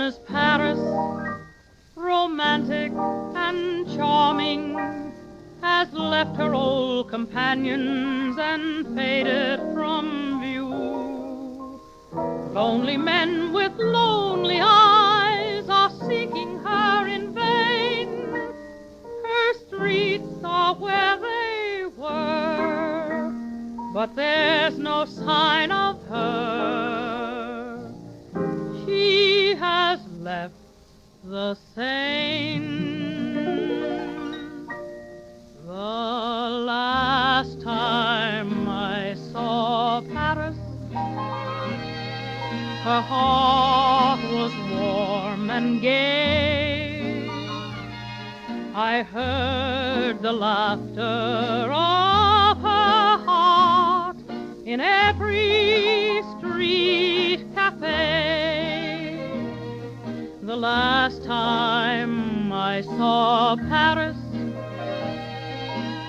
as Paris, romantic and charming, has left her old companions and faded from view. Lonely men with lonely eyes are seeking her in vain. Her streets are where they were, but there's no sign of her. She has left the Seine. The last time I saw Paris, her heart was warm and gay. I heard the laughter of her heart in every street cafe. The last time I saw Paris,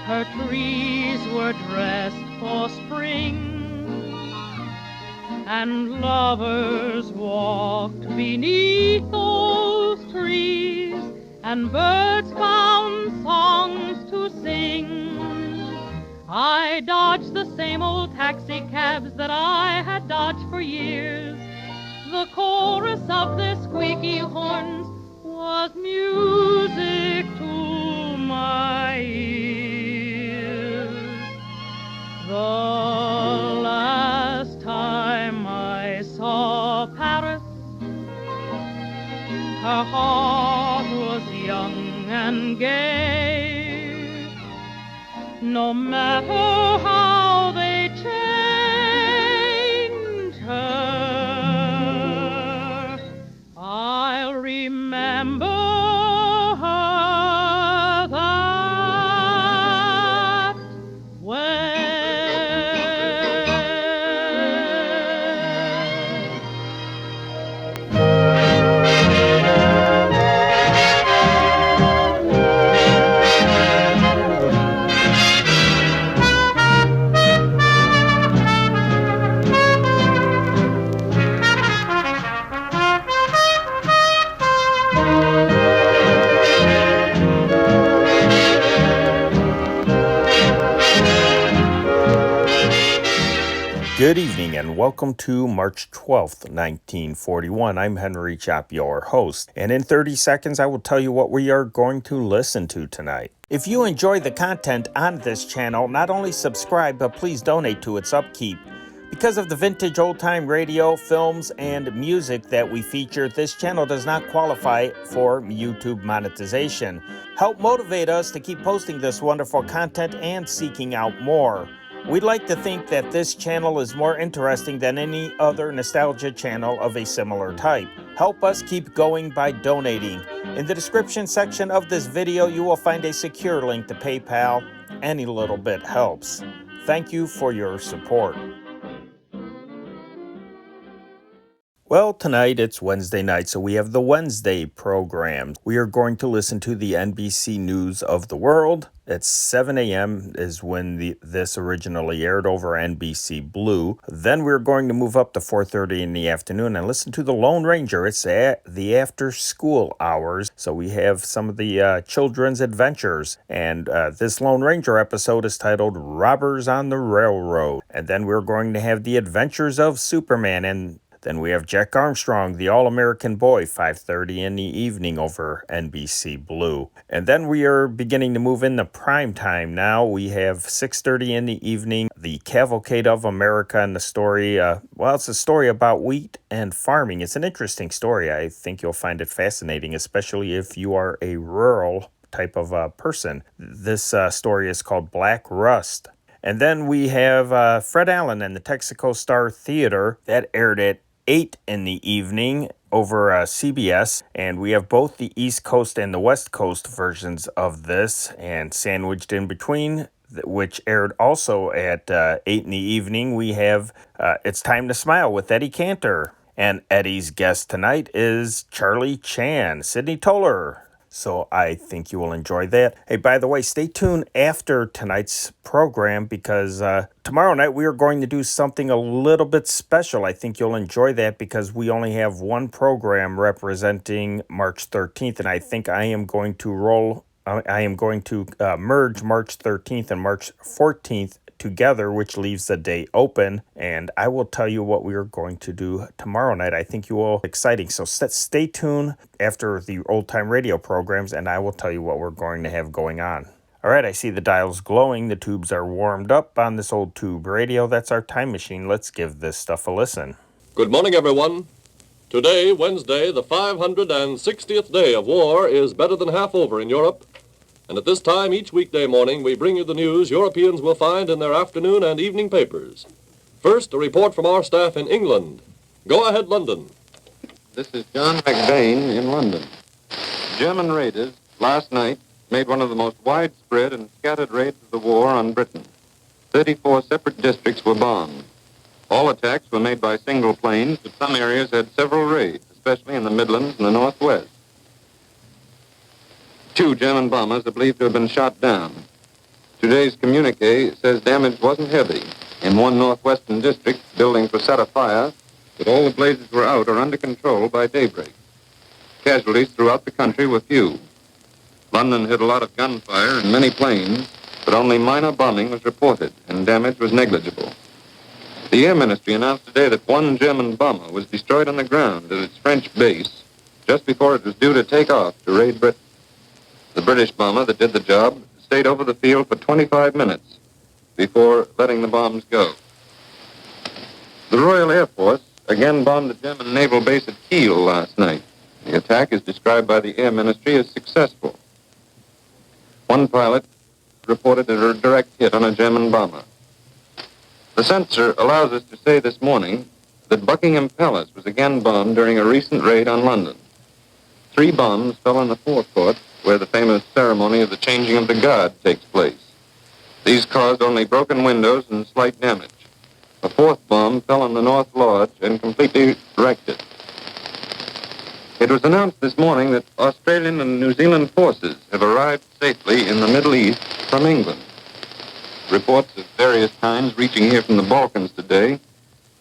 her trees were dressed for spring, and lovers walked beneath those trees, and birds found songs to sing. I dodged the same old taxi cabs that I had dodged for years. The chorus of their squeaky horns was music to my ears. The last time I saw Paris, her heart was young and gay. No matter how they change her, I'll remember her that way. Good evening and welcome to March 12th, 1941. I'm Henry Chop, your host, and in 30 seconds I will tell you what we are going to listen to tonight. If you enjoy the content on this channel, not only subscribe, but please donate to its upkeep. Because of the vintage old-time radio, films, and music that we feature, this channel does not qualify for YouTube monetization. Help motivate us to keep posting this wonderful content and seeking out more. We'd like to think that this channel is more interesting than any other nostalgia channel of a similar type. Help us keep going by donating. In the description section of this video, you will find a secure link to PayPal. Any little bit helps. Thank you for your support. Well, tonight it's Wednesday night, so we have the Wednesday program. We are going to listen to the NBC News of the World. At 7 a.m. is when this originally aired over NBC Blue. Then we're going to move up to 4:30 in the afternoon and listen to The Lone Ranger. It's at the after-school hours, so we have some of the children's adventures. And this Lone Ranger episode is titled Robbers on the Railroad. And then we're going to have The Adventures of Superman, and then we have Jack Armstrong, the All-American Boy, 5:30 in the evening over NBC Blue. And then we are beginning to move into prime time now. We have 6:30 in the evening, the Cavalcade of America, and the story, it's a story about wheat and farming. It's an interesting story. I think you'll find it fascinating, especially if you are a rural type of person. This story is called Black Rust. And then we have Fred Allen and the Texaco Star Theater. That aired at 8 in the evening over CBS, and we have both the East Coast and the West Coast versions of this, and sandwiched in between, which aired also at 8 in the evening, we have It's Time to Smile with Eddie Cantor. And Eddie's guest tonight is Charlie Chan, Sidney Toler. So I think you will enjoy that. Hey, by the way, stay tuned after tonight's program because tomorrow night we are going to do something a little bit special. I think you'll enjoy that because we only have one program representing March 13th, and I think I am going to merge March 13th and March 14th together, which leaves the day open, and I will tell you what we are going to do tomorrow night. I think you will exciting. So stay tuned after the old time radio programs, and I will tell you what we're going to have going on. All right, I see the dials glowing. The tubes are warmed up on this old tube radio. That's our time machine. Let's give this stuff a listen. Good morning, everyone. Today, Wednesday, the 560th day of war is better than half over in Europe. And at this time, each weekday morning, we bring you the news Europeans will find in their afternoon and evening papers. First, a report from our staff in England. Go ahead, London. This is John McBain in London. German raiders last night made one of the most widespread and scattered raids of the war on Britain. 34 separate districts were bombed. All attacks were made by single planes, but some areas had several raids, especially in the Midlands and the Northwest. 2 German bombers are believed to have been shot down. Today's communique says damage wasn't heavy. In one northwestern district, buildings were set afire, but all the blazes were out or under control by daybreak. Casualties throughout the country were few. London had a lot of gunfire and many planes, but only minor bombing was reported, and damage was negligible. The Air Ministry announced today that one German bomber was destroyed on the ground at its French base just before it was due to take off to raid Britain. The British bomber that did the job stayed over the field for 25 minutes before letting the bombs go. The Royal Air Force again bombed the German naval base at Kiel last night. The attack is described by the Air Ministry as successful. One pilot reported a direct hit on a German bomber. The censor allows us to say this morning that Buckingham Palace was again bombed during a recent raid on London. 3 bombs fell on the forecourt where the famous ceremony of the changing of the guard takes place. These caused only broken windows and slight damage. A 4th bomb fell on the North Lodge and completely wrecked it. It was announced this morning that Australian and New Zealand forces have arrived safely in the Middle East from England. Reports of various kinds reaching here from the Balkans today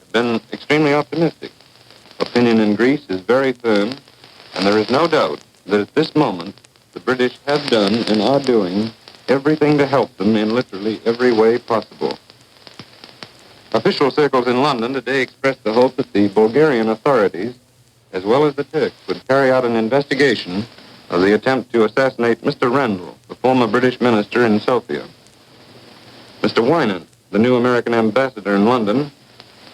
have been extremely optimistic. Opinion in Greece is very firm, and there is no doubt that at this moment the British have done and are doing everything to help them in literally every way possible. Official circles in London today expressed the hope that the Bulgarian authorities, as well as the Turks, would carry out an investigation of the attempt to assassinate Mr. Rendell, the former British minister in Sofia. Mr. Winant, the new American ambassador in London,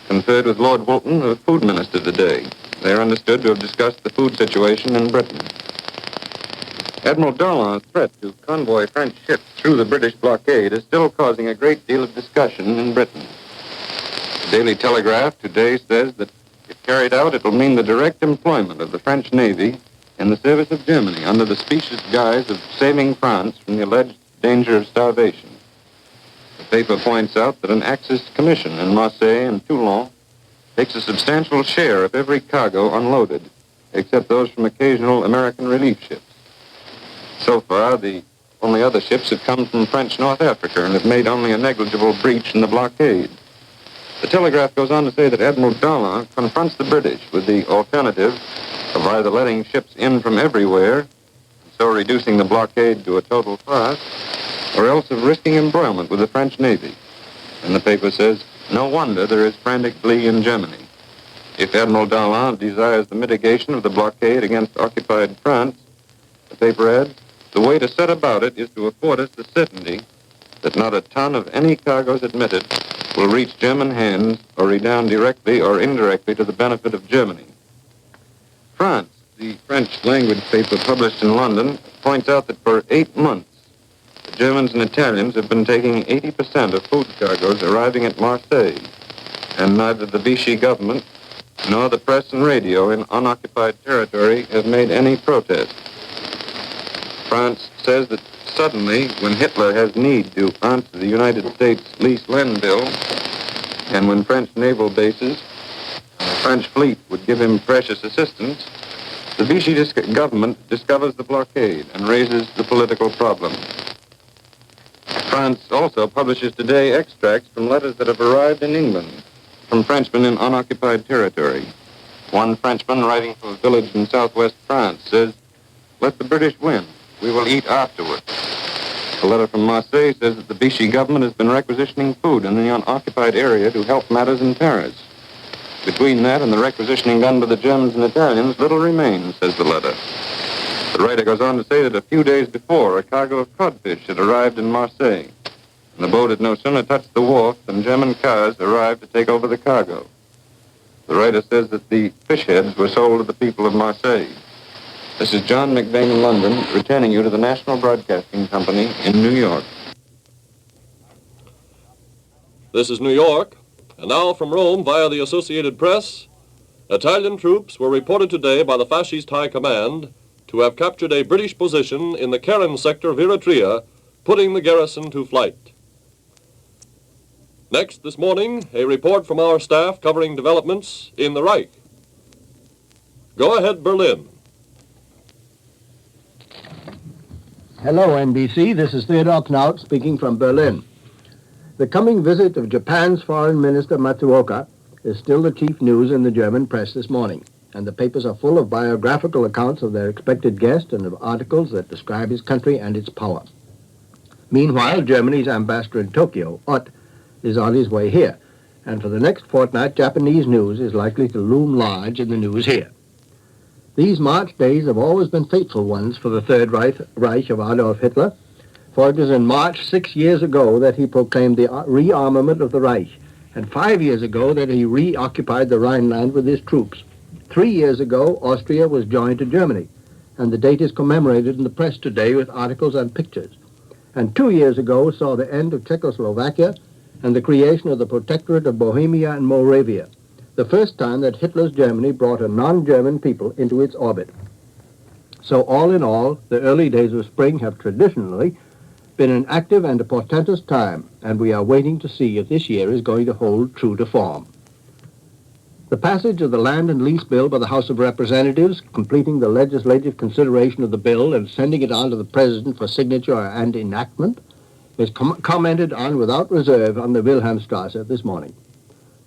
conferred with Lord Woolton, the food minister, today. They are understood to have discussed the food situation in Britain. Admiral Darlan's threat to convoy French ships through the British blockade is still causing a great deal of discussion in Britain. The Daily Telegraph today says that if carried out, it will mean the direct employment of the French Navy in the service of Germany under the specious guise of saving France from the alleged danger of starvation. The paper points out that an Axis commission in Marseille and Toulon takes a substantial share of every cargo unloaded, except those from occasional American relief ships. So far, the only other ships have come from French North Africa and have made only a negligible breach in the blockade. The Telegraph goes on to say that Admiral Darlan confronts the British with the alternative of either letting ships in from everywhere, and so reducing the blockade to a total farce, or else of risking embroilment with the French Navy. And the paper says, no wonder there is frantic glee in Germany. If Admiral Darlan desires the mitigation of the blockade against occupied France, the paper adds, the way to set about it is to afford us the certainty that not a ton of any cargoes admitted will reach German hands or redound directly or indirectly to the benefit of Germany. France, the French-language paper published in London, points out that for 8 months, the Germans and Italians have been taking 80% of food cargoes arriving at Marseille, and neither the Vichy government nor the press and radio in unoccupied territory have made any protest. France says that suddenly, when Hitler has need to answer the United States lease-lend bill, and when French naval bases, the French fleet would give him precious assistance, The Vichy government discovers the blockade and raises the political problem. France also publishes today extracts from letters that have arrived in England from Frenchmen in unoccupied territory. One Frenchman writing from a village in southwest France says, "Let the British win. We will eat afterwards." A letter from Marseille says that the Vichy government has been requisitioning food in the unoccupied area to help matters in Paris. Between that and the requisitioning done by the Germans and Italians, little remains, says the letter. The writer goes on to say that a few days before, a cargo of codfish had arrived in Marseille. And the boat had no sooner touched the wharf than German cars arrived to take over the cargo. The writer says that the fish heads were sold to the people of Marseille. This is John McBain in London, returning you to the National Broadcasting Company in New York. This is New York, and now from Rome via the Associated Press, Italian troops were reported today by the Fascist High Command to have captured a British position in the Keren sector of Eritrea, putting the garrison to flight. Next this morning, a report from our staff covering developments in the Reich. Go ahead, Berlin. Hello, NBC. This is Theodore Knaut speaking from Berlin. The coming visit of Japan's Foreign Minister Matsuoka is still the chief news in the German press this morning, and the papers are full of biographical accounts of their expected guest and of articles that describe his country and its power. Meanwhile, Germany's ambassador in Tokyo, Ott, is on his way here, and for the next fortnight, Japanese news is likely to loom large in the news here. These March days have always been fateful ones for the Third Reich of Adolf Hitler, for it was in March 6 years ago that he proclaimed the rearmament of the Reich, and 5 years ago that he reoccupied the Rhineland with his troops. 3 years ago, Austria was joined to Germany, and the date is commemorated in the press today with articles and pictures. And 2 years ago saw the end of Czechoslovakia and the creation of the Protectorate of Bohemia and Moravia, the first time that Hitler's Germany brought a non-German people into its orbit. So all in all, the early days of spring have traditionally been an active and a portentous time, and we are waiting to see if this year is going to hold true to form. The passage of the Land and Lease Bill by the House of Representatives, completing the legislative consideration of the bill and sending it on to the President for signature and enactment, is commented on without reserve on the Wilhelmstrasse this morning.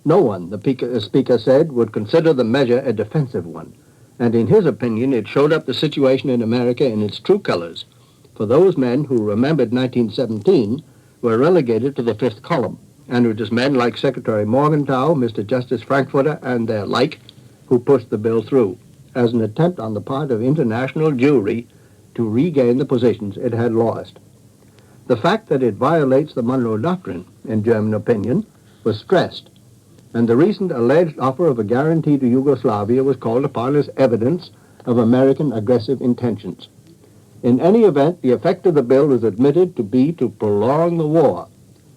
No one, the speaker said, would consider the measure a defensive one, and in his opinion it showed up the situation in America in its true colors, for those men who remembered 1917 were relegated to the fifth column, and it was men like Secretary Morgenthau, Mr. Justice Frankfurter, and their like who pushed the bill through, as an attempt on the part of international Jewry to regain the positions it had lost. The fact that it violates the Monroe Doctrine, in German opinion, was stressed, and the recent alleged offer of a guarantee to Yugoslavia was called upon as evidence of American aggressive intentions. In any event, the effect of the bill was admitted to be to prolong the war,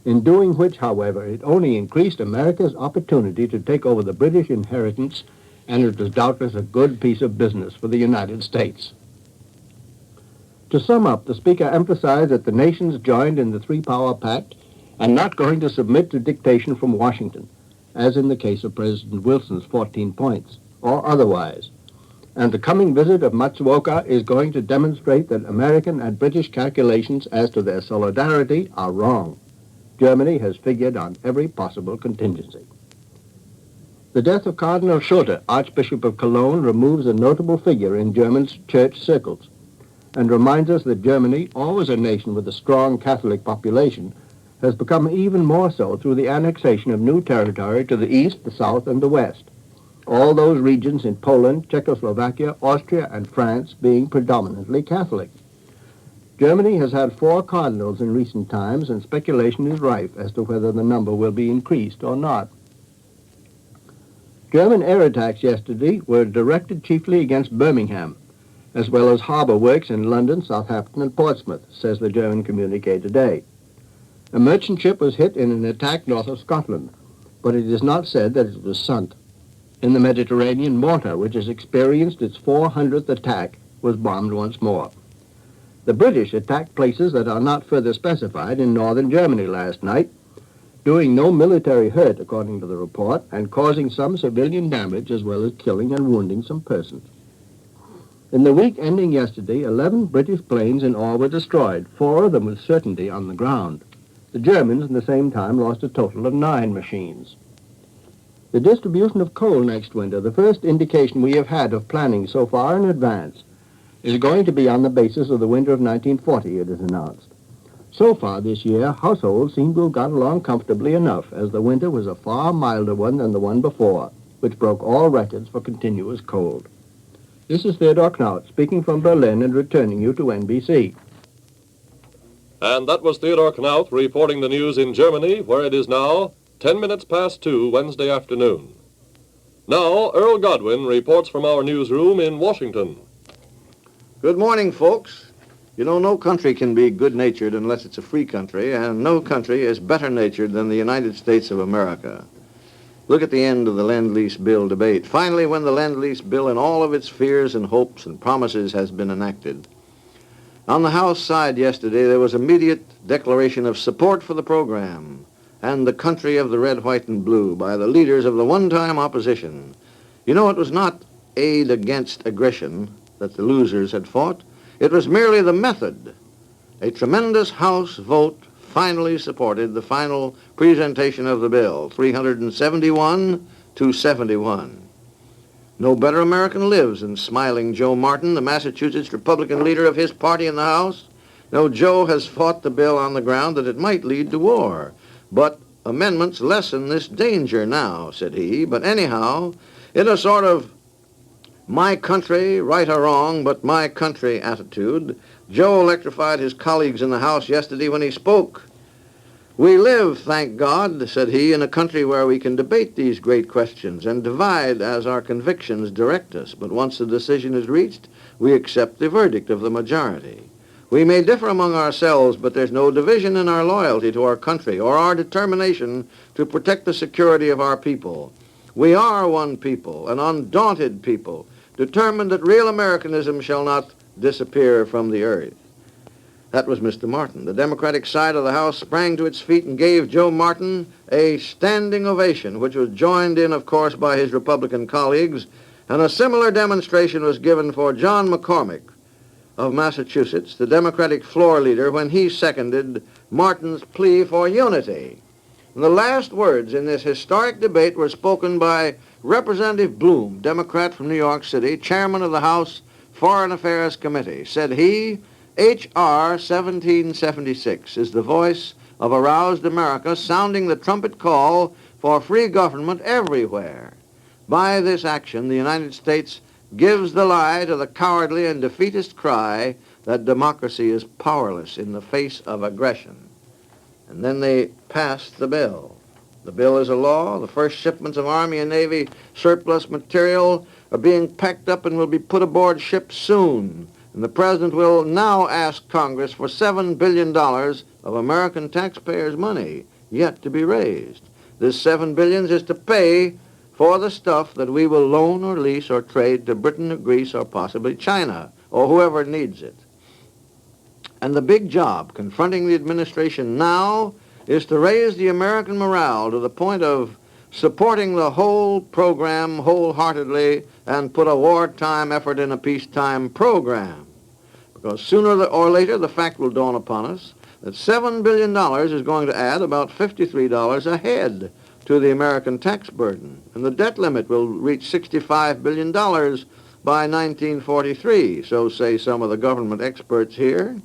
in doing which, however, it only increased America's opportunity to take over the British inheritance, and it was doubtless a good piece of business for the United States. To sum up, the Speaker emphasized that the nations joined in the Three-Power Pact are not going to submit to dictation from Washington, as in the case of President Wilson's 14 points, or otherwise. And the coming visit of Matsuoka is going to demonstrate that American and British calculations as to their solidarity are wrong. Germany has figured on every possible contingency. The death of Cardinal Schulte, Archbishop of Cologne, removes a notable figure in German church circles, and reminds us that Germany, always a nation with a strong Catholic population, has become even more so through the annexation of new territory to the east, the south, and the west, all those regions in Poland, Czechoslovakia, Austria, and France being predominantly Catholic. Germany has had 4 cardinals in recent times, and speculation is rife as to whether the number will be increased or not. German air attacks yesterday were directed chiefly against Birmingham, as well as harbor works in London, Southampton, and Portsmouth, says the German communique today. A merchant ship was hit in an attack north of Scotland, but it is not said that it was sunk. In the Mediterranean, Malta, which has experienced its 400th attack, was bombed once more. The British attacked places that are not further specified in northern Germany last night, doing no military hurt, according to the report, and causing some civilian damage as well as killing and wounding some persons. In the week ending yesterday, 11 British planes in all were destroyed, 4 of them with certainty on the ground. The Germans, in the same time, lost a total of 9 machines. The distribution of coal next winter, the first indication we have had of planning so far in advance, is going to be on the basis of the winter of 1940, it is announced. So far this year, households seem to have got along comfortably enough, as the winter was a far milder one than the one before, which broke all records for continuous cold. This is Theodore Knaut speaking from Berlin and returning you to NBC. And that was Theodore Knaut reporting the news in Germany, where it is now 10 minutes past 2 Wednesday afternoon. Now, Earl Godwin reports from our newsroom in Washington. Good morning, folks. You know, no country can be good-natured unless it's a free country, and no country is better-natured than the United States of America. Look at the end of the Lend-Lease Bill debate. Finally, when the Lend-Lease Bill in all of its fears and hopes and promises has been enacted. On the House side yesterday, there was immediate declaration of support for the program and the country of the red, white, and blue by the leaders of the one-time opposition. You know, it was not aid against aggression that the losers had fought. It was merely the method. A tremendous House vote finally supported the final presentation of the bill, 371 to 71. No better American lives than smiling Joe Martin, the Massachusetts Republican leader of his party in the House. No, Joe has fought the bill on the ground that it might lead to war. But amendments lessen this danger now, said he. But anyhow, in a sort of my country, right or wrong, but my country attitude, Joe electrified his colleagues in the House yesterday when he spoke. We live, thank God, said he, in a country where we can debate these great questions and divide as our convictions direct us. But once the decision is reached, we accept the verdict of the majority. We may differ among ourselves, but there's no division in our loyalty to our country or our determination to protect the security of our people. We are one people, an undaunted people, determined that real Americanism shall not disappear from the earth. That was Mr. Martin. The Democratic side of the House sprang to its feet and gave Joe Martin a standing ovation, which was joined in, of course, by his Republican colleagues, and a similar demonstration was given for John McCormick of Massachusetts, the Democratic floor leader, when he seconded Martin's plea for unity. And the last words in this historic debate were spoken by Representative Bloom, Democrat from New York City, chairman of the House Foreign Affairs Committee. Said he, H.R. 1776 is the voice of aroused America sounding the trumpet call for free government everywhere. By this action, the United States gives the lie to the cowardly and defeatist cry that democracy is powerless in the face of aggression. And then they passed the bill. The bill is a law. The first shipments of Army and Navy surplus material are being packed up and will be put aboard ships soon. And the President will now ask Congress for $7 billion of American taxpayers' money yet to be raised. This $7 billion is to pay for the stuff that we will loan or lease or trade to Britain or Greece or possibly China or whoever needs it. And the big job confronting the administration now is to raise the American morale to the point of supporting the whole program wholeheartedly and put a wartime effort in a peacetime program. Because sooner or later the fact will dawn upon us that $7 billion is going to add about $53 a head to the American tax burden. And the debt limit will reach $65 billion by 1943, so say some of the government experts here.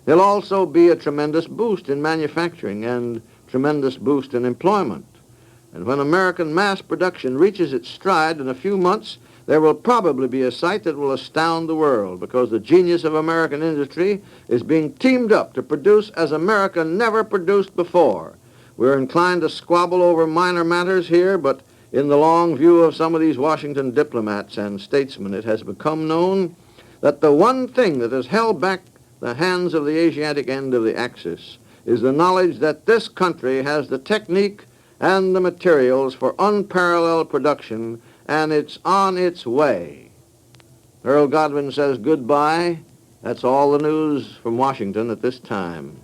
There'll also be a tremendous boost in manufacturing and tremendous boost in employment. And when American mass production reaches its stride in a few months, there will probably be a sight that will astound the world, because the genius of American industry is being teamed up to produce as America never produced before. We're inclined to squabble over minor matters here, but in the long view of some of these Washington diplomats and statesmen, it has become known that the one thing that has held back the hands of the Asiatic end of the axis is the knowledge that this country has the technique and the materials for unparalleled production, and it's on its way. Earl Godwin says goodbye. That's all the news from Washington at this time.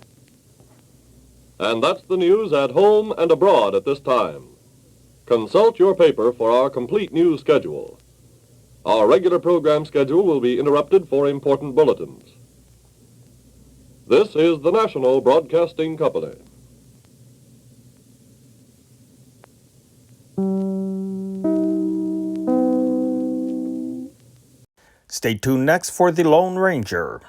And that's the news at home and abroad at this time. Consult your paper for our complete news schedule. Our regular program schedule will be interrupted for important bulletins. This is the National Broadcasting Company. Stay tuned next for The Lone Ranger.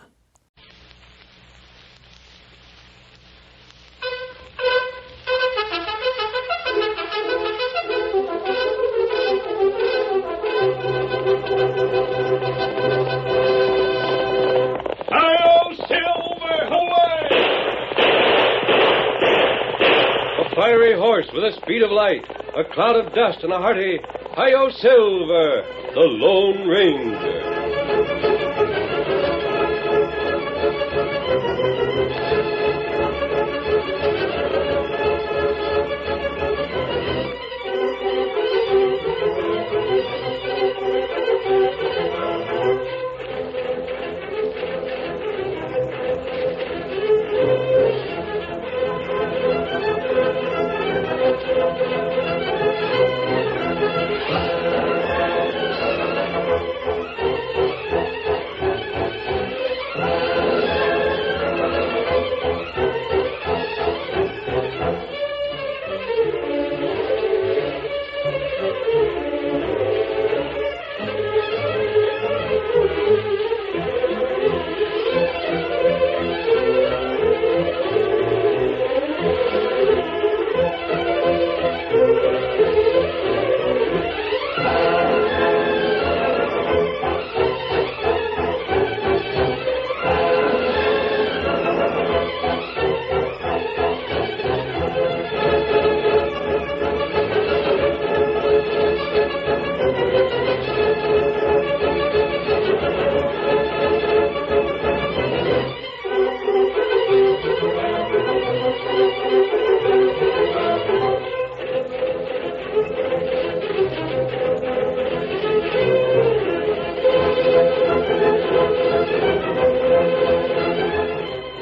Fiery horse with the speed of light, a cloud of dust, and a hearty Hi-Yo Silver, the Lone Ranger.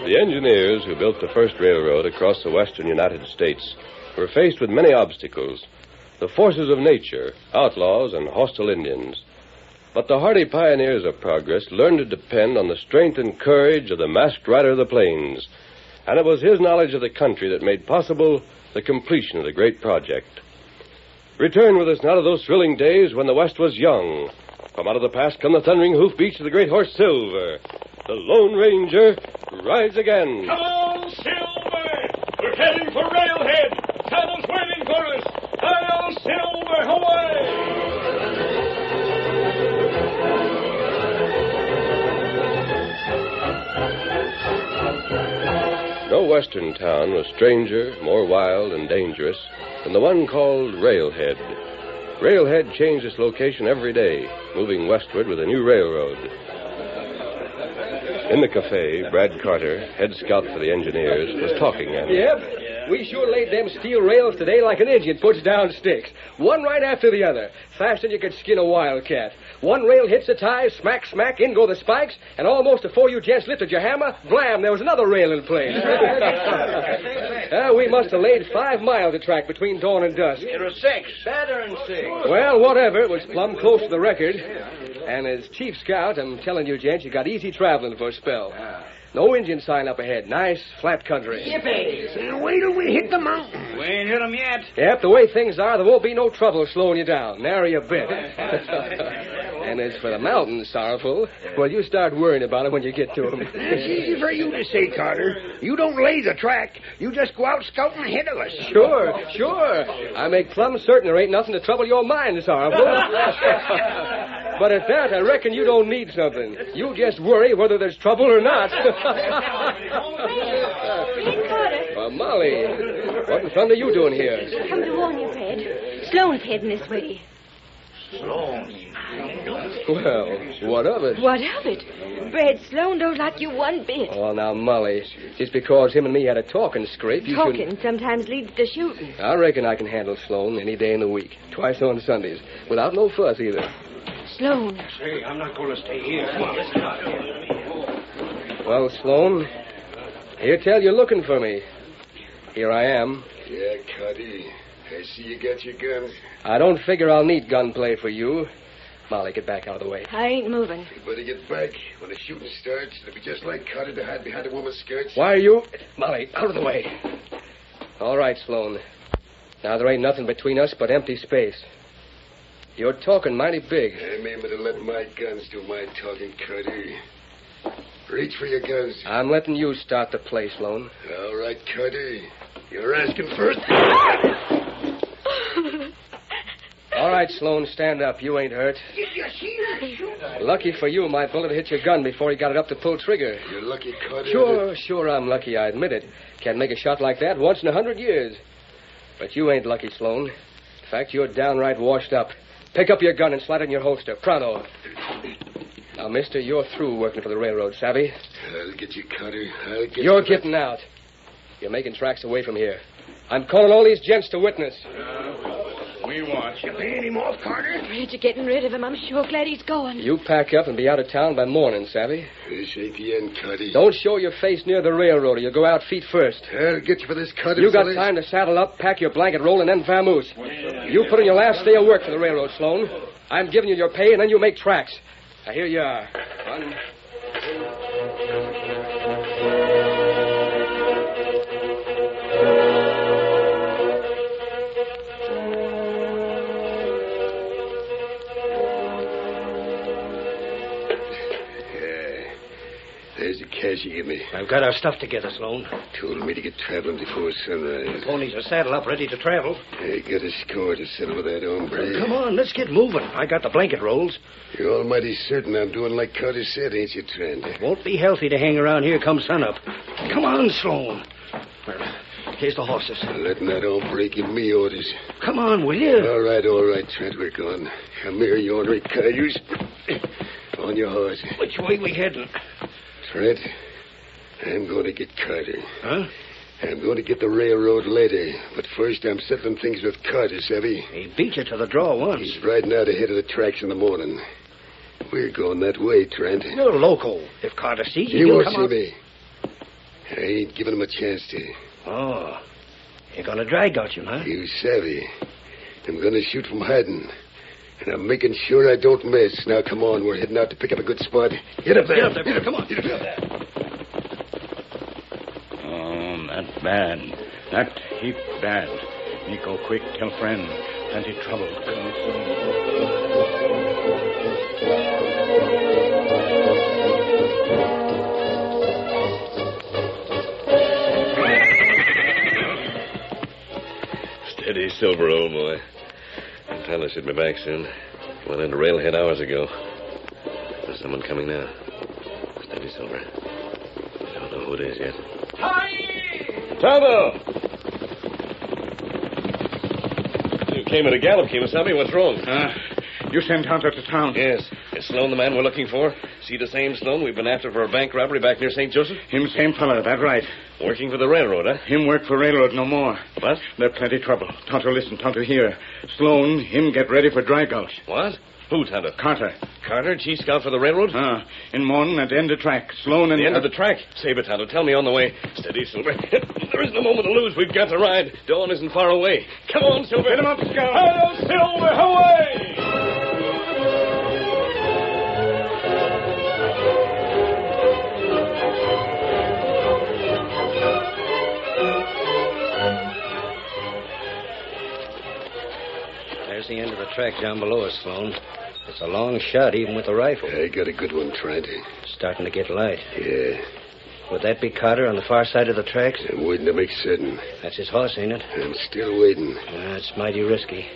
The engineers who built the first railroad across the western United States were faced with many obstacles. The forces of nature, outlaws, and hostile Indians. But the hardy pioneers of progress learned to depend on the strength and courage of the masked rider of the plains. And it was his knowledge of the country that made possible the completion of the great project. Return with us now to those thrilling days when the West was young. From out of the past come the thundering hoofbeats of the great horse Silver. The Lone Ranger rides again. Come on, Silver! We're heading for Railhead. Travel's waiting for us. Hi-yo, Silver, away! No western town was stranger, more wild, and dangerous than the one called Railhead. Railhead changed its location every day, moving westward with a new railroad. In the cafe, Brad Carter, head scout for the engineers, was talking and... Yep. We sure laid them steel rails today like an Indian puts down sticks. One right after the other. Faster than you could skin a wildcat. One rail hits the ties, smack, smack, in go the spikes, and almost before you gents lifted your hammer, blam, there was another rail in place. We must have laid 5 miles of track between dawn and dusk. It was 6. Better than 6. Well, whatever. It was plumb close to the record. And as chief scout, I'm telling you, gents, you got easy traveling for a spell. No Indian sign up ahead. Nice, flat country. Yippee! Wait till we hit the mountain. We ain't hit them yet. Yep, the way things are, there won't be no trouble slowing you down. Nary a bit. And as for the mountains, Sorrowful, well, you start worrying about it when you get to them. It's easy for you to say, Carter. You don't lay the track. You just go out scouting ahead of us. Sure. I make plumb certain there ain't nothing to trouble your mind, Sorrowful. But at that, I reckon you don't need something. You just worry whether there's trouble or not. Carter. Molly, what in thunder are you doing here? Come to warn you, Fred. Sloane's heading this way. Sloane. Well, what of it? What of it? Brad Sloane don't like you one bit. Oh, now, Molly, just because him and me had a talking scrape, you Talking sometimes leads to shooting. I reckon I can handle Sloane any day in the week, twice on Sundays, without no fuss either. Sloane. Say, I'm not going to stay here. Come on, let's go. Well, Sloane, here tell you're looking for me. Here I am. Yeah, Cuddy. I see you got your guns. I don't figure I'll need gunplay for you. Molly, get back out of the way. I ain't moving. You better get back. When the shooting starts, it'll be just like Carter to hide behind a woman's skirts. Why are you... Molly, out of the way. All right, Sloan. Now there ain't nothing between us but empty space. You're talking mighty big. I'm aiming to let my guns do my talking, Carter. Reach for your guns. I'm letting you start the play, Sloan. All right, Carter. You're asking first. All right, Sloan, stand up. You ain't hurt. Lucky for you, my bullet hit your gun before you got it up to pull trigger. You're lucky, Carter. Sure, I'm lucky, I admit it. Can't make a shot like that once in 100 years. But you ain't lucky, Sloan. In fact, you're downright washed up. Pick up your gun and slide it in your holster. Pronto. Now, mister, you're through working for the railroad, savvy? I'll get you, Carter. I'll get you. You're getting out. You're making tracks away from here. I'm calling all these gents to witness. We watch. You paying him off, Carter? Afraid you're getting rid of him. I'm sure glad he's going. You pack up and be out of town by morning, savvy? This ain't the end, Carter. Don't show your face near the railroad or you'll go out feet first. I'll get you for this, Carter. You got time to saddle up, pack your blanket roll, and then vamoose. You put in your last day of work for the railroad, Sloan. I'm giving you your pay, and then you make tracks. Now, here you are. One, There's the cash you give me. I've got our stuff together, Sloan. Told me to get traveling before sunrise. The ponies are saddled up, ready to travel. I got a score to settle with that hombre. Come on, let's get moving. I got the blanket rolls. You're almighty certain I'm doing like Carter said, ain't you, Trent? It won't be healthy to hang around here come sunup. Come on, Sloan. Here's the horses. Letting that hombre give me orders. Come on, will you? All right, Trent, we're going. Come here, you ornery cayuse. On your horse. Which way we heading? Trent, I'm going to get Carter. Huh? I'm going to get the railroad later, but first I'm settling things with Carter, savvy? He beat you to the draw once. He's riding out ahead of the tracks in the morning. We're going that way, Trent. You're loco. If Carter sees you, he won't come see out. me. I ain't giving him a chance to. Oh, you're going to drag out you, huh? You savvy. I'm going to shoot from hiding. And I'm making sure I don't miss. Now, come on. We're heading out to pick up a good spot. Get up there. Get up there. Come on. Get up there. Oh, not bad. That heap bad. Me go quick, tell friend. Plenty trouble. Come Steady, Silver, old boy. Tyler should be back soon. Went into railhead hours ago. There's someone coming now. Steady, Silver. I don't know who it is yet. Tonto! You came at a gallop, Kemosabe. What's wrong? You sent Cantor to town? Yes. Is Sloan the man we're looking for? See the same Sloan we've been after for a bank robbery back near St. Joseph? Him same fella, that right. Working for the railroad, huh? Him work for railroad no more. What? There plenty trouble. Tonto listen, Tonto hear. Sloan, him get ready for dry gulch. What? Who, Tonto? Carter. Carter, chief scout for the railroad? In morning at the end of track. Sloan and... The end of the track? Save it, Tonto. Tell me on the way. Steady, Silver. There isn't a moment to lose. We've got to ride. Dawn isn't far away. Come on, Silver. Get him up, Scout. Hello, Silver. Away! There's the end of the track down below us, Sloan. It's a long shot, even with the rifle. I got a good one, Trent. Starting to get light. Yeah. Would that be Carter on the far side of the tracks? I'm waiting to make certain. That's his horse, ain't it? I'm still waiting. It's mighty risky.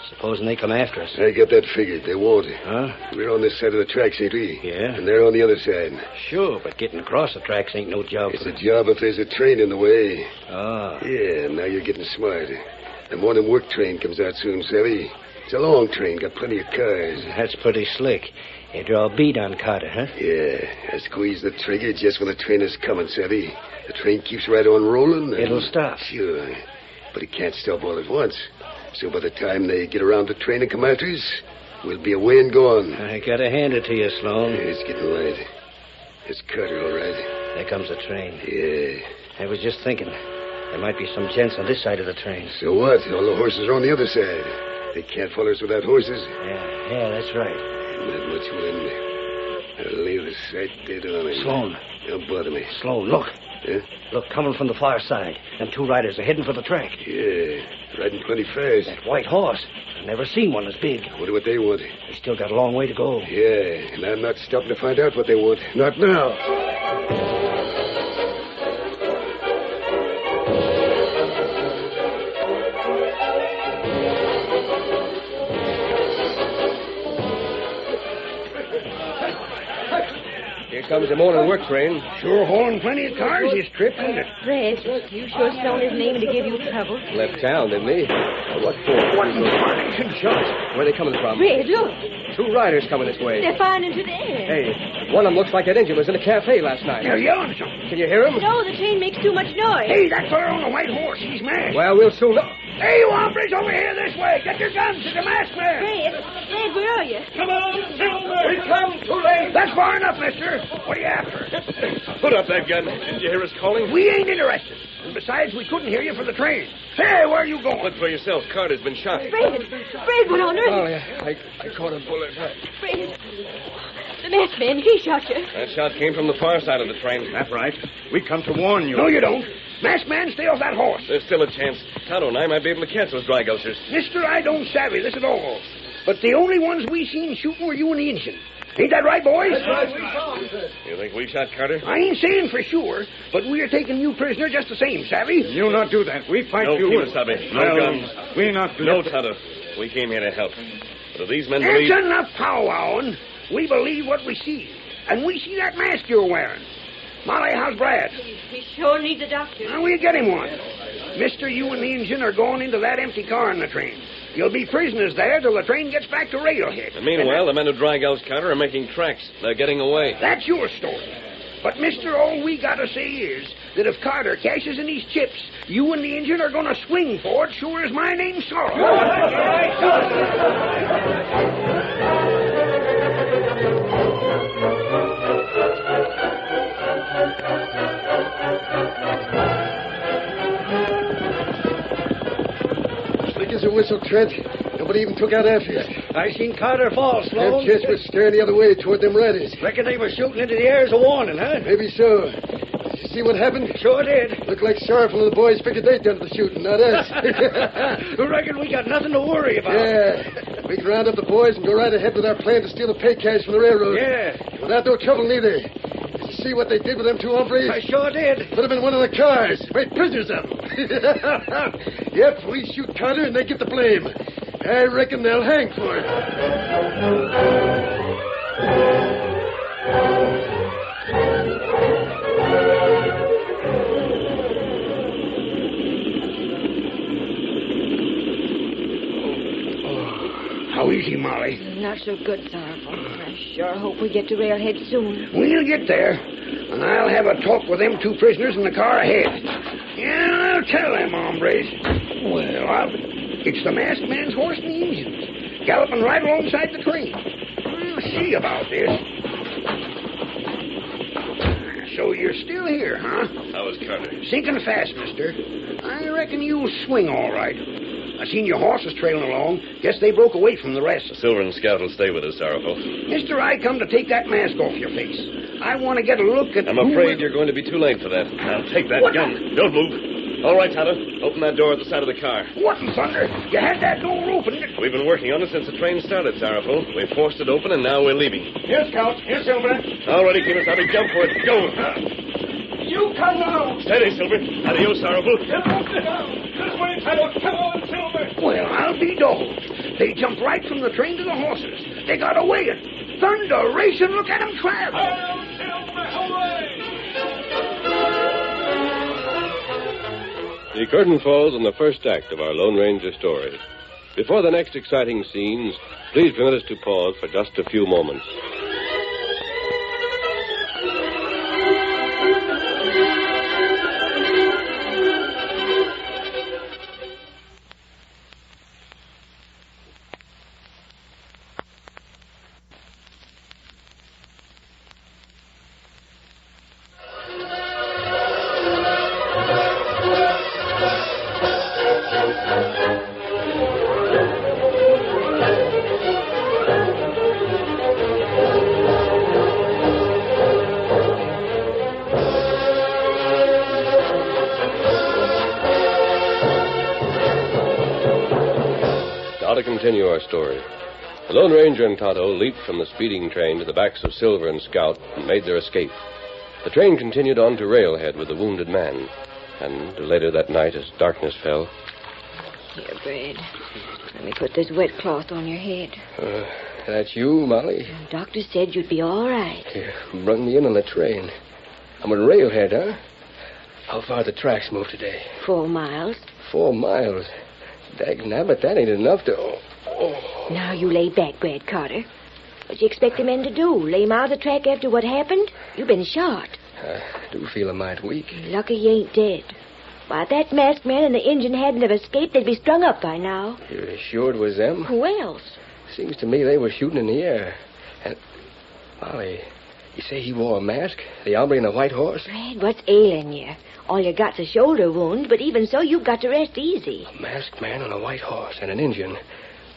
Supposing they come after us. I got that figured. They won't. Huh? We're on this side of the tracks, ain't we? Yeah. And they're on the other side. Sure, but getting across the tracks ain't no job. It's a job if there's a train in the way. Ah. Yeah, now you're getting smart. The morning work train comes out soon, savvy? It's a long train, got plenty of cars. That's pretty slick. You draw a bead on Carter, huh? Yeah, I squeeze the trigger just when the train is coming, savvy? The train keeps right on rolling. And... It'll stop. Sure, but it can't stop all at once. So by the time they get around the train and come after us, we'll be away and gone. I gotta hand it to you, Sloan. Yeah, it's getting late. It's Carter, all right. There comes the train. Yeah. I was just thinking. There might be some gents on this side of the train. So what? All the horses are on the other side. They can't follow us without horses. Yeah, that's right. That much wind. I'll leave a sight dead on it. Sloan. Don't bother me. Sloan, look. Yeah? Look, coming from the far side. Them two riders are heading for the track. Yeah, riding plenty fast. That white horse. I've never seen one as big. Wonder what they want. They still got a long way to go. Yeah, and I'm not stopping to find out what they want. Not now. Here comes the morning work train. Sure hauling plenty of cars this trip, isn't it? Fred, you sure Sloan isn't aiming to give you trouble. Left town, didn't he? What for? What in shots? Where are they coming from? Fred, look. Two riders coming this way. They're firing into the air. Hey, one of them looks like that engine was in a cafe last night. They're yelling something. Can you hear him? No, the train makes too much noise. Hey, that fellow on the white horse. He's mad. Well, we'll soon know. Hey, you hombres, over here this way. Get your guns. It's a masked man. Fred, where are you? Come on, Silver! We come too late. That's far enough, mister. What are you after? Put up that gun. Didn't you hear us calling? We ain't interested. And besides, we couldn't hear you for the train. Hey, where are you going? Look for yourself. Carter's been shot. Fred, what on earth? Oh, yeah. I caught a bullet. Fred, the masked man, he shot you. That shot came from the far side of the train. That's right. We come to warn you. No, you don't. Masked man, stay off that horse. There's still a chance. Tonto and I might be able to catch those dry gulchers. Mister, I don't savvy this at all. But the only ones we seen shooting were you and the Indian. Ain't that right, boys? That's right. You think we shot Carter? I ain't saying for sure, but we are taking you prisoner just the same, savvy? You not do that. We fight No, you. Kimasabi. No guns. We not... No, Tonto. We came here to help. But if these men It's believe... enough powwowing. We believe what we see. And we see that mask you're wearing. Molly, how's Brad? He sure needs a doctor. Now, we'll get him one. Mister, you and the engine are going into that empty car in the train. You'll be prisoners there till the train gets back to Railhead. And meanwhile, the men who dry gulch Carter are making tracks. They're getting away. That's your story. But, mister, all we gotta say is that if Carter cashes in these chips, you and the engine are gonna swing for it sure as my name's Sorrow. Slick as a whistle, Trent. Nobody even took out after you. I seen Carter fall, Them Sloan. kids was staring the other way toward them riders. Reckon they were shooting into the air as a warning, huh? Maybe so. Did you see what happened? Sure did. Looked like Sorrowful and the boys figured they'd done the shooting, not us. Reckon we got nothing to worry about. Yeah. We can round up the boys and go right ahead with our plan to steal the pay cash from the railroad. Yeah. Without no trouble, neither. Did you see what they did with them two hombres? I sure did. Put them in one of the cars. Made prisoners of them. Yep, we shoot Cantor and they get the blame. I reckon they'll hang for it. How easy, Molly? Not so good, Sorrowful. I sure hope we get to Railhead soon. We'll get there, and I'll have a talk with them two prisoners in the car ahead. Yeah, I'll tell them hombres. Well, it's the masked man's horse and the engines, galloping right alongside the train. We'll see about this. So you're still here, huh? How is Carter? Sinking fast, mister. I reckon you'll swing all right. I seen your horses trailing along. Guess they broke away from the rest. The Silver and Scout will stay with us, Sorrowful. Mister, I come to take that mask off your face. I want to get a look at... I'm afraid you're going to be too late for that. Now, take that gun. Don't move. All right, Tonto. Open that door at the side of the car. What in thunder? You had that door open. We've been working on it since the train started, Sorrowful. We forced it open, and now we're leaving. Here, Scout. Here, Silver. All ready, Kimasabi. Jump for it. Go. You come now. Steady, Silver. Adios, Sorrowful. Get down. This way, Tonto. Come on, Silver. Well, I'll be dogged. They jumped right from the train to the horses. They got away and thunder racing. Look at them travel. Silver, hooray! The curtain falls on the first act of our Lone Ranger story. Before the next exciting scenes, please permit us to pause for just a few moments. continue our story. The Lone Ranger and Tonto leaped from the speeding train to the backs of Silver and Scout and made their escape. The train continued on to Railhead with the wounded man. And later that night, as darkness fell... Here, Brad. Let me put this wet cloth on your head. That's you, Molly? The doctor said you'd be all right. Here, brung me in on the train. I'm at Railhead, huh? How far the tracks move today? 4 miles. 4 miles? Dagnabbit, that ain't enough to... Oh. Now you lay back, Brad Carter. What do you expect the men to do? Lay miles of track after what happened? You've been shot. I do feel a mite weak. Lucky you ain't dead. Why, if that masked man and the engine hadn't have escaped, they'd be strung up by now. You're sure it was them? Who else? Seems to me they were shooting in the air. And, Molly, you say he wore a mask? The hombre in the white horse? Brad, what's ailing you? All you got's a shoulder wound, but even so, you've got to rest easy. A masked man on a white horse and an engine.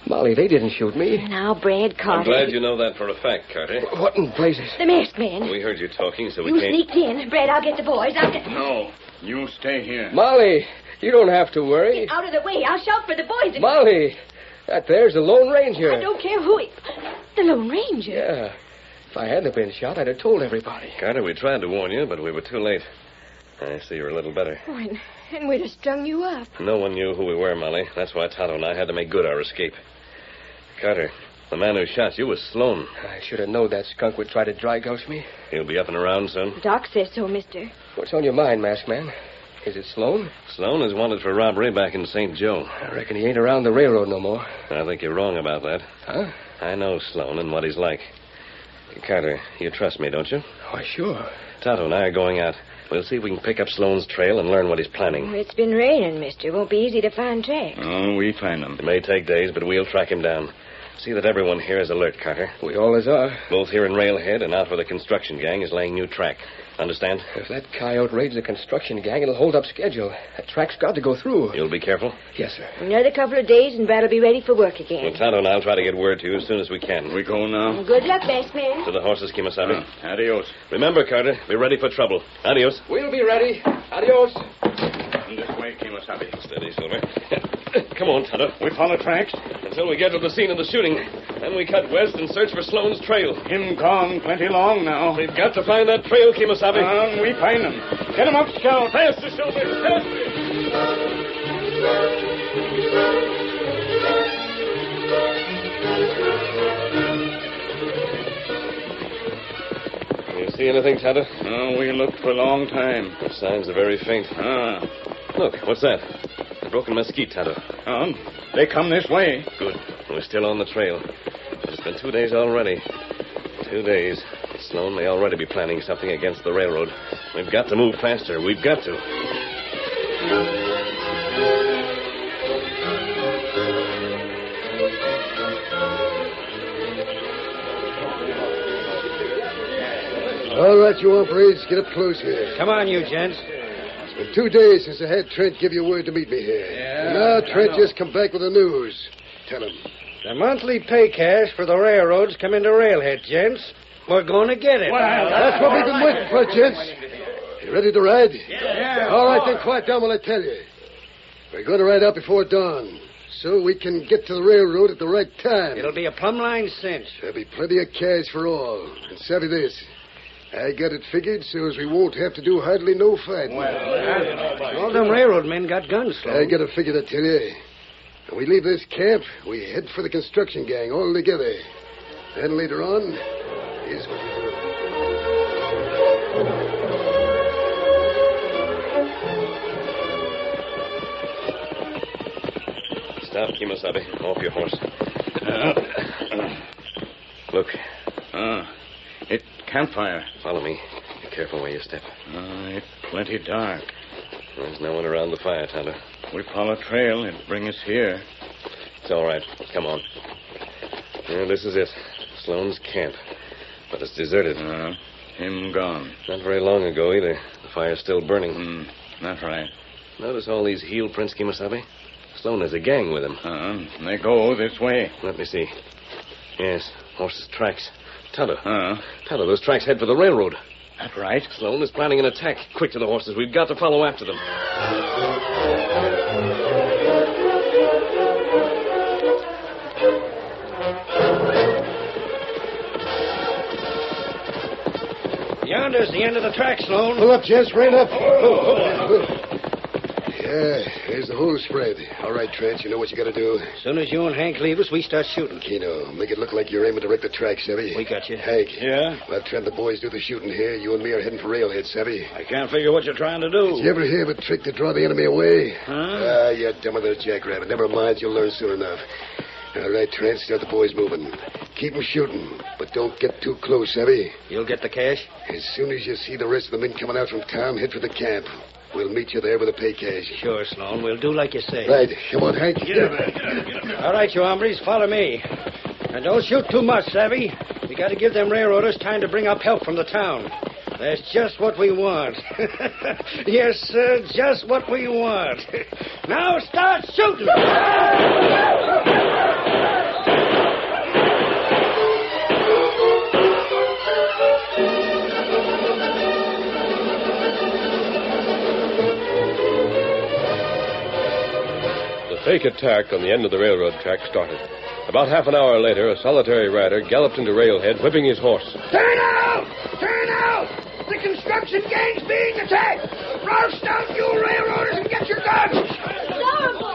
Molly, they didn't shoot me. Now, Brad Carter... I'm glad you know that for a fact, Carter. What in blazes? The masked man. We heard you talking, so we You can't... sneaked in. Brad, I'll get the boys. No, you stay here. Molly, you don't have to worry. Get out of the way. I'll shout for the boys. Molly, that there's the Lone Ranger. I don't care who it... The Lone Ranger? Yeah. If I hadn't been shot, I'd have told everybody. Carter, we tried to warn you, but we were too late. I see you're a little better. Oh, and we'd have strung you up. No one knew who we were, Molly. That's why Tonto and I had to make good our escape. Carter, the man who shot you was Sloan. I should have known that skunk would try to dry gulch me. He'll be up and around soon. Doc says so, mister. What's on your mind, masked man? Is it Sloan? Sloan is wanted for robbery back in St. Joe. I reckon he ain't around the railroad no more. I think you're wrong about that. Huh? I know Sloan and what he's like. Carter, you trust me, don't you? Why, sure. Tonto and I are going out. We'll see if we can pick up Sloan's trail and learn what he's planning. It's been raining, mister. Won't be easy to find tracks. Oh, we find them. It may take days, but we'll track him down. See that everyone here is alert, Carter. We always are. Both here in Railhead and out where the construction gang is laying new track. Understand? If that coyote raids the construction gang, it'll hold up schedule. That track's got to go through. You'll be careful? Yes, sir. Another couple of days and Brad'll be ready for work again. Well, Tonto and I'll try to get word to you as soon as we can. We go now? Good luck, masked man. To the horses, Kimasabi. Adios. Remember, Carter, be ready for trouble. Adios. We'll be ready. Adios. This way, Kimasabi. Steady, Silver. Come on, Tonto. We follow tracks? Until we get to the scene of the shooting. Then we cut west and search for Sloan's trail. Him gone plenty long now. We've got to find that trail, Kimasabi. We find him. Get him up, Scout. Faster, Silver. Faster. You see anything, Tonto? Oh, we looked for a long time. The signs are very faint. Look, what's that? A broken mesquite, Tonto. They come this way. Good. We're still on the trail. It's been 2 days already. 2 days. Sloan may already be planning something against the railroad. We've got to move faster. We've got to. All right, you hombres, get up close here. Come on, you gents. It's been 2 days since I had Trent give you word to meet me here. Yeah, And now Trent just come back with the news. Tell him. The monthly pay cash for the railroads come into Railhead, gents. We're going to get it. Well, that's what we've been waiting for, gents. You ready to ride? Yeah. All right, then quiet down while I tell you. We're going to ride out before dawn, so we can get to the railroad at the right time. It'll be a plumb line cinch. There'll be plenty of cash for all. And savvy this. I got it figured so as we won't have to do hardly no fighting. All them railroad men got guns, Sloan. I got a figure to tell you. When we leave this camp, we head for the construction gang all together. Then later on, is what we do. Stop, Kimasabi. Off your horse. Look. It's campfire. Follow me. Be careful where you step. It's plenty dark. There's no one around the fire, Tonto. We follow trail. It bring us here. It's all right. Come on. Yeah, this is it. Sloan's camp. But it's deserted. Him gone. Not very long ago, either. The fire's still burning. That's right. Notice all these heel prints, Kimasabi? Sloan has a gang with him. They go this way. Let me see. Yes, horses' tracks. Tonto. Tonto, those tracks head for the railroad. That's right. Sloan is planning an attack. Quick to the horses. We've got to follow after them. Yonder's the end of the track, Sloan. Pull up, Jess. Right up. Yeah, there's the whole spread. All right, Trent, you know what you got to do. As soon as you and Hank leave us, we start shooting. Keno, make it look like you're aiming to wreck the track, Savvy. We got you. Hank. Yeah? Well, Trent, the boys do the shooting here. You and me are heading for Railhead, Savvy. I can't figure what you're trying to do. Did you ever hear of a trick to draw the enemy away? Huh? You dumb with a jackrabbit. Never mind, you'll learn soon enough. All right, Trent, start the boys moving. Keep them shooting, but don't get too close, Savvy. You'll get the cash? As soon as you see the rest of the men coming out from town, head for the camp. We'll meet you there with the pay cash. Sure, Sloan. We'll do like you say. Right. Come on, Hank. Get up there. Get up. All right, you hombres, follow me. And don't shoot too much, Savvy. We got to give them railroaders time to bring up help from the town. That's just what we want. Yes, sir, just what we want. Now start shooting! The fake attack on the end of the railroad track started. About half an hour later, a solitary rider galloped into Railhead, whipping his horse. Turn out! Turn out! The construction gang's being attacked! Rouse down you railroaders and get your guns!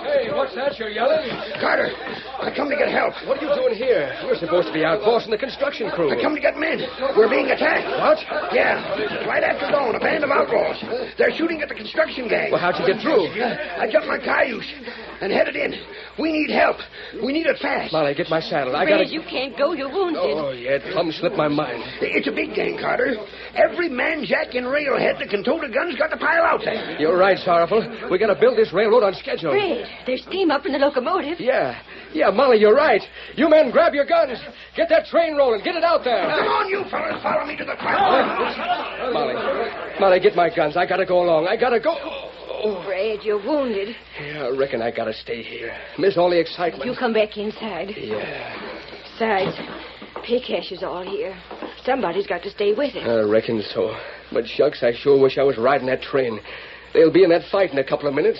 Hey, what's that you're yelling? Carter, I come to get help. What are you doing here? You're supposed to be out bossing the construction crew. I come to get men. We're being attacked. What? Yeah. Right after dawn, a band of outlaws. They're shooting at the construction gang. Well, how'd you get through? I jumped my cayuse and headed in. We need help. We need it fast. Molly, get my saddle. I Red, gotta... you can't go. You're wounded. Oh, yeah, it plumb slipped my mind. It's a big gang, Carter. Every man jack in Railhead that can tote a gun's got to pile out there. You're right, Sorrowful. We gotta build this railroad on schedule. Red, there's steam up in the locomotive. Yeah, Molly, you're right. You men, grab your guns. Get that train rolling. Get it out there. Come on, you fellas. Follow me to the platform. Molly, get my guns. I gotta go along. I gotta go. Oh, Red, you're wounded. Yeah, I reckon I gotta stay here. Miss all the excitement. You come back inside. Yeah. Besides, pay cash is all here. Somebody's got to stay with it. I reckon so. But shucks, I sure wish I was riding that train. They'll be in that fight in a couple of minutes.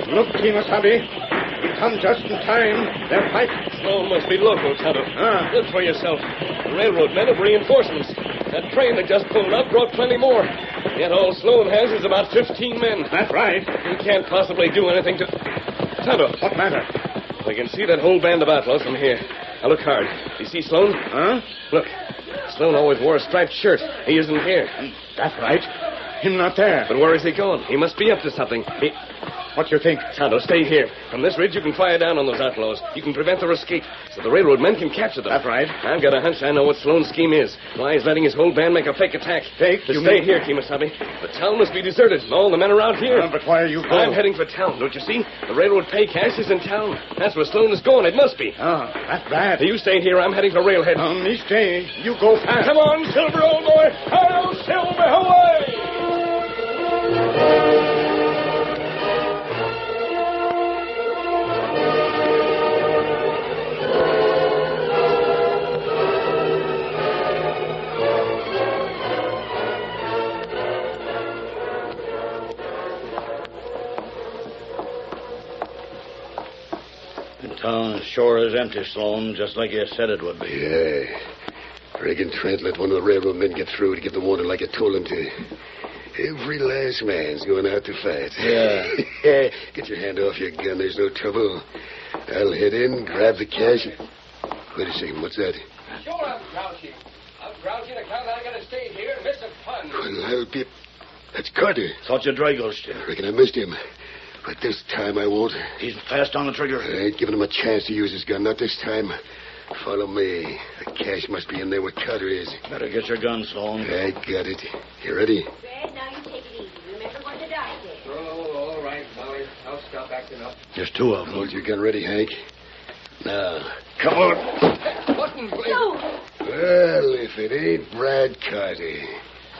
Look, Kimasabi. You come just in time. They're fighting. Sloan must be local, Tonto. Look for yourself. The railroad men have reinforcements. That train that just pulled up brought plenty more. Yet all Sloan has is about 15 men. That's right. He can't possibly do anything to... Tonto. What matter? We can see that whole band of outlaws from here. Now look hard. You see Sloan? Huh? Look. Sloan always wore a striped shirt. He isn't here. That's right. Him not there. But where is he going? He must be up to something. What you think? Tonto, stay here. From this ridge, you can fire down on those outlaws. You can prevent their escape, so the railroad men can capture them. That's right. I've got a hunch I know what Sloan's scheme is. Why he's letting his whole band make a fake attack. Fake? To stay here, Kimasabi. The town must be deserted, and all the men around here. But why are you going? I'm heading for town, don't you see? The railroad pay cash is in town. That's where Sloan is going. It must be. Oh, that's bad. You stay here. I'm heading for Railhead. Me stay. You go fast. Come on, Silver, old boy. Hello, Silver, away! The town sure is empty, Sloan, just like you said it would be. Yeah. Reckon Trent let one of the railroad men get through to give the warning like I told him to. Every last man's going out to fight. Yeah. Get your hand off your gun. There's no trouble. I'll head in, grab the cash. Wait a second. What's that? Sure, I'm grouchy. I'm grouchy on account I gotta stay here and miss some fun. Well, I'll be... That's Carter. Thought you draggled. I reckon I missed him. But this time I won't. He's fast on the trigger. I ain't giving him a chance to use his gun. Not this time. Follow me. The cash must be in there where Cantor is. Better get your gun, Sloan. I got it. You ready? Red, now you take it easy. Remember what the doc said. Oh, all right, Molly. I'll stop acting up. Just two of them. Hold your gun ready, Hank. Now, come on. Button, please. No. Well, if it ain't Brad Carter.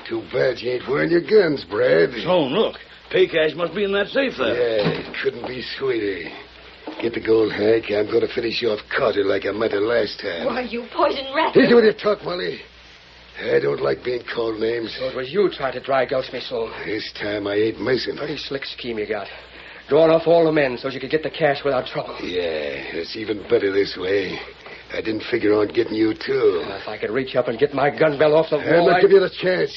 Too bad you ain't wearing your guns, Brad. Sloan, look. Pay cash must be in that safe there. Yeah, it couldn't be sweeter. Get the gold, Hank. I'm going to finish you off Carter like I meant it last time. Why, you poison rat. Easy with your talk, Molly. I don't like being called names. So it was you tried to dry gulch me, Sloan. This time I ain't missing. Pretty slick scheme you got. Drawing off all the men so you could get the cash without trouble. Yeah, it's even better this way. I didn't figure on getting you, too. If I could reach up and get my gun belt off the I'm wall, not giving you the chance.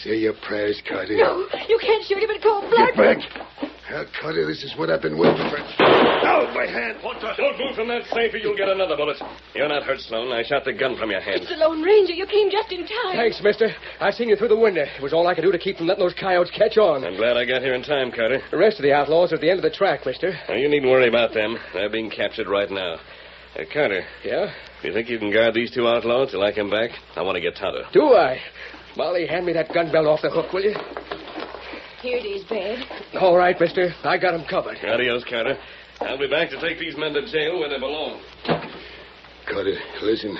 Say your prayers, Carter. No, you can't shoot him in cold blood. Get back. Now, Carter, this is what I've been waiting for. Ow, my hand. What the? Don't move from that safe or you'll get another bullet. You're not hurt, Sloan. I shot the gun from your hand. It's the Lone Ranger. You came just in time. Thanks, mister. I seen you through the window. It was all I could do to keep from letting those coyotes catch on. I'm glad I got here in time, Carter. The rest of the outlaws are at the end of the track, mister. Now, you needn't worry about them. They're being captured right now. Carter. Yeah? You think you can guard these two outlaws till I come back? I want to get Tonto. Do I? Molly, hand me that gun belt off the hook, will you? Here it is, Bad. All right, mister. I got him covered. Adios, Carter. I'll be back to take these men to jail where they belong. Carter, listen.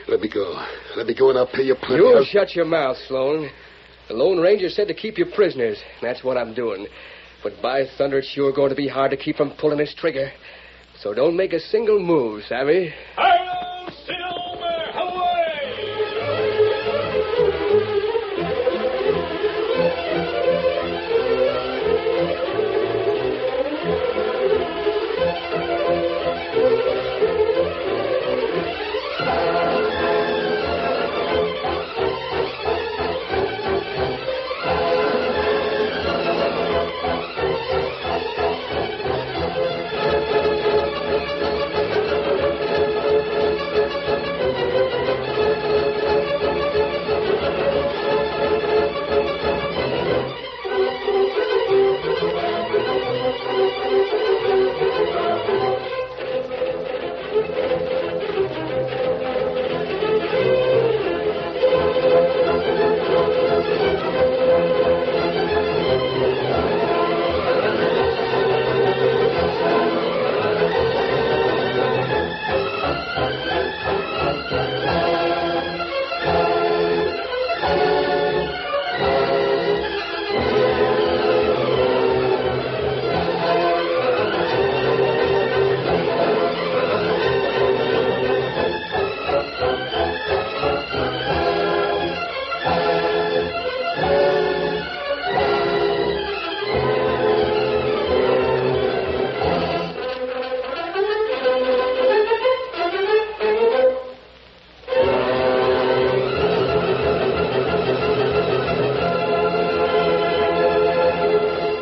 Let me go. Let me go and I'll pay you plenty. You shut your mouth, Sloan. The Lone Ranger said to keep you prisoners. That's what I'm doing. But by thunder, it's sure going to be hard to keep from pulling this trigger. So don't make a single move, savvy? Hello, Silver! Away!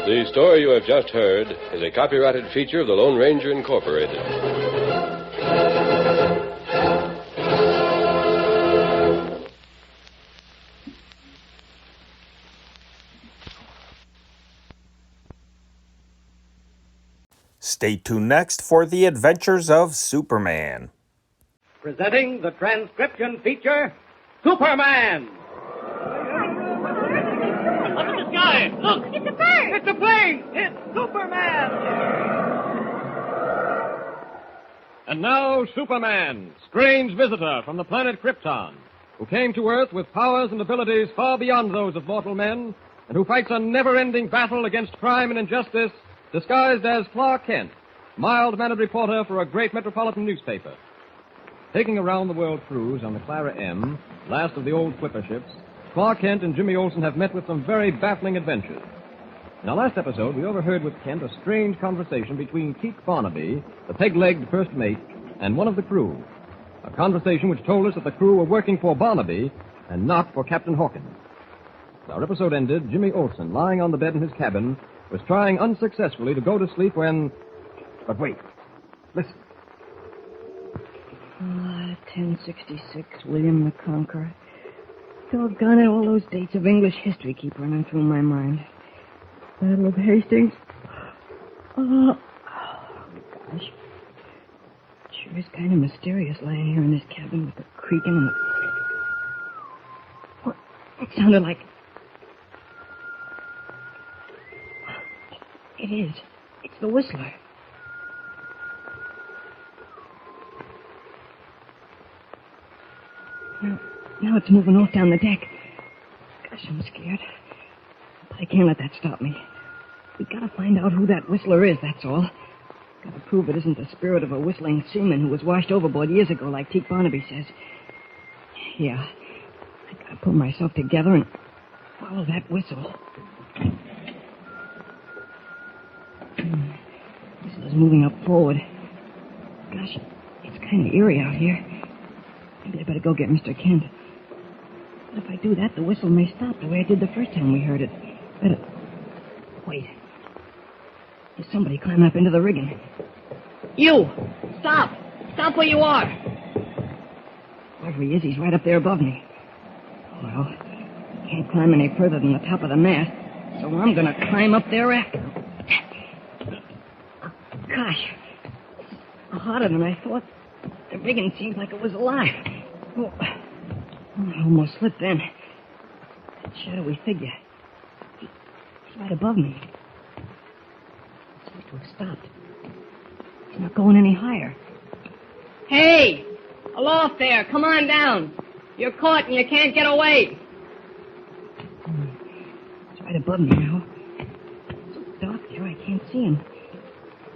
The story you have just heard is a copyrighted feature of the Lone Ranger Incorporated. Stay tuned next for the adventures of Superman. Presenting the transcription feature, Superman. Up in the sky! Look! It's a bird! It's a plane! It's Superman! And now, Superman, strange visitor from the planet Krypton, who came to Earth with powers and abilities far beyond those of mortal men, and who fights a never-ending battle against crime and injustice, disguised as Clark Kent, mild-mannered reporter for a great metropolitan newspaper. Taking a round-the-world cruise on the Clara M, last of the old clipper ships, Clark Kent and Jimmy Olsen have met with some very baffling adventures. In our last episode, we overheard with Kent a strange conversation between Keith Barnaby, the peg-legged first mate, and one of the crew. A conversation which told us that the crew were working for Barnaby and not for Captain Hawkins. As our episode ended, Jimmy Olsen, lying on the bed in his cabin, was trying unsuccessfully to go to sleep when... But wait. Listen. 1066, William the Conqueror. Doggone it, all those dates of English history keep running through my mind. Battle of Hastings. Oh, gosh. It sure is kind of mysterious lying here in this cabin with the creaking and the... What? It sounded like... It is. It's the Whistler. Now it's moving off down the deck. Gosh, I'm scared. But I can't let that stop me. We gotta find out who that Whistler is, that's all. Gotta prove it isn't the spirit of a whistling seaman who was washed overboard years ago, like Teak Barnaby says. Yeah. I gotta pull myself together and follow that whistle. was moving up forward. Gosh, it's kind of eerie out here. Maybe I better go get Mr. Kent. But if I do that, the whistle may stop the way it did the first time we heard it. Better... Wait. There's somebody climbing up into the rigging. You! Stop! Stop where you are! Wherever he is, he's right up there above me. Well, he can't climb any further than the top of the mast, so I'm gonna climb up there after him. Gosh, harder than I thought. The rigging seems like it was alive. Oh, I almost slipped then. That shadowy figure. He's right above me. It's like to have stopped. He's not going any higher. Hey! Aloft there! Come on down! You're caught and you can't get away! He's right above me now. It's so dark there I can't see him.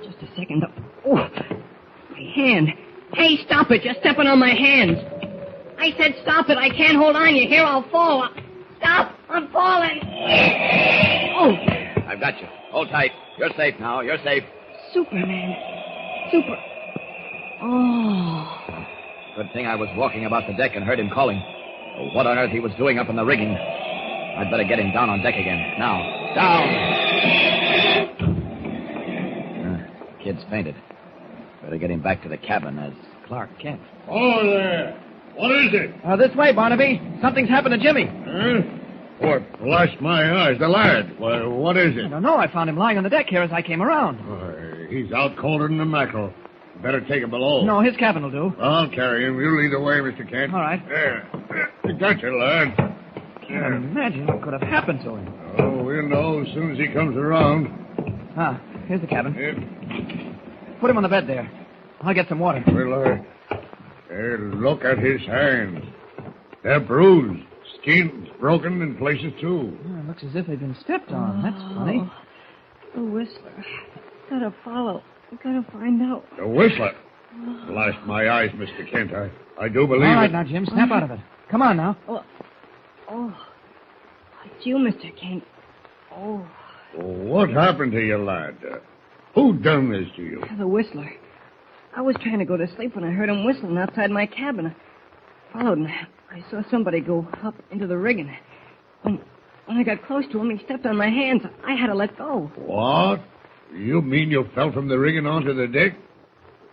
Just a second. Oh! My hand! Hey, stop it! You're stepping on my hands! I said stop it! I can't hold on! You hear? I'll fall! Stop! I'm falling! Oh! I've got you. Hold tight. You're safe now. You're safe. Superman. Oh. Good thing I was walking about the deck and heard him calling. Oh, what on earth he was doing up in the rigging. I'd better get him down on deck again. Now. Down! Kid's fainted. Better get him back to the cabin as Clark Kent. Oh, there. What is it? This way, Barnaby. Something's happened to Jimmy. What? Blast my eyes. The lad. Well, what is it? I don't know. I found him lying on the deck here as I came around. He's out colder than a mackerel. Better take him below. No, his cabin will do. I'll carry him. You lead the way, Mr. Kent. All right. There. Gotcha, lad. Can't imagine what could have happened to him. Oh, we'll know as soon as he comes around. Here's the cabin. Yep. Put him on the bed there. I'll get some water. Well, look at his hands. They're bruised. Skin's broken in places, too. It looks as if they've been stepped on. That's funny. The Whistler. Gotta follow. Gotta find out. The Whistler? Blast my eyes, Mr. Kent. I do believe All right, it. now, Jim. Snap out of it. Come on, now. Oh. It's you, Mr. Kent. Oh. What happened to you, lad? Who done this to you? The Whistler. I was trying to go to sleep when I heard him whistling outside my cabin. I followed him. I saw somebody go up into the rigging. When I got close to him, he stepped on my hands. I had to let go. What? You mean you fell from the rigging onto the deck?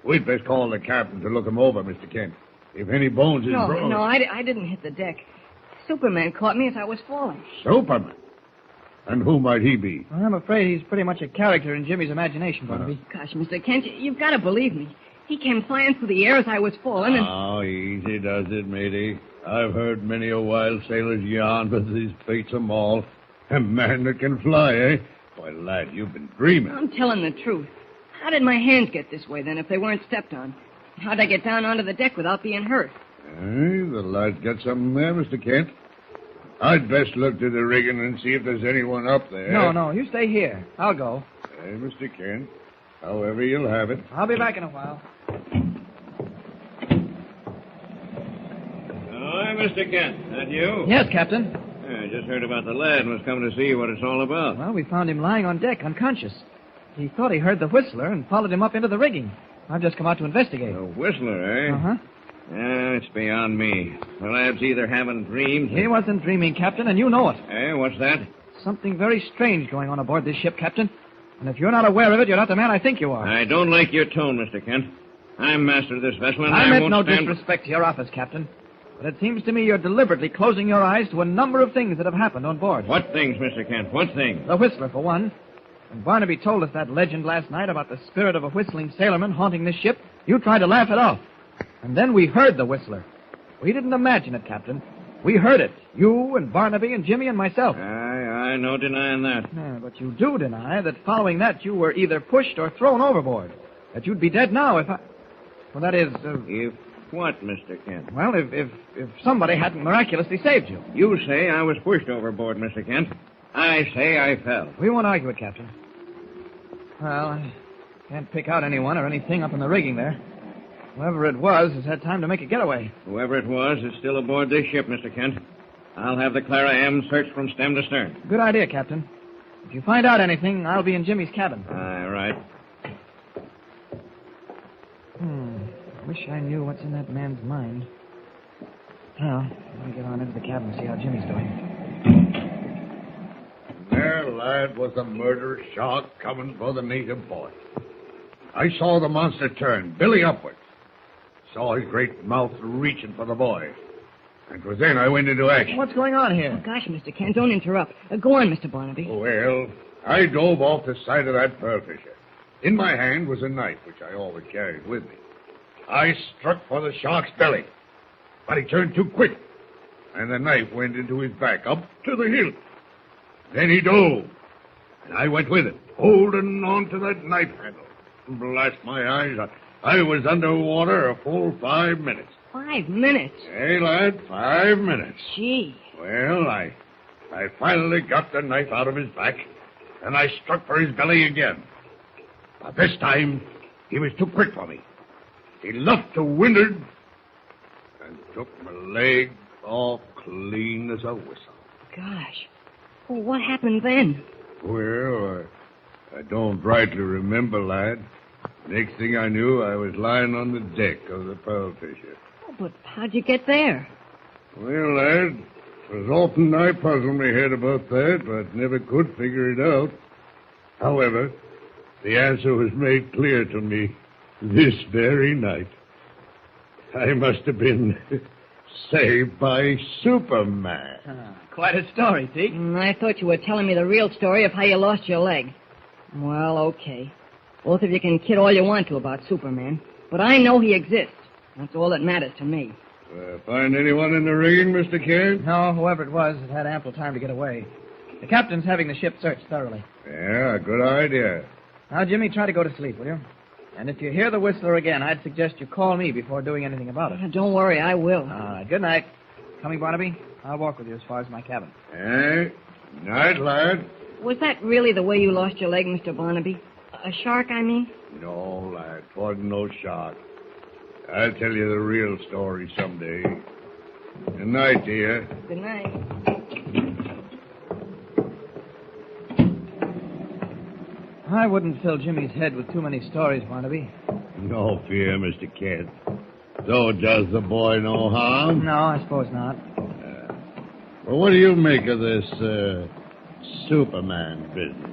We'd best call the captain to look him over, Mr. Kent. If any bones is broken... No, I didn't hit the deck. Superman caught me as I was falling. Superman? And who might he be? Well, I'm afraid he's pretty much a character in Jimmy's imagination, Barnaby. Gosh, Mr. Kent, you've got to believe me. He came flying through the air as I was falling and... Oh, easy does it, matey. I've heard many a wild sailor's yarn, but these fates them all. A man that can fly, eh? Why, lad, you've been dreaming. I'm telling the truth. How did my hands get this way, then, if they weren't stepped on? How'd I get down onto the deck without being hurt? The lad's got something there, Mr. Kent. I'd best look to the rigging and see if there's anyone up there. No, you stay here. I'll go. Hey, Mr. Kent, however you'll have it. I'll be back in a while. Hi, Mr. Kent. That you? Yes, Captain. I just heard about the lad and was coming to see what it's all about. Well, we found him lying on deck, unconscious. He thought he heard the Whistler and followed him up into the rigging. I've just come out to investigate. The Whistler, eh? Uh-huh. Yeah, it's beyond me. The lad's either having dreams... He wasn't dreaming, Captain, and you know it. Eh, what's that? Something very strange going on aboard this ship, Captain. And if you're not aware of it, you're not the man I think you are. I don't like your tone, Mr. Kent. I'm master of this vessel, and I I meant won't no stand... disrespect to your office, Captain. But it seems to me you're deliberately closing your eyes to a number of things that have happened on board. What things, Mr. Kent? What things? The Whistler, for one. When Barnaby told us that legend last night about the spirit of a whistling sailorman haunting this ship, you tried to laugh it off. And then we heard the Whistler. We didn't imagine it, Captain. We heard it. You and Barnaby and Jimmy and myself. I no denying that. Yeah, but you do deny that following that you were either pushed or thrown overboard. That you'd be dead now if I... Well, that is... If what, Mr. Kent? Well, if somebody hadn't miraculously saved you. You say I was pushed overboard, Mr. Kent. I say I fell. We won't argue it, Captain. Well, I can't pick out anyone or anything up in the rigging there. Whoever it was has had time to make a getaway. Whoever it was is still aboard this ship, Mr. Kent. I'll have the Clara M searched from stem to stern. Good idea, Captain. If you find out anything, I'll be in Jimmy's cabin. Aye, right. Wish I knew what's in that man's mind. Well, let me get on into the cabin and see how Jimmy's doing. There, lad, was a murderous shark coming for the native boy. I saw the monster turn, belly upwards. Saw his great mouth reaching for the boy. And 'twas then I went into action. What's going on here? Oh, gosh, Mr. Kent, don't interrupt. Go on, Mr. Barnaby. Well, I dove off the side of that pearl fisher. In my hand was a knife, which I always carried with me. I struck for the shark's belly, but he turned too quick, and the knife went into his back, up to the hilt. Then he dove, and I went with him, holding on to that knife handle. Blast my eyes, I was underwater a full 5 minutes. 5 minutes? Hey, lad, 5 minutes. Gee. Well, I finally got the knife out of his back, and I struck for his belly again. But this time, he was too quick for me. He luffed to windward and took my leg off clean as a whistle. Gosh. Well, what happened then? Well, I don't rightly remember, lad. Next thing I knew, I was lying on the deck of the pearl fisher. Oh, but how'd you get there? Well, lad, it was often I puzzled my head about that, but never could figure it out. However, the answer was made clear to me this very night. I must have been saved by Superman. Quite a story, Teak. I thought you were telling me the real story of how you lost your leg. Well, okay. Both of you can kid all you want to about Superman, but I know he exists. That's all that matters to me. Find anyone in the rigging, Mr. Kent? No, whoever it was, it had ample time to get away. The captain's having the ship searched thoroughly. Yeah, good idea. Now, Jimmy, try to go to sleep, will you? And if you hear the whistler again, I'd suggest you call me before doing anything about it. Don't worry, I will. Good night. Coming, Barnaby? I'll walk with you as far as my cabin. Hey, night, lad. Was that really the way you lost your leg, Mr. Barnaby? A shark, I mean? No, lad, 'twasn't no shark. I'll tell you the real story someday. Good night, dear. Good night. I wouldn't fill Jimmy's head with too many stories, Barnaby. No fear, Mr. Kent. So does the boy no harm? No, I suppose not. Well, what do you make of this, Superman business?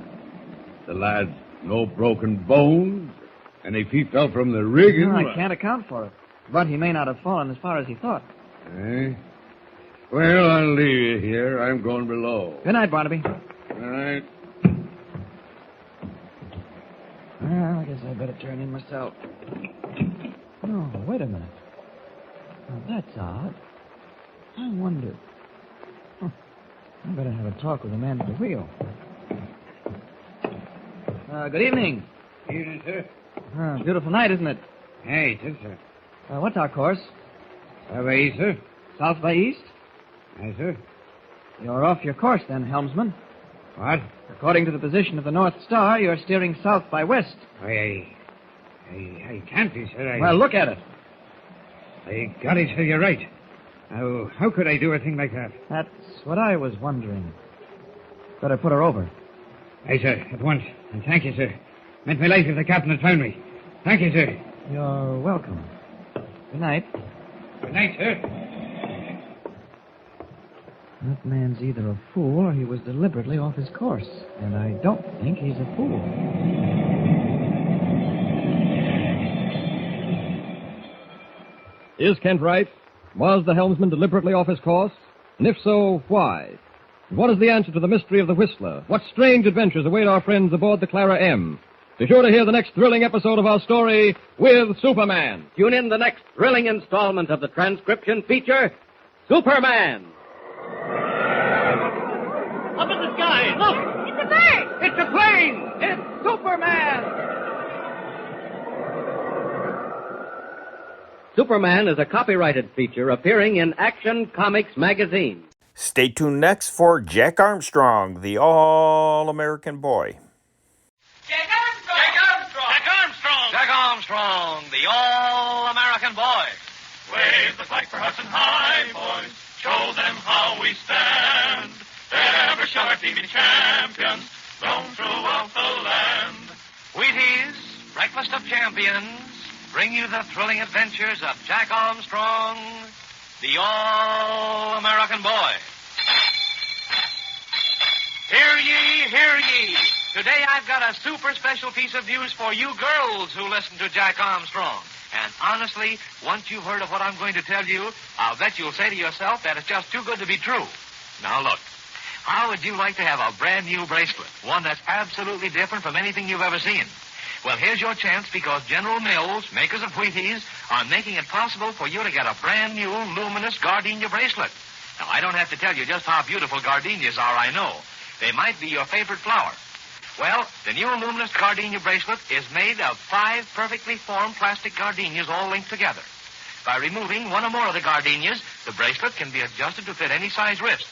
The lad's no broken bones, and if he fell from the rigging... No, I can't account for it. But he may not have fallen as far as he thought. Eh? Well, I'll leave you here. I'm going below. Good night, Barnaby. All right. Well, I guess I better turn in myself. Oh, wait a minute. Now, that's odd. I wonder... I better have a talk with the man at the wheel. Good evening. Evening, sir. Beautiful night, isn't it? Hey, it is, sir. What's our course? South by east, sir. South by east? Aye, sir. You're off your course, then, helmsman. What? According to the position of the North Star, you're steering south by west. I can't be, sir. Well, look at it. I got it, sir. You're right. How could I do a thing like that? That's what I was wondering. Better put her over. Aye, sir, at once. And thank you, sir. Meant my life if the captain had found me. Thank you, sir. You're welcome. Good night. Good night, sir. That man's either a fool or he was deliberately off his course. And I don't think he's a fool. Is Kent right? Was the helmsman deliberately off his course? And if so, why? And what is the answer to the mystery of the Whistler? What strange adventures await our friends aboard the Clara M? Be sure to hear the next thrilling episode of our story with Superman. Tune in the next thrilling installment of the transcription feature, Superman. Up in the sky, look! It's a bird! It's a plane! It's Superman! Superman is a copyrighted feature appearing in Action Comics magazine. Stay tuned next for Jack Armstrong, the all-American boy. Jack Armstrong, the all-American boy. Wave the flag for us and high, boys. Show them how we stand. Ever shall our team be champions, known throughout the land. Wheaties, breakfast of champions, bring you the thrilling adventures of Jack Armstrong, the All-American Boy. Hear ye, hear ye. Today I've got a super special piece of news for you girls who listen to Jack Armstrong. And honestly, once you've heard of what I'm going to tell you, I'll bet you'll say to yourself that it's just too good to be true. Now look, how would you like to have a brand new bracelet? One that's absolutely different from anything you've ever seen. Well, here's your chance because General Mills, makers of Wheaties, are making it possible for you to get a brand new luminous gardenia bracelet. Now, I don't have to tell you just how beautiful gardenias are, I know. They might be your favorite flower. Well, the new luminous gardenia bracelet is made of 5 perfectly formed plastic gardenias all linked together. By removing one or more of the gardenias, the bracelet can be adjusted to fit any size wrist.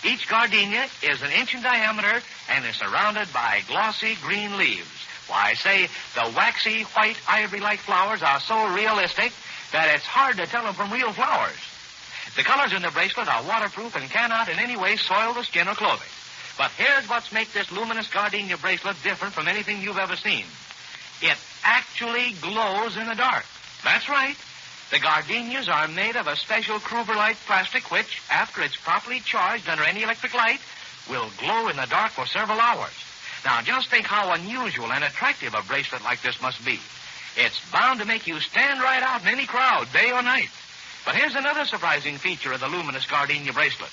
Each gardenia is an inch in diameter and is surrounded by glossy green leaves. Why, say, the waxy white ivory-like flowers are so realistic that it's hard to tell them from real flowers. The colors in the bracelet are waterproof and cannot in any way soil the skin or clothing. But here's what's make this luminous gardenia bracelet different from anything you've ever seen. It actually glows in the dark. That's right. The gardenias are made of a special Kruger-like plastic which, after it's properly charged under any electric light, will glow in the dark for several hours. Now, just think how unusual and attractive a bracelet like this must be. It's bound to make you stand right out in any crowd, day or night. But here's another surprising feature of the luminous gardenia bracelet.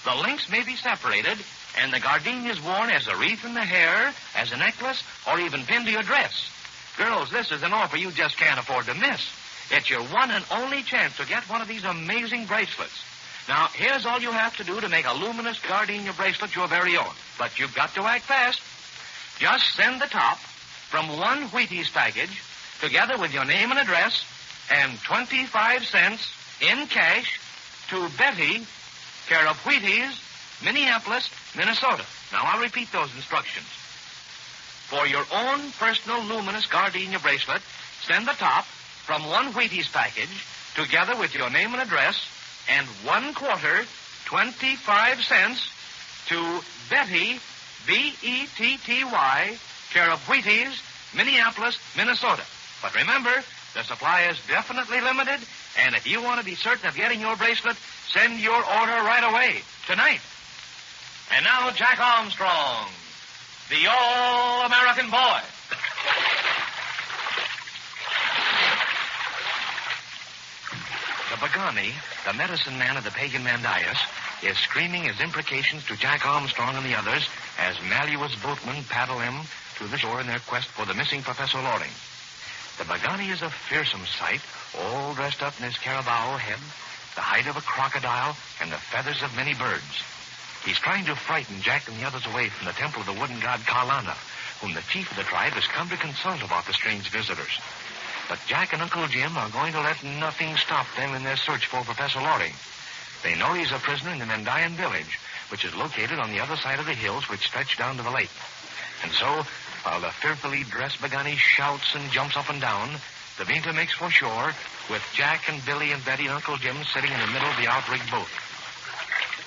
The links may be separated, and the gardenias worn as a wreath in the hair, as a necklace, or even pinned to your dress. Girls, this is an offer you just can't afford to miss. It's your one and only chance to get one of these amazing bracelets. Now, here's all you have to do to make a luminous gardenia bracelet your very own. But you've got to act fast. Just send the top from one Wheaties package, together with your name and address, and 25 cents in cash to Betty, care of Wheaties, Minneapolis, Minnesota. Now, I'll repeat those instructions. For your own personal luminous gardenia bracelet, send the top from one Wheaties package, together with your name and address, and 1/4, 25 cents, to Betty, Betty, care of Wheaties, Minneapolis, Minnesota. But remember, the supply is definitely limited, and if you want to be certain of getting your bracelet, send your order right away, tonight. And now, Jack Armstrong, the All-American Boy. The Pagani, the medicine man of the pagan Mandaeus, is screaming his imprecations to Jack Armstrong and the others as Malua's boatmen paddle him to the shore in their quest for the missing Professor Loring. The Pagani is a fearsome sight, all dressed up in his carabao head, the hide of a crocodile, and the feathers of many birds. He's trying to frighten Jack and the others away from the temple of the wooden god Kalana, whom the chief of the tribe has come to consult about the strange visitors. But Jack and Uncle Jim are going to let nothing stop them in their search for Professor Loring. They know he's a prisoner in the Mandaean village, which is located on the other side of the hills which stretch down to the lake. And so, while the fearfully dressed Pagani shouts and jumps up and down, the Vinta makes for shore with Jack and Billy and Betty and Uncle Jim sitting in the middle of the outrigged boat.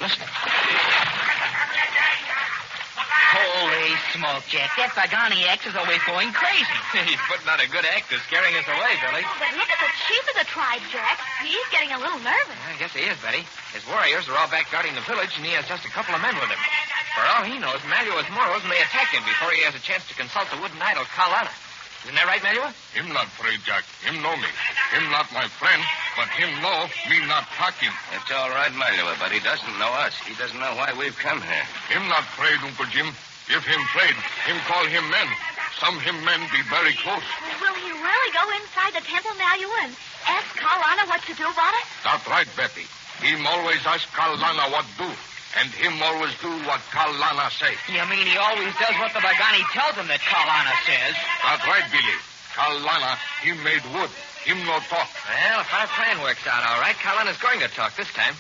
Listen. Holy smoke, Jack. That Pagani X is always going crazy. He's putting on a good act of scaring us away, Billy. Oh, but look at the chief of the tribe, Jack. He's getting a little nervous. I guess he is, Betty. His warriors are all back guarding the village, and he has just a couple of men with him. For all he knows, Malua's Moros may attack him before he has a chance to consult the wooden idol, Kalana. Isn't that right, Malua? Him not afraid, Jack. Him know me. Him not my friend, but him know me not talking. It's all right, Malua, but he doesn't know us. He doesn't know why we've come here. Him not afraid, Uncle Jim. If him afraid, him call him men. Some him men be very close. Will he really go inside the temple, Malua, and ask Kalana what to do about it? That's right, Betty. Him always ask Kalana what do. And him always do what Kalana say. You mean he always does what the Pagani tells him that Kalana says? That's right, Billy. Kalana, he made wood. Him no talk. Well, if our plan works out all right, Kalana's going to talk this time.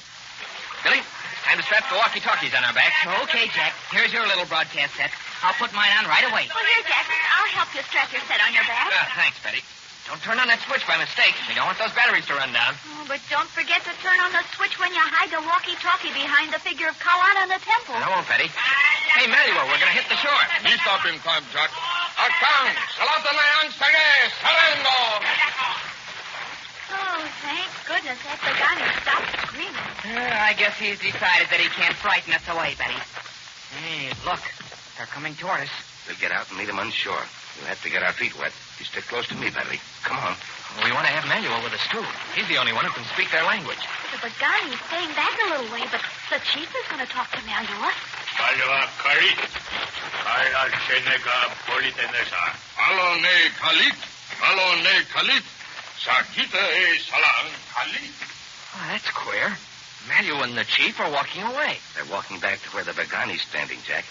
Billy, time to strap the walkie-talkies on our backs. Okay, Jack. Here's your little broadcast set. I'll put mine on right away. Well, here, Jack. I'll help you strap your set on your back. Thanks, Betty. Don't turn on that switch by mistake. We don't want those batteries to run down. Oh, but don't forget to turn on the switch when you hide the walkie-talkie behind the figure of Kalana in the temple. I won't, Betty. Hey, Malua, we're going to hit the shore. We stop in time, Jack. Akang, Salatanayang Sage, Sarengo. us, that Pagani stopped screaming. I guess he's decided that he can't frighten us away, Betty. Hey, look. They're coming toward us. We'll get out and meet them on shore. We'll have to get our feet wet. You stick close to me, Beverly. Come on. We want to have Manuel with us, too. He's the only one who can speak their language. The Pagani is staying back a little way, but the chief is going to talk to Malua. Alo ne Khalid. Alo ne Khalid. Sakita e salam Khalid. Oh, that's queer. Manuel and the chief are walking away. They're walking back to where the Bagani's standing, Jack.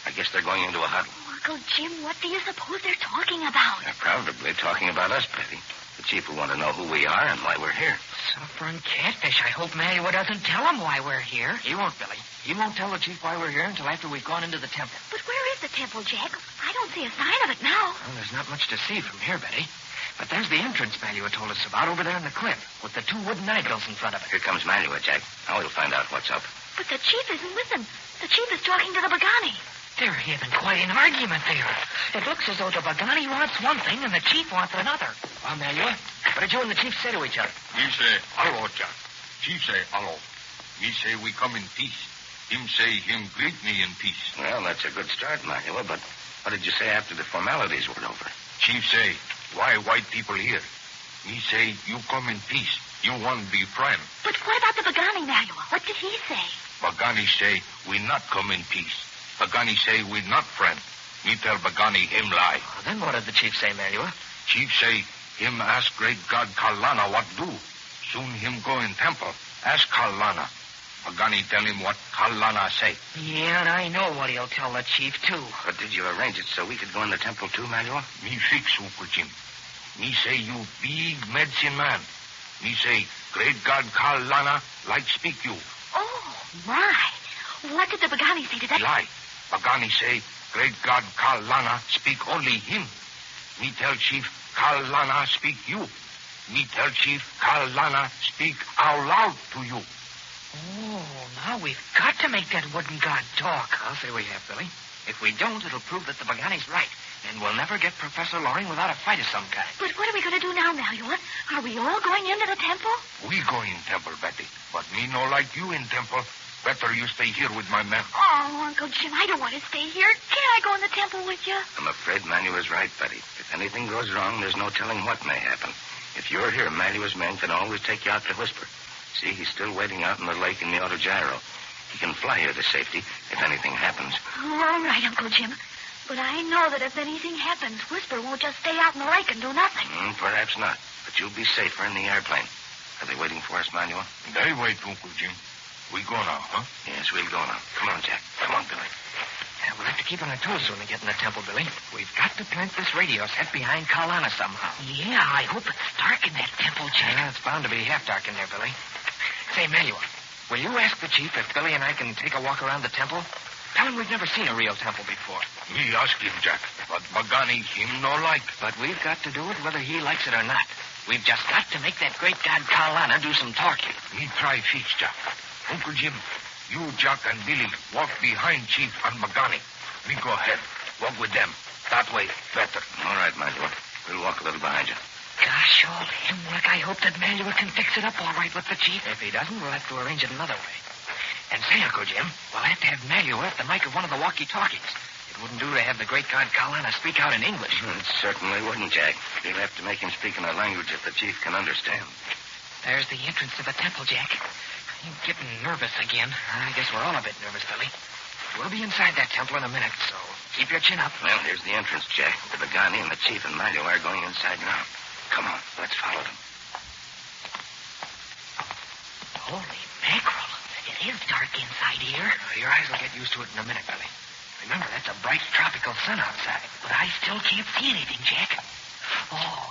I guess they're going into a huddle. Uncle Jim, what do you suppose they're talking about? They're probably talking about us, Betty. The chief will want to know who we are and why we're here. Suffering catfish. I hope Manuel doesn't tell him why we're here. He won't, Billy. He won't tell the chief why we're here until after we've gone into the temple. But where is the temple, Jack? I don't see a sign of it now. Well, there's not much to see from here, Betty. But there's the entrance Manuel told us about over there in the cliff, with the 2 wooden idols in front of it. Here comes Manuel, Jack. Now we'll find out what's up. But the chief isn't with them. The chief is talking to the Pagani. They're having quite an argument there. It looks as though the Pagani wants one thing and the chief wants another. Well, Manuel, what did you and the chief say to each other? Me say, hello, Jack. Chief say, hello. Me say, we come in peace. Him say, him greet me in peace. Well, that's a good start, Manuel, but what did you say after the formalities were over? Chief say, why white people here? Me say, you come in peace. You want be friend. But what about the Pagani, Manuel? What did he say? Pagani say, we not come in peace. Pagani say, we not friend. Me tell Pagani, him lie. Well, then what did the chief say, Manuel? Chief say, him ask great God Kalana what do. Soon him go in temple. Ask Kalana. Pagani tell him what Kalana say. Yeah, and I know what he'll tell the chief, too. But did you arrange it so we could go in the temple, too, Manuel? Me fix, Uncle Jim. Me say, you big medicine man. Me say, great God Kalana like speak you. Oh, my. What did the Pagani say to that? Lie. Pagani say, great God Kalana speak only him. Me tell Chief Kalana speak you. Me tell Chief Kalana speak out loud to you. Oh, now we've got to make that wooden god talk. I'll say we have, Billy. If we don't, it'll prove that the Pagani's right. And we'll never get Professor Loring without a fight of some kind. But what are we going to do now, Manuel? Are we all going into the temple? We go in temple, Betty. But me no like you in temple. Better you stay here with my men. Oh, Uncle Jim, I don't want to stay here. Can't I go in the temple with you? I'm afraid Manuel's right, Betty. If anything goes wrong, there's no telling what may happen. If you're here, Manuel's men can always take you out to Whisper. See, he's still waiting out in the lake in the autogyro. He can fly here to safety if anything happens. All right, Uncle Jim. But I know that if anything happens, Whisper won't just stay out in the lake and do nothing. Perhaps not. But you'll be safer in the airplane. Are they waiting for us, Manuel? They wait, Uncle Jim. We go now, huh? Yes, we'll go now. Come on, Jack. Come on, Billy. Yeah, we'll have to keep on our toes when we get in the temple, Billy. We've got to plant this radio set behind Kalana somehow. Yeah, I hope it's dark in that temple, Jack. Yeah, it's bound to be half dark in there, Billy. Say, Manuel, will you ask the chief if Billy and I can take a walk around the temple? Tell him we've never seen a real temple before. Me ask him, Jack. But Pagani, him no like. But we've got to do it whether he likes it or not. We've just got to make that great god Kalana do some talking. Me try fix, Jack. Uncle Jim, you, Jack, and Billy walk behind Chief and Pagani. We go ahead. Walk with them. That way, better. All right, Manuel. We'll walk a little behind you. Gosh, all himwork. I hope that Manuel can fix it up all right with the chief. If he doesn't, we'll have to arrange it another way. And say, Uncle Jim, we'll have to have Manuel at the mic of one of the walkie-talkies. It wouldn't do to have the great god Kalana speak out in English. It certainly wouldn't, Jack. You'll have to make him speak in a language that the chief can understand. There's the entrance to the temple, Jack. I'm getting nervous again. I guess we're all a bit nervous, Billy. We'll be inside that temple in a minute, so keep your chin up. Well, here's the entrance, Jack. The Pagani and the chief and Manuel are going inside now. Come on, let's follow them. Holy mackerel. It is dark inside here. Your eyes will get used to it in a minute, Billy. Remember, that's a bright tropical sun outside. But I still can't see anything, Jack. Oh,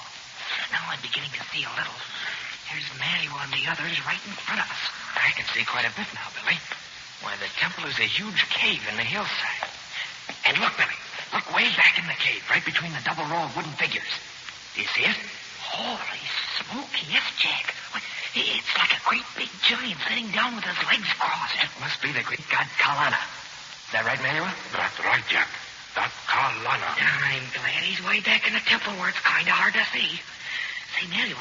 now I'm beginning to see a little. There's Manuel and the others right in front of us. I can see quite a bit now, Billy. Why, the temple is a huge cave in the hillside. And look, Billy. Look way back in the cave, right between the double row of wooden figures. Do you see it? Holy smoke, yes, Jack. It's like a great big giant sitting down with his legs crossed. It must be the great god Kalana. Is that right, Manuel? That's right, Jack. That Kalana. I'm glad he's way back in the temple where it's kind of hard to see. Say, Manuel,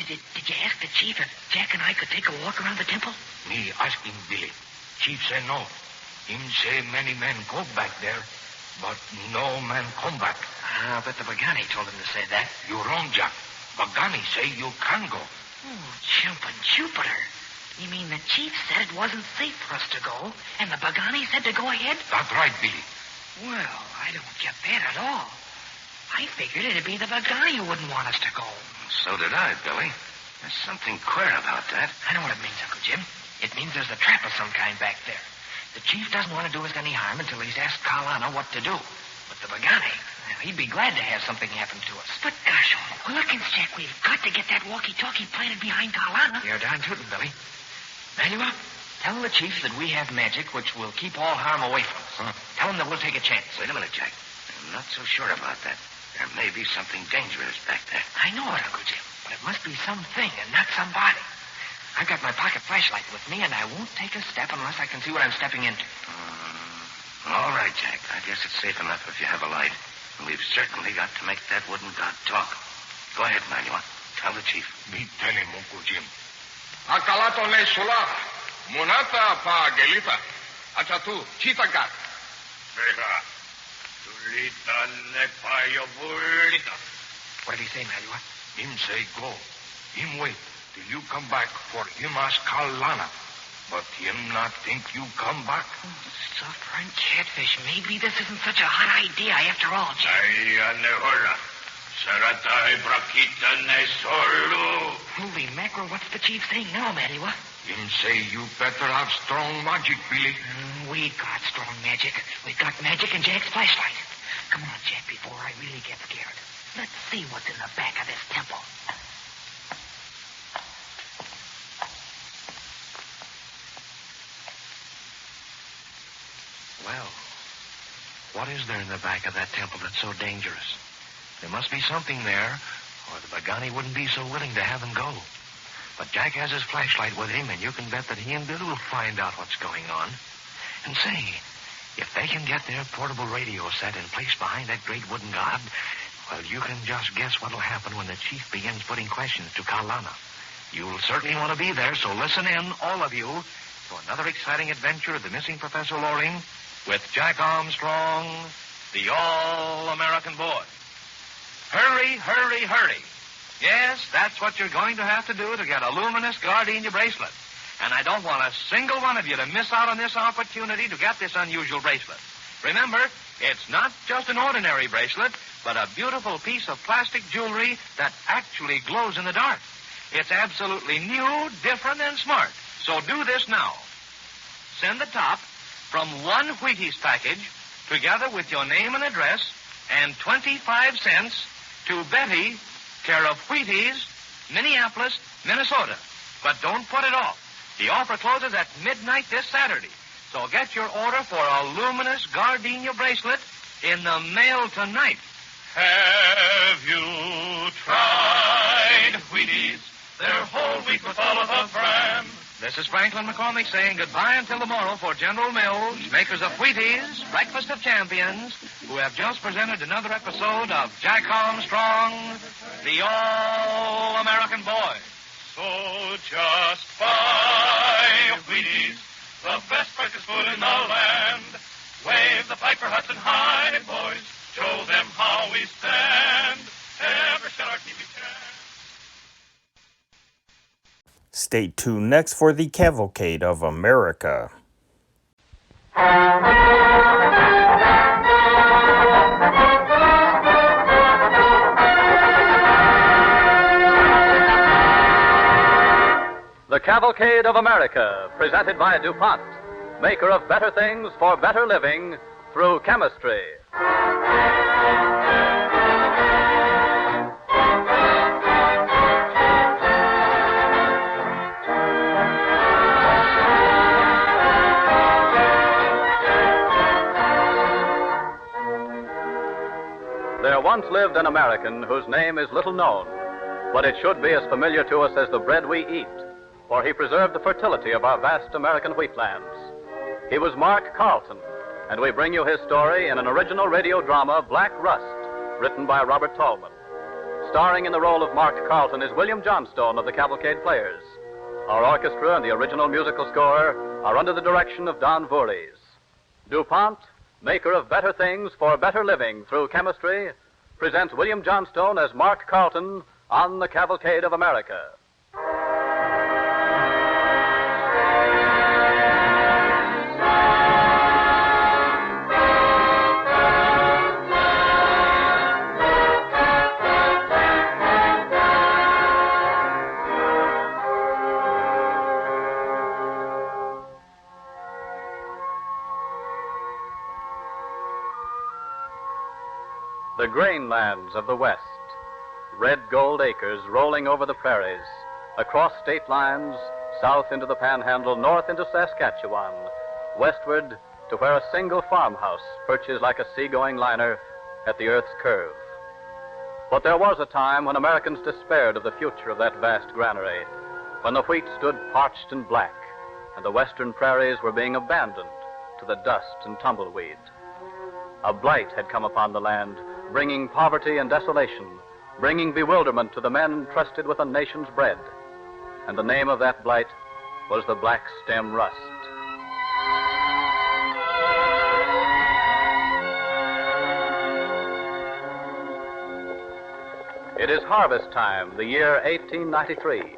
Did you ask the chief if Jack and I could take a walk around the temple? Me ask him, Billy. Chief say no. Him say many men go back there, but no man come back. I'll bet the Pagani told him to say that. You're wrong, Jack. Pagani say you can go. Oh, jumping Jupiter. You mean the chief said it wasn't safe for us to go, and the Pagani said to go ahead? That's right, Billy. Well, I don't get that at all. I figured it'd be the Pagani who wouldn't want us to go. So did I, Billy. There's something queer about that. I know what it means, Uncle Jim. It means there's a trap of some kind back there. The chief doesn't want to do us any harm until he's asked Carlana what to do. But the Pagani, well, he'd be glad to have something happen to us. But gosh, Wilkins, Jack, we've got to get that walkie-talkie planted behind Carlana. You're darn tootin', Billy. Manuel, tell the chief that we have magic which will keep all harm away from us. Huh. Tell him that we'll take a chance. Wait a minute, Jack. I'm not so sure about that. There may be something dangerous back there. I know it, Uncle Jim, but it must be something and not somebody. I've got my pocket flashlight with me, and I won't take a step unless I can see what I'm stepping into. All right, Jack. I guess it's safe enough if you have a light. And we've certainly got to make that wooden god talk. Go ahead, Manuel. Tell the chief. Me tell him, Uncle Jim. Akalato ne sula. Munata pa gelita. Achatu, chita gat. Vega. Tulita ne payo burlita. What did he say, Manuel? Him say go. Him wait till you come back for him ask Carlana. But him not think you come back. Suffering catfish. Maybe this isn't such a hot idea after all, Jack. Holy mackerel, what's the chief saying now, Manuel? Him say you better have strong magic, Billy. We got strong magic. We've got magic and Jack's flashlight. Come on, Jack, before I really get scared. Let's see what's in the back of this temple. Well, what is there in the back of that temple that's so dangerous? There must be something there, or the Pagani wouldn't be so willing to have them go. But Jack has his flashlight with him, and you can bet that he and Bill will find out what's going on. And say, if they can get their portable radio set in place behind that great wooden god, well, you can just guess what'll happen when the chief begins putting questions to Carlana. You'll certainly want to be there, so listen in, all of you, to another exciting adventure of the missing Professor Loring with Jack Armstrong, the All-American Boy. Hurry, hurry, hurry. Yes, that's what you're going to have to do to get a luminous gardenia bracelet. And I don't want a single one of you to miss out on this opportunity to get this unusual bracelet. Remember, it's not just an ordinary bracelet, but a beautiful piece of plastic jewelry that actually glows in the dark. It's absolutely new, different, and smart. So do this now. Send the top from one Wheaties package, together with your name and address, and 25 cents to Betty, care of Wheaties, Minneapolis, Minnesota. But don't put it off. The offer closes at midnight this Saturday. So get your order for a luminous gardenia bracelet in the mail tonight. Have you tried Wheaties? Their whole wheat with olive of bran. This is Franklin McCormick saying goodbye until tomorrow for General Mills, makers of Wheaties, Breakfast of Champions, who have just presented another episode of Jack Armstrong, the All-American Boy. So just buy Wheaties, the best breakfast food in the land. Wave the Piper Hudson high, boys. Show them how we stand. Ever shall our TV stand. Stay tuned next for the Cavalcade of America. The Cavalcade of America, presented by DuPont, maker of better things for better living through chemistry. There once lived an American whose name is little known, but it should be as familiar to us as the bread we eat, for he preserved the fertility of our vast American wheatlands. He was Mark Carleton, and we bring you his story in an original radio drama, Black Rust, written by Robert Tallman. Starring in the role of Mark Carlton is William Johnstone of the Cavalcade Players. Our orchestra and the original musical score are under the direction of Don Voorhees. DuPont, maker of better things for better living through chemistry, presents William Johnstone as Mark Carlton on the Cavalcade of America. The grain lands of the West, red gold acres rolling over the prairies, across state lines, south into the Panhandle, north into Saskatchewan, westward to where a single farmhouse perches like a seagoing liner at the earth's curve. But there was a time when Americans despaired of the future of that vast granary, when the wheat stood parched and black, and the western prairies were being abandoned to the dust and tumbleweed. A blight had come upon the land, bringing poverty and desolation, bringing bewilderment to the men entrusted with a nation's bread. And the name of that blight was the black stem rust. It is harvest time, the year 1893.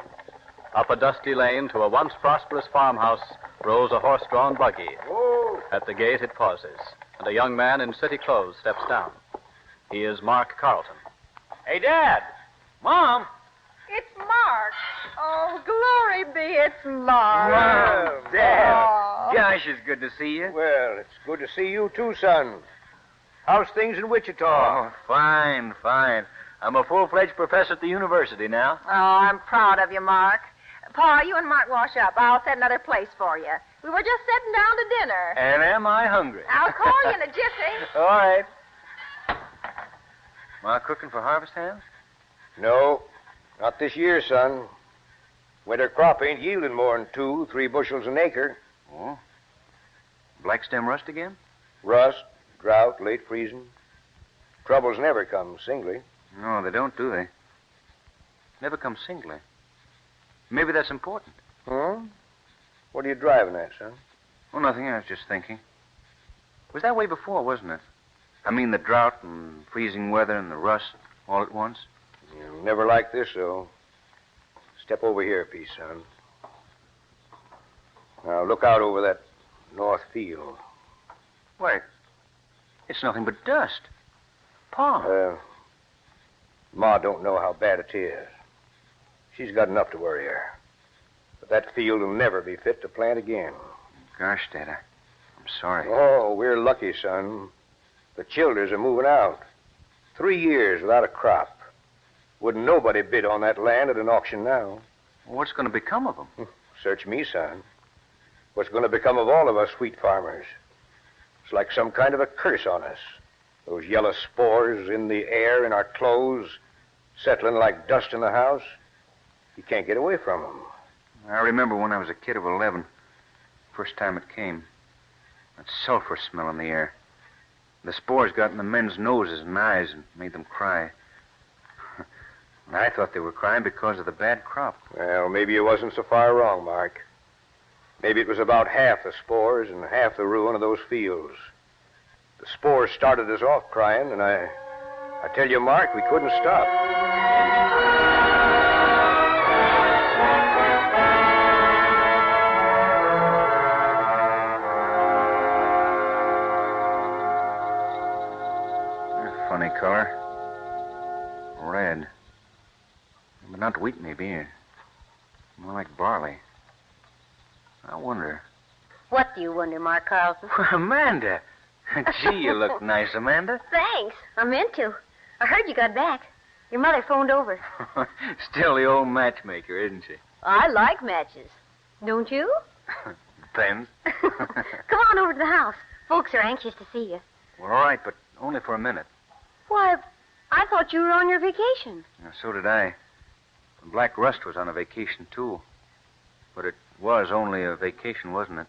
Up a dusty lane to a once prosperous farmhouse rolls a horse-drawn buggy. Whoa. At the gate it pauses, and a young man in city clothes steps down. He is Mark Carlton. Hey, Dad! Mom! It's Mark. Oh, glory be, it's Mark. Well, Dad. Oh. Gosh, it's good to see you. Well, it's good to see you too, son. How's things in Wichita? Oh, fine, fine. I'm a full-fledged professor at the university now. Oh, I'm proud of you, Mark. Pa, you and Mark wash up. I'll set another place for you. We were just sitting down to dinner. And am I hungry? I'll call you in a jiffy. All right. Ma cooking for harvest hands? No, not this year, son. Winter crop ain't yielding more than 2-3 bushels an acre. Oh? Black stem rust again? Rust, drought, late freezing. Troubles never come singly. No, they don't, do they? Never come singly. Maybe that's important. Huh? What are you driving at, son? Oh, nothing. I was just thinking. It was that way before, wasn't it? I mean, the drought and freezing weather and the rust all at once. Yeah, never like this, though. Step over here a piece, son. Now, look out over that north field. Wait. It's nothing but dust. Pa. Ma don't know how bad it is. She's got enough to worry her. But that field will never be fit to plant again. Gosh, Dad, I'm sorry. Oh, we're lucky, son. The Childers are moving out. 3 years without a crop. Wouldn't nobody bid on that land at an auction now. Well, what's going to become of them? Search me, son. What's going to become of all of us wheat farmers? It's like some kind of a curse on us. Those yellow spores in the air, in our clothes, settling like dust in the house. You can't get away from them. I remember when I was a kid of 11. First time it came. That sulfur smell in the air. The spores got in the men's noses and eyes and made them cry. And I thought they were crying because of the bad crop. Well, maybe you wasn't so far wrong, Mark. Maybe it was about half the spores and half the ruin of those fields. The spores started us off crying, and I tell you, Mark, we couldn't stop. Funny color. Red. But not wheat, maybe. More like barley. I wonder. What do you wonder, Mark Carlton? Amanda! Gee, you look nice, Amanda. Thanks. I meant to. I heard you got back. Your mother phoned over. Still the old matchmaker, isn't she? I like matches. Don't you? Depends. Come on over to the house. Folks are anxious to see you. Well, all right, but only for a minute. Why, I thought you were on your vacation. Now, so did I. Black Rust was on a vacation, too. But it was only a vacation, wasn't it?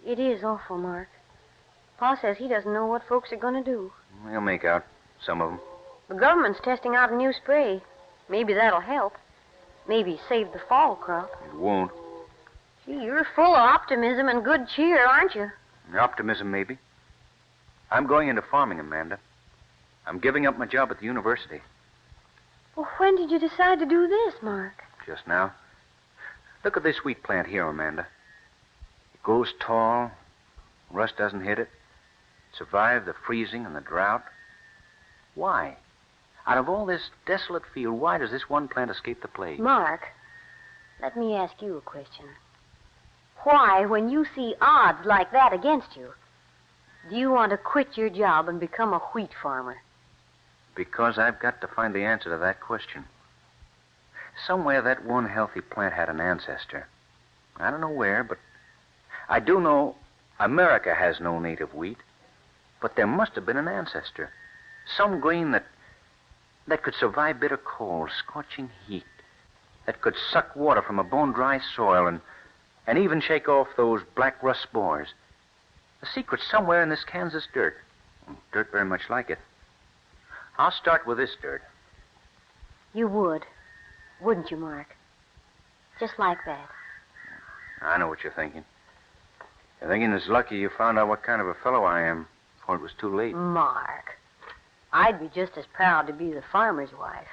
It is awful, Mark. Pa says he doesn't know what folks are going to do. He'll make out, some of them. The government's testing out a new spray. Maybe that'll help. Maybe save the fall crop. It won't. Gee, you're full of optimism and good cheer, aren't you? Optimism, maybe. I'm going into farming, Amanda. I'm giving up my job at the university. Well, when did you decide to do this, Mark? Just now. Look at this wheat plant here, Amanda. It grows tall. Rust doesn't hit it. Survived the freezing and the drought. Why? Out of all this desolate field, why does this one plant escape the plague? Mark, let me ask you a question. Why, when you see odds like that against you, do you want to quit your job and become a wheat farmer? Because I've got to find the answer to that question. Somewhere that one healthy plant had an ancestor. I don't know where, but I do know America has no native wheat. But there must have been an ancestor. Some grain that could survive bitter cold, scorching heat, that could suck water from a bone-dry soil and even shake off those black rust spores. The secret's somewhere in this Kansas dirt. Dirt very much like it. I'll start with this dirt. You would, wouldn't you, Mark? Just like that. I know what you're thinking. You're thinking it's lucky you found out what kind of a fellow I am before it was too late. Mark, I'd be just as proud to be the farmer's wife.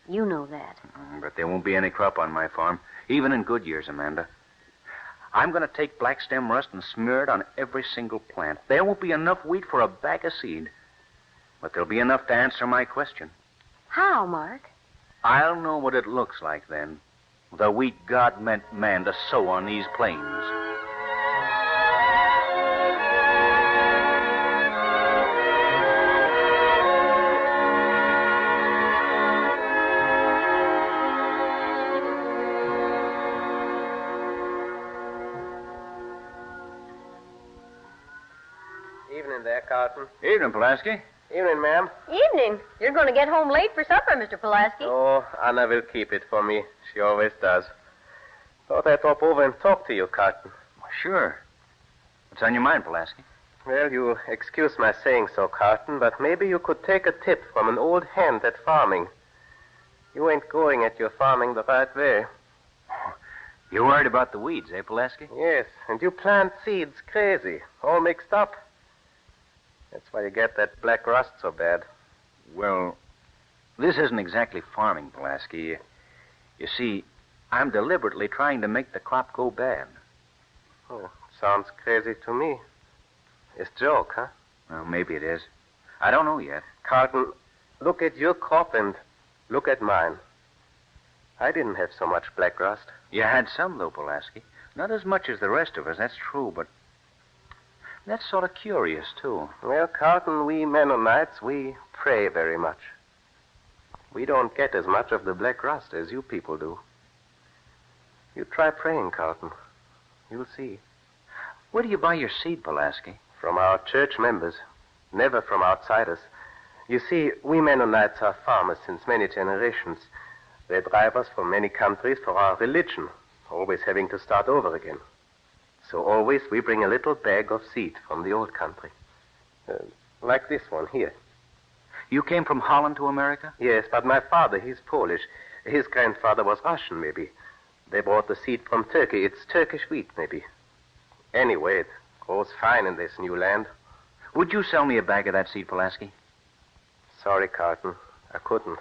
You know that. But there won't be any crop on my farm, even in good years, Amanda. I'm going to take black stem rust and smear it on every single plant. There won't be enough wheat for a bag of seed. But there'll be enough to answer my question. How, Mark? I'll know what it looks like then. The wheat God meant man to sow on these plains. Evening there, Carlton. Evening, Pulaski. Evening, ma'am. Evening. You're going to get home late for supper, Mr. Pulaski. Oh, Anna will keep it for me. She always does. Thought I'd drop over and talk to you, Carlton. Sure. What's on your mind, Pulaski? Well, you excuse my saying so, Carlton, but maybe you could take a tip from an old hand at farming. You ain't going at your farming the right way. You're worried about the weeds, eh, Pulaski? Yes, and you plant seeds crazy, all mixed up. That's why you get that black rust so bad. Well, this isn't exactly farming, Pulaski. You see, I'm deliberately trying to make the crop go bad. Oh, sounds crazy to me. It's a joke, huh? Well, maybe it is. I don't know yet. Carlton, look at your crop and look at mine. I didn't have so much black rust. You had some, though, Pulaski. Not as much as the rest of us, that's true, but that's sort of curious, too. Well, Carlton, we Mennonites, we pray very much. We don't get as much of the black rust as you people do. You try praying, Carlton. You'll see. Where do you buy your seed, Pulaski? From our church members, never from outsiders. You see, we Mennonites are farmers since many generations. They drive us from many countries for our religion, always having to start over again. So always we bring a little bag of seed from the old country. Like this one here. You came from Holland to America? Yes, but my father, he's Polish. His grandfather was Russian, maybe. They brought the seed from Turkey. It's Turkish wheat, maybe. Anyway, it grows fine in this new land. Would you sell me a bag of that seed, Pulaski? Sorry, Carlton. I couldn't.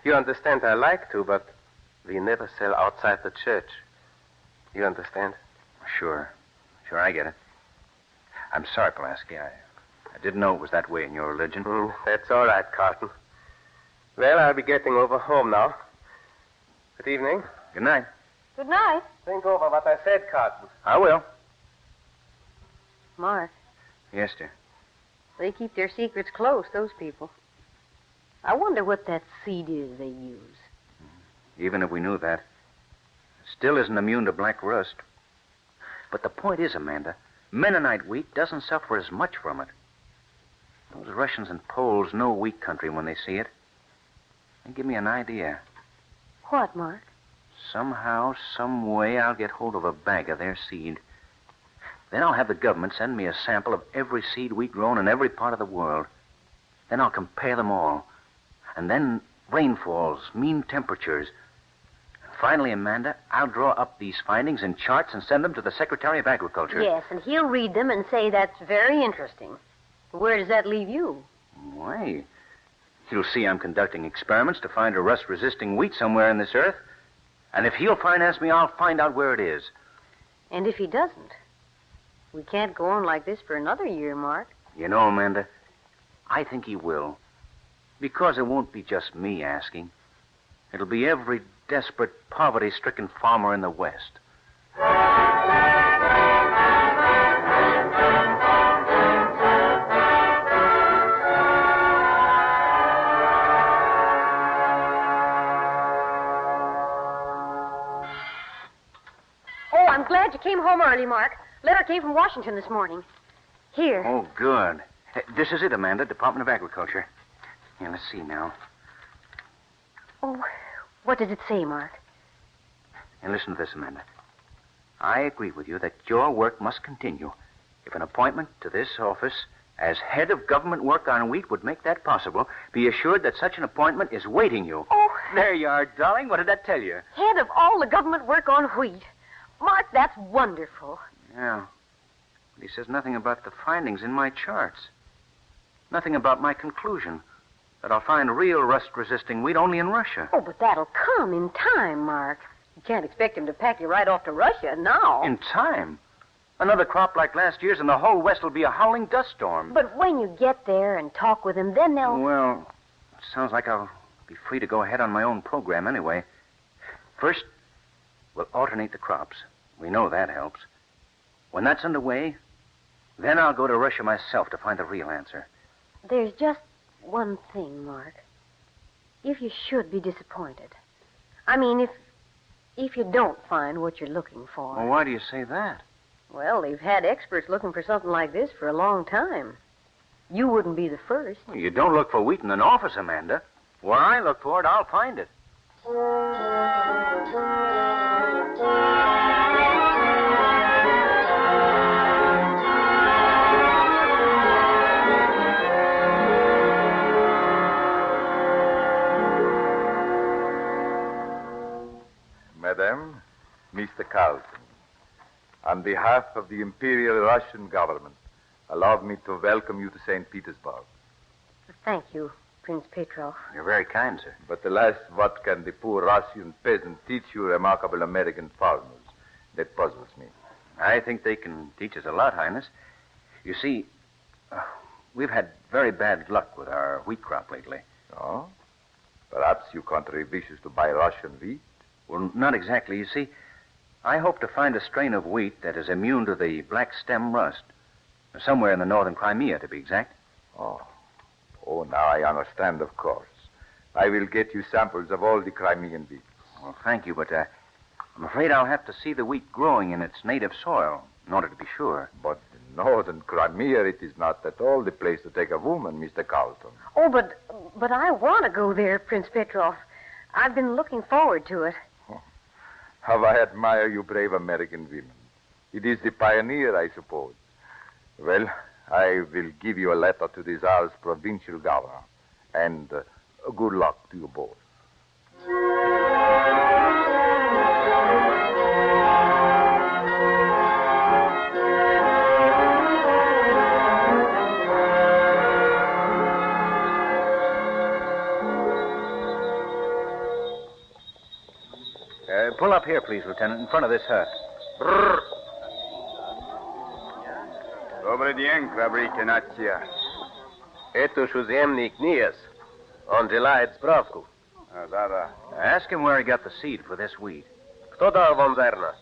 You understand, I like to, but we never sell outside the church. You understand? Sure. Sure, I get it. I'm sorry, Pulaski. I didn't know it was that way in your religion. That's all right, Carlton. Well, I'll be getting over home now. Good evening. Good night. Good night. Think over what I said, Carlton. I will. Mark. Yes, dear. They keep their secrets close, those people. I wonder what that seed is they use. Even if we knew that, it still isn't immune to black rust. But the point is, Amanda, Mennonite wheat doesn't suffer as much from it. Those Russians and Poles know wheat country when they see it. And give me an idea. What, Mark? Somehow, some way, I'll get hold of a bag of their seed. Then I'll have the government send me a sample of every seed wheat grown in every part of the world. Then I'll compare them all. And then rainfalls, mean temperatures. And finally, Amanda, I'll draw up these findings in charts and send them to the Secretary of Agriculture. Yes, and he'll read them and say that's very interesting. Where does that leave you? Why, he'll see I'm conducting experiments to find a rust-resisting wheat somewhere in this earth. And if he'll finance me, I'll find out where it is. And if he doesn't, we can't go on like this for another year, Mark. You know, Amanda, I think he will. Because it won't be just me asking. It'll be every desperate, poverty-stricken farmer in the West. I'm glad you came home early, Mark. Letter came from Washington this morning. Here. Oh, good. This is it, Amanda, Department of Agriculture. Yeah, let's see now. Oh, what does it say, Mark? And listen to this, Amanda. I agree with you that your work must continue. If an appointment to this office as head of government work on wheat would make that possible, be assured that such an appointment is waiting you. Oh. There you are, darling. What did that tell you? Head of all the government work on wheat. Mark, that's wonderful. Yeah. But he says nothing about the findings in my charts. Nothing about my conclusion that I'll find real rust-resisting wheat only in Russia. Oh, but that'll come in time, Mark. You can't expect him to pack you right off to Russia now. In time? Another crop like last year's and the whole West will be a howling dust storm. But when you get there and talk with him, then they'll... Well, it sounds like I'll be free to go ahead on my own program anyway. First, we'll alternate the crops. We know that helps. When that's underway, then I'll go to Russia myself to find the real answer. There's just one thing, Mark. If you should be disappointed. I mean, if you don't find what you're looking for. Well, why do you say that? Well, they've had experts looking for something like this for a long time. You wouldn't be the first. Well, you don't look for wheat in an office, Amanda. Where I look for it, I'll find it. Madam, Mr. Carlton, on behalf of the Imperial Russian government, allow me to welcome you to St. Petersburg. Thank you, Prince Petrov. You're very kind, sir. But alas, what can the poor Russian peasant teach you remarkable American farmers? That puzzles me. I think they can teach us a lot, Highness. You see, we've had very bad luck with our wheat crop lately. Oh? Perhaps your country wishes to buy Russian wheat? Well, not exactly. You see, I hope to find a strain of wheat that is immune to the black stem rust. Somewhere in the northern Crimea, to be exact. Oh, now I understand, of course. I will get you samples of all the Crimean wheat. Well, thank you, but I'm afraid I'll have to see the wheat growing in its native soil in order to be sure. But in northern Crimea, it is not at all the place to take a woman, Mr. Carlton. Oh, but I want to go there, Prince Petrov. I've been looking forward to it. How I admire you brave American women. It is the pioneer, I suppose. Well, I will give you a letter to the Tsar's provincial governor. And good luck to you both. Pull up here, please, Lieutenant, in front of this hut. Brrr. Добрый день, храбрите нация. Это шуземник Ниес. Он желает справку. Да. Ask him where he got the seed for this wheat. Кто дал вам зерна?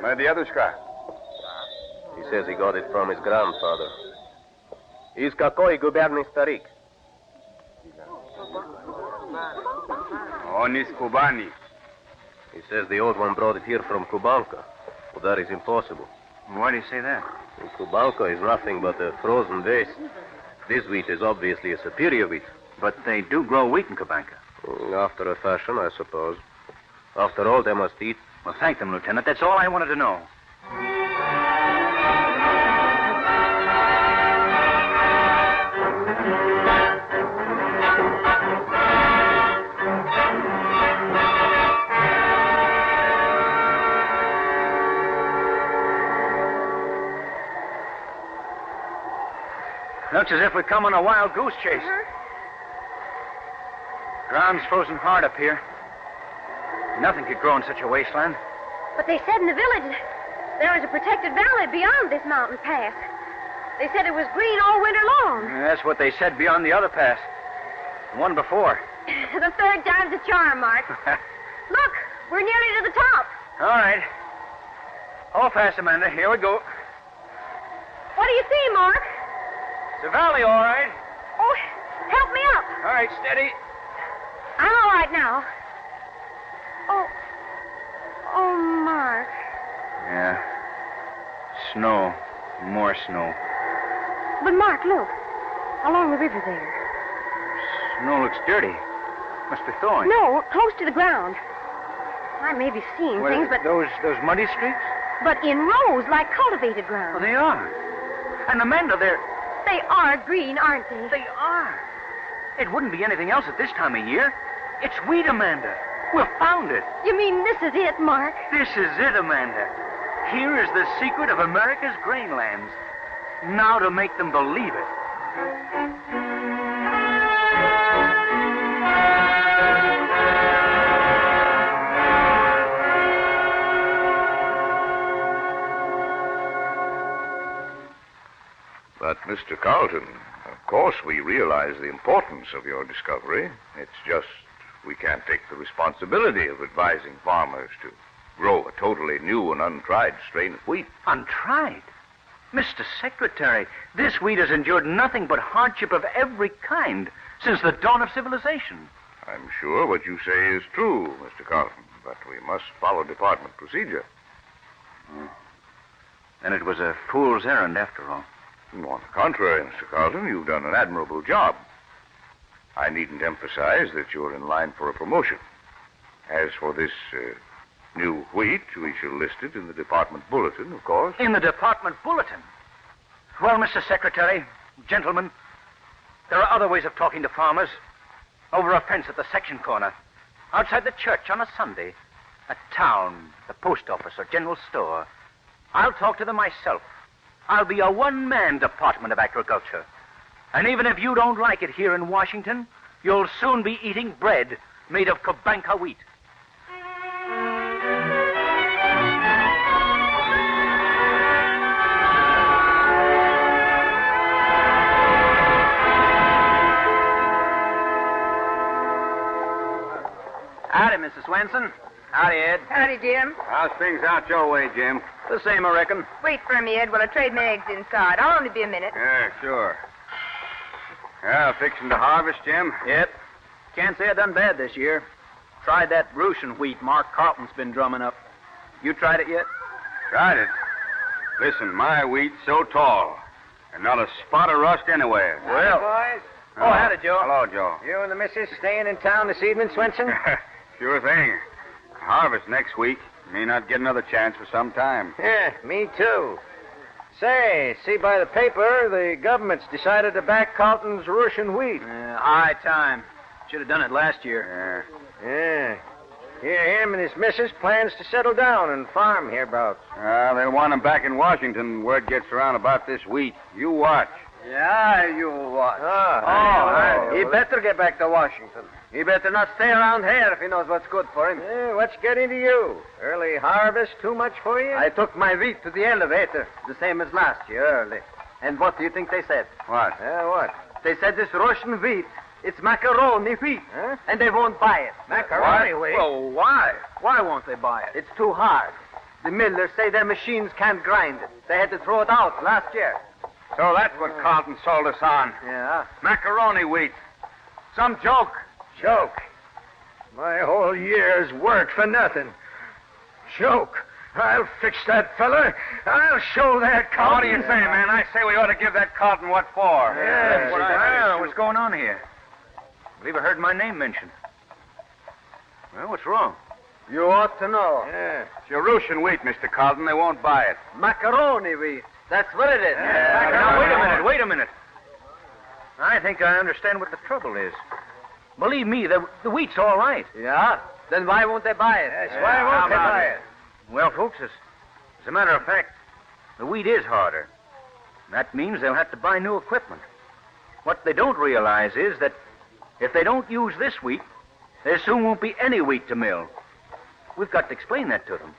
Мой дедушка. He says he got it from his grandfather. Из какой губернии старик? Он из Кубани. He says the old one brought it here from Kubanka. Well, that is impossible. Why do you say that? Well, Kubanka is nothing but a frozen waste. This wheat is obviously a superior wheat. But they do grow wheat in Kubanka. After a fashion, I suppose. After all, they must eat. Well, thank them, Lieutenant. That's all I wanted to know. Looks as if we come on a wild goose chase. Ground's frozen hard up here. Nothing could grow in such a wasteland. But they said in the village there was a protected valley beyond this mountain pass. They said it was green all winter long. That's what they said beyond the other pass. The one before. The third time's a charm, Mark. Look, we're nearly to the top. All right. Hold fast, Amanda. Here we go. What do you see, Mark? It's a valley, all right. Oh, help me up. All right, steady. I'm all right now. Oh, Mark. Yeah. Snow. More snow. But, Mark, look. Along the river there. Snow looks dirty. Must be thawing. No, close to the ground. I may be seeing things, but... Those muddy streaks? But in rows, like cultivated ground. Oh, they are. And Amanda, They are green, aren't they? They are. It wouldn't be anything else at this time of year. It's wheat, Amanda. We've found it. You mean this is it, Mark? This is it, Amanda. Here is the secret of America's grain lands. Now to make them believe it. But, Mr. Carlton, of course we realize the importance of your discovery. It's just we can't take the responsibility of advising farmers to grow a totally new and untried strain of wheat. Untried? Mr. Secretary, this wheat has endured nothing but hardship of every kind since the dawn of civilization. I'm sure what you say is true, Mr. Carlton, but we must follow department procedure. And it was a fool's errand after all. On the contrary, Mr. Carlton, you've done an admirable job. I needn't emphasize that you're in line for a promotion. As for this new wheat, we shall list it in the department bulletin, of course. In the department bulletin? Well, Mr. Secretary, gentlemen, there are other ways of talking to farmers. Over a fence at the section corner, outside the church on a Sunday, at town, the post office, or general store. I'll talk to them myself. I'll be a one-man Department of Agriculture. And even if you don't like it here in Washington, you'll soon be eating bread made of Cavalcade wheat. Howdy, Mrs. Swenson. Howdy, Ed. Howdy, Jim. How's things out your way, Jim? The same, I reckon. Wait for me, Ed, while I trade my eggs inside. I'll only be a minute. Yeah, sure. Yeah, fixing to harvest, Jim? Yep. Can't say I done bad this year. Tried that Russian wheat Mark Carlton's been drumming up. You tried it yet? Tried it. Listen, my wheat's so tall, and not a spot of rust anywhere. Well. Boys. Oh, howdy, Joe. Hello, Joe. You and the missus staying in town this evening, Swenson? Sure thing. Harvest next week. May not get another chance for some time. Yeah, me too. Say, see by the paper, the government's decided to back Carlton's Russian wheat. High time. Should have done it last year. Yeah. Here, him and his missus plans to settle down and farm hereabouts. They'll want him back in Washington. Word gets around about this wheat. You watch. Yeah, you watch. He better get back to Washington. He better not stay around here if he knows what's good for him. What's getting to you? Early harvest too much for you? I took my wheat to the elevator, the same as last year, early. And what do you think they said? What? What? They said this Russian wheat, it's macaroni wheat, and they won't buy it. Macaroni wheat? Well, why? Why won't they buy it? It's too hard. The millers say their machines can't grind it. They had to throw it out last year. So that's what Carlton sold us on. Yeah. Macaroni wheat. Some joke. Joke. My whole year's work for nothing. Joke. I'll fix that fella. I'll show that Carlton. What do you say, man? I say we ought to give that Carlton what for. What's going on here? I believe I heard my name mentioned. Well, what's wrong? You ought to know. It's your Russian wheat, Mr. Carlton. They won't buy it. Macaroni wheat. That's what it is. Now, wait a minute. I think I understand what the trouble is. Believe me, the wheat's all right. Yeah? Then why won't they buy it? Why won't they buy it? Well, folks, as a matter of fact, the wheat is harder. That means they'll have to buy new equipment. What they don't realize is that if they don't use this wheat, there soon won't be any wheat to mill. We've got to explain that to them.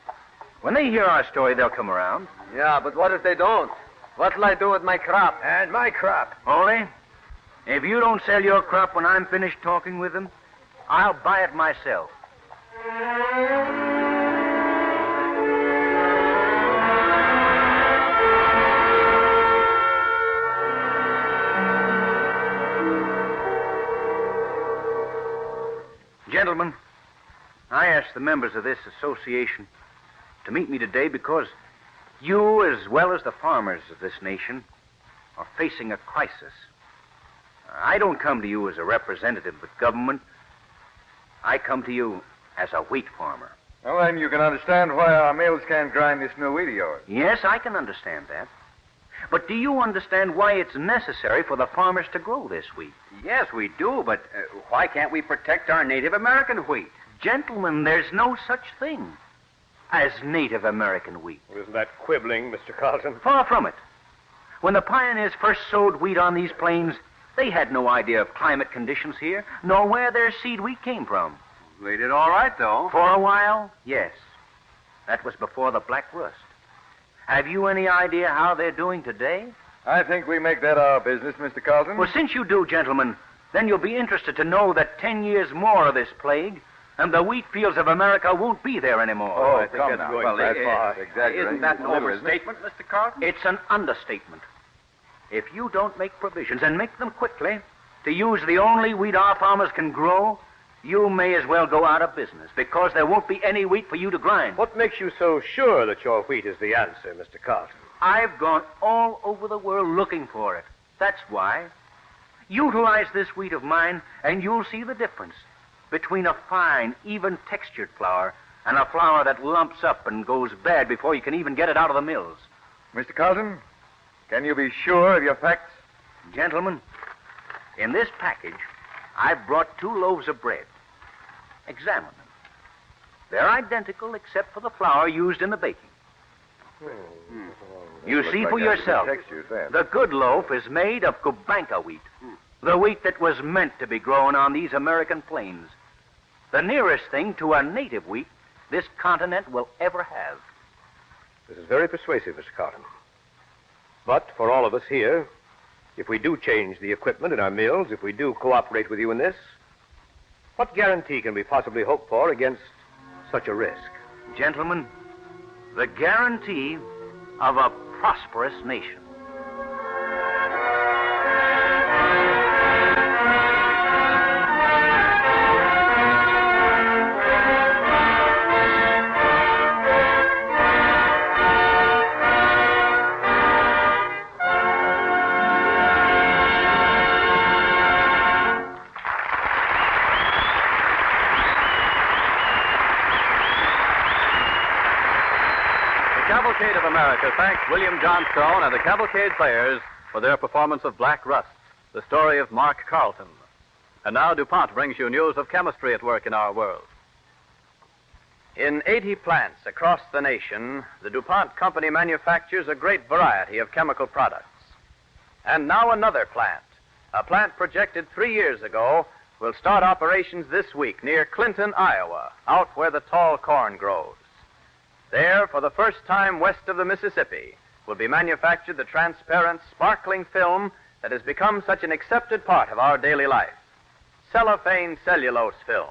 When they hear our story, they'll come around. Yeah, but what if they don't? What'll I do with my crop? And my crop. Ole, if you don't sell your crop when I'm finished talking with them, I'll buy it myself. Gentlemen, I asked the members of this association to meet me today because you, as well as the farmers of this nation, are facing a crisis. I don't come to you as a representative of the government. I come to you as a wheat farmer. Well, then you can understand why our mills can't grind this new wheat of yours. Yes, I can understand that. But do you understand why it's necessary for the farmers to grow this wheat? Yes, we do, but why can't we protect our Native American wheat? Gentlemen, there's no such thing as Native American wheat. Well, isn't that quibbling, Mr. Carlton? Far from it. When the pioneers first sowed wheat on these plains, they had no idea of climate conditions here, nor where their seed wheat came from. They did all right, though. For a while, yes. That was before the Black Rust. Have you any idea how they're doing today? I think we make that our business, Mr. Carlton. Well, since you do, gentlemen, then you'll be interested to know that 10 years more of this plague, and the wheat fields of America won't be there anymore. Oh, I think that's going that far. Isn't that an overstatement, Mr. Carlton? It's an understatement. If you don't make provisions, and make them quickly, to use the only wheat our farmers can grow, you may as well go out of business, because there won't be any wheat for you to grind. What makes you so sure that your wheat is the answer, Mr. Carlton? I've gone all over the world looking for it. That's why. Utilize this wheat of mine, and you'll see the difference between a fine, even-textured flour and a flour that lumps up and goes bad before you can even get it out of the mills. Mr. Carlton, can you be sure of your facts? Gentlemen, in this package, I've brought 2 loaves of bread. Examine them. They're identical except for the flour used in the baking. You see for yourself. The good loaf is made of Cubanca wheat, the wheat that was meant to be grown on these American plains. The nearest thing to a native wheat this continent will ever have. This is very persuasive, Mr. Carlton. But for all of us here, if we do change the equipment in our mills, if we do cooperate with you in this, what guarantee can we possibly hope for against such a risk? Gentlemen, the guarantee of a prosperous nation. Cavalcade of America thanks William Johnstone and the Cavalcade players for their performance of Black Rust, the story of Mark Carlton. And now DuPont brings you news of chemistry at work in our world. In 80 plants across the nation, the DuPont company manufactures a great variety of chemical products. And now another plant, a plant projected 3 years ago, will start operations this week near Clinton, Iowa, out where the tall corn grows. There, for the first time west of the Mississippi, will be manufactured the transparent, sparkling film that has become such an accepted part of our daily life, cellophane cellulose film.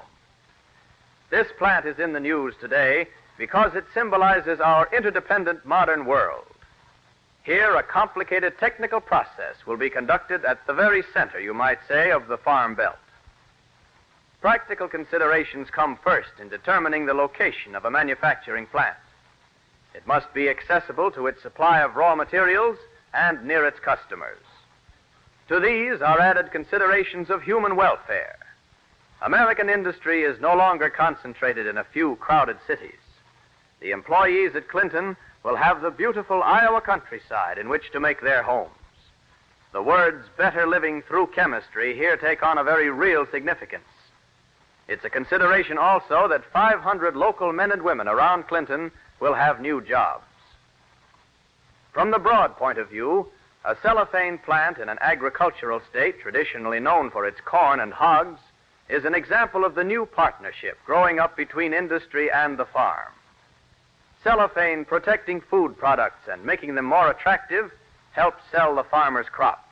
This plant is in the news today because it symbolizes our interdependent modern world. Here, a complicated technical process will be conducted at the very center, you might say, of the Farm Belt. Practical considerations come first in determining the location of a manufacturing plant. It must be accessible to its supply of raw materials and near its customers. To these are added considerations of human welfare. American industry is no longer concentrated in a few crowded cities. The employees at Clinton will have the beautiful Iowa countryside in which to make their homes. The words better living through chemistry here take on a very real significance. It's a consideration also that 500 local men and women around Clinton will have new jobs. From the broad point of view, A cellophane plant in an agricultural state traditionally known for its corn and hogs is an example of the new partnership growing up between industry and the farm. Cellophane protecting food products and making them more attractive helps sell the farmer's crop.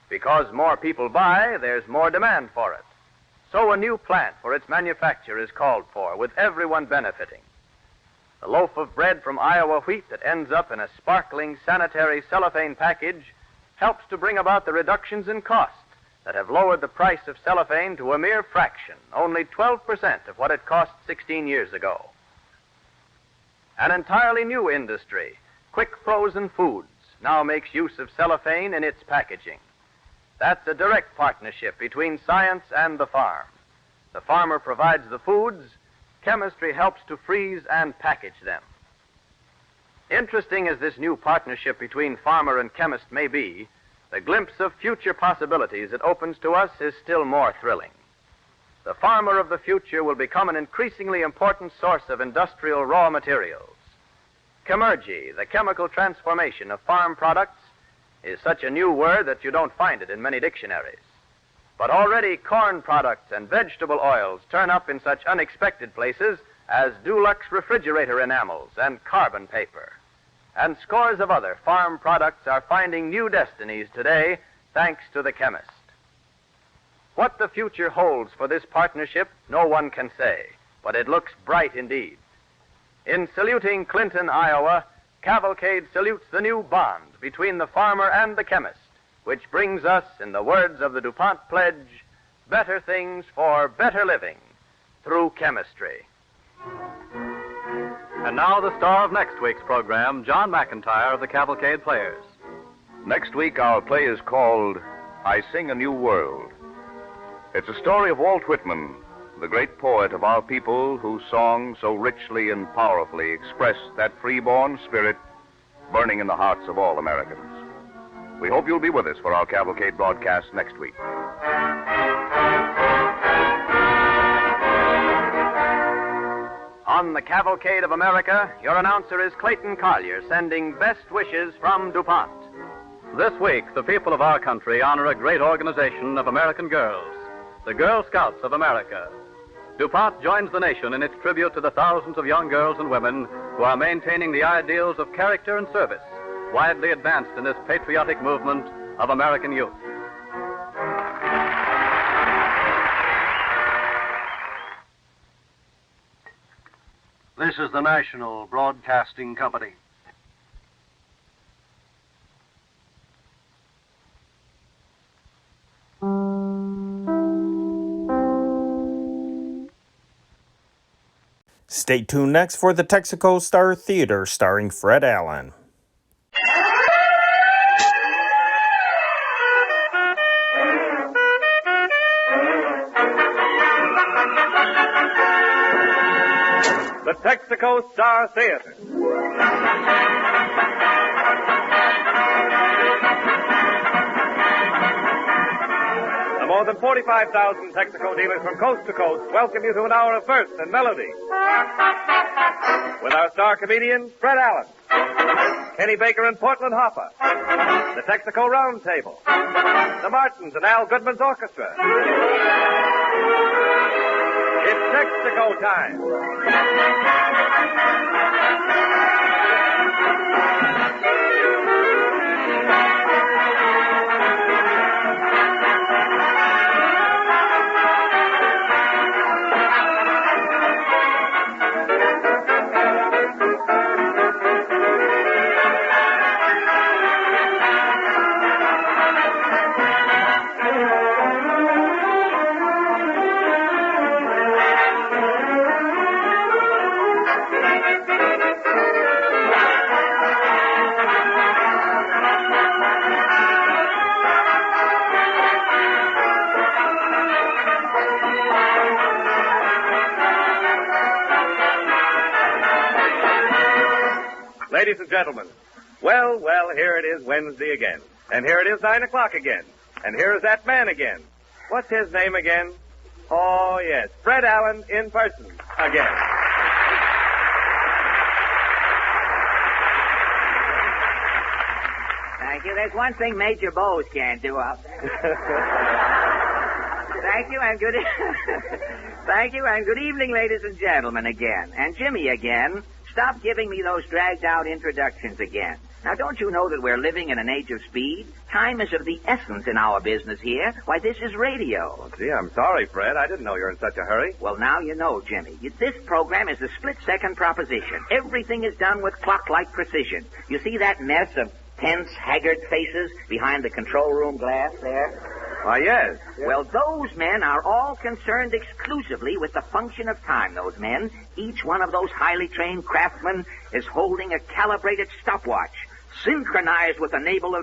Because more people buy, there's more demand for it. So a new plant for its manufacture is called for, with everyone benefiting. The loaf of bread from Iowa wheat that ends up in a sparkling sanitary cellophane package helps to bring about the reductions in cost that have lowered the price of cellophane to a mere fraction, only 12% of what it cost 16 years ago. An entirely new industry, quick frozen foods, now makes use of cellophane in its packaging. That's a direct partnership between science and the farm. The farmer provides the foods, chemistry helps to freeze and package them. Interesting as this new partnership between farmer and chemist may be, the glimpse of future possibilities it opens to us is still more thrilling. The farmer of the future will become an increasingly important source of industrial raw materials. Chemergy, the chemical transformation of farm products, is such a new word that you don't find it in many dictionaries. But already corn products and vegetable oils turn up in such unexpected places as Dulux refrigerator enamels and carbon paper. And scores of other farm products are finding new destinies today thanks to the chemist. What the future holds for this partnership, no one can say, but it looks bright indeed. In saluting Clinton, Iowa, Cavalcade salutes the new bond between the farmer and the chemist, which brings us, in the words of the DuPont pledge, better things for better living through chemistry. And now the star of next week's program, John McIntyre of the Cavalcade Players. Next week, our play is called I Sing a New World. It's a story of Walt Whitman, the great poet of our people whose song so richly and powerfully expressed that freeborn spirit burning in the hearts of all Americans. We hope you'll be with us for our Cavalcade broadcast next week. On the Cavalcade of America, your announcer is Clayton Collier, sending best wishes from DuPont. This week, the people of our country honor a great organization of American girls, the Girl Scouts of America. DuPont joins the nation in its tribute to the thousands of young girls and women who are maintaining the ideals of character and service widely advanced in this patriotic movement of American youth. This is the National Broadcasting Company. Stay tuned next for the Texaco Star Theater starring Fred Allen. The Texaco Star Theater. The more than 45,000 Texaco dealers from coast to coast welcome you to an hour of verse and melody. With our star comedian, Fred Allen, Kenny Baker and Portland Hopper, the Texaco Round Table, the Martins and Al Goodman's Orchestra. It's Texaco time. Ladies and gentlemen, well, here it is Wednesday again. And here it is 9 o'clock again. And here is that man again. What's his name again? Oh, yes, Fred Allen in person again. Thank you. There's one thing Major Bowes can't do out there. Thank you, and good Thank you, and good evening, ladies and gentlemen, again. And Jimmy again. Stop giving me those dragged-out introductions again. Now, don't you know that we're living in an age of speed? Time is of the essence in our business here. Why, this is radio. Oh, gee, I'm sorry, Fred. I didn't know you were in such a hurry. Well, now you know, Jimmy. This program is a split-second proposition. Everything is done with clock-like precision. You see that mess of tense, haggard faces behind the control room glass there? Why, yes. Well, those men are all concerned exclusively with the function of time, those men. Each one of those highly trained craftsmen is holding a calibrated stopwatch, synchronized with the Naval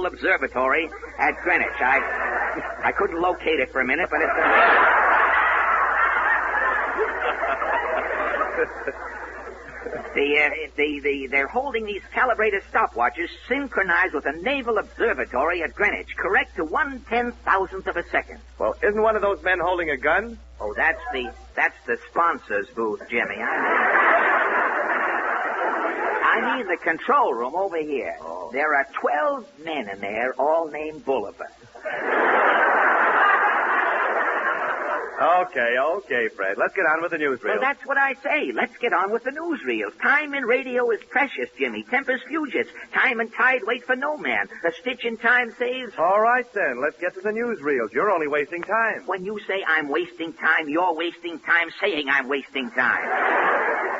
Observatory at Greenwich. I couldn't locate it for a minute, but it's... They're holding these calibrated stopwatches synchronized with the Naval Observatory at Greenwich, correct to 1/10,000th of a second. Well, isn't one of those men holding a gun? Oh, that's the sponsor's booth, Jimmy. I mean the control room over here. Oh. There are 12 men in there, all named Bolivar. Okay, Fred. Let's get on with the newsreel. Well, that's what I say. Let's get on with the newsreel. Time in radio is precious, Jimmy. Tempus fugit. Time and tide wait for no man. A stitch in time saves... All right, then. Let's get to the newsreels. You're only wasting time. When you say I'm wasting time, you're wasting time saying I'm wasting time.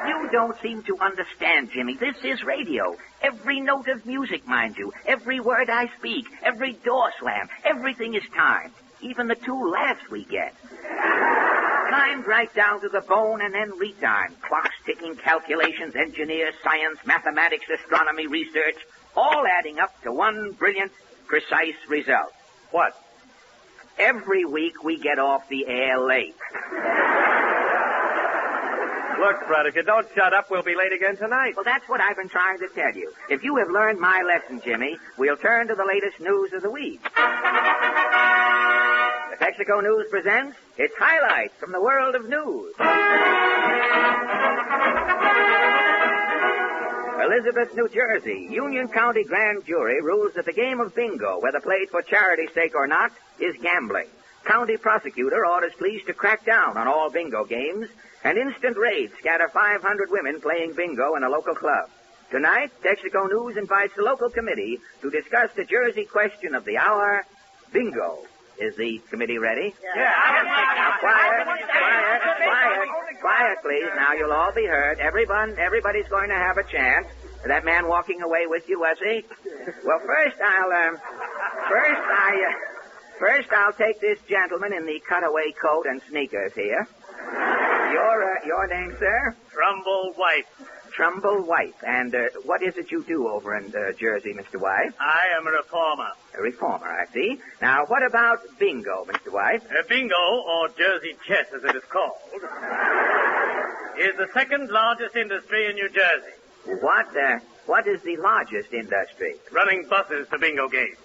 You don't seem to understand, Jimmy. This is radio. Every note of music, mind you. Every word I speak. Every door slam. Everything is time. Even the 2 laughs we get. Timed right down to the bone and then retimed. Clocks ticking, calculations, engineers, science, mathematics, astronomy, research, all adding up to one brilliant, precise result. What? Every week we get off the air late. Look, Fred, if you don't shut up, we'll be late again tonight. Well, that's what I've been trying to tell you. If you have learned my lesson, Jimmy, we'll turn to the latest news of the week. The Texaco News presents its highlights from the world of news. Elizabeth, New Jersey. Union County Grand Jury rules that the game of bingo, whether played for charity's sake or not, is gambling. County prosecutor orders police to crack down on all bingo games. An instant raid scatter 500 women playing bingo in a local club. Tonight, Texaco News invites the local committee to discuss the Jersey question of the hour, bingo. Is the committee ready? Yeah. Quiet, please. Now you'll all be heard. Everybody's going to have a chance. That man walking away with you, was he? Well, first I'll take this gentleman in the cutaway coat and sneakers here. Your name, sir? Trumbull White. Trumbull White. And what is it you do over in Jersey, Mr. White? I am a reformer. A reformer, I see. Now, what about bingo, Mr. White? Bingo, or Jersey chess as it is called, is the second largest industry in New Jersey. What is the largest industry? Running buses to bingo games.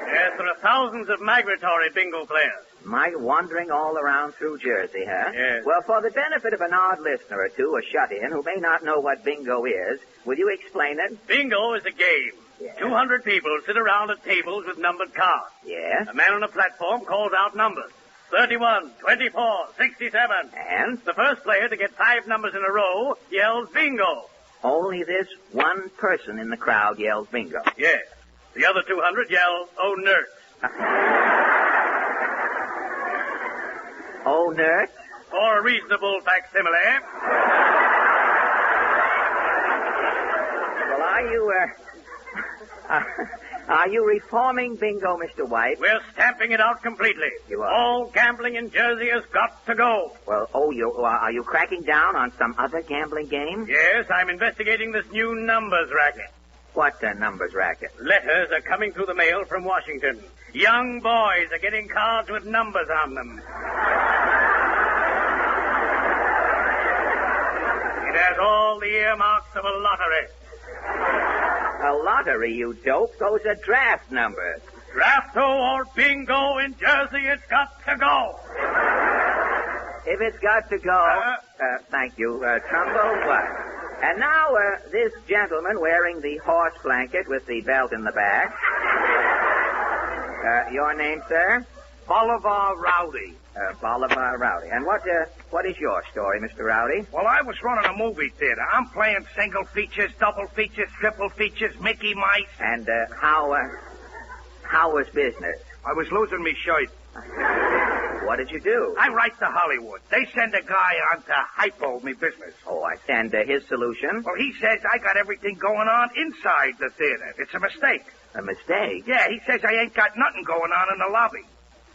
Yes, there are thousands of migratory bingo players. Wandering all around through Jersey, huh? Yes. Well, for the benefit of an odd listener or two, a shut-in, who may not know what bingo is, will you explain it? Bingo is a game. Yeah. 200 people sit around at tables with numbered cards. Yeah? A man on a platform calls out numbers. 31, 24, 67. And? The first player to get 5 numbers in a row yells bingo. Only this one person in the crowd yells bingo. Yes. The other 200 yell, oh, nurse. Oh, nurse? Or a reasonable facsimile. Well, are you reforming bingo, Mr. White? We're stamping it out completely. You are? All gambling in Jersey has got to go. Well, are you cracking down on some other gambling game? Yes, I'm investigating this new numbers racket. What numbers racket? Letters are coming through the mail from Washington. Young boys are getting cards with numbers on them. It has all the earmarks of a lottery. A lottery, you dope? Those are draft numbers. Drafto or bingo in Jersey, it's got to go. If it's got to go... thank you. Trumbull, what? And now, this gentleman wearing the horse blanket with the belt in the back. Your name, sir? Bolivar Rowdy. Bolivar Rowdy. And what is your story, Mr. Rowdy? Well, I was running a movie theater. I'm playing single features, double features, triple features, Mickey Mice. And how was business? I was losing me shirt. What did you do? I write to Hollywood. They send a guy on to hypo me business. Oh, I send his solution. Well, he says I got everything going on inside the theater. It's a mistake. A mistake? Yeah, he says I ain't got nothing going on in the lobby.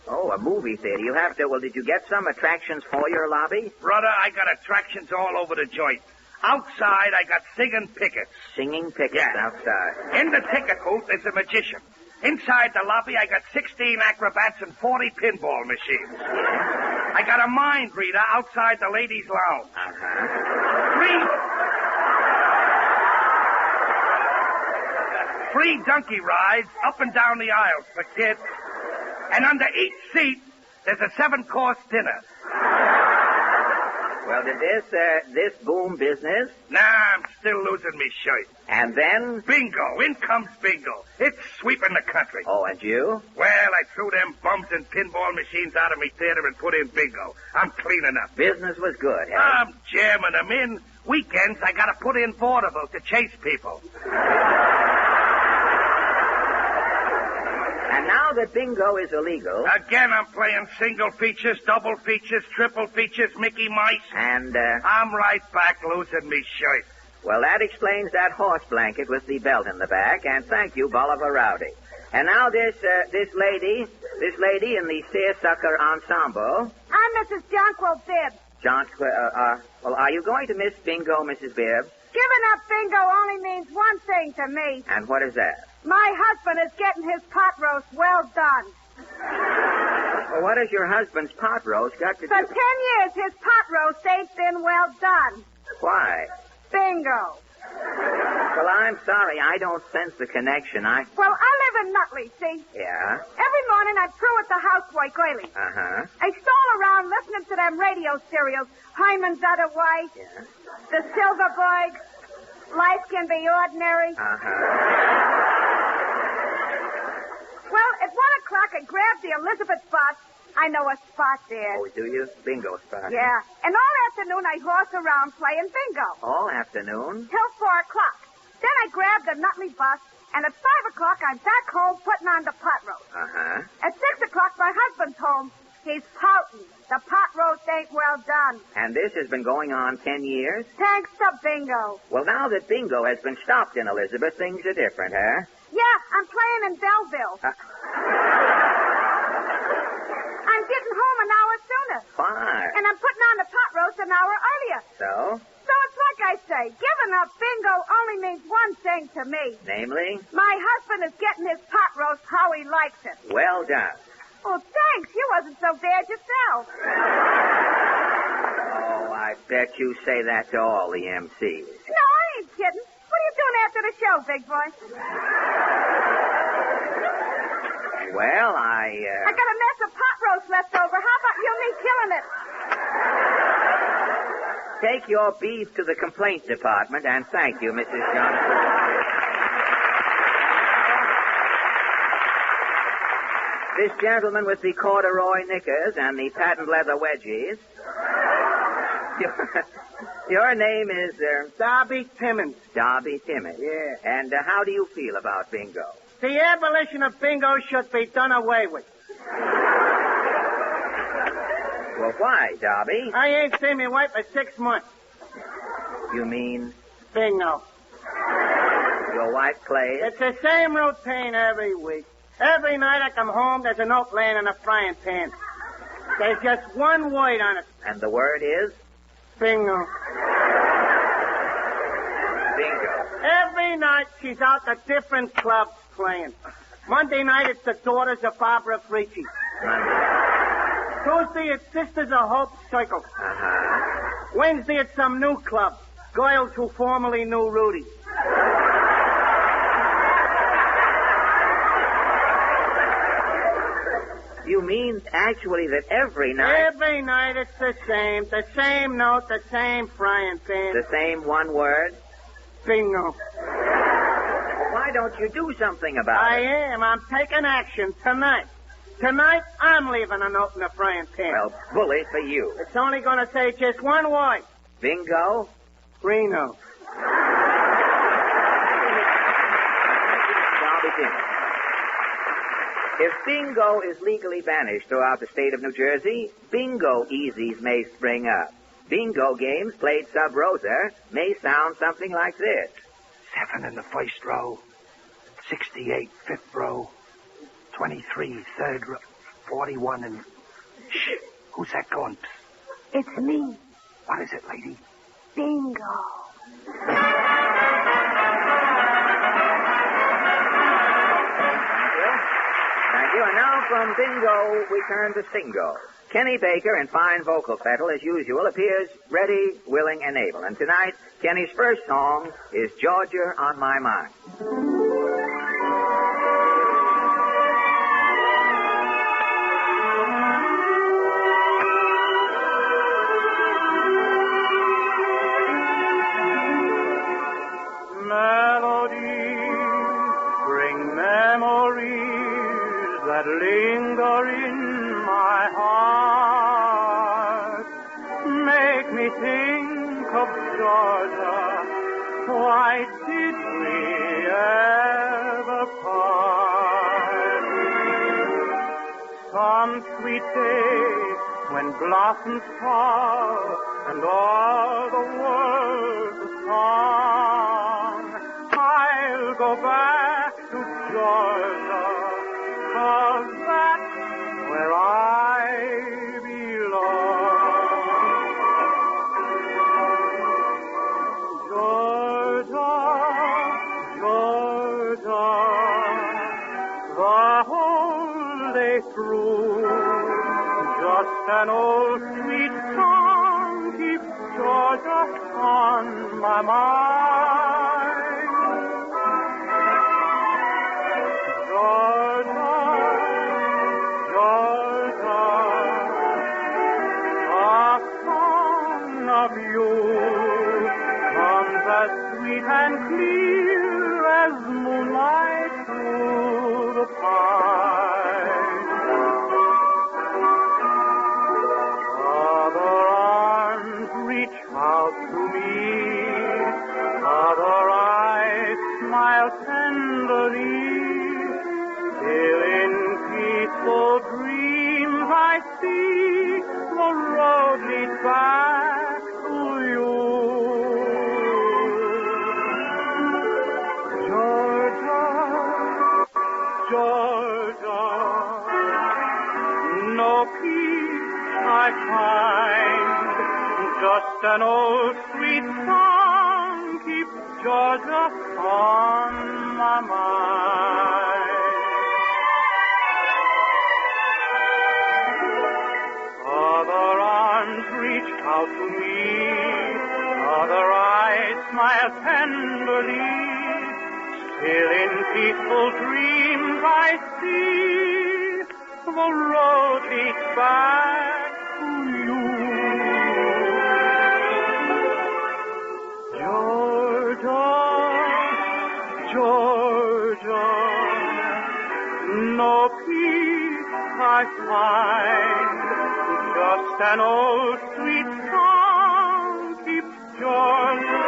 Oh, a movie theater. You have to... Well, did you get some attractions for your lobby? Brother, I got attractions all over the joint. Outside, I got singing pickets. Singing pickets outside. In the ticket booth, there's a magician. Inside the lobby, I got 16 acrobats and 40 pinball machines. Yeah. I got a mind reader outside the ladies' lounge. Free donkey rides up and down the aisles for kids. And under each seat, there's a 7-course dinner. Well, did this boom business? Nah, I'm still losing me shirt. And then? Bingo. In comes bingo. It's sweeping the country. Oh, and you? Well, I threw them bums and pinball machines out of me theater and put in bingo. I'm cleaning up. Business was good, huh? I'm jamming them in. Weekends, I gotta put in vaudeville to chase people. And now that bingo is illegal... Again, I'm playing single features, double features, triple features, Mickey Mice. And, I'm right back losing me shirt. Well, that explains that horse blanket with the belt in the back, and thank you, Bolivar Rowdy. And now this lady in the seersucker ensemble... I'm Mrs. Jonquil Bibbs. Well, are you going to miss bingo, Mrs. Bibbs? Giving up bingo only means one thing to me. And what is that? My husband is getting his pot roast well done. Well, what has your husband's pot roast got to do? For 10 years, his pot roast ain't been well done. Why? Bingo. Well, I'm sorry. I don't sense the connection. Well, I live in Nutley, see? Yeah? Every morning I'd through at the housework early. Uh-huh. I stole around listening to them radio serials. Hyman's Otherwise. Yeah. The Silverberg. Life Can Be Ordinary. Uh-huh. Well, at 1 o'clock I grabbed the Elizabeth spot. I know a spot there. Oh, do you? Bingo spot. Yeah. And all afternoon I horse around playing bingo. All afternoon? Till 4 o'clock. Then I grabbed the Nutley bus, and at 5 o'clock I'm back home putting on the pot roast. Uh-huh. At 6 o'clock my husband's home. He's pouting. The pot roast ain't well done. And this has been going on 10 years? Thanks to bingo. Well, now that bingo has been stopped in Elizabeth, things are different, huh? Yeah, I'm playing in Belleville. I'm getting home an hour sooner. Fine. And I'm putting on the pot roast an hour earlier. So? So it's like I say, giving up bingo only means one thing to me. Namely? My husband is getting his pot roast how he likes it. Well done. Oh, thanks. You wasn't so bad yourself. Oh, I bet you say that to all the MCs. No, I ain't kidding. What are you doing after the show, big boy? Well, I got a mess of pot roast left over. How about you and me killing it? Take your beef to the complaint department, and thank you, Mrs. Johnson. This gentleman with the corduroy knickers and the patent leather wedgies. Your name is, Darby Timmons. Darby Timmons. Yeah. And how do you feel about bingo? The abolition of bingo should be done away with. Well, why, Darby? I ain't seen me wife for 6 months. You mean? Bingo. Your wife plays? It's the same routine every week. Every night I come home, there's a note laying in a frying pan. There's just one word on it. And the word is? Bingo. Bingo. Every night she's out at different clubs playing. Monday night it's the Daughters of Barbara Frici. Tuesday it's Sisters of Hope Circle. Uh-huh. Wednesday it's some new club. Girls who formerly knew Rudy. You mean actually that every night... Every night it's the same note, the same frying pan. The same one word? Bingo. Why don't you do something about I it? am. I'm taking action tonight. Tonight, I'm leaving a note in the frying pan. Well, bully for you. It's only going to say just one word. Bingo? Reno. I'll begin. If bingo is legally banished throughout the state of New Jersey, bingo easies may spring up. Bingo games played sub rosa may sound something like this. 7 in the first row, 68 fifth row, 23 third row, 41 and... Shh! Who's that going? It's me. What is it, lady? Bingo. Thank you. And now from bingo, we turn to singo. Kenny Baker, in fine vocal fettle as usual, appears ready, willing, and able. And tonight, Kenny's first song is Georgia on My Mind. That linger in my heart make me think of Georgia. Why did we ever part? Some sweet day when blossoms fall and all the world's a song, I'll go back to Georgia. 'Cause that's where I belong. Georgia, Georgia, the whole day through, just an old sweet song keeps Georgia on my mind. Georgia, of you comes as sweet and clear as moonlight through the pine. Other arms reach out to me, other eyes smile tenderly, till in peaceful dreams I see the road leads back to you. Georgia, Georgia, no peace I find, just an old sweet song keeps Georgia on my mind. Other arms reach out to me, other eyes smile tenderly, still in peaceful dreams I see the road leads back to you. Georgia, Georgia, no peace I find, just an old sweet song keeps Georgia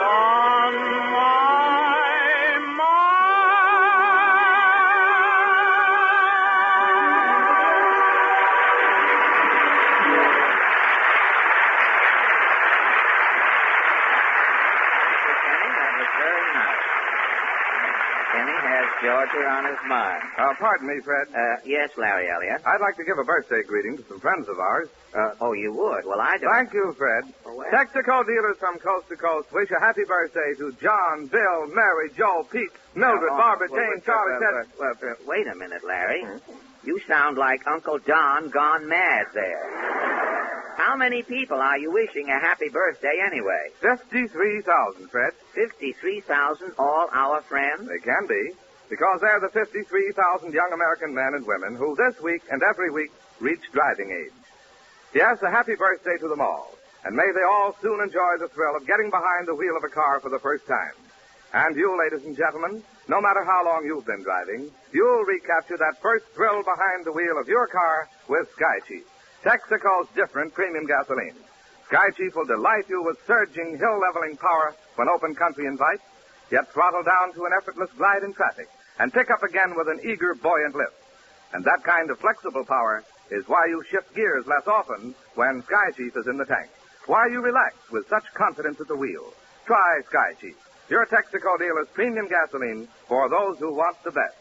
on my Georgia on his mind. Pardon me, Fred. Yes, Larry Elliott. I'd like to give a birthday greeting to some friends of ours. Oh, you would? Well, I don't. Thank you, Fred. well. Texaco dealers from coast to coast wish a happy birthday to John, Bill, Mary, Joe, Pete, Mildred, Barbara, Jane, Charlie, Ted. Wait a minute, Larry. You sound like Uncle Don gone mad there. How many people are you wishing a happy birthday anyway? 53,000, Fred. 53,000, all our friends? They can be. because they're the 53,000 young American men and women who this week and every week reach driving age. Yes, a happy birthday to them all, and may they all soon enjoy the thrill of getting behind the wheel of a car for the first time. And you, ladies and gentlemen, no matter how long you've been driving, you'll recapture that first thrill behind the wheel of your car with Sky Chief, Texaco's different premium gasoline. Sky Chief will delight you with surging, hill-leveling power when open country invites, yet throttle down to an effortless glide in traffic, and pick up again with an eager, buoyant lift. And that kind of flexible power is why you shift gears less often when Sky Chief is in the tank. Why you relax with such confidence at the wheel. Try Sky Chief, your Texaco dealer's premium gasoline for those who want the best.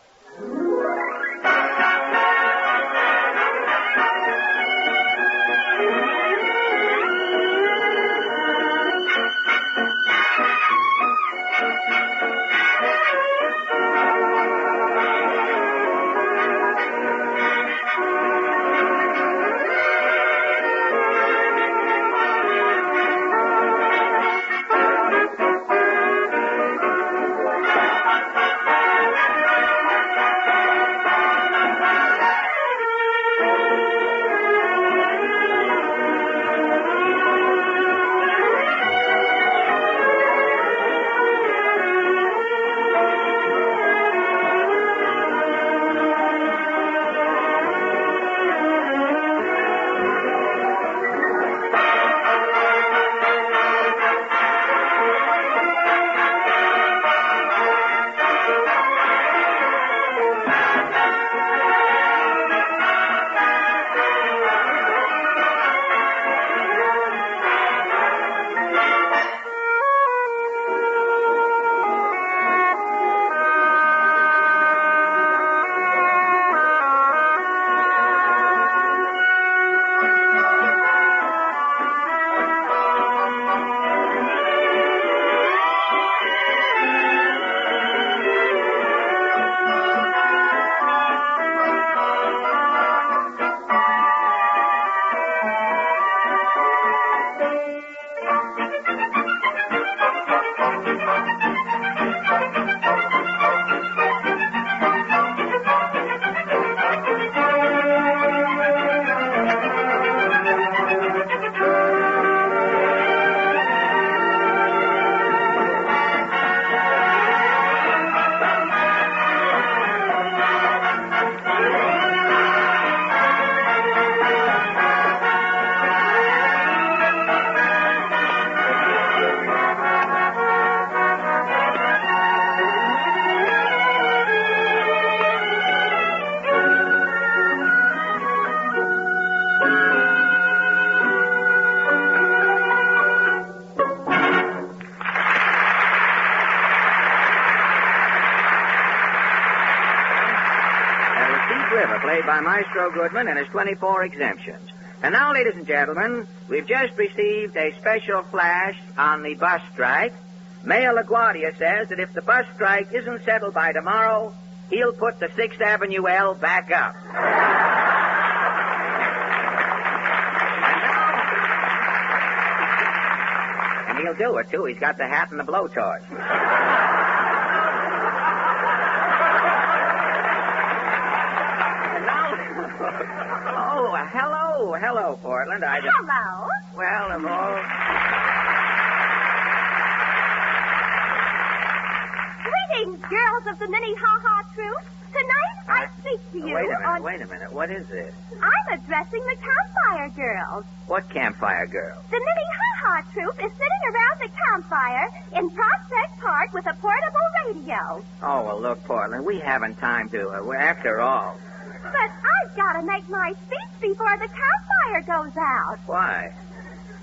Played by Maestro Goodman and his 24 exemptions. And now, ladies and gentlemen, we've just received a special flash on the bus strike. Mayor LaGuardia says that if the bus strike isn't settled by tomorrow, he'll put the 6th Avenue L back up. And he'll do it, too. He's got the hat and the blowtorch. Oh, hello, Portland. Hello. Well, of all... Greetings, girls of the Mini Ha-Ha Troupe. Tonight, I speak to you Wait a minute. What is this? I'm addressing the Campfire Girls. What Campfire Girls? The Mini Ha-Ha Troupe is sitting around the campfire in Prospect Park with a portable radio. Oh, well, look, Portland, we haven't time to... after all... But I've got to make my speech before the campfire goes out. Why?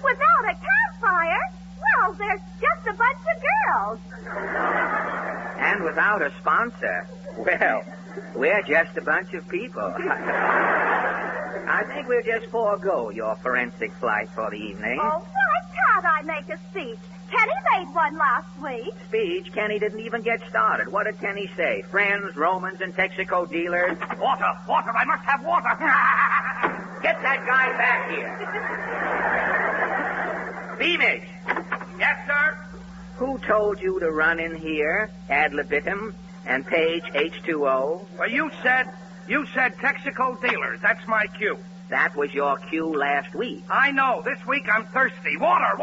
Without a campfire, well, there's just a bunch of girls. And without a sponsor, well, we're just a bunch of people. I think we'll just forego your forensic flight for the evening. Oh, why can't I make a speech? Kenny made one last week. Speech? Kenny didn't even get started. What did Kenny say? Friends, Romans, and Texaco dealers? Water, I must have water. Get that guy back here. Beamish. Yes, sir? Who told you to run in here, ad libitum, And Page H2O? Well, you said Texaco dealers. That's my cue. That was your cue last week. I know. This week I'm thirsty. Water.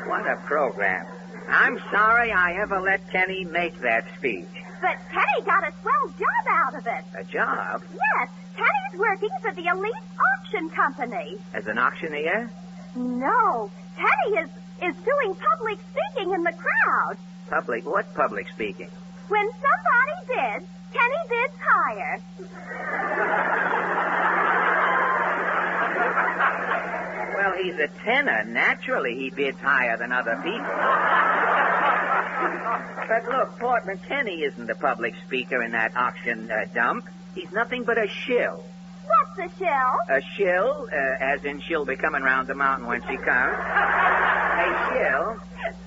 What a program. I'm sorry I ever let Kenny make that speech. But Kenny got a swell job out of it. A job? Yes. Kenny's working for the Elite Auction Company. As an auctioneer? No. Kenny is doing public speaking in the crowd. What public speaking? When somebody bids, Kenny bids higher. Well, he's a tenor. Naturally, he bids higher than other people. But look, Portman, Kenny isn't a public speaker in that auction dump. He's nothing but a shill. What's a shill? A shill, as in she'll be coming round the mountain when she comes.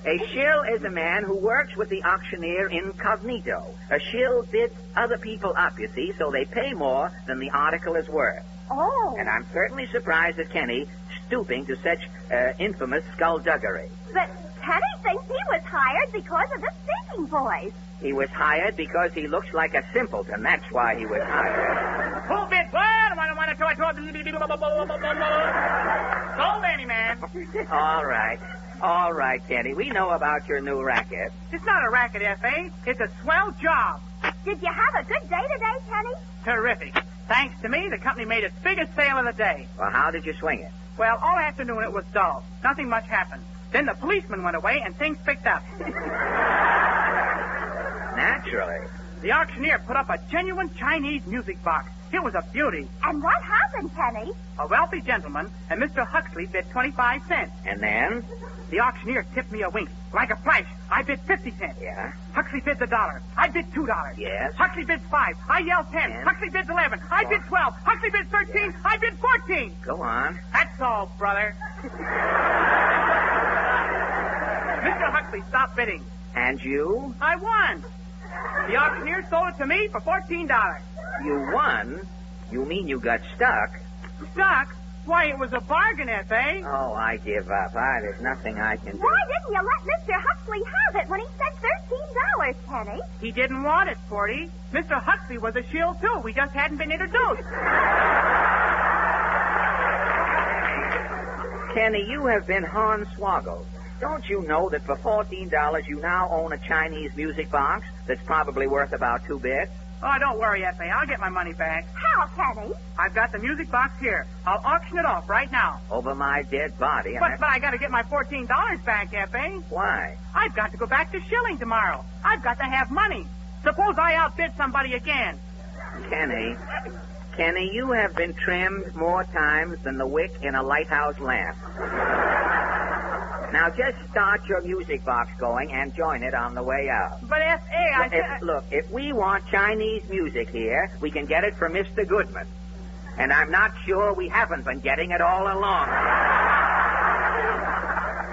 A shill is a man who works with the auctioneer incognito. A shill bids other people up, you see, so they pay more than the article is worth. Oh. And I'm certainly surprised at Kenny stooping to such infamous skullduggery. But Kenny thinks he was hired because of the speaking voice. He was hired because he looks like a simpleton. That's why he was hired. Who bid what? Sold any man. All right, Kenny. We know about your new racket. It's not a racket, F.A. It's a swell job. Did you have a good day today, Kenny? Terrific. Thanks to me, the company made its biggest sale of the day. Well, how did you swing it? Well, all afternoon it was dull. Nothing much happened. Then the policeman went away and things picked up. Naturally. The auctioneer put up a genuine Chinese music box. It was a beauty. And what happened, Kenny? A wealthy gentleman and Mr. Huxley bid 25 cents. And then? The auctioneer tipped me a wink. Like a flash, I bid 50 cents. Yeah? Huxley bids $1. I bid $2. Yes? Huxley bids 5. I yell 10. And? Huxley bids 11. I bid 12. Huxley bids 13. Yeah. I bid 14. Go on. That's all, brother. Mr. Huxley stopped bidding. And you? I won. The auctioneer sold it to me for $14. You won? You mean you got stuck? Stuck? Why, it was a bargain, F.A. Oh, I give up. There's nothing I can do. Why didn't you let Mr. Huxley have it when he said $13, Kenny? He didn't want it, Porty. Mr. Huxley was a shill, too. We just hadn't been introduced. Kenny, you have been hornswoggled. Don't you know that for $14 you now own a Chinese music box that's probably worth about 2 bits? Oh, don't worry, F.A. I'll get my money back. How, Kenny? I've got the music box here. I'll auction it off right now. Over my dead body. But I got to get my $14 back, F.A. Why? I've got to go back to shilling tomorrow. I've got to have money. Suppose I outbid somebody again. Kenny, you have been trimmed more times than the wick in a lighthouse lamp. Now, just start your music box going and join it on the way out. But, F.A., Look, if we want Chinese music here, we can get it from Mr. Goodman. And I'm not sure we haven't been getting it all along.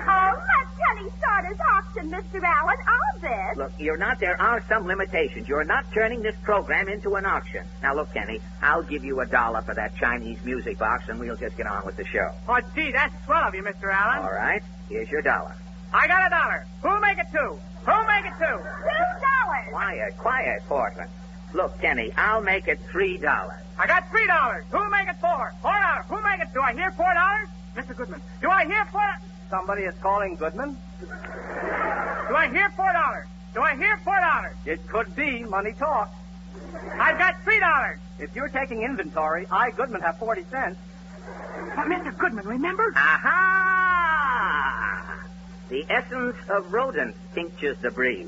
Oh, let Kenny start his auction, Mr. Allen. I'll bid. Look, there are some limitations. You're not turning this program into an auction. Now, look, Kenny, I'll give you $1 for that Chinese music box, and we'll just get on with the show. Oh, gee, that's swell of you, Mr. Allen. All right. Here's your $1. I got $1. Who'll make it 2? Who'll make it 2? $2. Quiet, Portland. Look, Kenny, I'll make it $3. I got $3. Who'll make it 4? $4. Who'll make it? Do I hear $4? Mr. Goodman, do I hear $4? Somebody is calling Goodman? Do I hear $4? Do I hear $4? It could be. Money talks. I've got $3. If you're taking inventory, I, Goodman, have 40 cents. But Mr. Goodman, remember? Aha! The essence of rodent tinctures the breeze.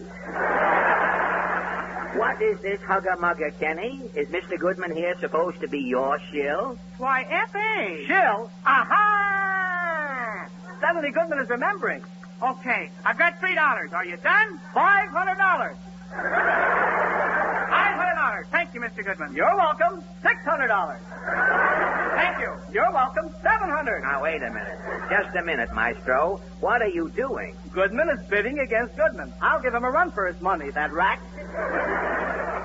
What is this hugger-mugger, Kenny? Is Mr. Goodman here supposed to be your shill? Why, F.A. Shill? Aha! Suddenly Goodman is remembering. Okay, I've got $3. Are you done? $500. $500. Thank you, Mr. Goodman. You're welcome. $600. Thank you. You're welcome. $700. Now, wait a minute. Just a minute, Maestro. What are you doing? Goodman is bidding against Goodman. I'll give him a run for his money, that rat.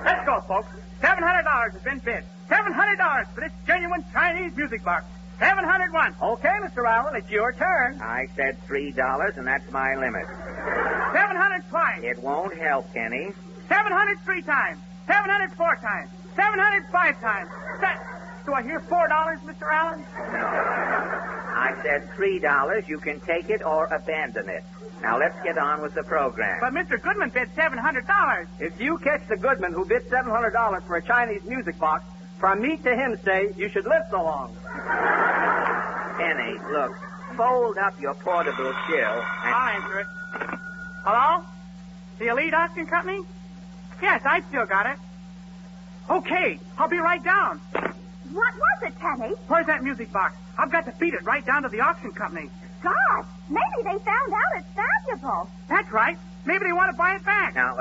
Let's go, folks. $700 has been bid. $700 for this genuine Chinese music box. 701. Okay, Mr. Allen, it's your turn. I said $3, and that's my limit. 700 twice. It won't help, Kenny. 700 3 times. 700 4 times. 700 5 times. Do I hear $4, Mr. Allen? I said $3. You can take it or abandon it. Now let's get on with the program. But Mr. Goodman bid $700. If you catch the Goodman who bid $700 for a Chinese music box, from me to him say, you should live so long. Kenny, look, fold up your portable shill and... I'll answer it. Hello? The Elite Auction Company? Yes, I still got it. Okay, I'll be right down. What was it, Kenny? Where's that music box? I've got to feed it right down to the auction company. Gosh, maybe they found out it's valuable. That's right. Maybe they want to buy it back. Now,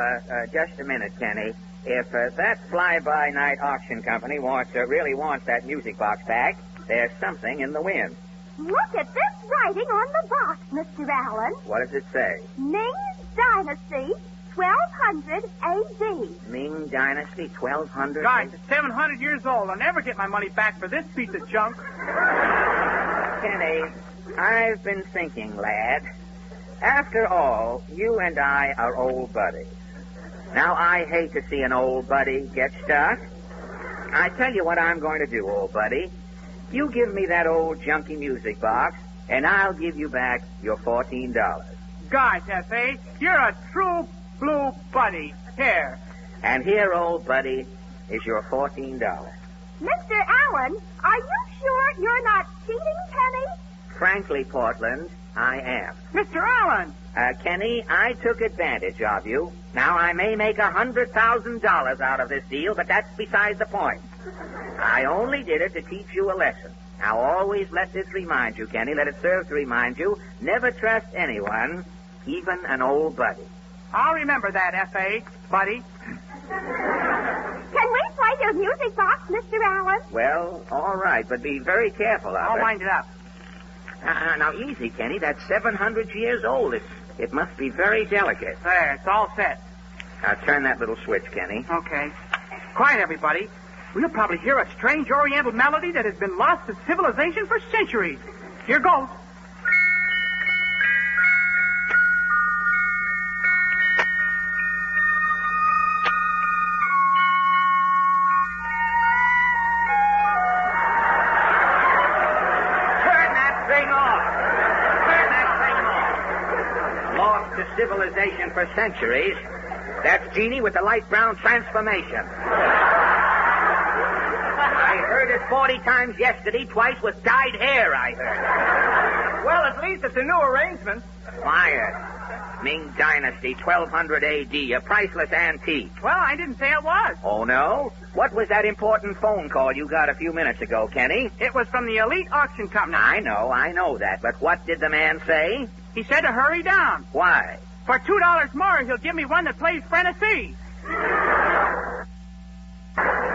just a minute, Kenny. If that fly-by-night auction company really wants that music box back, there's something in the wind. Look at this writing on the box, Mr. Allen. What does it say? Ming Dynasty, 1200 A.D. Ming Dynasty, 1200? Guys, it's 700 years old. I'll never get my money back for this piece of junk. Kenny, I've been thinking, lad. After all, you and I are old buddies. Now, I hate to see an old buddy get stuck. I tell you what I'm going to do, old buddy. You give me that old junky music box, and I'll give you back your $14. Gosh, F.A., you're a true blue buddy. Here. And here, old buddy, is your $14. Mr. Allen, are you sure you're not cheating, Kenny? Frankly, Portland, I am. Mr. Allen! Kenny, I took advantage of you. Now, I may make $100,000 out of this deal, but that's beside the point. I only did it to teach you a lesson. Now, always let this remind you, Kenny, let it serve to remind you, never trust anyone, even an old buddy. I'll remember that, F.A., buddy. Can we play your music box, Mr. Allen? Well, all right, but be very careful of it. I'll wind it up. Now, easy, Kenny. That's 700 years old. It must be very delicate. There, it's all set. Now, turn that little switch, Kenny. Okay. Quiet, everybody. We'll probably hear a strange oriental melody that has been lost to civilization for centuries. Here goes. Civilization for centuries. That's Jeannie with the light brown transformation. I heard it 40 times yesterday, twice with dyed hair, I heard. Well, at least it's a new arrangement. Quiet. Ming Dynasty, 1200 A.D., a priceless antique. Well, I didn't say it was. Oh, no? What was that important phone call you got a few minutes ago, Kenny? It was from the Elite Auction Company. I know that. But what did the man say? He said to hurry down. Why? For $2 more, he'll give me one that plays Fantasy.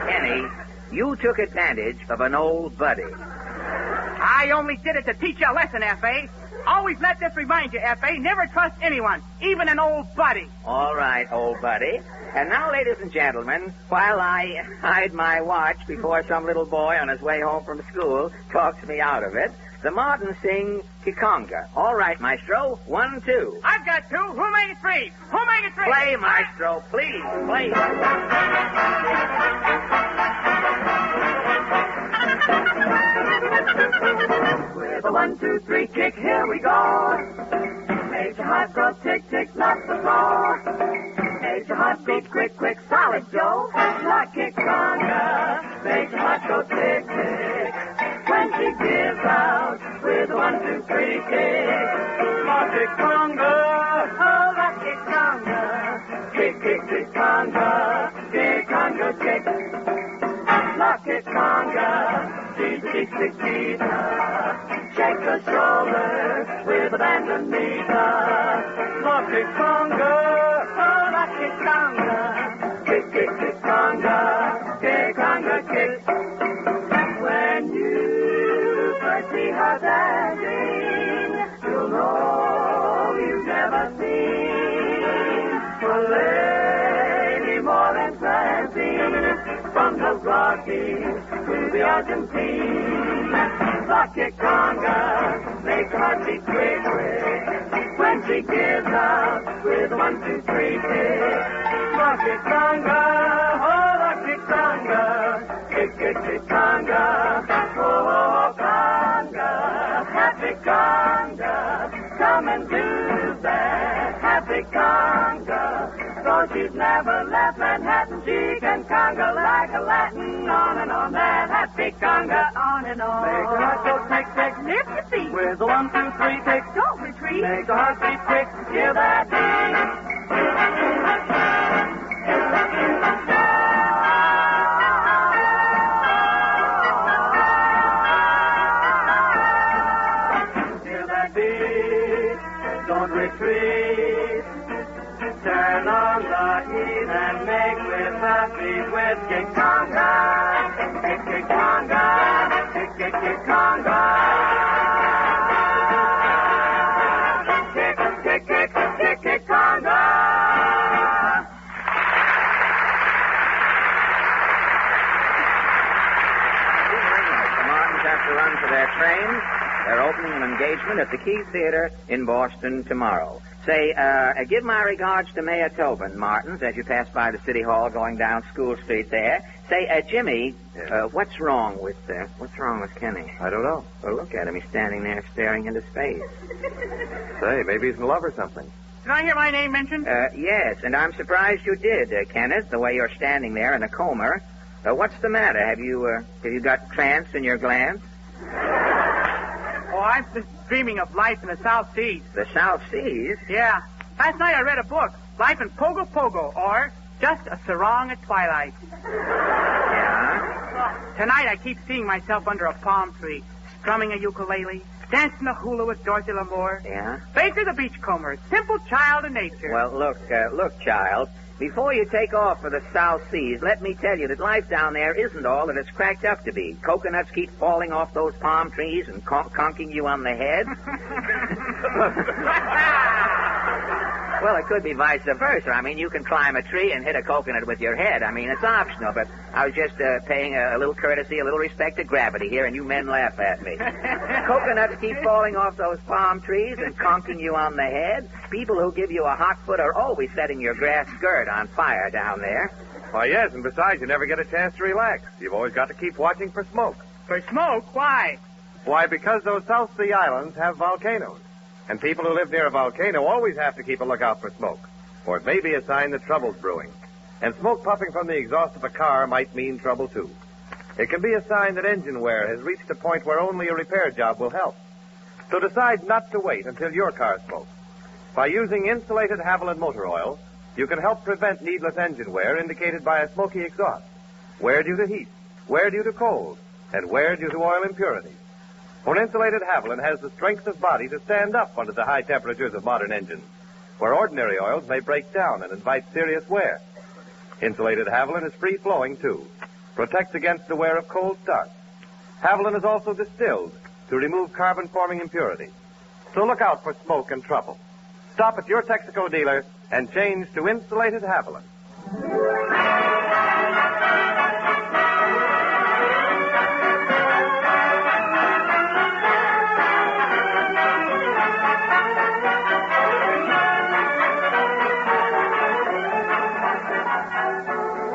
Kenny, you took advantage of an old buddy. I only did it to teach you a lesson, F.A. Always let this remind you, F.A., never trust anyone, even an old buddy. All right, old buddy. And now, ladies and gentlemen, while I hide my watch before some little boy on his way home from school talks me out of it, the moderns sing Kikonga. All right, Maestro. 1, 2. I've got 2. Who'll make it 3? Who'll make it 3? Play, Maestro. Please, play. With a 1, 2, 3 kick, here we go. Make your heart go tick, tick, knock the floor. Make your heart beat quick, quick, solid Joe. Like Kikonga. Make your heart go tick, tick. When she gives out with a 1, 2, 3 kick. Like Kikonga. Oh, like Kikonga. Kick, kick, Kikonga. Kikonga, kick. Like Kikonga. She's a kick, kick, shake the shoulder with a bandonita. Like Kikonga. Oh, like Kikonga. Kick, kick, Kikonga. Kikonga, kick. When you first see her dancing, you'll know you've never seen a lady more than dancing. From the Rockies to the Argentine, La Kikonga makes her heart beat quick, quick. When she Happy kids out with a 1, 2, 3 kick. Lucky conga, oh, lucky conga. Kick, kick, kick, conga. Oh, conga. Happy conga. Come and do that. Happy conga. Though she's never left Manhattan, she can conga like a Latin. On and on that happy conga. On and on. Make her heart go tick, tick. Lift your feet. With a 1, 2, 3 kick. Don't retreat. Make the heart beat quick. Hear that beat. Hear that beat. Don't retreat. Turn on the heat and make with happy with kick conga. Kick, kick, conga. Kick, kick, kick, conga. Kick, kick, kick, kick, kick, conga. The Martins have to run for their train. They're opening an engagement at the Key Theater in Boston tomorrow. Say, give my regards to Mayor Tobin, Martins, as you pass by the City Hall going down School Street there. Say, Jimmy, what's wrong with Kenny? I don't know. Well, look at him. He's standing there staring into space. Say, maybe he's in love or something. Did I hear my name mentioned? Yes, and I'm surprised you did, Kenneth, the way you're standing there in a coma. What's the matter? Have you got trance in your glands? Oh, I'm just dreaming of life in the South Seas. The South Seas? Yeah. Last night I read a book, Life in Pogo Pogo, or Just a Sarong at Twilight. Yeah? Tonight I keep seeing myself under a palm tree, strumming a ukulele, dancing a hula with Dorothy Lamour. Yeah? Baker the Beachcomber, simple child of nature. Well, look, child. Before you take off for the South Seas, let me tell you that life down there isn't all that it's cracked up to be. Coconuts keep falling off those palm trees and conking you on the head. Well, it could be vice versa. I mean, you can climb a tree and hit a coconut with your head. I mean, it's optional, but I was just paying a little courtesy, a little respect to gravity here, and you men laugh at me. Coconuts keep falling off those palm trees and conking you on the head. People who give you a hot foot are always setting your grass skirt on fire down there. Why, yes, and besides, you never get a chance to relax. You've always got to keep watching for smoke. For smoke? Why? Why, because those South Sea islands have volcanoes. And people who live near a volcano always have to keep a lookout for smoke, for it may be a sign that trouble's brewing. And smoke puffing from the exhaust of a car might mean trouble, too. It can be a sign that engine wear has reached a point where only a repair job will help. So decide not to wait until your car smokes. By using insulated Haviland motor oil, you can help prevent needless engine wear indicated by a smoky exhaust. Wear due to heat, wear due to cold, and wear due to oil impurities. For insulated Haviland has the strength of body to stand up under the high temperatures of modern engines, where ordinary oils may break down and invite serious wear. Insulated Haviland is free-flowing, too. Protects against the wear of cold starts. Haviland is also distilled to remove carbon-forming impurities. So look out for smoke and trouble. Stop at your Texaco dealer and change to insulated Haviland.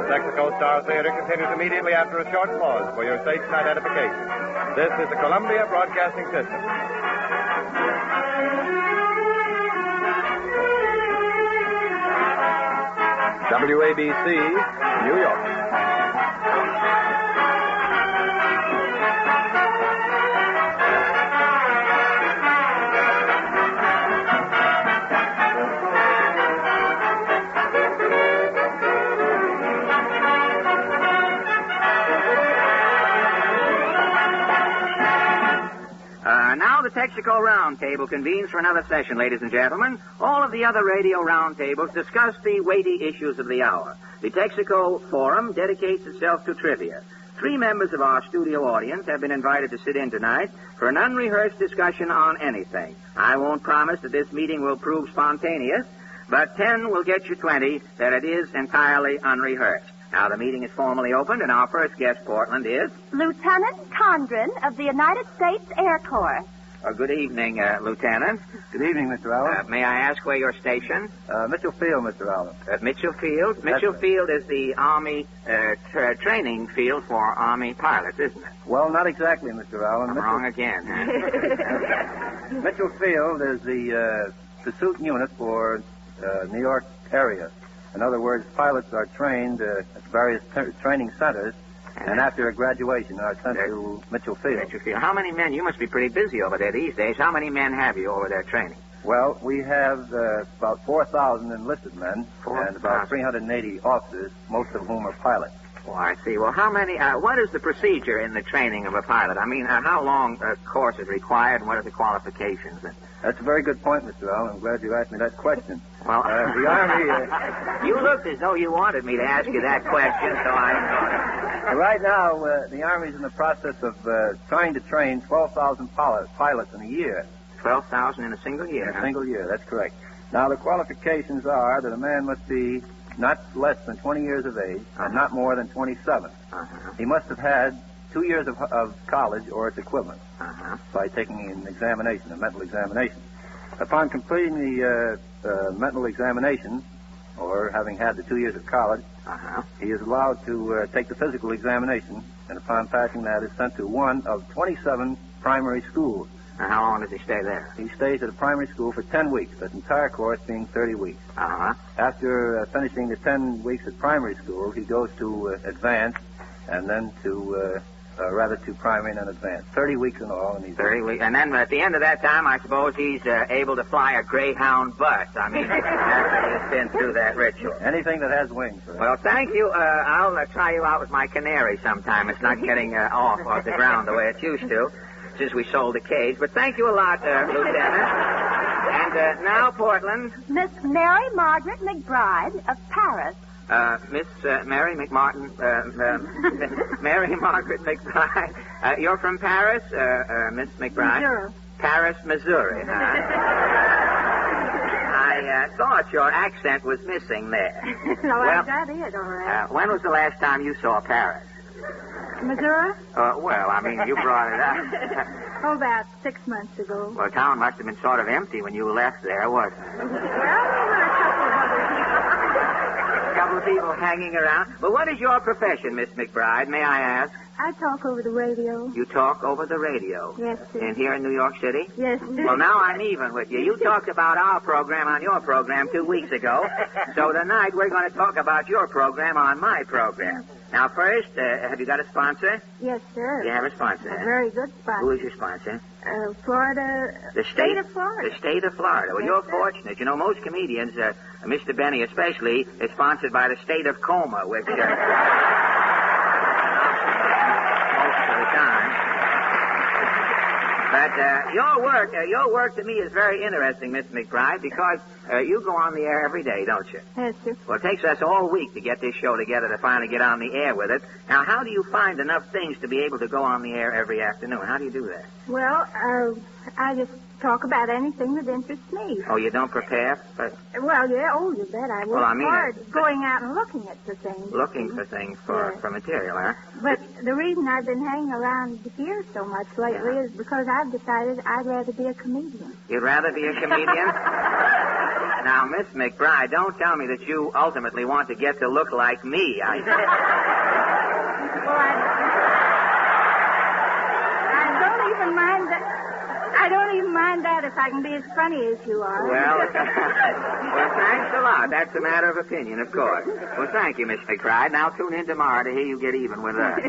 Texaco Star Theater continues immediately after a short pause for your station identification. This is the Columbia Broadcasting System. WABC, New York. Now the Texaco Roundtable convenes for another session, ladies and gentlemen. All of the other radio roundtables discuss the weighty issues of the hour. The Texaco Forum dedicates itself to trivia. 3 members of our studio audience have been invited to sit in tonight for an unrehearsed discussion on anything. I won't promise that this meeting will prove spontaneous, but 10 will get you 20 that it is entirely unrehearsed. Now, the meeting is formally opened, and our first guest, Portland, is... Lieutenant Condren of the United States Air Corps. Good evening, Lieutenant. Good evening, Mr. Allen. May I ask where you're stationed? Mitchell Field, Mr. Allen. At Mitchell Field? Mitchell Field is the Army training field for Army pilots, isn't it? Well, not exactly, Mr. Allen. Wrong again, huh? Mitchell Field is the pursuit unit for New York area. In other words, pilots are trained at various training centers, and after graduation are sent to Mitchell Field. Mitchell Field. How many men? You must be pretty busy over there these days. How many men have you over there training? Well, we have about 4,000 enlisted men and about 380 officers, most of whom are pilots. Oh, I see. Well, how many, what is the procedure in the training of a pilot? I mean, how long a course is required and what are the qualifications? That's a very good point, Mr. Allen. I'm glad you asked me that question. Well, the Army... You looked as though you wanted me to ask you that question, so I... Right now, the Army's in the process of trying to train 12,000 pilots in a year. 12,000 in a single year? In a single year, that's correct. Now, the qualifications are that a man must be not less than 20 years of age and not more than 27. He must have had 2 years of college or its equivalent by taking an examination, a mental examination. Upon completing the mental examination, or having had the 2 years of college, he is allowed to take the physical examination, and upon passing that is sent to one of 27 primary schools. Now, how long does he stay there? He stays at a primary school for 10 weeks, that entire course being 30 weeks. After finishing the 10 weeks at primary school, he goes to advanced, and then to primary and then advanced. 30 weeks in all. And 30 weeks. And then at the end of that time, I suppose he's able to fly a Greyhound bus. I mean, after he's been through that ritual. Anything that has wings. Right? Well, thank you. I'll try you out with my canary sometime. It's not getting off the ground the way it used to since we sold the cage. But thank you a lot, Lieutenant. And now, Portland. Miss Mary Margaret McBride of Paris. Miss Mary McMartin, Mary Margaret McBride. You're from Paris, Miss McBride? Missouri. Paris, Missouri, huh? I thought your accent was missing there. Well, that is all right. When was the last time you saw Paris? Missouri? Well, I mean, you brought it up. Oh, about 6 months ago. Well, town must have been sort of empty when you left there, wasn't it? Well, there were A couple of people hanging around. But what is your profession, Miss McBride, may I ask? I talk over the radio. You talk over the radio? Yes, sir. And here in New York City? Yes, sir. Well, now I'm even with you. You talked about our program on your program 2 weeks ago. So tonight we're going to talk about your program on my program. Now, first, have you got a sponsor? Yes, sir. You have a sponsor? A very good sponsor. Who is your sponsor? Florida. The state of Florida. The state of Florida. Well, Yes, you're sir. fortunate. You know, most comedians, Mr. Benny especially, is sponsored by the state of Coma, which... most of the time. But your work to me is very interesting, Miss McBride, because you go on the air every day, don't you? Yes, sir. Well, it takes us all week to get this show together to finally get on the air with it. Now, how do you find enough things to be able to go on the air every afternoon? How do you do that? Well, I just talk about anything that interests me. Oh, you don't prepare? Well, yeah, you bet. I work Well, I mean hard going out and looking at the things. Looking for things for material, huh? But the reason I've been hanging around here so much lately is because I've decided I'd rather be a comedian. You'd rather be a comedian? Now, Miss McBride, don't tell me that you ultimately want to get to look like me. I don't even mind that. I don't even mind that if I can be as funny as you are. Well, thanks a lot. That's a matter of opinion, of course. Well, thank you, Miss McBride. Now tune in tomorrow to hear you get even with us.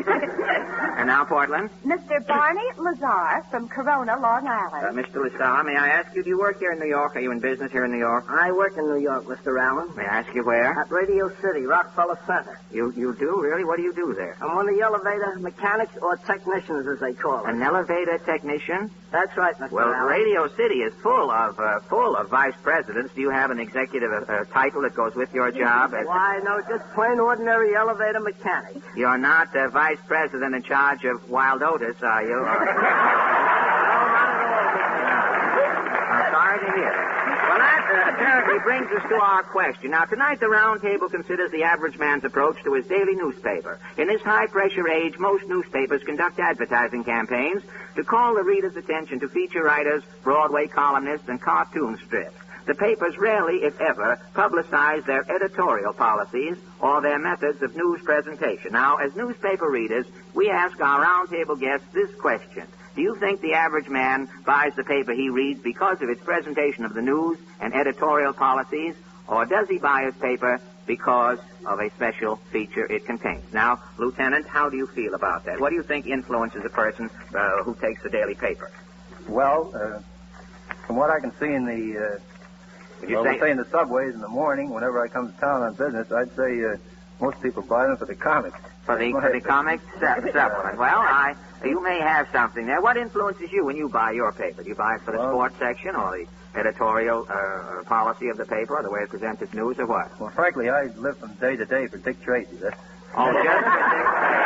And now, Portland? Mr. Barney Lazar from Corona, Long Island. Mr. Lazar, may I ask you, do you work here in New York? Are you in business here in New York? I work in New York, Mr. Allen. May I ask you where? At Radio City, Rockefeller Center. You do? Really? What do you do there? I'm one of the elevator mechanics or technicians, as they call it. An elevator technician? That's right, Mr. Well, Allen. Radio City is full of vice presidents. Do you have an executive title that goes with your job? Why, no, just plain ordinary elevator mechanic. You're not vice president in charge of Wild Otis, are you? I'm sorry sorry to hear that. Well, that apparently brings us to our question. Now, tonight the round table considers the average man's approach to his daily newspaper. In this high-pressure age, most newspapers conduct advertising campaigns to call the reader's attention to feature writers, Broadway columnists, and cartoon strips. The papers rarely, if ever, publicize their editorial policies or their methods of news presentation. Now, as newspaper readers, we ask our roundtable guests this question. Do you think the average man buys the paper he reads because of its presentation of the news and editorial policies, or does he buy his paper because of a special feature it contains? Now, Lieutenant, how do you feel about that? What do you think influences a person who takes the daily paper? Well, from what I can see in the... say in the subways in the morning, whenever I come to town on business, I'd say most people buy them for the comics. For the comics supplement. Well, you may have something there. What influences you when you buy your paper? Do you buy it for the sports section or the editorial policy of the paper or the way it presents its news or what? Well, frankly, I live from day to day for Dick Tracy. Oh, just for Dick Tracy.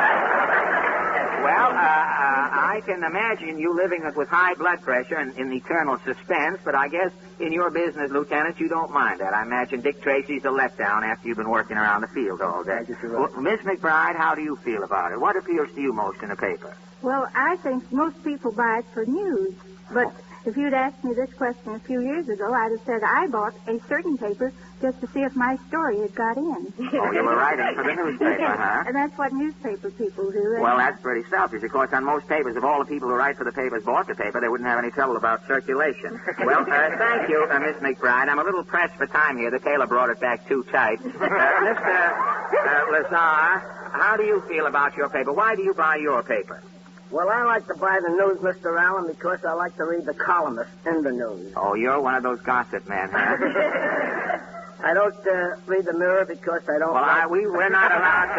Well, I can imagine you living with high blood pressure and in eternal suspense, but I guess in your business, Lieutenant, you don't mind that. I imagine Dick Tracy's a letdown after you've been working around the field all day. Well, Miss McBride, how do you feel about it? What appeals to you most in a paper? Well, I think most people buy it for news, but if you'd asked me this question a few years ago, I'd have said I bought a certain paper just to see if my story had got in. Oh, you were writing for the newspaper, yes, huh? And that's what newspaper people do. Well, that's pretty selfish. Of course, on most papers, if all the people who write for the papers bought the paper, they wouldn't have any trouble about circulation. Well, thank you, Miss McBride. I'm a little pressed for time here. The tailor brought it back too tight. Mr. Lazar, how do you feel about your paper? Why do you buy your paper? Well, I like to buy the news, Mr. Allen, because I like to read the columnists in the news. Oh, you're one of those gossip men, huh? I don't read the Mirror because I don't... Well, we're not allowed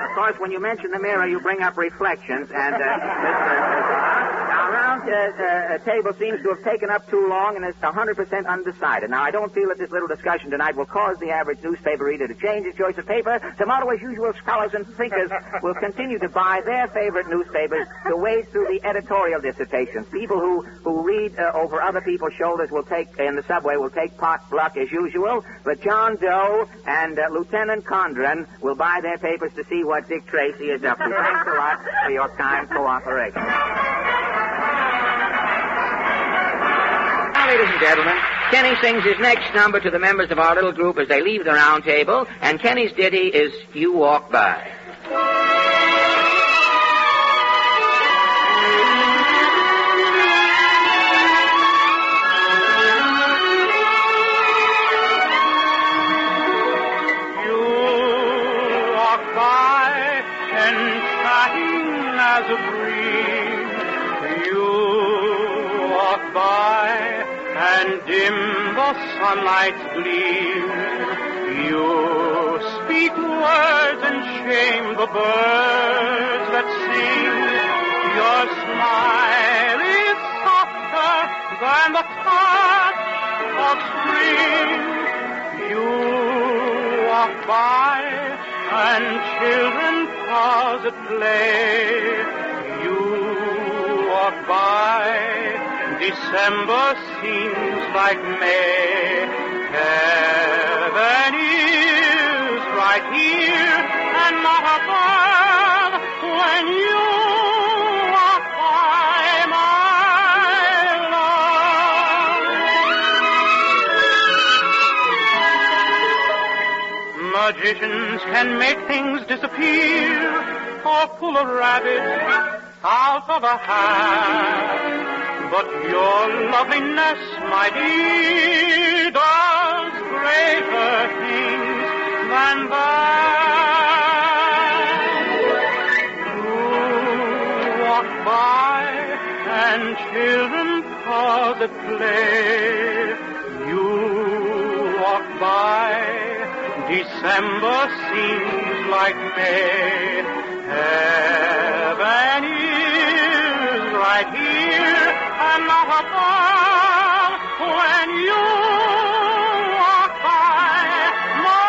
to... of course, when you mention the Mirror, you bring up Reflections, and our round table seems to have taken up too long and is 100% undecided. Now, I don't feel that this little discussion tonight will cause the average newspaper reader to change his choice of paper. Tomorrow, as usual, scholars and thinkers will continue to buy their favorite newspapers to wade through the editorial dissertations. People who read over other people's shoulders in the subway will take pot luck as usual, but John Doe and Lieutenant Condren will buy their papers to see what Dick Tracy is up to. Thanks a lot for your kind cooperation. Now, ladies and gentlemen, Kenny sings his next number to the members of our little group as they leave the round table, and Kenny's ditty is You Walk By. As a dream, you walk by and dim the sunlight's gleam. You speak words and shame the birds that sing. Your smile is softer than the touch of spring. You walk by and children pause at play. You walk by, December seems like May. Heaven is right here and not above when you walk by, my love. Magicians can make things disappear or pull a rabbit out of a hat. But your loveliness, my dear, does greater things than that. You walk by and children pause at play. You walk by, December seems like May. Heaven is right here and not above when you walk by, my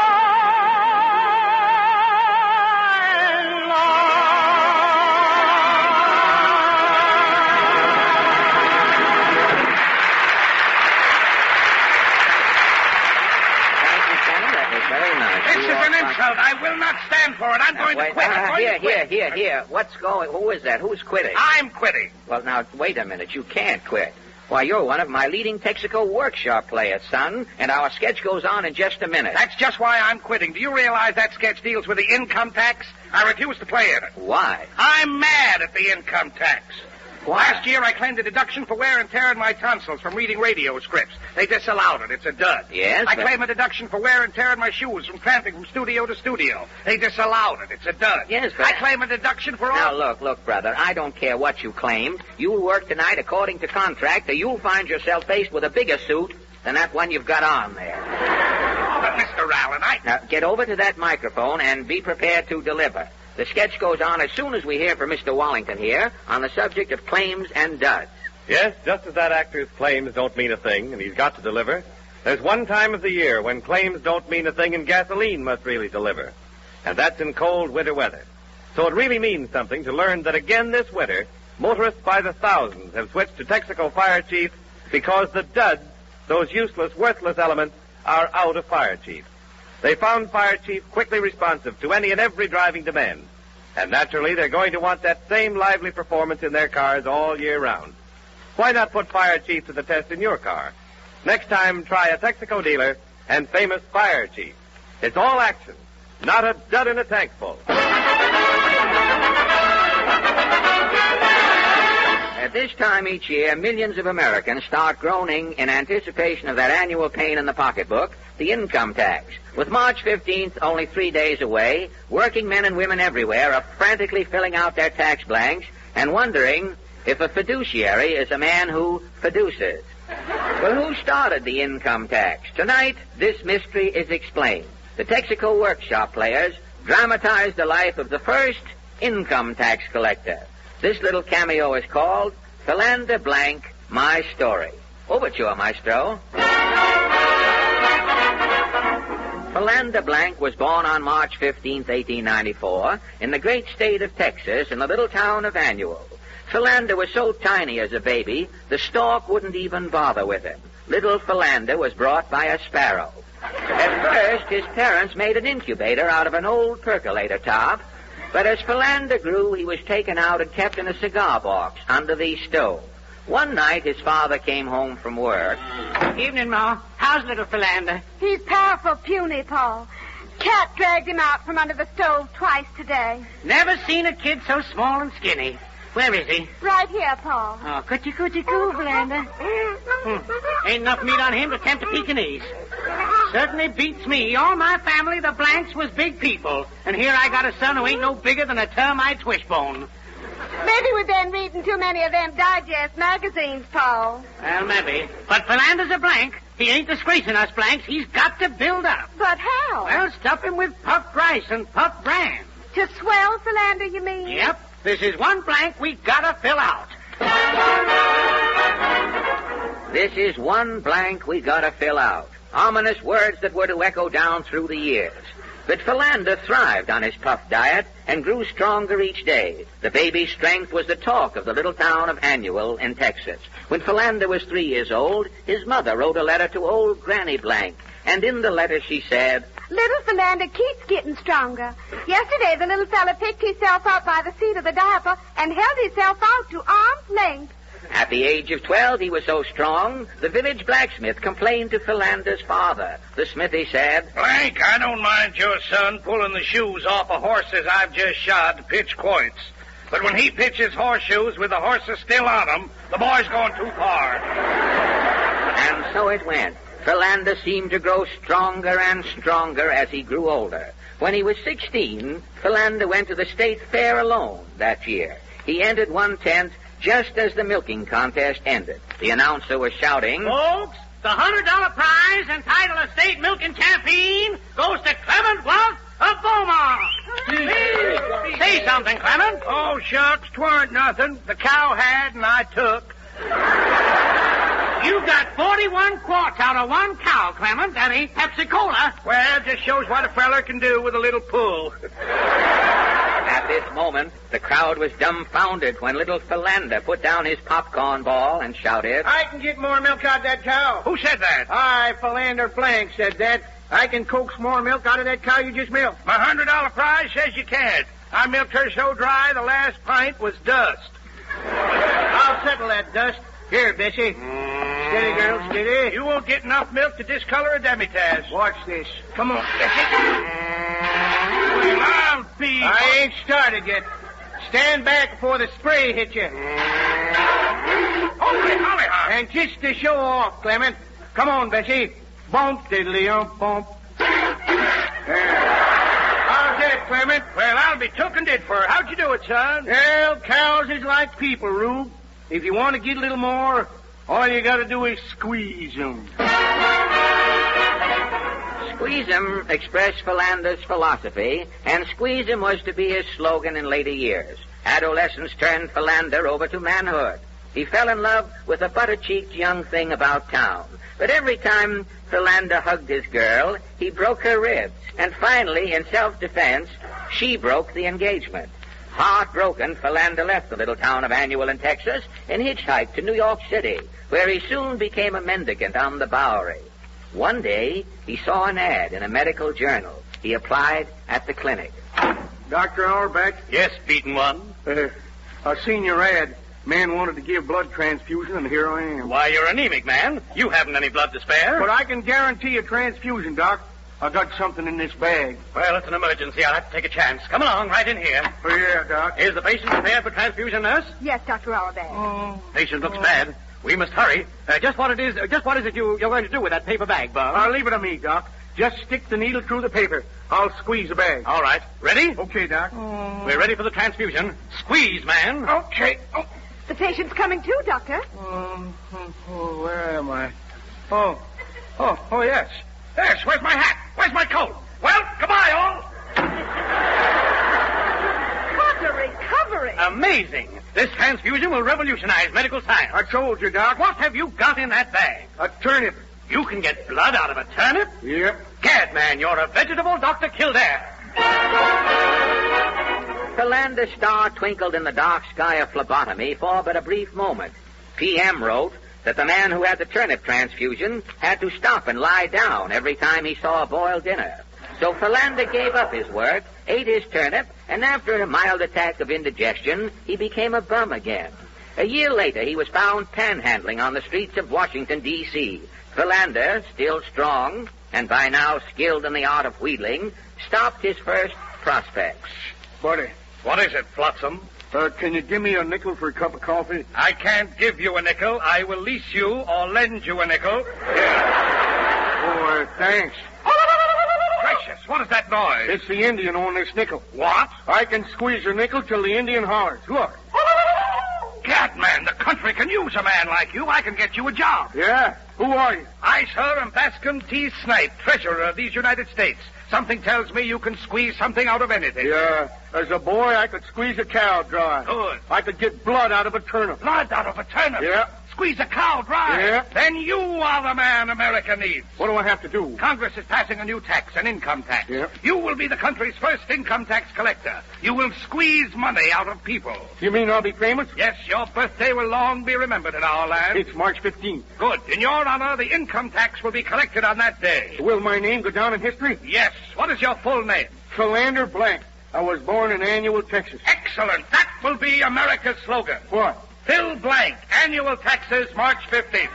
love. insult. I will not stand for it. I'm going to quit. Here. Who is that? Who's quitting? I'm quitting. Well, now, wait a minute. You can't quit. Why, you're one of my leading Texaco workshop players, son, and our sketch goes on in just a minute. That's just why I'm quitting. Do you realize that sketch deals with the income tax? I refuse to play in it. Why? I'm mad at the income tax. Why? Last year, I claimed a deduction for wear and tear in my tonsils from reading radio scripts. They disallowed it. It's a dud. Yes, I claim a deduction for wear and tear in my shoes from tramping from studio to studio. They disallowed it. It's a dud. Yes, but... I claim a deduction for all... Now, look, brother. I don't care what you claimed. You'll work tonight according to contract, or you'll find yourself faced with a bigger suit than that one you've got on there. But, Mr. Allen, Now, get over to that microphone and be prepared to deliver. The sketch goes on as soon as we hear from Mr. Wallington here on the subject of claims and duds. Yes, just as that actor's claims don't mean a thing, and he's got to deliver, there's one time of the year when claims don't mean a thing and gasoline must really deliver. And that's in cold winter weather. So it really means something to learn that again this winter, motorists by the thousands have switched to Texaco Fire Chief because the duds, those useless, worthless elements, are out of Fire Chief. They found Fire Chief quickly responsive to any and every driving demand. And naturally, they're going to want that same lively performance in their cars all year round. Why not put Fire Chief to the test in your car? Next time, try a Texaco dealer and famous Fire Chief. It's all action, not a dud in a tank full. At this time each year, millions of Americans start groaning in anticipation of that annual pain in the pocketbook, the income tax. With March 15th only 3 days away, working men and women everywhere are frantically filling out their tax blanks and wondering if a fiduciary is a man who fiduces. Well, who started the income tax? Tonight, this mystery is explained. The Texaco workshop players dramatize the life of the first income tax collector. This little cameo is called Philanda Blank, My Story. Overture, maestro. Philanda Blank was born on March 15, 1894, in the great state of Texas, in the little town of Annual. Philanda was so tiny as a baby, the stork wouldn't even bother with him. Little Philanda was brought by a sparrow. At first, his parents made an incubator out of an old percolator top, but as Philanda grew, he was taken out and kept in a cigar box under the stove. One night, his father came home from work. Evening, Ma. How's little Philanda? He's powerful puny, Paul. Cat dragged him out from under the stove twice today. Never seen a kid so small and skinny. Where is he? Right here, Paul. Oh, coochie-coo, Philanda. Ain't enough meat on him to tempt a Pekingese. Certainly beats me. All my family, the Blanks, was big people. And here I got a son who ain't no bigger than a termite wishbone. Maybe we've been reading too many of them digest magazines, Paul. Well, maybe. But Philanda's a Blank. He ain't disgracing us Blanks. He's got to build up. But how? Well, stuff him with puffed rice and puffed bran. To swell Philanda, you mean? Yep. This is one blank we gotta fill out. This is one blank we gotta fill out. Ominous words that were to echo down through the years. But Philanda thrived on his puff diet and grew stronger each day. The baby's strength was the talk of the little town of Annual in Texas. When Philanda was 3 years old, his mother wrote a letter to old Granny Blank. And in the letter she said, Little Philanda keeps getting stronger. Yesterday, the little fella picked himself up by the seat of the diaper and held himself out to arm's length. At the age of 12, he was so strong, the village blacksmith complained to Philanda's father. The smithy said, Blank, I don't mind your son pulling the shoes off of horses I've just shod to pitch quoits. But when he pitches horseshoes with the horses still on them, the boy's going too far. And so it went. Philanda seemed to grow stronger and stronger as he grew older. When he was 16, Philanda went to the state fair alone that year. He entered one tent just as the milking contest ended. The announcer was shouting, Folks, the $100 prize entitled a state milking champion goes to Clement Bluff of Beaumont. Say something, Clement. Oh, shucks, 'twarn't nothing. The cow had and I took. You got 41 quarts out of one cow, Clement. That ain't Pepsi-Cola. Well, just shows what a feller can do with a little pull. At this moment, the crowd was dumbfounded when little Philanda put down his popcorn ball and shouted, I can get more milk out of that cow. Who said that? I, Philander Blank, said that. I can coax more milk out of that cow you just milked. My $100 prize says you can't. I milked her so dry the last pint was dust. I'll settle that dust. Here, Bessie. Steady, girl, steady. You won't get enough milk to discolor a demi-tasse. Watch this. Come on, Bessie. Well, I'll be... I ain't started yet. Stand back before the spray hits you. Holy hollyhock! And just to show off, Clement. Come on, Bessie. Bump, diddly-ump, bump. How's that, Clement? Well, I'll be took and did for her. How'd you do it, son? Well, cows is like people, Rube. If you want to get a little more, all you got to do is squeeze them. Squeeze 'em expressed Philanda's philosophy, and squeeze 'em was to be his slogan in later years. Adolescence turned Philanda over to manhood. He fell in love with a butter-cheeked young thing about town. But every time Philanda hugged his girl, he broke her ribs. And finally, in self-defense, she broke the engagement. Heartbroken, Philanda left the little town of Annual in Texas and hitchhiked to New York City, where he soon became a mendicant on the Bowery. One day, he saw an ad in a medical journal. He applied at the clinic. Dr. Auerbach? Yes, beaten one. I seen your ad. Man wanted to give blood transfusion, and here I am. Why, you're anemic, man. You haven't any blood to spare. But I can guarantee a transfusion, Doc. I got something in this bag. Well, it's an emergency. I'll have to take a chance. Come along, right in here. Oh, yeah, Doc. Is the patient prepared for transfusion, nurse? Yes, Dr. Auerbach. Patient looks bad. We must hurry. Just what is it you're going to do with that paper bag, Bob? I'll leave it to me, Doc. Just stick the needle through the paper. I'll squeeze the bag. All right. Ready? Okay, Doc. We're ready for the transfusion. Squeeze, man. Okay. The patient's coming too, Doctor. Where am I? Oh, yes. Yes, where's my hat? Where's my coat? Well, goodbye, all. What a recovery. Amazing. This transfusion will revolutionize medical science. I told you, Doc. What have you got in that bag? A turnip. You can get blood out of a turnip? Yep. Gad, man, you're a vegetable Dr. Kildare. Philanda's star twinkled in the dark sky of phlebotomy for but a brief moment. PM wrote that the man who had the turnip transfusion had to stop and lie down every time he saw a boiled dinner. So Philanda gave up his work, ate his turnip, and after a mild attack of indigestion, he became a bum again. A year later, he was found panhandling on the streets of Washington, D.C. Philanda, still strong, and by now skilled in the art of wheedling, stopped his first prospects. Buddy. What is it, Flotsam? Can you give me a nickel for a cup of coffee? I can't give you a nickel. I will lease you or lend you a nickel. Thanks. Gracious, what is that noise? It's the Indian on this nickel. What? I can squeeze your nickel till the Indian hollers. Look. Gad, man, the country can use a man like you. I can get you a job. Yeah? Who are you? I, sir, am Bascom T. Snipe, treasurer of these United States. Something tells me you can squeeze something out of anything. Yeah. As a boy, I could squeeze a cow dry. Good. I could get blood out of a turnip. Blood out of a turnip? Yeah. Squeeze a cow dry? Yeah. Then you are the man America needs. What do I have to do? Congress is passing a new tax, an income tax. Yeah. You will be the country's first income tax collector. You will squeeze money out of people. You mean I'll be famous? Yes, your birthday will long be remembered in our land. It's March 15th. Good. In your honor, the income tax will be collected on that day. Will my name go down in history? Yes. What is your full name? Philander Blank. I was born in Annual, Texas. Excellent. That will be America's slogan. What? Phil Blank, annual taxes, March 15th.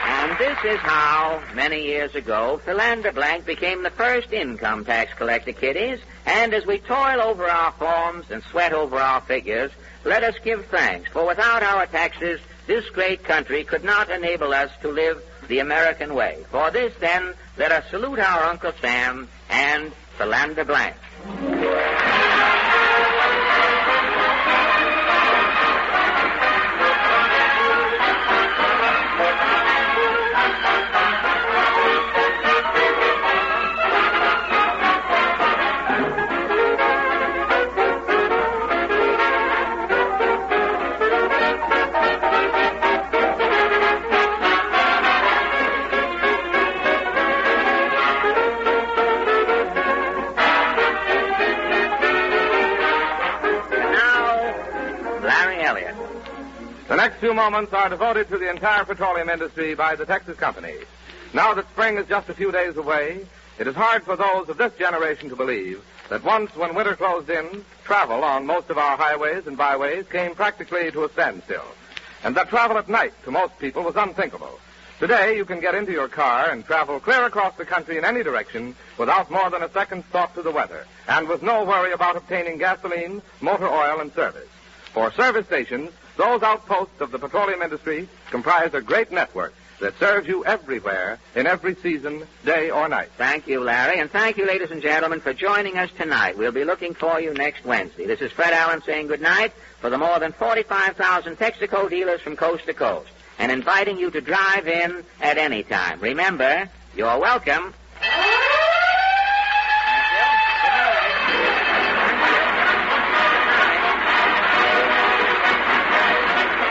And this is how, many years ago, Philanda Blank became the first income tax collector, kiddies. And as we toil over our forms and sweat over our figures, let us give thanks, for without our taxes, this great country could not enable us to live the American way. For this, then, let us salute our Uncle Sam and Philanda Blank. The next few moments are devoted to the entire petroleum industry by the Texas Company. Now that spring is just a few days away, it is hard for those of this generation to believe that once when winter closed in, travel on most of our highways and byways came practically to a standstill, and that travel at night to most people was unthinkable. Today, you can get into your car and travel clear across the country in any direction without more than a second's thought to the weather, and with no worry about obtaining gasoline, motor oil, and service. For service stations, those outposts of the petroleum industry comprise a great network that serves you everywhere, in every season, day or night. Thank you, Larry, and thank you, ladies and gentlemen, for joining us tonight. We'll be looking for you next Wednesday. This is Fred Allen saying good night for the more than 45,000 Texaco dealers from coast to coast, and inviting you to drive in at any time. Remember, you're welcome.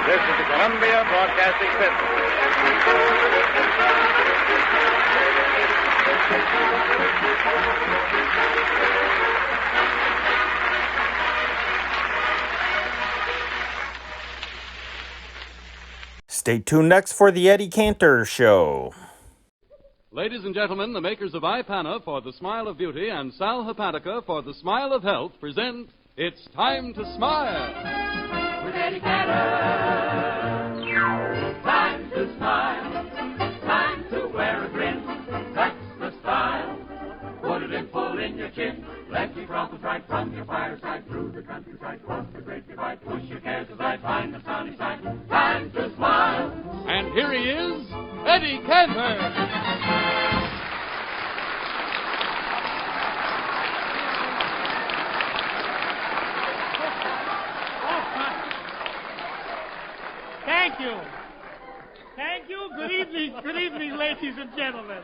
This is the Columbia Broadcasting System. Stay tuned next for the Eddie Cantor Show. Ladies and gentlemen, the makers of Ipana for the Smile of Beauty and Sal Hepatica for the Smile of Health present It's Time to Smile. With Eddie Cantor. Time to smile. Time to wear a grin. That's the style. Put it in full in your chin. Let your froth right from your fireside through the countryside. Cross the great divide. Push your cares aside. Find the sunny side. Time to smile. And here he is, Eddie Cantor. Thank you. Thank you. Good evening, ladies and gentlemen.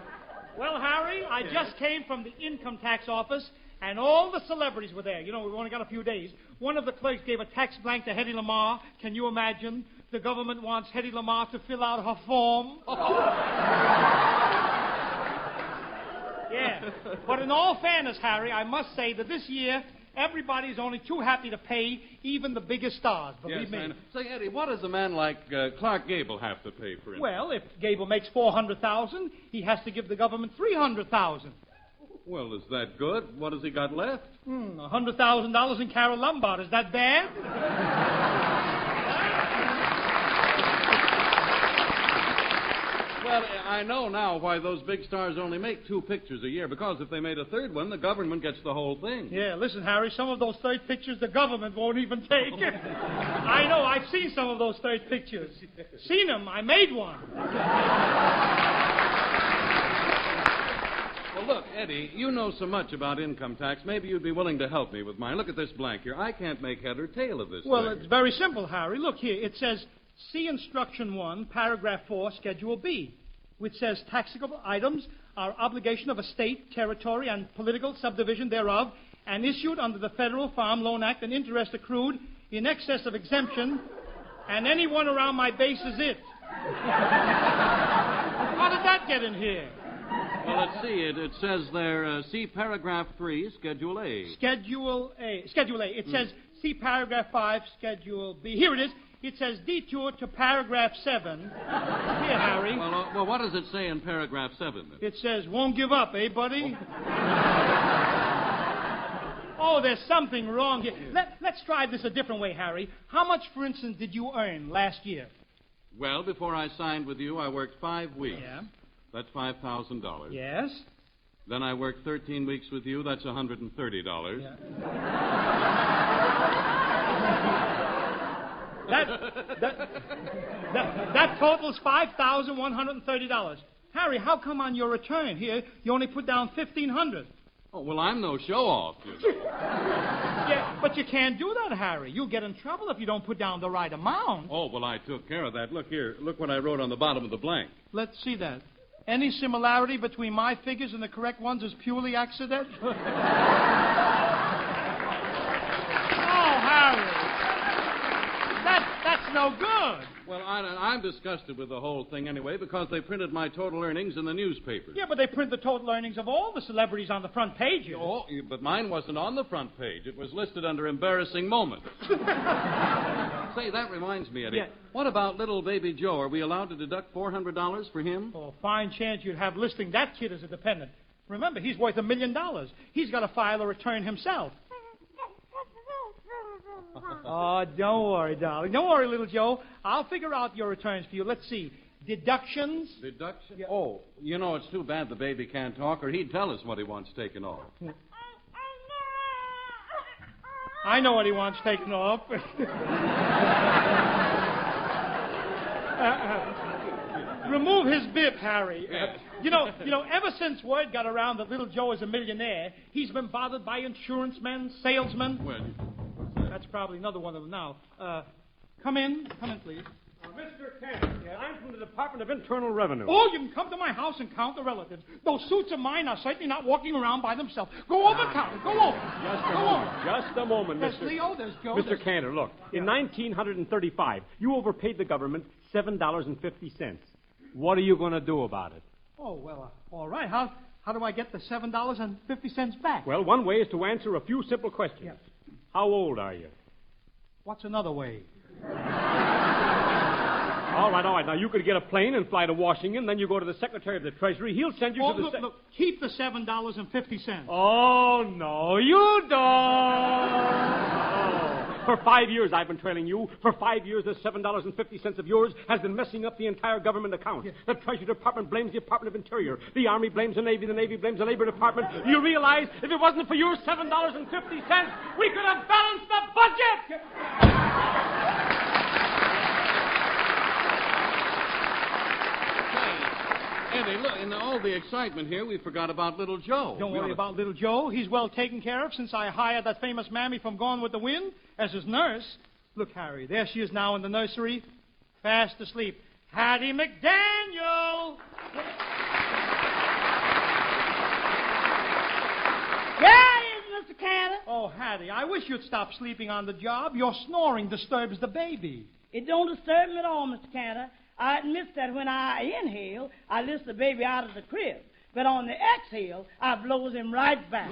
Well, Harry, I just came from the income tax office, and all the celebrities were there. You know, we've only got a few days. One of the clerks gave a tax blank to Hedy Lamarr. Can you imagine? The government wants Hedy Lamarr to fill out her form. Yeah. But in all fairness, Harry, I must say that this year, everybody's only too happy to pay, even the biggest stars, believe me. Say, Eddie, what does a man like Clark Gable have to pay for it? Well, if Gable makes $400,000, he has to give the government $300,000. Well, is that good? What has he got left? $100,000 in Carol Lombard. Is that bad? Well, I know now why those big stars only make 2 pictures a year, because if they made a third one, the government gets the whole thing. Yeah, listen, Harry, some of those third pictures the government won't even take. I know, I've seen some of those third pictures. Seen them, I made one. Well, look, Eddie, you know so much about income tax. Maybe you'd be willing to help me with mine. Look at this blank here. I can't make head or tail of this Well, thing. it's very simple, Harry. Look here. It says, see Instruction 1, Paragraph 4, Schedule B, which says taxable items are obligation of a state, territory, and political subdivision thereof, and issued under the Federal Farm Loan Act, and interest accrued in excess of exemption, and anyone around my base is it. How did that get in here? Well, let's see. It says there, see Paragraph 3, Schedule A. Schedule A. It says, see Paragraph 5, Schedule B. Here it is. It says detour to Paragraph 7. Here, Harry. Well, what does it say in Paragraph 7? Then? It says, won't give up, eh, buddy? Oh, there's something wrong here. Let's try this a different way, Harry. How much, for instance, did you earn last year? Well, before I signed with you, I worked 5 weeks. Yeah. That's $5,000. Yes. Then I worked 13 weeks with you. That's $130. Yeah. That totals $5,130. Harry, how come on your return here you only put down $1,500? Oh, well, I'm no show-off. Yeah, but you can't do that, Harry. You'll get in trouble if you don't put down the right amount. Oh, well, I took care of that. Look here. Look what I wrote on the bottom of the blank. Let's see that. Any similarity between my figures and the correct ones is purely accidental. Oh, Harry. That's no good. Well, I I'm disgusted with the whole thing anyway because they printed my total earnings in the newspapers. Yeah, but they print the total earnings of all the celebrities on the front pages. Oh, but mine wasn't on the front page. It was listed under embarrassing moments. Say, that reminds me, Eddie. Yeah. What about little baby Joe? Are we allowed to deduct $400 for him? Oh, fine chance you'd have listing that kid as a dependent. Remember, he's worth $1 million. He's got to file a return himself. Oh, don't worry, darling. Don't worry, little Joe. I'll figure out your returns for you. Let's see. Deductions? Deduction? Yeah. Oh, you know, it's too bad the baby can't talk, or he'd tell us what he wants taken off. I know what he wants taken off. Remove his bib, Harry. You know, ever since word got around that little Joe is a millionaire, he's been bothered by insurance men, salesmen. Well, that's probably another one of them now. Come in, please. Mr. Cantor, I'm from the Department of Internal Revenue. Oh, you can come to my house and count the relatives. Those suits of mine are certainly not walking around by themselves. Go over, count it. Go over. Just a moment, There's Mr. Leo, there's Joe. Mr. Cantor, look. In 1935, you overpaid the government $7.50. What are you going to do about it? Oh, well, all right. How do I get the $7.50 back? Well, one way is to answer a few simple questions. Yeah. How old are you? What's another way? All right. Now, you could get a plane and fly to Washington, then you go to the Secretary of the Treasury. He'll send you to the... Look, keep the $7.50. Oh, no, you don't. For 5 years, I've been trailing you. For 5 years, the $7.50 of yours has been messing up the entire government account. Yeah. The Treasury Department blames the Department of Interior. The Army blames the Navy blames the Labor Department. You realize if it wasn't for your $7.50, we could have balanced the budget! Eddie, look, in all the excitement here, we forgot about little Joe. Don't worry about little Joe. He's well taken care of since I hired that famous mammy from Gone with the Wind as his nurse. Look, Harry, there she is now in the nursery, fast asleep. Hattie McDaniel! There he is, Mr. Cantor. Oh, Hattie, I wish you'd stop sleeping on the job. Your snoring disturbs the baby. It don't disturb me at all, Mr. Cantor. I admit that when I inhale, I lift the baby out of the crib. But on the exhale, I blows him right back.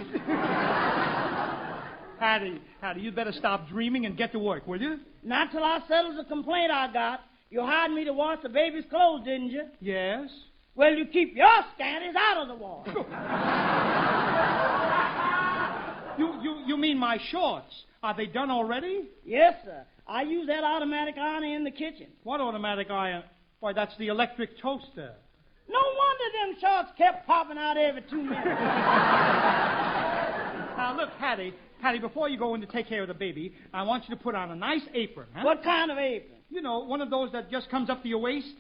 Hattie, you'd better stop dreaming and get to work, will you? Not till I settle the complaint I got. You hired me to wash the baby's clothes, didn't you? Yes. Well, you keep your scanties out of the wash. You mean my shorts? Are they done already? Yes, sir. I use that automatic iron in the kitchen. What automatic iron? Why, that's the electric toaster. No wonder them shorts kept popping out every 2 minutes. Now, look, Hattie, before you go in to take care of the baby, I want you to put on a nice apron. Huh? What kind of apron? You know, one of those that just comes up to your waist.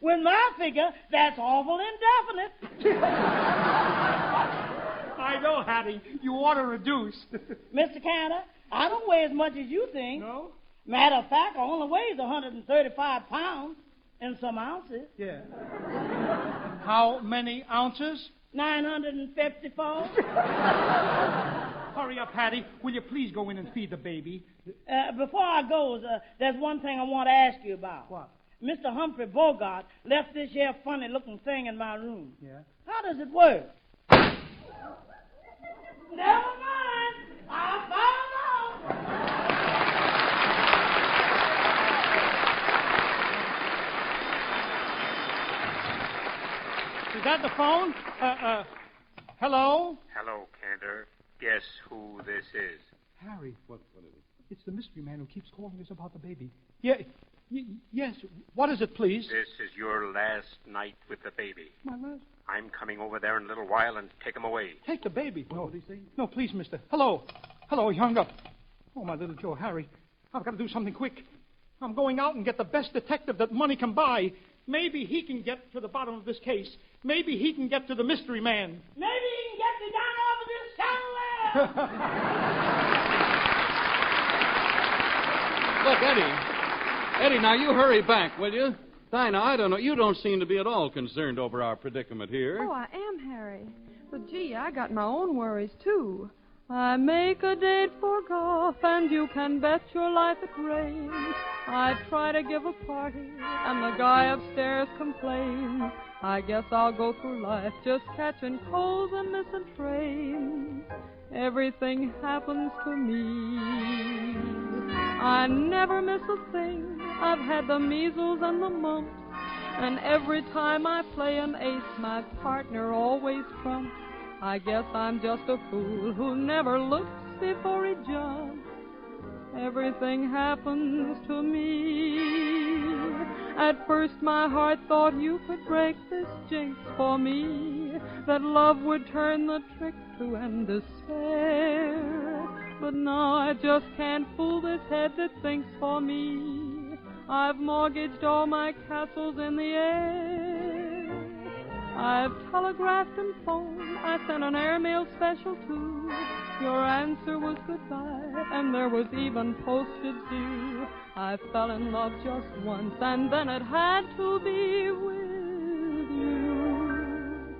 With my figure, that's awful indefinite. I know, Hattie. You ought to reduce. Mr. Cantor, I don't weigh as much as you think. No? Matter of fact, I only weighs 135 pounds and some ounces. Yeah. How many ounces? 954. Hurry up, Hattie. Will you please go in and feed the baby? Before I go, there's one thing I want to ask you about. What? Mr. Humphrey Bogart left this here funny-looking thing in my room. Yeah? How does it work? Never mind. I'll find out. Is that the phone? Hello? Hello, Cantor. Guess who this is? Harry. What is it? It's the mystery man who keeps calling us about the baby. Yeah. Yes. What is it, please? This is your last night with the baby. My last? I'm coming over there in a little while and take him away. Take the baby? No. What did he say? No, please, mister. Hello, he hung up. Oh, my little Joe, Harry. I've got to do something quick. I'm going out and get the best detective that money can buy. Maybe he can get to the bottom of this case. Maybe he can get to the mystery man. Maybe he can get me down off of this chandelier. Look, Eddie, now you hurry back, will you? Dinah, I don't know. You don't seem to be at all concerned over our predicament here. Oh, I am, Harry. But, gee, I got my own worries, too. I make a date for golf, and you can bet your life it rains. I try to give a party, and the guy upstairs complains. I guess I'll go through life just catching colds and missing trains. Everything happens to me. I never miss a thing. I've had the measles and the mumps, and every time I play an ace, my partner always trumps. I guess I'm just a fool who never looks before he jumps. Everything happens to me. At first my heart thought you could break this jinx for me, that love would turn the trick to end despair. But now I just can't fool this head that thinks for me. I've mortgaged all my castles in the air. I've telegraphed and phoned. I sent an airmail special too. Your answer was goodbye, and there was even postage due. I fell in love just once, and then it had to be with you.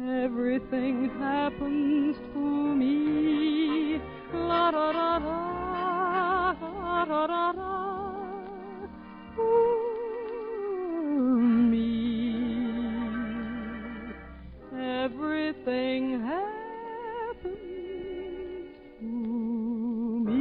Everything happens to me. La da da da, da da da da. Me. Everything happens to me.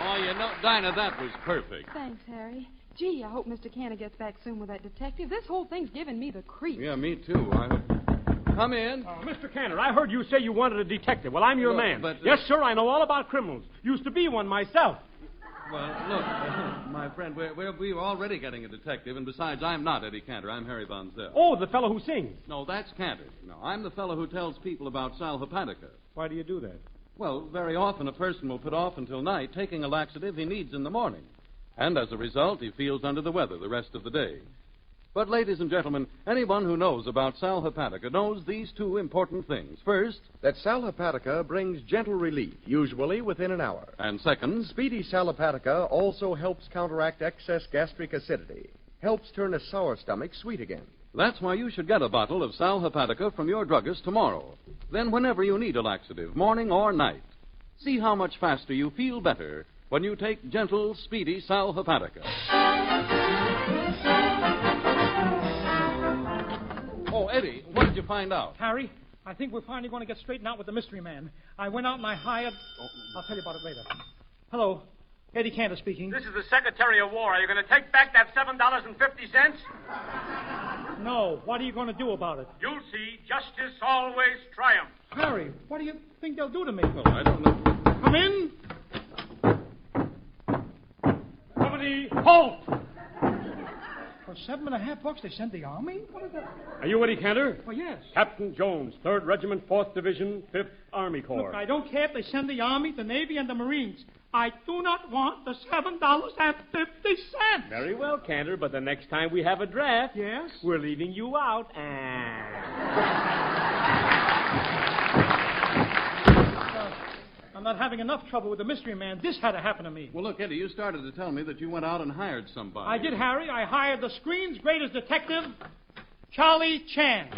Oh, you know, Dinah, that was perfect. Thanks, Harry. Gee, I hope Mr. Cantor gets back soon with that detective. This whole thing's giving me the creeps. Yeah, me too. Come in. Mr. Cantor, I heard you say you wanted a detective. Well, I'm your man. But, yes, sir, I know all about criminals. Used to be one myself. Well, look, my friend, we're already getting a detective, and besides, I'm not Eddie Cantor. I'm Harry Bonzell. Oh, the fellow who sings. No, that's Cantor. No, I'm the fellow who tells people about Sal Hepatica. Why do you do that? Well, very often a person will put off until night taking a laxative he needs in the morning. And as a result, he feels under the weather the rest of the day. But, ladies and gentlemen, anyone who knows about Sal Hepatica knows these two important things. First, that Sal Hepatica brings gentle relief, usually within an hour. And second, Speedy Sal Hepatica also helps counteract excess gastric acidity, helps turn a sour stomach sweet again. That's why you should get a bottle of Sal Hepatica from your druggist tomorrow. Then whenever you need a laxative, morning or night, see how much faster you feel better when you take gentle, speedy Sal Hepatica. Oh, Eddie, what did you find out? Harry, I think we're finally going to get straightened out with the mystery man. I went out and I hired... I'll tell you about it later. Hello, Eddie Cantor speaking. This is the Secretary of War. Are you going to take back that $7.50? No. What are you going to do about it? You'll see. Justice always triumphs. Harry, what do you think they'll do to me? Oh, I don't know. Come in. Company, halt! For $7.50 they sent the army? What is that? Are you Eddie Cantor? Oh, yes. Captain Jones, 3rd Regiment, 4th Division, 5th Army Corps. Look, I don't care if they send the Army, the Navy, and the Marines. I do not want the $7.50. Very well, Cantor, but the next time we have a draft... Yes? We're leaving you out. I'm not having enough trouble with the mystery man. This had to happen to me. Well, look, Eddie, you started to tell me that you went out and hired somebody. I did, Harry. I hired the screen's greatest detective, Charlie Chan.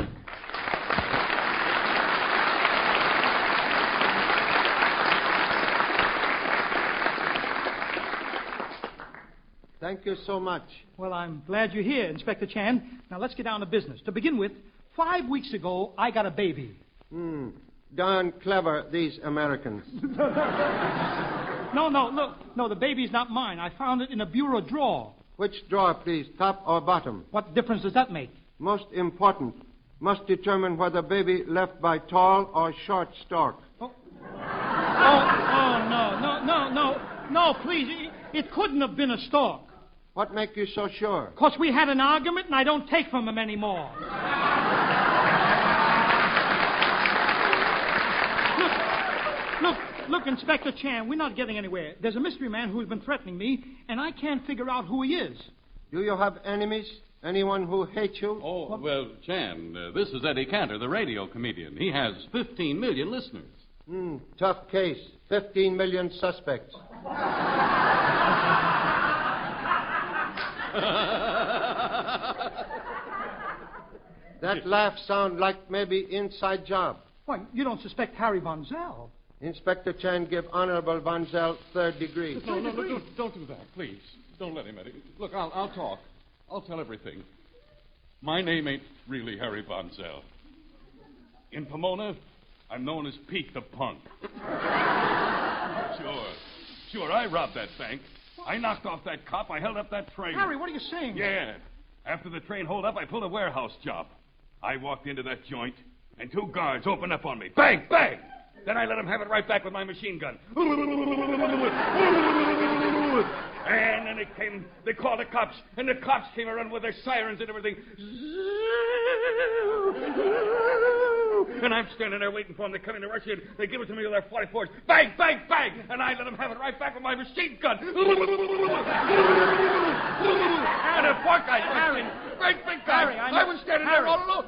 Thank you so much. Well, I'm glad you're here, Inspector Chan. Now, let's get down to business. To begin with, 5 weeks ago, I got a baby. Darn clever, these Americans. No, look. No, the baby's not mine. I found it in a bureau drawer. Which drawer, please, top or bottom? What difference does that make? Most important. Must determine whether baby left by tall or short stork. No, please. It couldn't have been a stork. What make you so sure? 'Cause we had an argument and I don't take from him anymore. Look, Inspector Chan, we're not getting anywhere. There's a mystery man who's been threatening me, and I can't figure out who he is. Do you have enemies? Anyone who hates you? Oh, well, Chan, this is Eddie Cantor, the radio comedian. He has 15 million listeners. Tough case. 15 million suspects. That laugh sound like maybe inside job. Why, you don't suspect Harry Von Zell? Inspector Chan give Honorable Von Zell 3rd degree. No, don't do that, please. Don't let him, Eddie. Look, I'll talk. I'll tell everything. My name ain't really Harry Von Zell. In Pomona, I'm known as Pete the Punk. Sure, I robbed that bank. I knocked off that cop. I held up that train. Harry, what are you saying? Yeah. After the train hold up, I pulled a warehouse job. I walked into that joint, and 2 guards opened up on me. Bang, bang! Then I let them have it right back with my machine gun. And then they called the cops, and the cops came around with their sirens and everything. And I'm standing there waiting for them to come in to rush in. They give it to me with their 44s. Bang, bang, bang! And I let them have it right back with my machine gun. And a poor guy, Harry, great big guy. Harry, I was standing there all alone.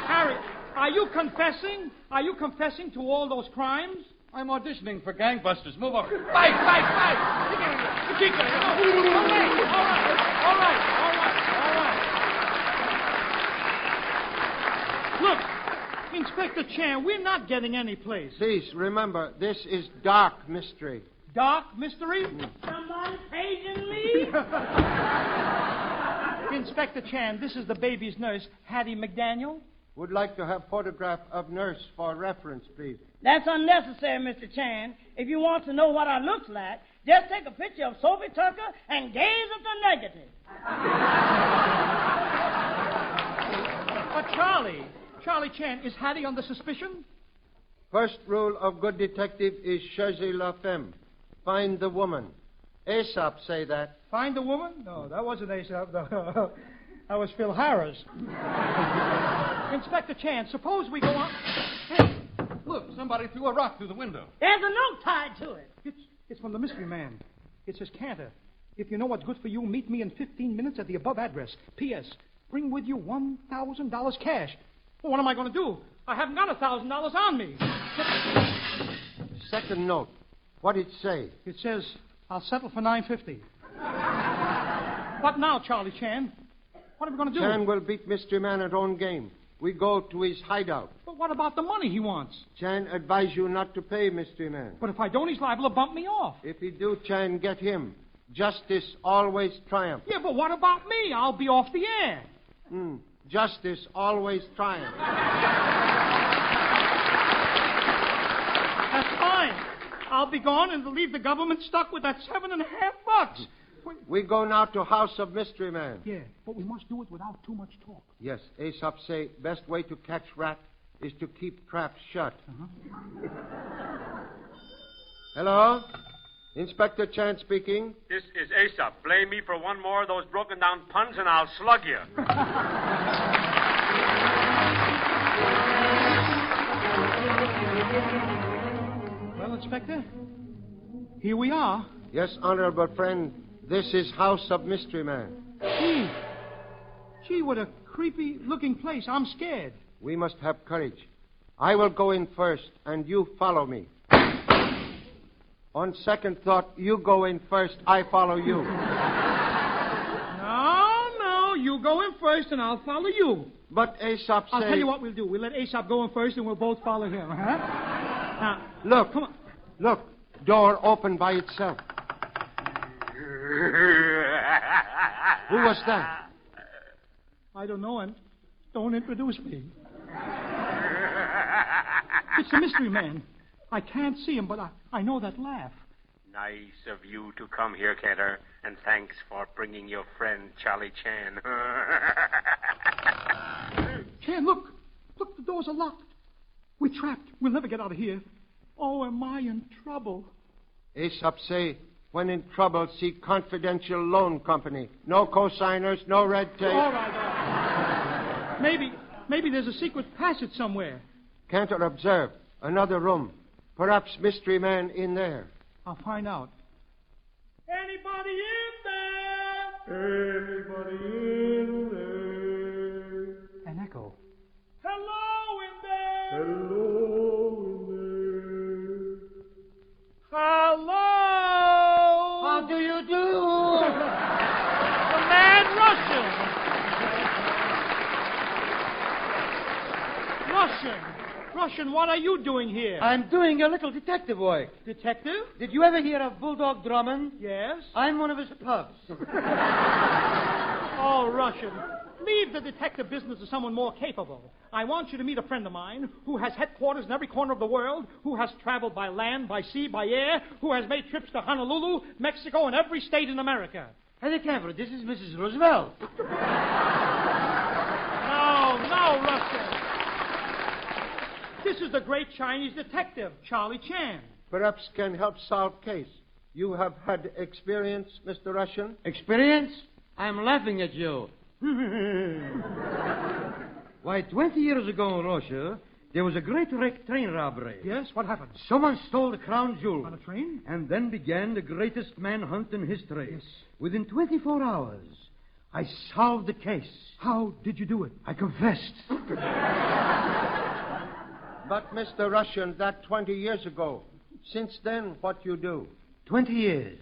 Harry, are you confessing? Are you confessing to all those crimes? I'm auditioning for gangbusters. Move over. Bang, bang, bang! Keep it. All right. Look, Inspector Chan, we're not getting any place. Please, remember, this is dark mystery. Dark mystery? Somebody paging me? Inspector Chan, this is the baby's nurse, Hattie McDaniel. Would like to have photograph of nurse for reference, please. That's unnecessary, Mr. Chan. If you want to know what I look like, just take a picture of Sophie Tucker and gaze at the negative. But Charlie Chan, is Hattie under suspicion? First rule of good detective is cherchez la femme. Find the woman. Aesop say that. Find the woman? No, that wasn't Aesop. No. That was Phil Harris. Inspector Chan, suppose we go on... Hey, look, somebody threw a rock through the window. There's a note tied to it. It's from the mystery man. It says, Cantor, if you know what's good for you, meet me in 15 minutes at the above address. P.S. Bring with you $1,000 cash. Well, what am I going to do? I haven't got $1,000 on me. Second note. What it say? It says, I'll settle for $950. What now, Charlie Chan? What are we going to do? Chan will beat Mystery Man at own game. We go to his hideout. But what about the money he wants? Chan advise you not to pay Mystery Man. But if I don't, he's liable to bump me off. If he do, Chan, get him. Justice always triumph. Yeah, but what about me? I'll be off the air. Justice always triumphs. That's fine. I'll be gone and leave the government stuck with that $7.50. We go now to House of Mystery Man. Yeah, but we must do it without too much talk. Yes, Aesop say best way to catch rat is to keep traps shut. Hello? Inspector Chan speaking. This is Aesop. Blame me for one more of those broken down puns and I'll slug you. Well, Inspector, here we are. Yes, honorable friend. This is House of Mystery Man. Gee, what a creepy-looking place. I'm scared. We must have courage. I will go in first, and you follow me. On second thought, you go in first, I follow you. No, you go in first, and I'll follow you. But Aesop say... I'll tell you what we'll do. We'll let Aesop go in first, and we'll both follow him, huh? Now, look. Come on. Look, door open by itself. Who was that? I don't know, and don't introduce me. It's the mystery man. I can't see him, but I know that laugh. Nice of you to come here, Cantor, and thanks for bringing your friend, Charlie Chan. Chan, look. Look, the doors are locked. We're trapped. We'll never get out of here. Oh, am I in trouble? Aesop say... When in trouble, seek confidential loan company. No co-signers, no red tape. All right. Maybe there's a secret passage somewhere. Cantor observe. Another room. Perhaps Mystery Man in there. I'll find out. Anybody in there? Anybody in there? An echo. Hello in there? Hello in there? Hello? How do you do? The Mad Russian. Russian, what are you doing here? I'm doing a little detective work. Detective? Did you ever hear of Bulldog Drummond? Yes. I'm one of his pups. Oh, Russian. Leave the detective business to someone more capable. I want you to meet a friend of mine who has headquarters in every corner of the world, who has traveled by land, by sea, by air, who has made trips to Honolulu, Mexico, and every state in America. Hey, Cantor, this is Mrs. Roosevelt. No, Russian. This is the great Chinese detective, Charlie Chan. Perhaps can help solve case. You have had experience, Mr. Russian? Experience? I'm laughing at you. Why, 20 years ago in Russia, there was a great train robbery. Yes? What happened? Someone stole the crown jewel. On a train? And then began the greatest manhunt in history. Yes. Within 24 hours, I solved the case. How did you do it? I confessed. But, Mr. Russian, that 20 years ago. Since then, what you do? 20 years.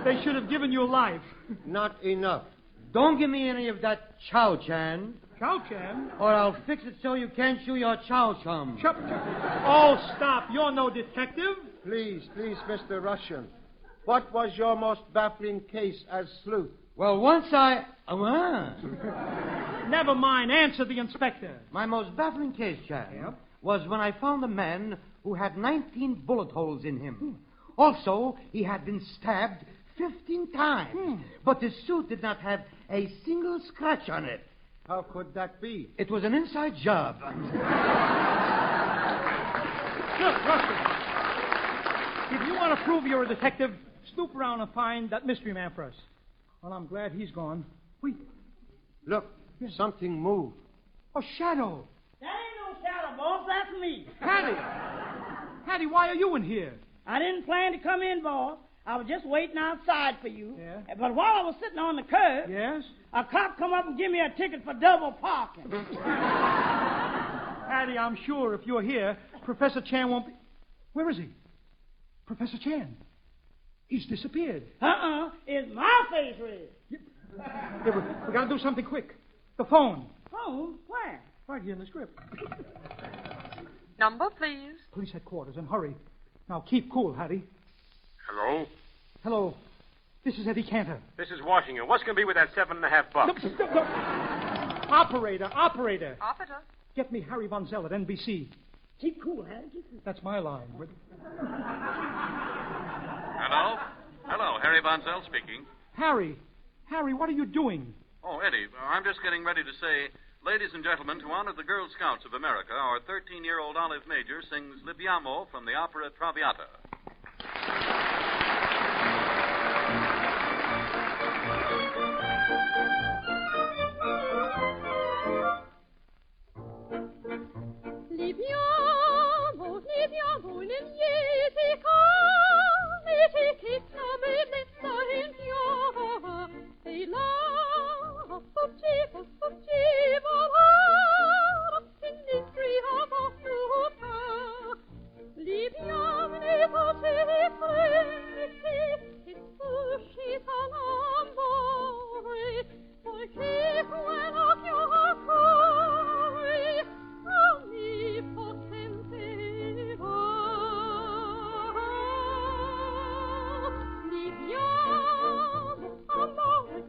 They should have given you life. Not enough. Don't give me any of that chow chan. Chow chan? Or I'll fix it so you can't chew your chow chum. Oh, stop. You're no detective. Please, Mr. Russian. What was your most baffling case as sleuth? Well, once I... Never mind. Answer the inspector. My most baffling case, Chan, was when I found a man who had 19 bullet holes in him. Also, he had been stabbed 15 times. But his suit did not have a single scratch on it. How could that be? It was an inside job. Look, Russian. If you want to prove you're a detective, snoop around and find that mystery man for us. Well, I'm glad he's gone. Wait. Look, something moved. A shadow. That ain't no shadow, boss. That's me. Hattie, why are you in here? I didn't plan to come in, boss. I was just waiting outside for you. Yeah. But while I was sitting on the curb, yes, a cop come up and give me a ticket for double parking. Hattie, I'm sure if you're here, Professor Chan won't be... Where is he? Professor Chan. He's disappeared. Is my face red? Yeah, we got to do something quick. The phone. Phone? Where? Right here in the script. Number, please. Police headquarters, and hurry. Now, keep cool, Hattie. Hello? Hello. This is Eddie Cantor. This is Washington. What's going to be with that $7.50? No. Operator. Operator. Get me Harry Von Zell at NBC. Keep cool, Hattie. That's my line. Hello, Harry Von Zell speaking. Harry, what are you doing? Oh, Eddie, I'm just getting ready to say, ladies and gentlemen, to honor the Girl Scouts of America, our 13-year-old Olive Major sings Libiamo from the opera Traviata. Libiamo, l'etica, l'etichetta bellezza in fiora, e là, fuggiva, industria battuta, Libiamo ne poteva freddi, e suscita l'amore, poiché quella che occorre, onnipotente va. Libiamo, amore,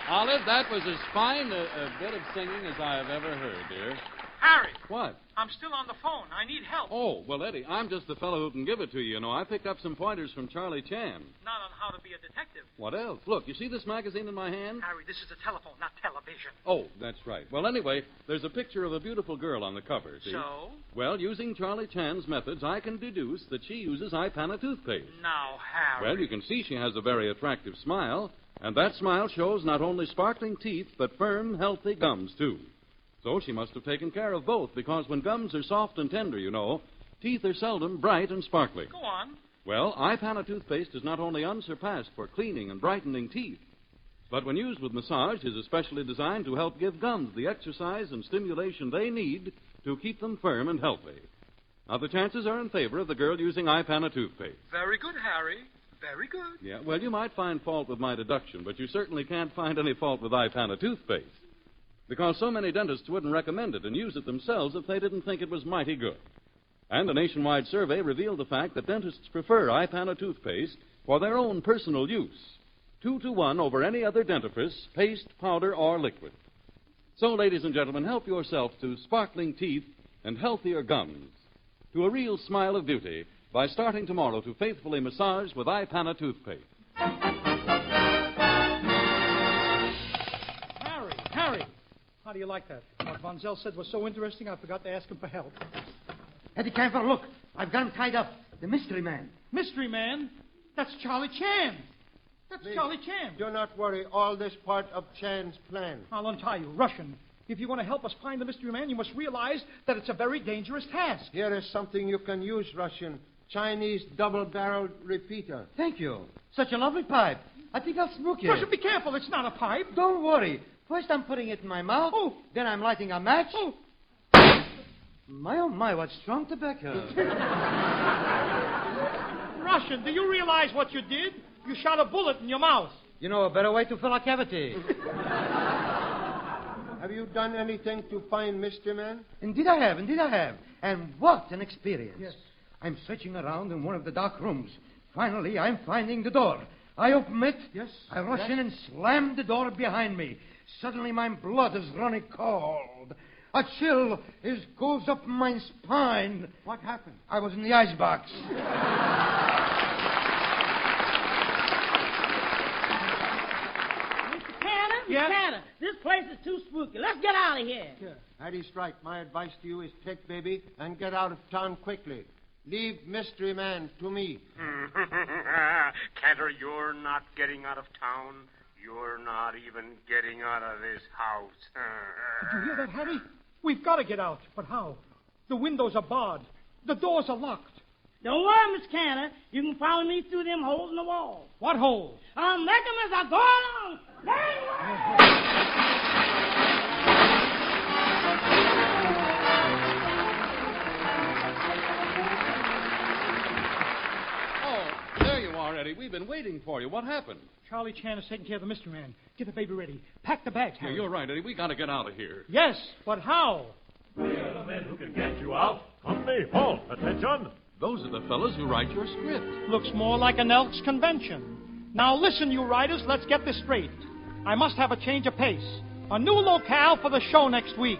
Olive, that was as fine a bit of singing as I have ever heard, dear. Harry. What? I'm still on the phone. I need help. Oh, well, Eddie, I'm just the fellow who can give it to you. You know, I picked up some pointers from Charlie Chan. Not on how to be a detective. What else? Look, you see this magazine in my hand? Harry, this is a telephone, not television. Oh, that's right. Well, anyway, there's a picture of a beautiful girl on the cover, see? So? Well, using Charlie Chan's methods, I can deduce that she uses Ipana toothpaste. Now, Harry. Well, you can see she has a very attractive smile, and that smile shows not only sparkling teeth, but firm, healthy gums, too. So she must have taken care of both, because when gums are soft and tender, you know, teeth are seldom bright and sparkling. Go on. Well, Ipana toothpaste is not only unsurpassed for cleaning and brightening teeth, but when used with massage, is especially designed to help give gums the exercise and stimulation they need to keep them firm and healthy. Now, the chances are in favor of the girl using Ipana toothpaste. Very good, Harry. Very good. Yeah, well, you might find fault with my deduction, but you certainly can't find any fault with Ipana toothpaste, because so many dentists wouldn't recommend it and use it themselves if they didn't think it was mighty good. And a nationwide survey revealed the fact that dentists prefer Ipana toothpaste for their own personal use, 2-to-1 over any other dentifrice, paste, powder, or liquid. So, ladies and gentlemen, help yourself to sparkling teeth and healthier gums, to a real smile of beauty, by starting tomorrow to faithfully massage with Ipana toothpaste. Harry! How do you like that? What Von Zell said was so interesting, I forgot to ask him for help. Eddie Cantor, look. I've got him tied up. The mystery man. Mystery man? That's Charlie Chan. That's Charlie Chan. Do not worry. All this part of Chan's plan. I'll untie you. Russian. If you want to help us find the mystery man, you must realize that it's a very dangerous task. Here is something you can use, Russian. Chinese double-barreled repeater. Thank you. Such a lovely pipe. I think I'll smoke it. Russian, be careful. It's not a pipe. Don't worry. First I'm putting it in my mouth. Oh. Then I'm lighting a match. Oh. My, oh, my, what strong tobacco. Russian, do you realize what you did? You shot a bullet in your mouth. You know a better way to fill a cavity. Have you done anything to find Mystery Man? Indeed I have. And what an experience. Yes. I'm searching around in one of the dark rooms. Finally, I'm finding the door. I open it. Yes. I rush in and slam the door behind me. Suddenly, my blood is running cold. A chill goes up my spine. What happened? I was in the icebox. Mr. Cantor, this place is too spooky. Let's get out of here. Yeah. Eddie Strike, my advice to you is take baby and get out of town quickly. Leave Mystery Man to me. Cantor, you're not getting out of town. You're not even getting out of this house. Did you hear that, Harry? We've got to get out. But how? The windows are barred. The doors are locked. Don't worry, Miss Cantor. You can follow me through them holes in the wall. What holes? I'll make them as I go along. There you are, Eddie. We've been waiting for you. What happened? Charlie Chan is taking care of the mystery man. Get the baby ready. Pack the bags, Harry. Yeah, you're right, Eddie. We got to get out of here. Yes, but how? We are the men who can get you out. Company, halt. Attention. Those are the fellows who write your script. Looks more like an Elks convention. Now listen, you writers, let's get this straight. I must have a change of pace. A new locale for the show next week.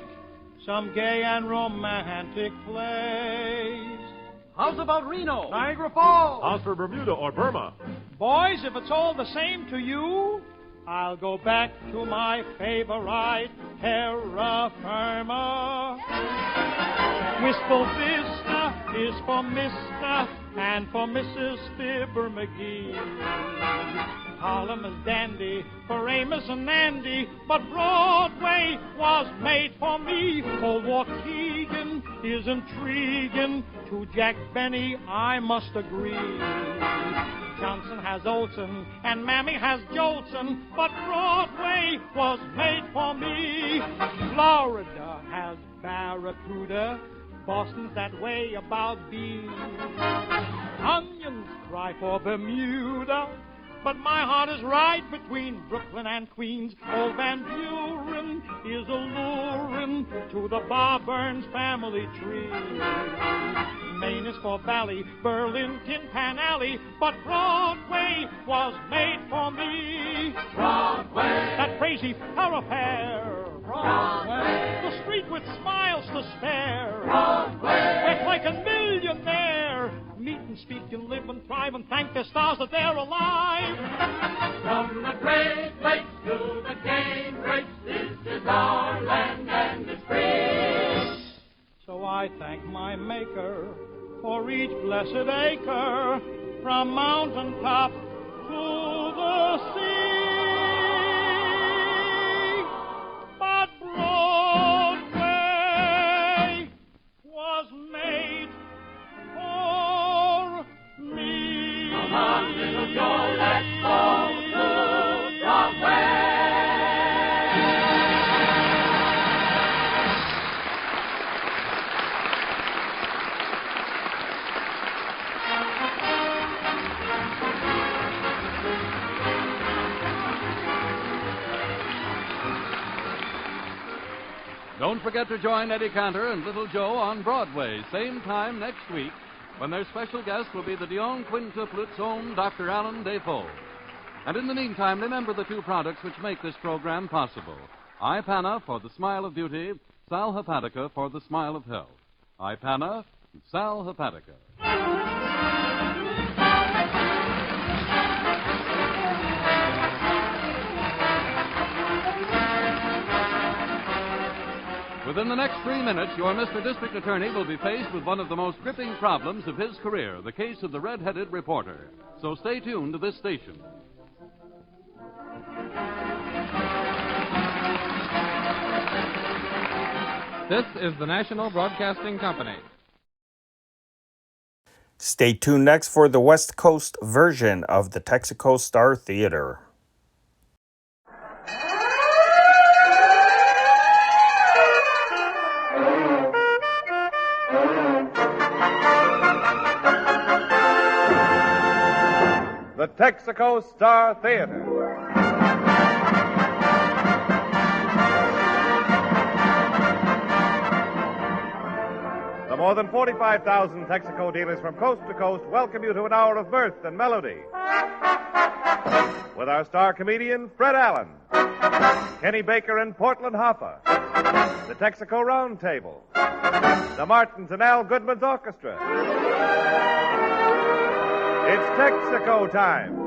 Some gay and romantic place. How's about Reno? Niagara Falls. How's for Bermuda or Burma? Boys, if it's all the same to you, I'll go back to my favorite terra firma. Wistful Vista is for Mr. and for Mrs. Fibber McGee. Harlem is dandy for Amos and Andy, but Broadway was made for me. Old Waukegan is intriguing. To Jack Benny, I must agree. Johnson has Olson and Mammy has Jolson, but Broadway was made for me. Florida has Barracuda. Boston's that way about beans. Onions cry for Bermuda, but my heart is right between Brooklyn and Queens. Old Van Buren is alluring to the Bob Burns family tree. Maine is for Valley, Berlin, Tin Pan Alley, but Broadway was made for me. Broadway, that crazy thoroughfare. Broadway. The street with smiles to spare. Broadway. Act like a millionaire. Meet and speak and live and thrive and thank their stars that they're alive. From the Great Lakes to the Cambridge, this is our land and it's free. So I thank my Maker for each blessed acre, from mountain top to the sea. But Broadway was made for me. Come on, little Joe, let's go to Broadway. Don't forget to join Eddie Cantor and Little Joe on Broadway, same time next week, when their special guest will be the Dion Quintuplets' own Dr. Alan Defoe. And in the meantime, remember the two products which make this program possible. Ipana for the smile of beauty, Sal Hepatica for the smile of health. Ipana, Sal Hepatica. Within the next 3 minutes, your Mr. District Attorney will be faced with one of the most gripping problems of his career, the case of the red-headed reporter. So stay tuned to this station. This is the National Broadcasting Company. Stay tuned next for the West Coast version of the Texaco Star Theater. The Texaco Star Theater. The more than 45,000 Texaco dealers from coast to coast welcome you to an hour of mirth and melody. With our star comedian, Fred Allen, Kenny Baker and Portland Hoffa, the Texaco Round Table, the Martins and Al Goodman's Orchestra. It's Texaco time.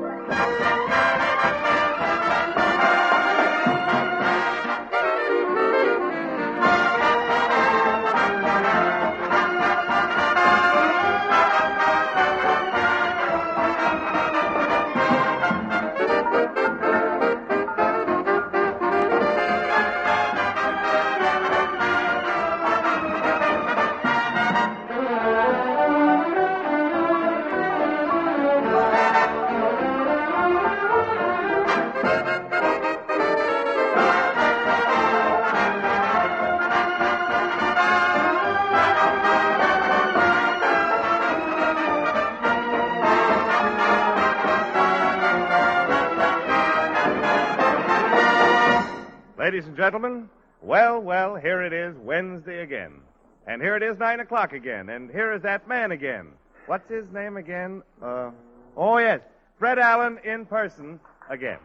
Ladies and gentlemen, well, here it is, Wednesday again. And here it is, 9 o'clock again. And here is that man again. What's his name again? Oh, yes, Fred Allen in person again.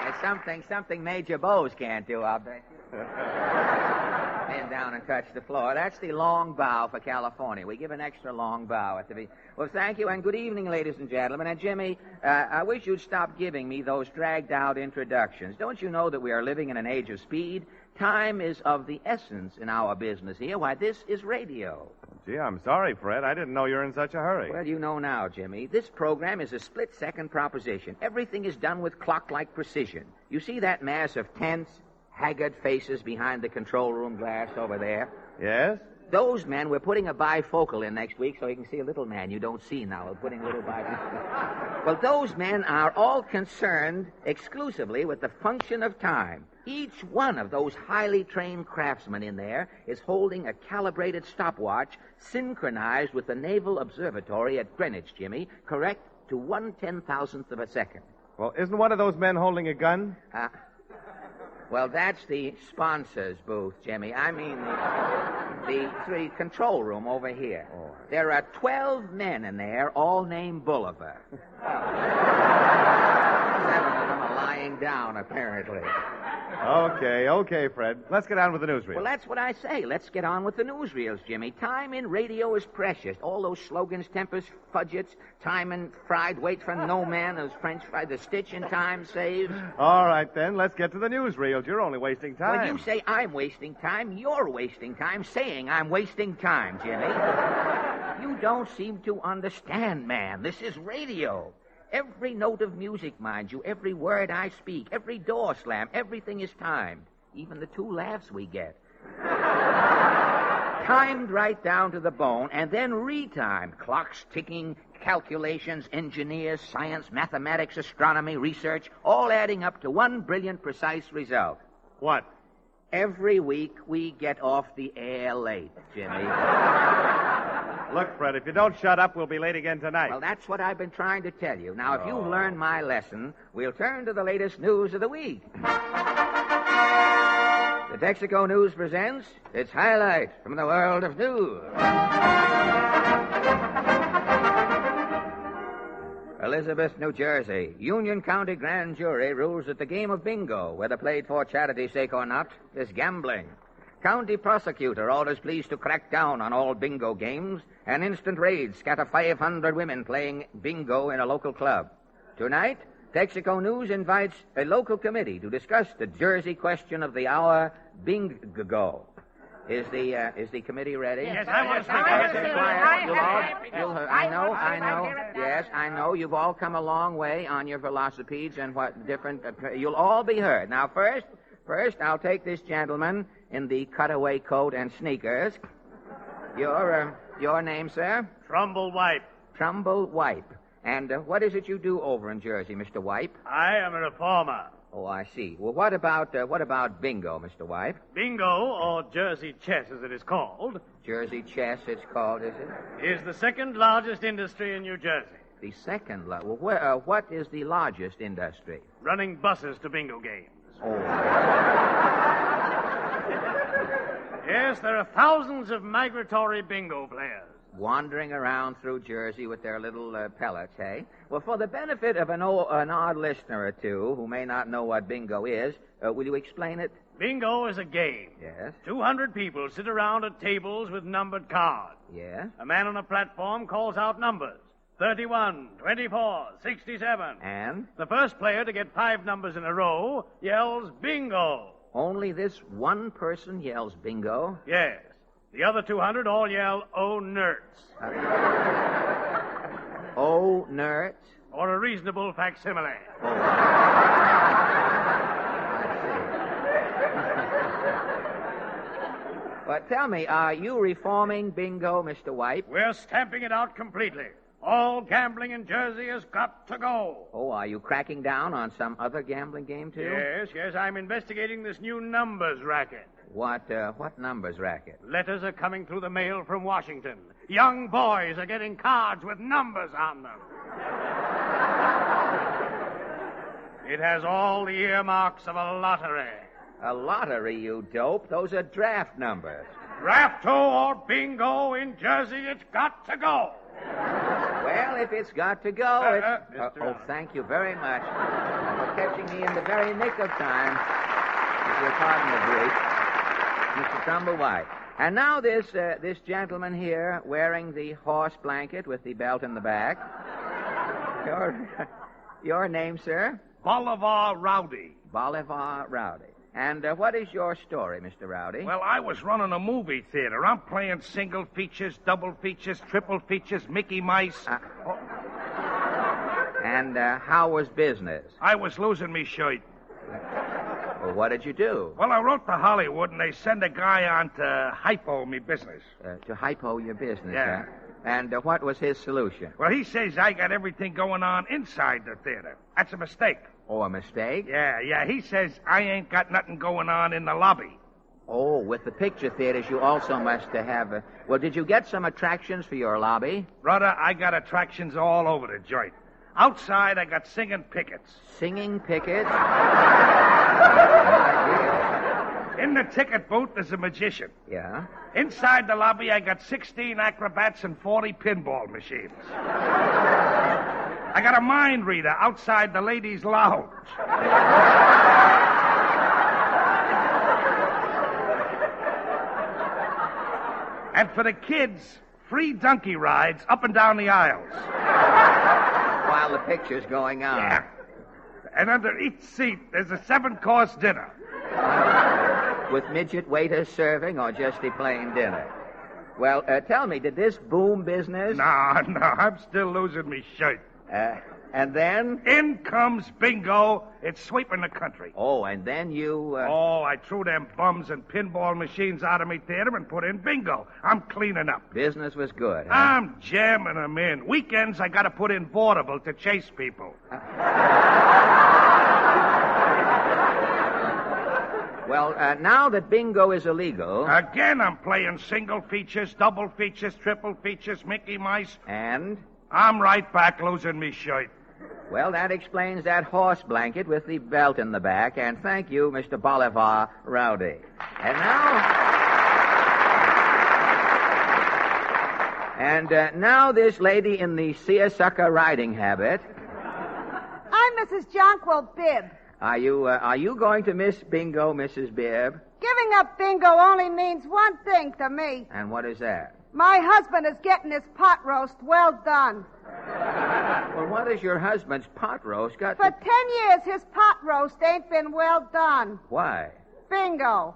There's something Major Bose can't do, I'll bet you. Bend down and touch the floor. That's the long bow for California. We give an extra long bow at the... Well, thank you, and good evening, ladies and gentlemen. And, Jimmy, I wish you'd stop giving me those dragged-out introductions. Don't you know that we are living in an age of speed? Time is of the essence in our business here. Why, this is radio. Gee, I'm sorry, Fred. I didn't know you were in such a hurry. Well, you know now, Jimmy. This program is a split-second proposition. Everything is done with clock-like precision. You see that mass of tense, haggard faces behind the control room glass over there? Yes? Those men, we're putting a bifocal in next week so you can see a little man you don't see now. We're putting a little bifocal. Well, those men are all concerned exclusively with the function of time. Each one of those highly trained craftsmen in there is holding a calibrated stopwatch synchronized with the Naval Observatory at Greenwich, Jimmy, correct to 1/10,000th of a second. Well, isn't one of those men holding a gun? Well, that's the sponsors booth, Jimmy. I mean the control room over here. Oh. There are 12 men in there, all named Bolivar. 7 of them are lying down, apparently. Okay, Fred. Let's get on with the newsreel. Well, that's what I say. Let's get on with the newsreels, Jimmy. Time in radio is precious. All those slogans, tempers, fudgets, time in fried, wait for no man, those French fried, the stitch in time saves. All right, then. Let's get to the newsreels. You're only wasting time. When you say I'm wasting time, you're wasting time saying I'm wasting time, Jimmy. You don't seem to understand, man. This is radio. Every note of music, mind you, every word I speak, every door slam, everything is timed. Even the 2 laughs we get. Timed right down to the bone, and then retimed. Clocks ticking, calculations, engineers, science, mathematics, astronomy, research, all adding up to one brilliant, precise result. What? Every week we get off the air late, Jimmy. Look, Fred, if you don't shut up, we'll be late again tonight. Well, that's what I've been trying to tell you. Now, if you've learned my lesson, we'll turn to the latest news of the week. The Texaco News presents its highlight from the world of news. Elizabeth, New Jersey. Union County Grand Jury rules that the game of bingo, whether played for charity's sake or not, is gambling. County prosecutor orders police to crack down on all bingo games. An instant raid scatter 500 women playing bingo in a local club. Tonight, Texaco News invites a local committee to discuss the Jersey question of the hour, bingo. Is the committee ready? Yes, I want to I know. Yes, I know. You've all come a long way on your velocipedes and what different... you'll all be heard. Now, first, I'll take this gentleman in the cutaway coat and sneakers. Your name, sir? Trumbull Wipe. Trumbull Wipe. And what is it you do over in Jersey, Mr. Wipe? I am a reformer. Oh, I see. Well, what about bingo, Mr. Wipe? Bingo, or Jersey chess as it is called. Jersey chess, it's called, is it? Is the second largest industry in New Jersey. The second well, what is the largest industry? Running buses to bingo games. Oh. Yes, there are thousands of migratory bingo players. Wandering around through Jersey with their little pellets, hey? Well, for the benefit of an odd listener or two who may not know what bingo is, will you explain it? Bingo is a game. Yes. 200 people sit around at tables with numbered cards. Yes. A man on a platform calls out numbers. 31, 24, 67. And? The first player to get 5 numbers in a row yells bingo. Only this one person yells bingo? Yes. The other 200 all yell, oh, nerds. Oh, nerds? Or a reasonable facsimile. Oh. But tell me, are you reforming bingo, Mr. Wipe? We're stamping it out completely. All gambling in Jersey has got to go. Oh, are you cracking down on some other gambling game, too? Yes. I'm investigating this new numbers racket. What numbers racket? Letters are coming through the mail from Washington. Young boys are getting cards with numbers on them. It has all the earmarks of a lottery. A lottery, you dope? Those are draft numbers. Draft or bingo in Jersey, it's got to go. Well, if it's got to go, thank you very much for catching me in the very nick of time. If you'll pardon the brief, Mr. Trumbull White. And now this gentleman here wearing the horse blanket with the belt in the back. Your name, sir? Bolivar Rowdy. Bolivar Rowdy. And what is your story, Mr. Rowdy? Well, I was running a movie theater. I'm playing single features, double features, triple features, Mickey Mice. And how was business? I was losing me shirt. Well, what did you do? Well, I wrote to Hollywood, and they send a guy on to hypo me business. To hypo your business, yeah. Huh? And what was his solution? Well, he says I got everything going on inside the theater. That's a mistake. Oh, a mistake? Yeah. He says I ain't got nothing going on in the lobby. Oh, with the picture theaters, you also must have... Well, did you get some attractions for your lobby? Brother, I got attractions all over the joint. Outside, I got singing pickets. Singing pickets? In the ticket booth, there's a magician. Yeah? Inside the lobby, I got 16 acrobats and 40 pinball machines. I got a mind reader outside the ladies' lounge. And for the kids, free donkey rides up and down the aisles. While the picture's going on. Yeah. And under each seat, there's a 7-course dinner. With midget waiters serving or just a plain dinner? Well, tell me, did this boom business? No, I'm still losing me shirt. And then? In comes Bingo. It's sweeping the country. Oh, and then you... Oh, I threw them bums and pinball machines out of me theater and put in Bingo. I'm cleaning up. Business was good, huh? I'm jamming them in. Weekends, I got to put in Vaudeville to chase people. Well, now that Bingo is illegal... Again, I'm playing single features, double features, triple features, Mickey Mice. And? I'm right back losing me shirt. Well, that explains that horse blanket with the belt in the back. And thank you, Mr. Bolivar Rowdy. And now this lady in the seersucker riding habit. I'm Mrs. Jonquil Bibb. Are you going to miss Bingo, Mrs. Bibb? Giving up Bingo only means one thing to me. And what is that? My husband is getting his pot roast well done. Well, what has your husband's pot roast got For 10 years, his pot roast ain't been well done. Why? Bingo.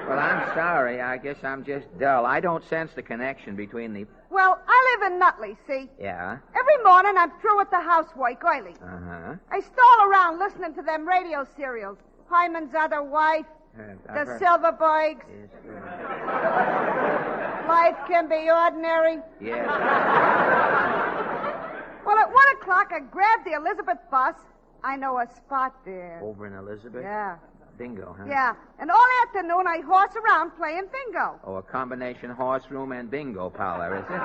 Well, I'm sorry. I guess I'm just dull. I don't sense the connection between the... Well, I live in Nutley, see? Yeah? Every morning I'm through with the housework early. Uh-huh. I stall around listening to them radio serials. Hyman's Other Wife, The Silverbergs. Yes, Life Can Be Ordinary. Yes. Well, at 1 o'clock, I grabbed the Elizabeth bus. I know a spot there. Over in Elizabeth? Yeah. Bingo, huh? Yeah. And all afternoon, I horse around playing bingo. Oh, a combination horse room and bingo parlor, is it?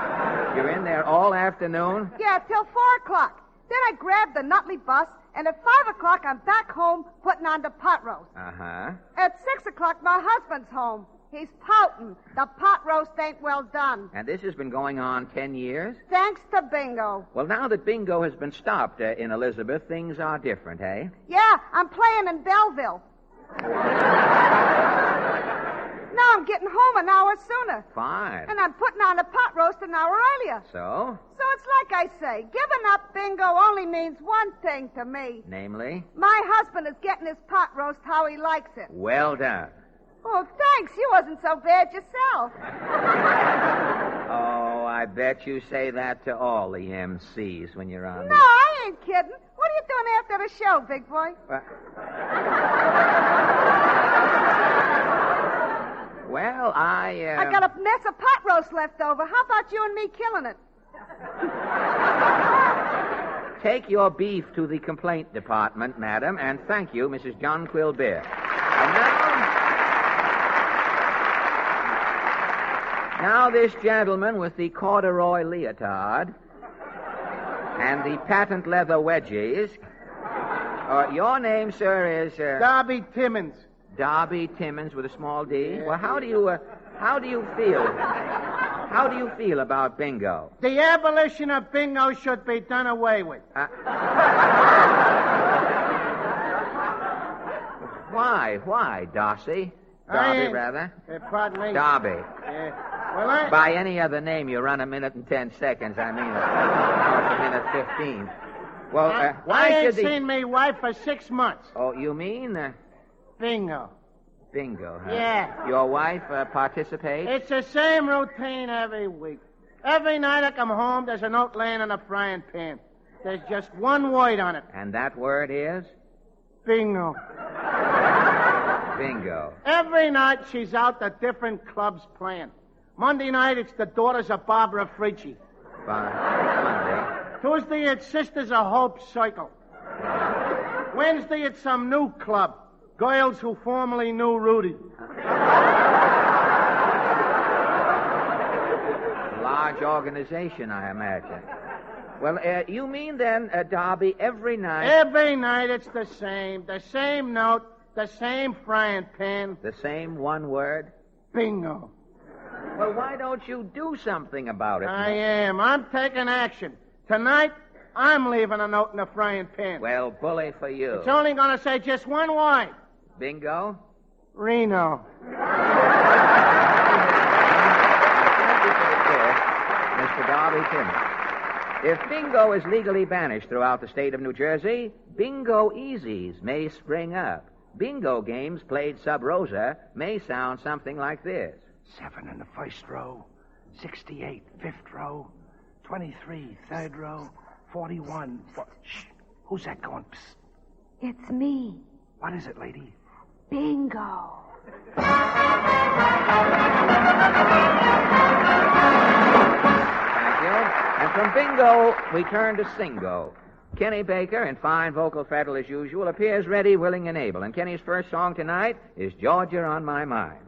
You're in there all afternoon? Yeah, till 4 o'clock. Then I grabbed the Nutley bus, and at 5 o'clock, I'm back home putting on the pot roast. Uh-huh. At 6 o'clock, my husband's home. He's pouting. The pot roast ain't well done. And this has been going on 10 years? Thanks to Bingo. Well, now that Bingo has been stopped in Elizabeth, things are different, eh? Yeah, I'm playing in Belleville. Now I'm getting home an hour sooner. Fine. And I'm putting on the pot roast an hour earlier. So? So it's like I say, giving up Bingo only means one thing to me. Namely? My husband is getting his pot roast how he likes it. Well done. Oh, thanks. You wasn't so bad yourself. Oh, I bet you say that to all the MCs when you're on No, I ain't kidding. What are you doing after the show, big boy? Well, I got a mess of pot roast left over. How about you and me killing it? Take your beef to the complaint department, madam, and thank you, Mrs. John Quilbear. And now this gentleman with the corduroy leotard and the patent leather wedgies. Your name, sir, is... Darby Timmons. Darby Timmons with a small D? Well, how do you feel? How do you feel about bingo? The abolition of bingo should be done away with. Why, Darcy? Darby, rather? Pardon me? Darby. Well, By any other name, you run 1 minute and 10 seconds. I mean, 1 minute 15. Well, I ain't seen me wife for 6 months. Oh, you mean? Bingo. Bingo, huh? Yeah. Your wife participates? It's the same routine every week. Every night I come home, there's a note laying in a frying pan. There's just one word on it. And that word is? Bingo. Bingo. Every night she's out to different clubs playing. Monday night, it's the Daughters of Barbara Frici. Monday. Tuesday, it's Sisters of Hope Circle. Wednesday, it's some new club. Girls who formerly knew Rudy. Large organization, I imagine. Well, you mean then, Darby, every night... Every night it's the same. The same note, the same frying pan. The same one word? Bingo. Well, why don't you do something about it? I am. I'm taking action. Tonight, I'm leaving a note in the frying pan. Well, bully for you. It's only going to say just one word. Bingo? Reno. Mr. Darby Timmons. If bingo is legally banished throughout the state of New Jersey, bingo easies may spring up. Bingo games played sub rosa may sound something like this. 7 in the first row, 68, fifth row, 23, third row, 41. Shh. Who's that going? Psst. It's me. What is it, lady? Bingo. Thank you. And from bingo, we turn to singo. Kenny Baker, in fine vocal frettle as usual, appears ready, willing, and able. And Kenny's first song tonight is Georgia on My Mind.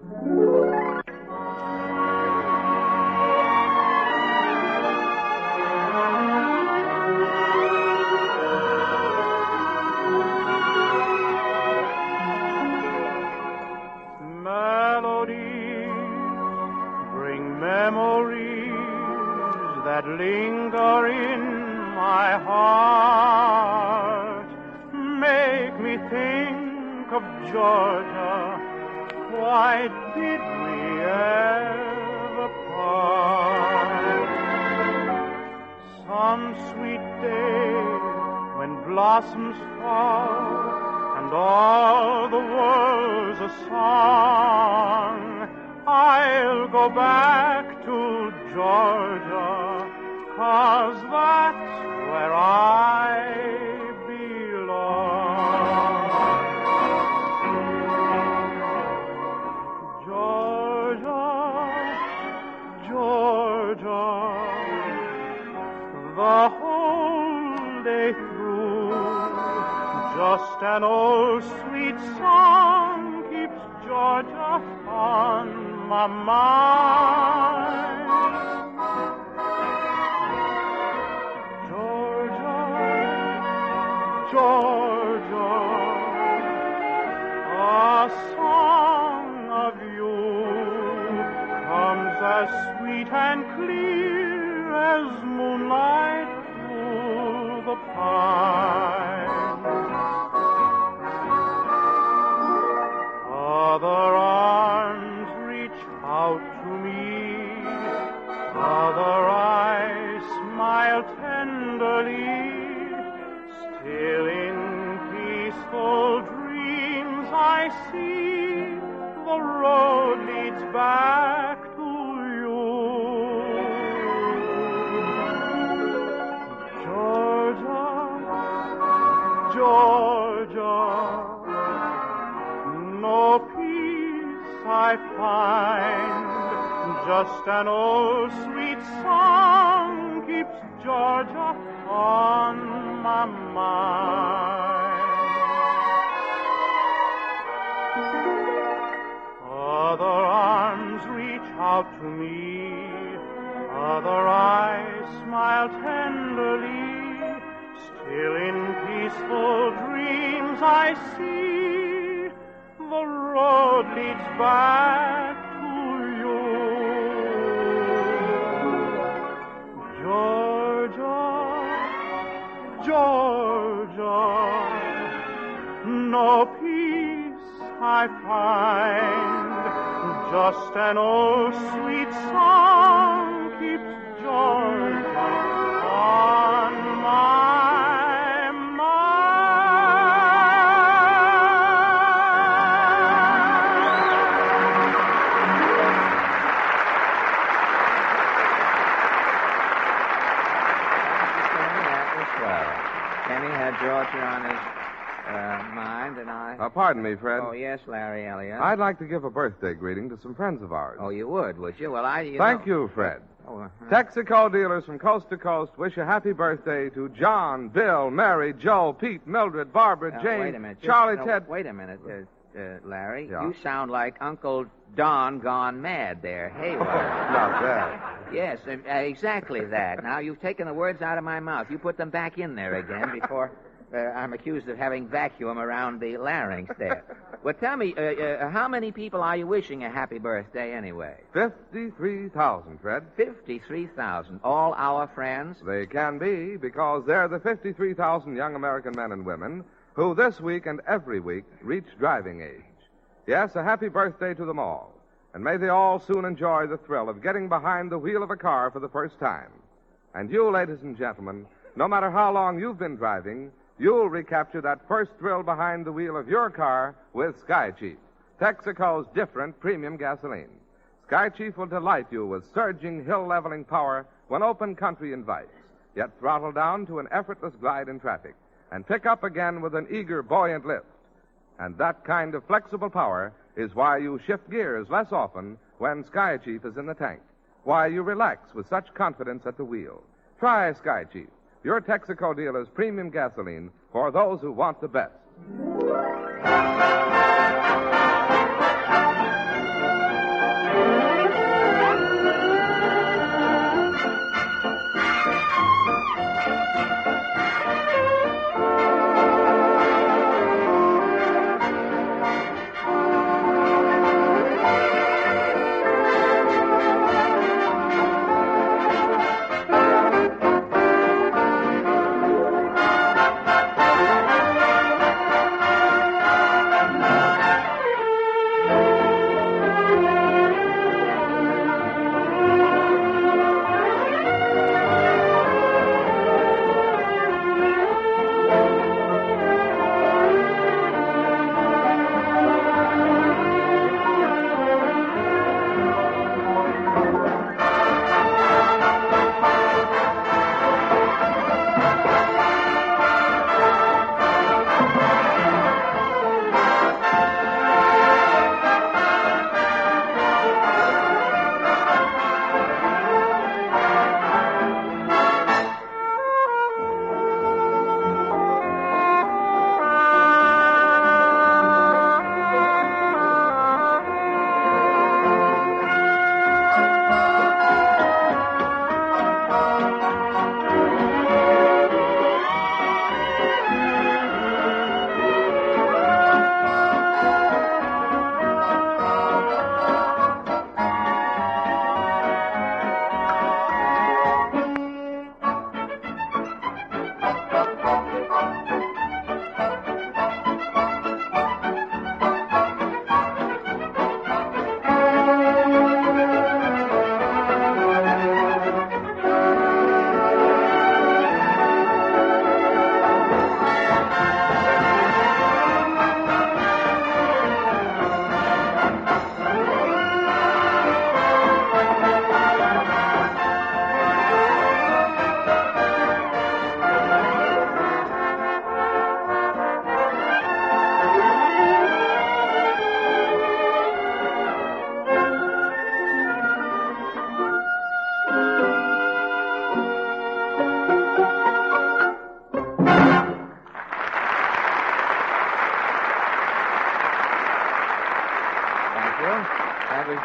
Memories that linger in my heart make me think of Georgia. Why did we ever part? Some sweet day when blossoms fall and all the world's a song, I'll go back to Georgia, 'cause that's where I belong. Georgia, Georgia, the whole day through, just an old sweet song keeps Georgia on my mind. Georgia, Georgia, a song of you comes as sweet and clear as moonlight through the pines. Other arms reach out to me, other eyes smile tenderly, still in peaceful dreams I see the road leads back to you. Georgia, Georgia, no peace I find, just an old sweet song keeps Georgia on my mind. Other arms reach out to me, other eyes smile tenderly, still in peaceful dreams I see the road leads back to you. Georgia, Georgia, no peace I find, just an old sweet song keeps Georgia on my Kenny had Georgia on his mind, and I... Pardon me, Fred. Oh, yes, Larry Elliott. I'd like to give a birthday greeting to some friends of ours. Oh, you would you? Well, Thank you, Fred. Texaco dealers from coast to coast wish a happy birthday to John, Bill, Mary, Joe, Pete, Mildred, Barbara, Jane, wait a minute. Charlie, Ted... Wait a minute, Larry. Yeah? You sound like Uncle Don gone mad there. Hayward. Not bad. Yes, exactly that. Now, you've taken the words out of my mouth. You put them back in there again before I'm accused of having vacuum around the larynx there. Well, tell me, how many people are you wishing a happy birthday anyway? 53,000, Fred. 53,000. All our friends? They can be, because they're the 53,000 young American men and women who this week and every week reach driving age. Yes, a happy birthday to them all. And may they all soon enjoy the thrill of getting behind the wheel of a car for the first time. And you, ladies and gentlemen, no matter how long you've been driving, you'll recapture that first thrill behind the wheel of your car with Sky Chief, Texaco's different premium gasoline. Sky Chief will delight you with surging, hill-leveling power when open country invites, yet throttle down to an effortless glide in traffic, and pick up again with an eager, buoyant lift. And that kind of flexible power is why you shift gears less often when Sky Chief is in the tank, why you relax with such confidence at the wheel. Try Sky Chief, your Texaco dealer's premium gasoline for those who want the best.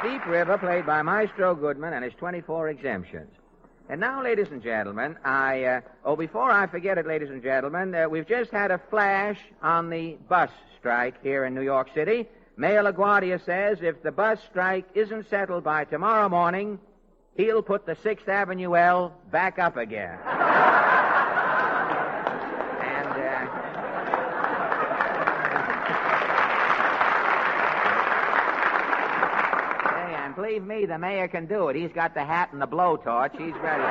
Deep River, played by Maestro Goodman and his 24 exemptions. And now, ladies and gentlemen, before I forget it, ladies and gentlemen, we've just had a flash on the bus strike here in New York City. Mayor LaGuardia says if the bus strike isn't settled by tomorrow morning, he'll put the 6th Avenue L back up again. Believe me, the mayor can do it. He's got the hat and the blowtorch. He's ready.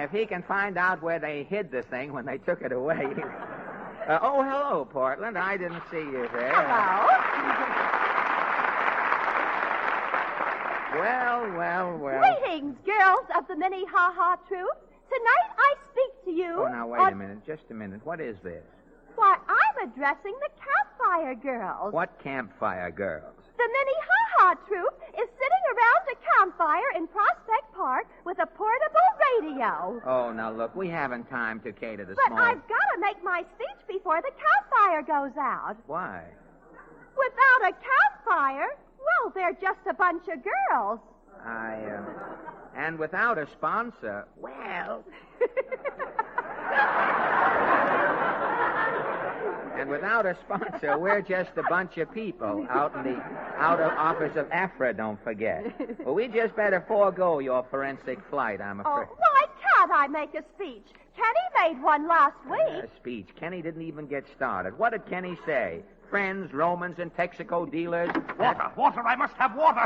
If he can find out where they hid the thing when they took it away. Hello, Portland. I didn't see you there. Hello. Well. Greetings, girls of the Minnehaha troupe. Tonight I speak to you. Oh, now, wait a minute. Just a minute. What is this? Why, I'm addressing the Campfire Girls. What Campfire Girls? The Minnehaha troupe is sitting around a campfire in Prospect Park with a portable radio. Oh, now look, we haven't time to cater to But small... I've got to make my speech before the campfire goes out. Why? Without a campfire, well, they're just a bunch of girls. And without a sponsor, well... And without a sponsor, we're just a bunch of people out in the outer office of AFRA, don't forget. Well, we just better forego your forensic flight, I'm afraid. Oh, why can't I make a speech? Kenny made one last week. A speech. Kenny didn't even get started. What did Kenny say? Friends, Romans, and Texaco dealers. Water, I must have water.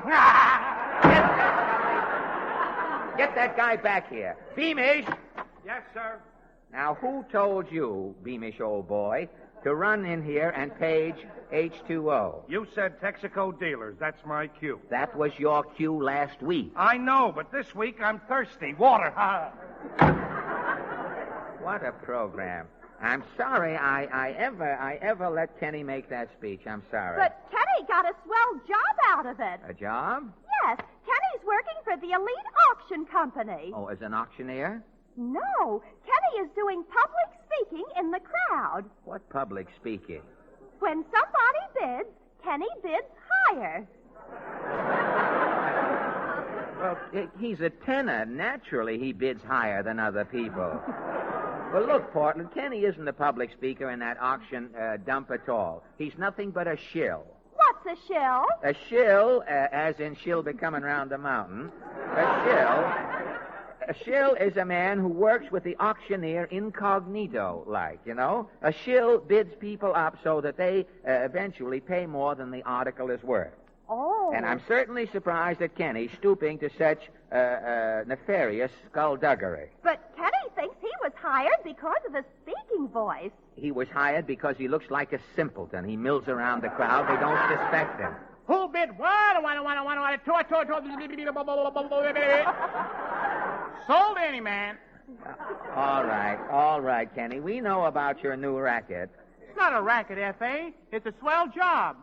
Get that guy back here. Beamish! Yes, sir. Now, who told you, Beamish old boy, to run in here and page H2O? You said Texaco dealers. That's my cue. That was your cue last week. I know, but this week I'm thirsty. Water. What a program. I'm sorry I ever let Kenny make that speech. I'm sorry. But Kenny got a swell job out of it. A job? Yes, Kenny's working for the Elite Auction Company. Oh, as an auctioneer? No, Kenny is doing public speaking in the crowd. What public speaking? When somebody bids, Kenny bids higher. Well, he's a tenor. Naturally, he bids higher than other people. Well, look, Portland, Kenny isn't a public speaker in that auction dump at all. He's nothing but a shill. What's a shill? A shill, as in she'll be coming round the mountain. A shill is a man who works with the auctioneer incognito, like, you know. A shill bids people up so that they eventually pay more than the article is worth. Oh. And I'm certainly surprised at Kenny stooping to such nefarious skullduggery. But Kenny thinks he was hired because of his speaking voice. He was hired because he looks like a simpleton. He mills around the crowd. They don't suspect him. Who bid sold any man. All right, Kenny. We know about your new racket. It's not a racket, F.A. It's a swell job.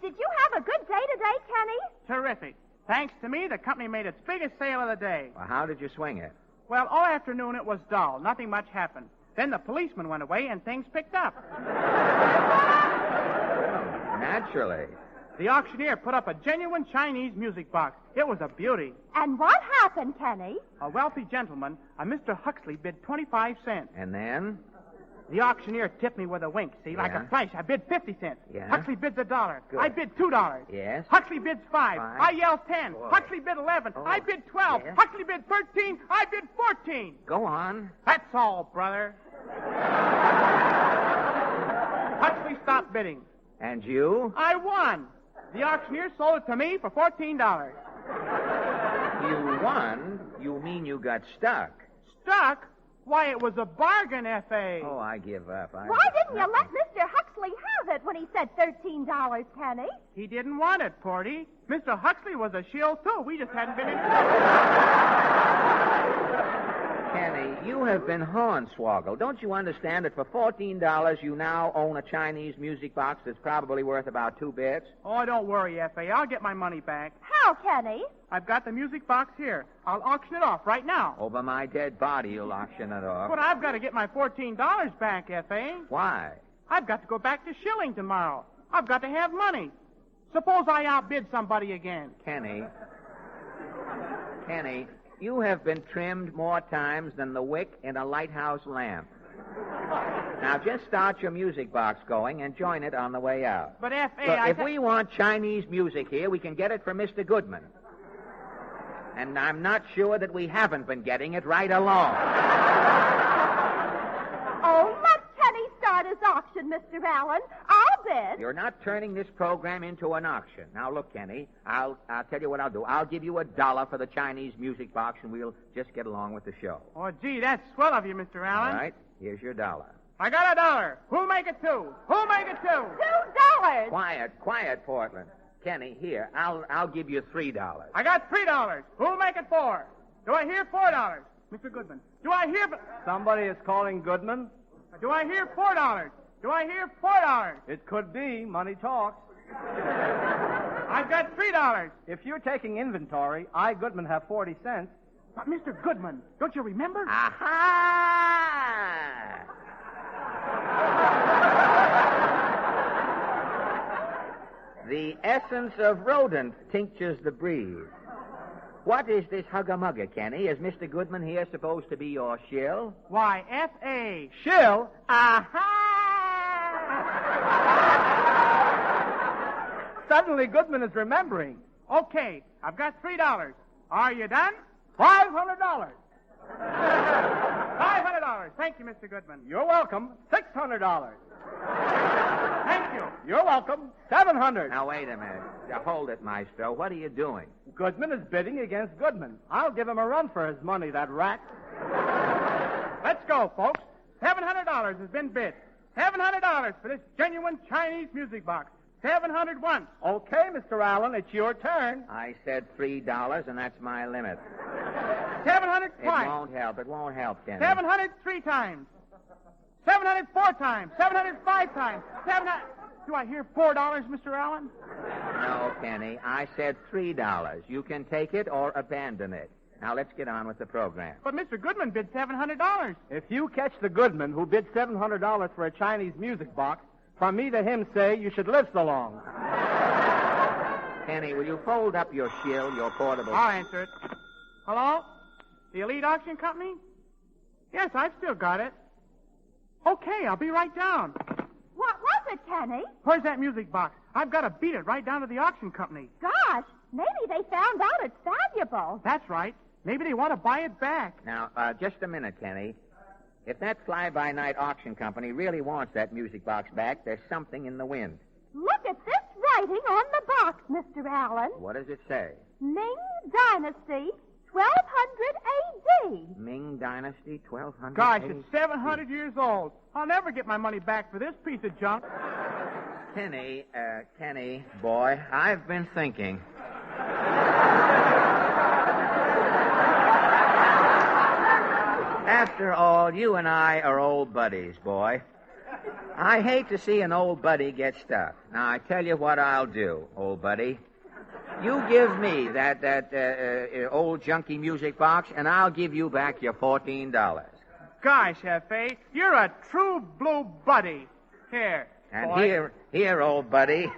Did you have a good day today, Kenny? Terrific. Thanks to me, the company made its biggest sale of the day. Well, how did you swing it? Well, all afternoon it was dull. Nothing much happened. Then the policeman went away and things picked up. Naturally. The auctioneer put up a genuine Chinese music box. It was a beauty. And what happened, Kenny? A wealthy gentleman, a Mr. Huxley, bid 25 cents. And then? The auctioneer tipped me with a wink, see, like a flash. I bid 50 cents. Yeah. Huxley bids $1. Good. I bid $2. Yes. Huxley bids 5. I yell 10. Oh. Huxley bid 11. I bid 12. Yes. Huxley bid 13. I bid 14. Go on. That's all, brother. Huxley stopped bidding. And you? I won. The auctioneer sold it to me for $14. You won? You mean you got stuck? Stuck? Why, it was a bargain, F.A. Oh, I give up. Why didn't you let Mr. Huxley have it when he said $13, Kenny? He didn't want it, Porty. Mr. Huxley was a shill, too. We just hadn't been in... Kenny, you have been hornswoggled. Don't you understand that for $14 you now own a Chinese music box that's probably worth about 2 bits? Oh, don't worry, F.A. I'll get my money back. How, Kenny? I've got the music box here. I'll auction it off right now. Over my dead body, you'll auction it off. But I've got to get my $14 back, F.A. Why? I've got to go back to shilling tomorrow. I've got to have money. Suppose I outbid somebody again. Kenny, you have been trimmed more times than the wick in a lighthouse lamp. Now, just start your music box going and join it on the way out. But, F.A., Look, if we want Chinese music here, we can get it from Mr. Goodman. And I'm not sure that we haven't been getting it right along. Oh, let Kenny start his auction, Mr. Allen. I'll bid. You're not turning this program into an auction. Now, look, Kenny, I'll tell you what I'll do. I'll give you $1 for the Chinese music box, and we'll just get along with the show. Oh, gee, that's swell of you, Mr. Allen. All right, here's your $1. I got $1. Who'll make it 2? Who'll make it 2? $2. Quiet, Portland. Kenny, here, I'll give you $3. I got $3. Who'll make it 4? Do I hear $4? Mr. Goodman, do I hear... Somebody is calling Goodman? Do I hear $4? Do I hear $4? It could be. Money talks. I've got $3. If you're taking inventory, I, Goodman, have 40 cents. But, Mr. Goodman, don't you remember? Aha! The essence of rodent tinctures the breeze. What is this hugga-mugga, Kenny? Is Mr. Goodman here supposed to be your shill? Why, F.A. Shill? Suddenly, Goodman is remembering. Okay, I've got $3. Are you done? $500. $500. Thank you, Mr. Goodman. You're welcome. $600. Thank you. You're welcome. $700. Now, wait a minute. Now, hold it, Maestro. What are you doing? Goodman is bidding against Goodman. I'll give him a run for his money, that rat. Let's go, folks. $700 has been bid. $700 for this genuine Chinese music box. 700 once. Okay, Mr. Allen, it's your turn. I said $3, and that's my limit. 700 twice. It won't help. It won't help, Kenny. 700 3 times. 700 4 times. 700 5 times. 700... Do I hear $4, Mr. Allen? No, Kenny. I said $3. You can take it or abandon it. Now, let's get on with the program. But Mr. Goodman bid $700. If you catch the Goodman who bid $700 for a Chinese music box, from me to him say you should live so long. Kenny, will you fold up your shill, your portable... I'll answer it. Hello? The Elite Auction Company? Yes, I've still got it. Okay, I'll be right down. What was it, Kenny? Where's that music box? I've got to beat it right down to the auction company. Gosh, maybe they found out it's valuable. That's right. Maybe they want to buy it back. Now, just a minute, Kenny. If that fly-by-night auction company really wants that music box back, there's something in the wind. Look at this writing on the box, Mr. Allen. What does it say? Ming Dynasty, 1200 A.D. Ming Dynasty, 1200 Gosh, AD. it's 700 years old. I'll never get my money back for this piece of junk. Kenny, boy, I've been thinking. After all, you and I are old buddies, boy. I hate to see an old buddy get stuck. Now, I tell you what I'll do, old buddy. You give me that old junky music box, and I'll give you back your $14. Gosh, F.A., you're a true blue buddy. Here, And boy. here, old buddy.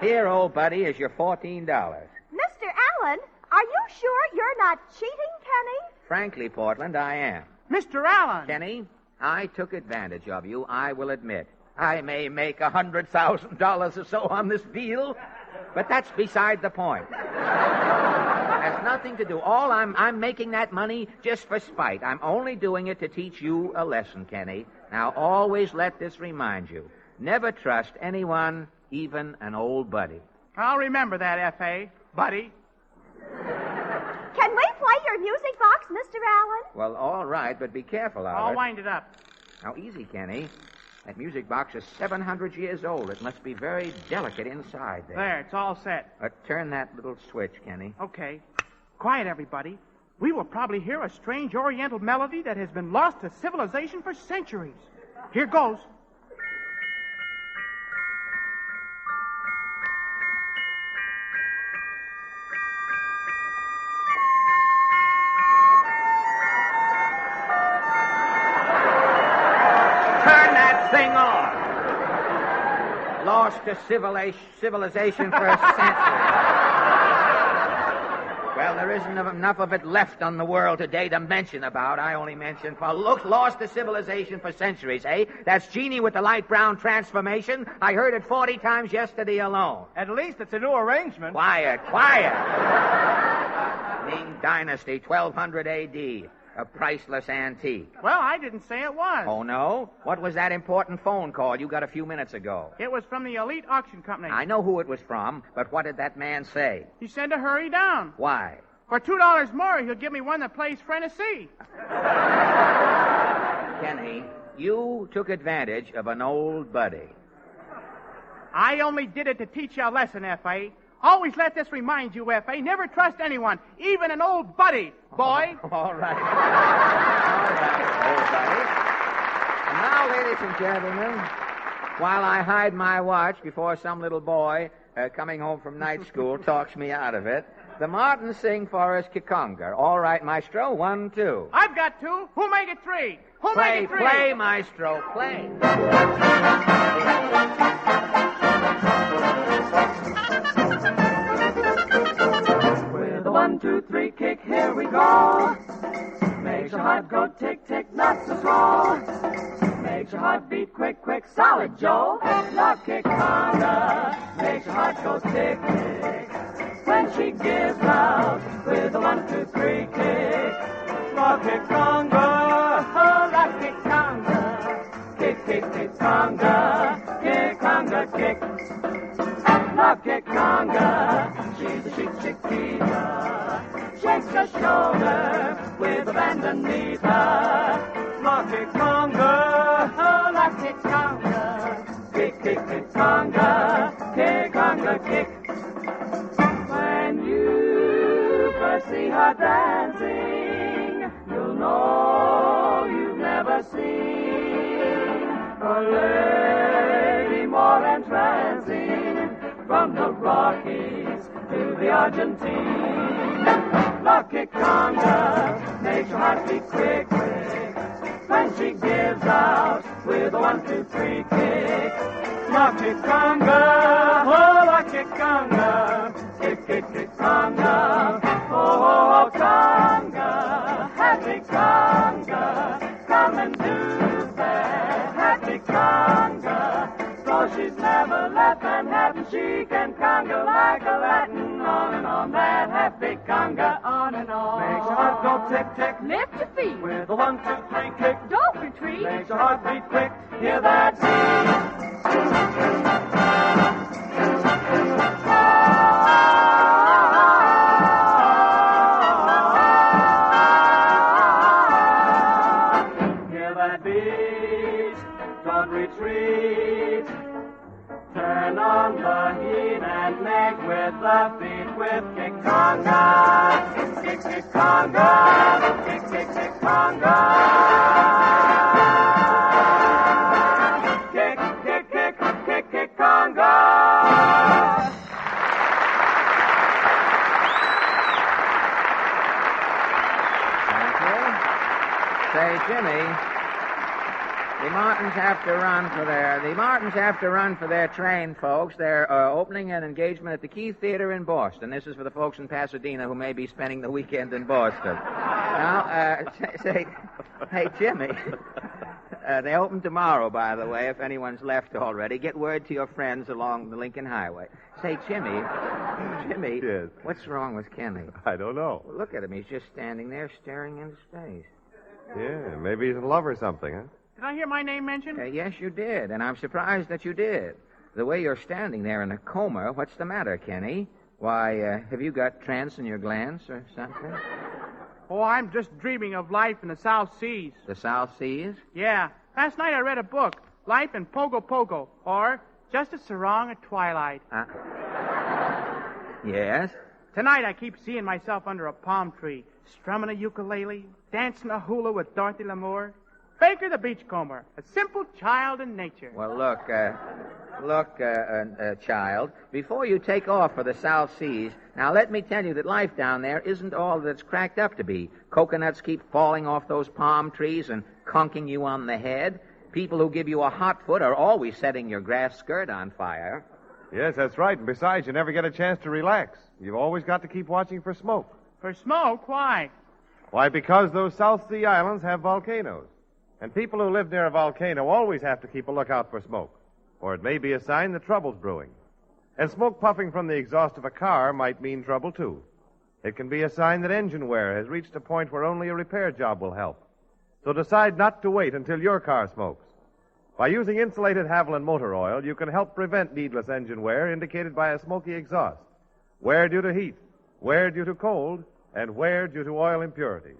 Here, old buddy, is your $14. Mr. Allen, are you sure you're not cheating, Kenny? Frankly, Portland, I am. Mr. Allen! Kenny, I took advantage of you, I will admit. I may make $100,000 or so on this deal, but that's beside the point. Has nothing to do. All I'm making that money just for spite. I'm only doing it to teach you a lesson, Kenny. Now, always let this remind you. Never trust anyone, even an old buddy. I'll remember that, F.A., buddy. Can we play your music box, Mr. Allen? Well, all right, but be careful, Albert. I'll wind it up. Now, easy, Kenny. That music box is 700 years old. It must be very delicate inside there. There, it's all set. Turn that little switch, Kenny. Okay. Quiet, everybody. We will probably hear a strange oriental melody that has been lost to civilization for centuries. Here goes. Thing on. Lost to civilization for a century. Well, there isn't enough of it left on the world today to mention about. I only mention, look, lost to civilization for centuries, eh? That's Genie with the light brown transformation. I heard it 40 times yesterday alone. At least it's a new arrangement. Quiet. Ming Dynasty, 1200 A.D., a priceless antique. Well, I didn't say it was. Oh, no? What was that important phone call you got a few minutes ago? It was from the Elite Auction Company. I know who it was from, but what did that man say? He said to hurry down. Why? For $2 more, he'll give me one that plays Frenicie. Kenny, you took advantage of an old buddy. I only did it to teach you a lesson, F.A. Always let this remind you, F.A. Never trust anyone, even an old buddy, boy. All right, old buddy. And now, ladies and gentlemen, while I hide my watch before some little boy coming home from night school talks me out of it, the Martins sing for us Kikonga. All right, Maestro, 1, 2. I've got 2. Who'll make it 3? Who'll make it 3? Play, Maestro, play. quick, quick, solid Joe. Lucky conga makes your heart go tick, tick. When she gives out with a 1, 2, 3 kick. Lucky conga, oh, lucky conga. Kick, kick, kick, conga, kick. Lucky conga, she's a chic, chic diva. Shakes her shoulder with a band underneath her. Lucky conga, oh, lucky conga. Kick, kick, kick, conga, kick. When you first see her dancing, you'll know you've never seen a lady more entrancing. From the Rockies to the Argentine, Lucky conga makes your heart beat quick, quick. When she gives out with a 1, 2, 3 kick. Lucky conga, oh, lucky conga. Kick, kick, kick, conga. Oh, conga, happy conga. Come and do that, happy conga. For she's never left Manhattan, she can conga like a Latin. On and on, that happy conga, on and on. Makes your heart go tick, tick. Lift your feet. With a 1, 2, 3 kick. Don't retreat. Makes your heart beat quick. Hear that beat. Hear that beat. Don't retreat. Turn on the heat and make with the feet with kick conga. Kick, kick, kick, conga. Kick, kick, kick, conga. Kick, kick, kick, kick, kick, conga. Thank you. Say, Jimmy, the Martins have to run for their train, folks. They're opening an engagement at the Key Theater in Boston. This is for the folks in Pasadena who may be spending the weekend in Boston. Now, hey, Jimmy, they open tomorrow, by the way, if anyone's left already. Get word to your friends along the Lincoln Highway. Say, Jimmy, Yes. What's wrong with Kenny? I don't know. Well, look at him. He's just standing there staring into space. Yeah, maybe he's in love or something, huh? Did I hear my name mentioned? Yes, you did, and I'm surprised that you did. The way you're standing there in a coma, what's the matter, Kenny? Why, have you got trance in your glands or something? Oh, I'm just dreaming of life in the South Seas. The South Seas? Yeah. Last night I read a book, Life in Pogo Pogo, or Just a Sarong at Twilight. Yes? Tonight I keep seeing myself under a palm tree, strumming a ukulele, dancing a hula with Dorothy Lamour. Baker the Beachcomber, a simple child in nature. Well, look, child, before you take off for the South Seas, now let me tell you that life down there isn't all that it's cracked up to be. Coconuts keep falling off those palm trees and conking you on the head. People who give you a hot foot are always setting your grass skirt on fire. Yes, that's right. And besides, you never get a chance to relax. You've always got to keep watching for smoke. For smoke? Why? Why, because those South Sea islands have volcanoes. And people who live near a volcano always have to keep a lookout for smoke, or it may be a sign that trouble's brewing. And smoke puffing from the exhaust of a car might mean trouble, too. It can be a sign that engine wear has reached a point where only a repair job will help. So decide not to wait until your car smokes. By using insulated Haviland motor oil, you can help prevent needless engine wear indicated by a smoky exhaust. Wear due to heat, wear due to cold, and wear due to oil impurities.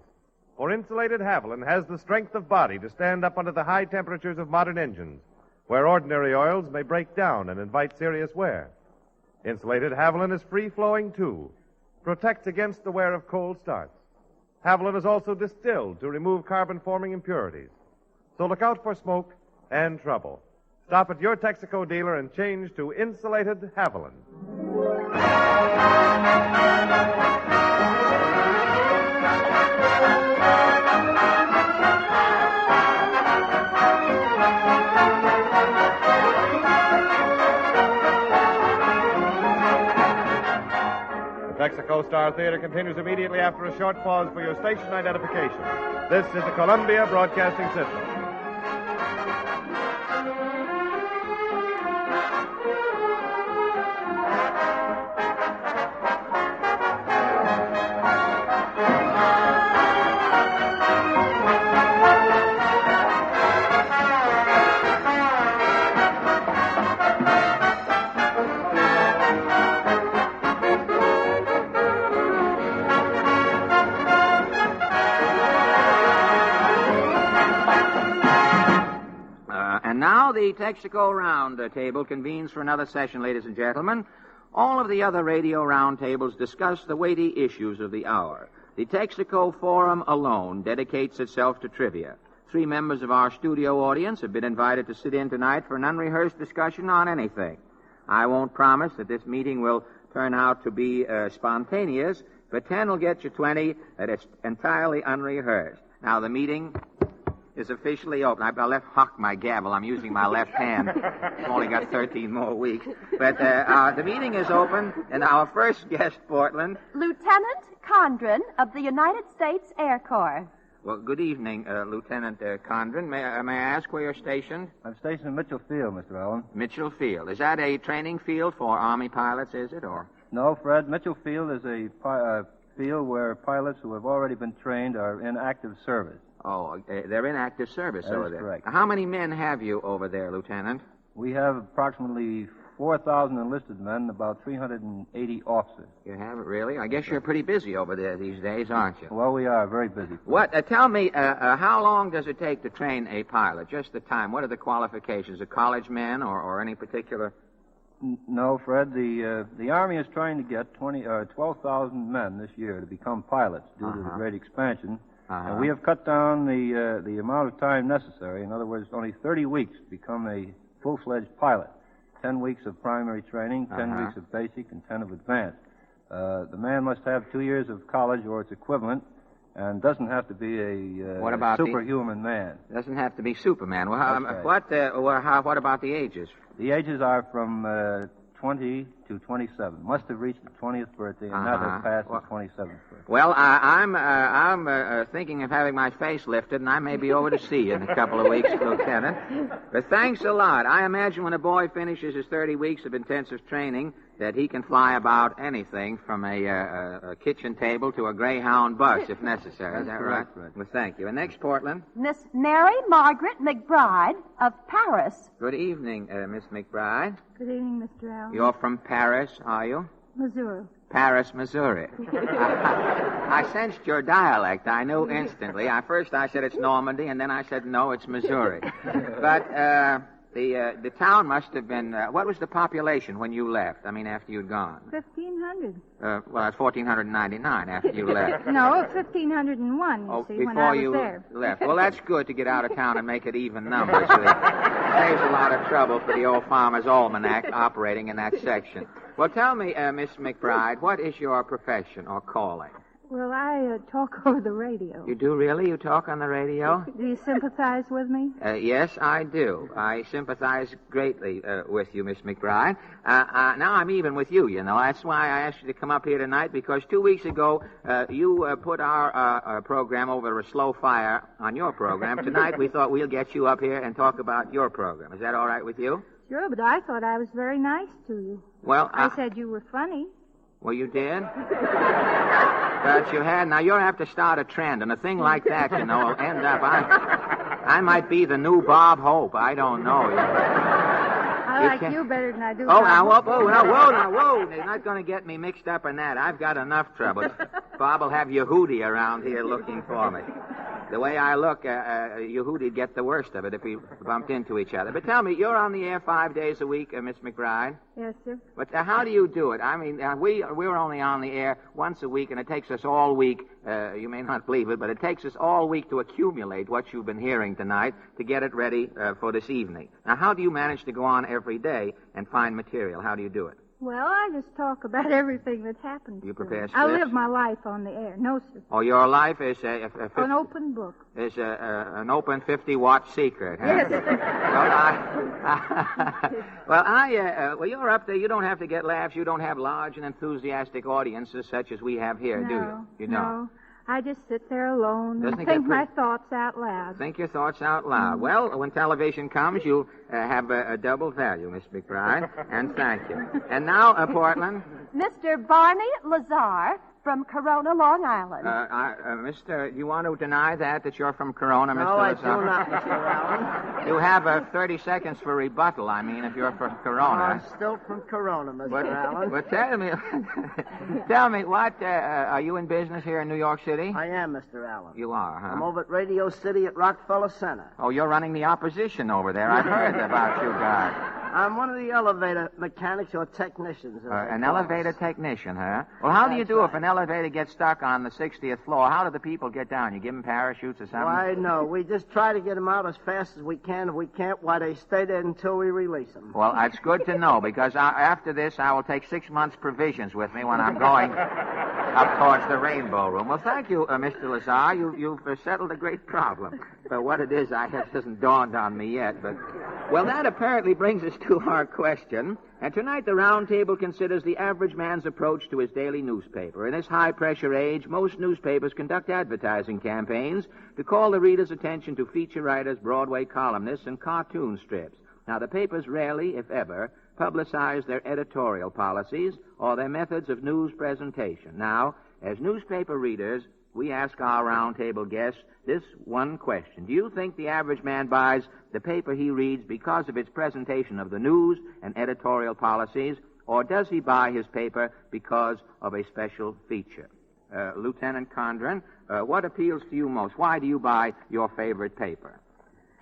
For insulated Haviland has the strength of body to stand up under the high temperatures of modern engines, where ordinary oils may break down and invite serious wear. Insulated Haviland is free-flowing, too, protects against the wear of cold starts. Haviland is also distilled to remove carbon-forming impurities. So look out for smoke and trouble. Stop at your Texaco dealer and change to insulated Haviland. Texaco Star Theater continues immediately after a short pause for your station identification. This is the Columbia Broadcasting System. the Texaco Round Table convenes for another session, ladies and gentlemen. All of the other radio roundtables discuss the weighty issues of the hour. The Texaco Forum alone dedicates itself to trivia. 3 members of our studio audience have been invited to sit in tonight for an unrehearsed discussion on anything. I won't promise that this meeting will turn out to be spontaneous, but 10 will get you 20 that it's entirely unrehearsed. Now, the meeting is officially open. I left Huck my gavel. I'm using my left hand. I've only got 13 more weeks. But the meeting is open, and our first guest, Portland. Lieutenant Condren of the United States Air Corps. Well, good evening, Lieutenant Condren. May I ask where you're stationed? I'm stationed in Mitchell Field, Mr. Allen. Mitchell Field. Is that a training field for Army pilots, is it, or? No, Fred. Mitchell Field is a field where pilots who have already been trained are in active service. Oh, they're in active service That over is there. correct. How many men have you over there, Lieutenant? We have approximately 4,000 enlisted men, about 380 officers. You have it, really? I guess you're pretty busy over there these days, aren't you? Well, we are very busy. What? Tell me, how long does it take to train a pilot? Just the time. What are the qualifications? A college man or any particular? No, Fred. The Army is trying to get 12,000 men this year to become pilots due to the great expansion. And we have cut down the amount of time necessary. In other words, only 30 weeks to become a full-fledged pilot. 10 weeks of primary training, 10 weeks of basic, and 10 of advanced. The man must have 2 years of college or its equivalent, and doesn't have to be a superhuman man. Doesn't have to be Superman. Well, That's right. what about the ages? The ages are from 20 to 27. Must have reached the 20th birthday and not have passed the 27th birthday. Well, I'm thinking of having my face lifted, and I may be over to see you in a couple of weeks, Lieutenant. But thanks a lot. I imagine when a boy finishes his 30 weeks of intensive training that he can fly about anything from a kitchen table to a Greyhound bus if necessary. Is that right? Well, thank you. And next, Portland. Miss Mary Margaret McBride of Paris. Good evening, Miss McBride. Good evening, Mr. Allen. You're from Paris, are you? Missouri. Paris, Missouri. I sensed your dialect. I knew instantly. First I said it's Normandy, and then I said, no, it's Missouri. But the town must have been... what was the population when you left? I mean, after you'd gone? 1,500. Well, it's 1,499 after you left. No, 1,501, you see, when I was there. Left. Well, that's good to get out of town and make it even numbers. Saves a lot of trouble for the old Farmer's Almanac operating in that section. Well, tell me, Miss McBride, what is your profession or calling? Well, I talk over the radio. You do really? You talk on the radio? Do you sympathize with me? Yes, I do. I sympathize greatly with you, Miss McBride. Now I'm even with you, you know. That's why I asked you to come up here tonight, because 2 weeks ago you put our program over a slow fire on your program. Tonight we thought we'll get you up here and talk about your program. Is that all right with you? Sure, but I thought I was very nice to you. Well, I said you were funny. Well, you did? But you had. Now, you'll have to start a trend, and a thing like that, you know, will end up... I might be the new Bob Hope. I don't know. I like you better than I do. Oh, now, whoa. They're not going to get me mixed up in that. I've got enough trouble. Bob will have Yehudi around here looking for me. The way I look, Yehudi'd get the worst of it if we bumped into each other. But tell me, you're on the air 5 days a week, Miss McBride? Yes, sir. But how do you do it? I mean, we're only on the air once a week, and it takes us all week, you may not believe it, but it takes us all week to accumulate what you've been hearing tonight to get it ready for this evening. Now, how do you manage to go on every day and find material? How do you do it? Well, I just talk about everything that happens. You prepare scripts? I live my life on the air. No, sir. Oh, your life is an open book. Is an open 50-watt secret. Huh? Yes. Well, you're up there. You don't have to get laughs. You don't have large and enthusiastic audiences such as we have here, do you? You don't. No. I just sit there alone and think my thoughts out loud. Think your thoughts out loud. Mm-hmm. Well, when television comes, you'll have a double value, Miss McBride, and thank you. And now, Portland. Mr. Barney Lazar From Corona, Long Island. Mister, you want to deny that you're from Corona, Mr. No, I Lazar? do not, Mr. Allen. You have 30 seconds for rebuttal, if you're from Corona. I'm still from Corona, Mr. Allen. But tell me, what, are you in business here in New York City? I am, Mr. Allen. You are, huh? I'm over at Radio City at Rockefeller Center. Oh, you're running the opposition over there. I've heard about you guys. I'm one of the elevator mechanics or technicians. An elevator technician, huh? Well, how do you do if an elevator gets stuck on the 60th floor? How do the people get down? You give them parachutes or something? Why, no. We just try to get them out as fast as we can. If we can't, why, they stay there until we release them. Well, that's good to know, because after this, I will take 6 months' provisions with me when I'm going up towards the Rainbow Room. Well, thank you, Mr. Lazar. You've settled a great problem. But what it is, it hasn't dawned on me yet. But well, that apparently brings us to our question. And tonight, the round table considers the average man's approach to his daily newspaper. In this high-pressure age, most newspapers conduct advertising campaigns to call the reader's attention to feature writers, Broadway columnists, and cartoon strips. Now, the papers rarely, if ever, publicize their editorial policies or their methods of news presentation. Now, as newspaper readers, we ask our roundtable guests this one question. Do you think the average man buys the paper he reads because of its presentation of the news and editorial policies, or does he buy his paper because of a special feature? Lieutenant Condren, what appeals to you most? Why do you buy your favorite paper?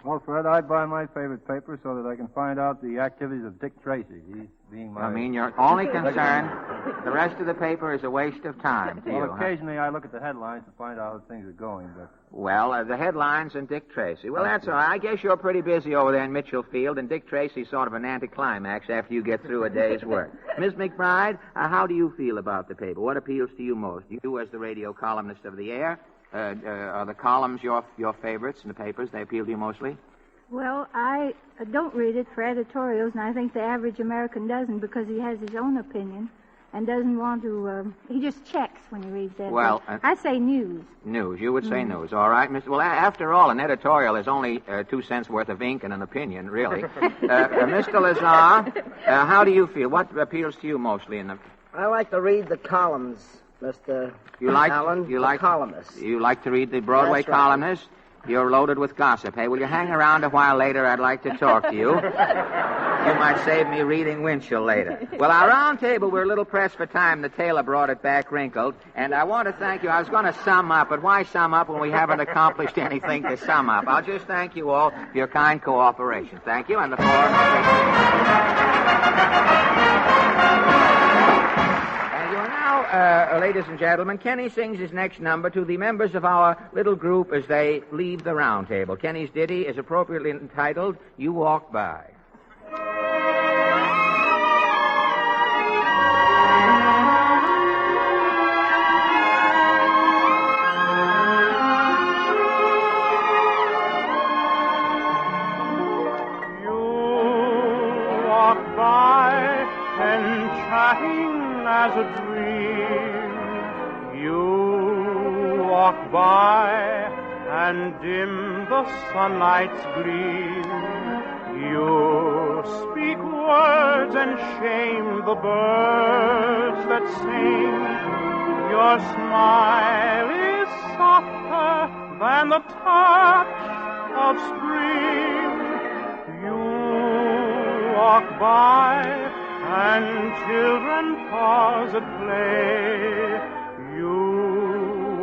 Well, Fred, I buy my favorite paper so that I can find out the activities of Dick Tracy. He's being my... You're only concerned the rest of the paper is a waste of time to you. Well, occasionally I look at the headlines to find out how things are going, but... Well, the headlines and Dick Tracy. Well, that's all right. I guess you're pretty busy over there in Mitchell Field, and Dick Tracy's sort of an anticlimax after you get through a day's work. Miss McBride, how do you feel about the paper? What appeals to you most? You as the radio columnist of the air, are the columns your favorites in the papers? They appeal to you mostly? Well, I don't read it for editorials, and I think the average American doesn't because he has his own opinion and doesn't want to... he just checks when he reads that. Well... I say news. News. You would say news. All right, Mr. Well, after all, an editorial is only 2 cents worth of ink and an opinion, really. Mr. Lazar, how do you feel? What appeals to you mostly in the... I like to read the columns, Mr. Allen. You like columnists. You like to read the Broadway That's right. columnists? You're loaded with gossip. Hey, will you hang around a while later? I'd like to talk to you. You might save me reading Winchell later. Well, our round table, we're a little pressed for time. The tailor brought it back wrinkled. And I want to thank you. I was going to sum up, but why sum up when we haven't accomplished anything to sum up? I'll just thank you all for your kind cooperation. Thank you, and the floor... ladies and gentlemen, Kenny sings his next number to the members of our little group as they leave the round table. Kenny's ditty is appropriately entitled, You Walk By. You walk by and chatting as a dream. You walk by and dim the sunlight's gleam. You speak words and shame the birds that sing. Your smile is softer than the touch of spring. You walk by and children pause at play. You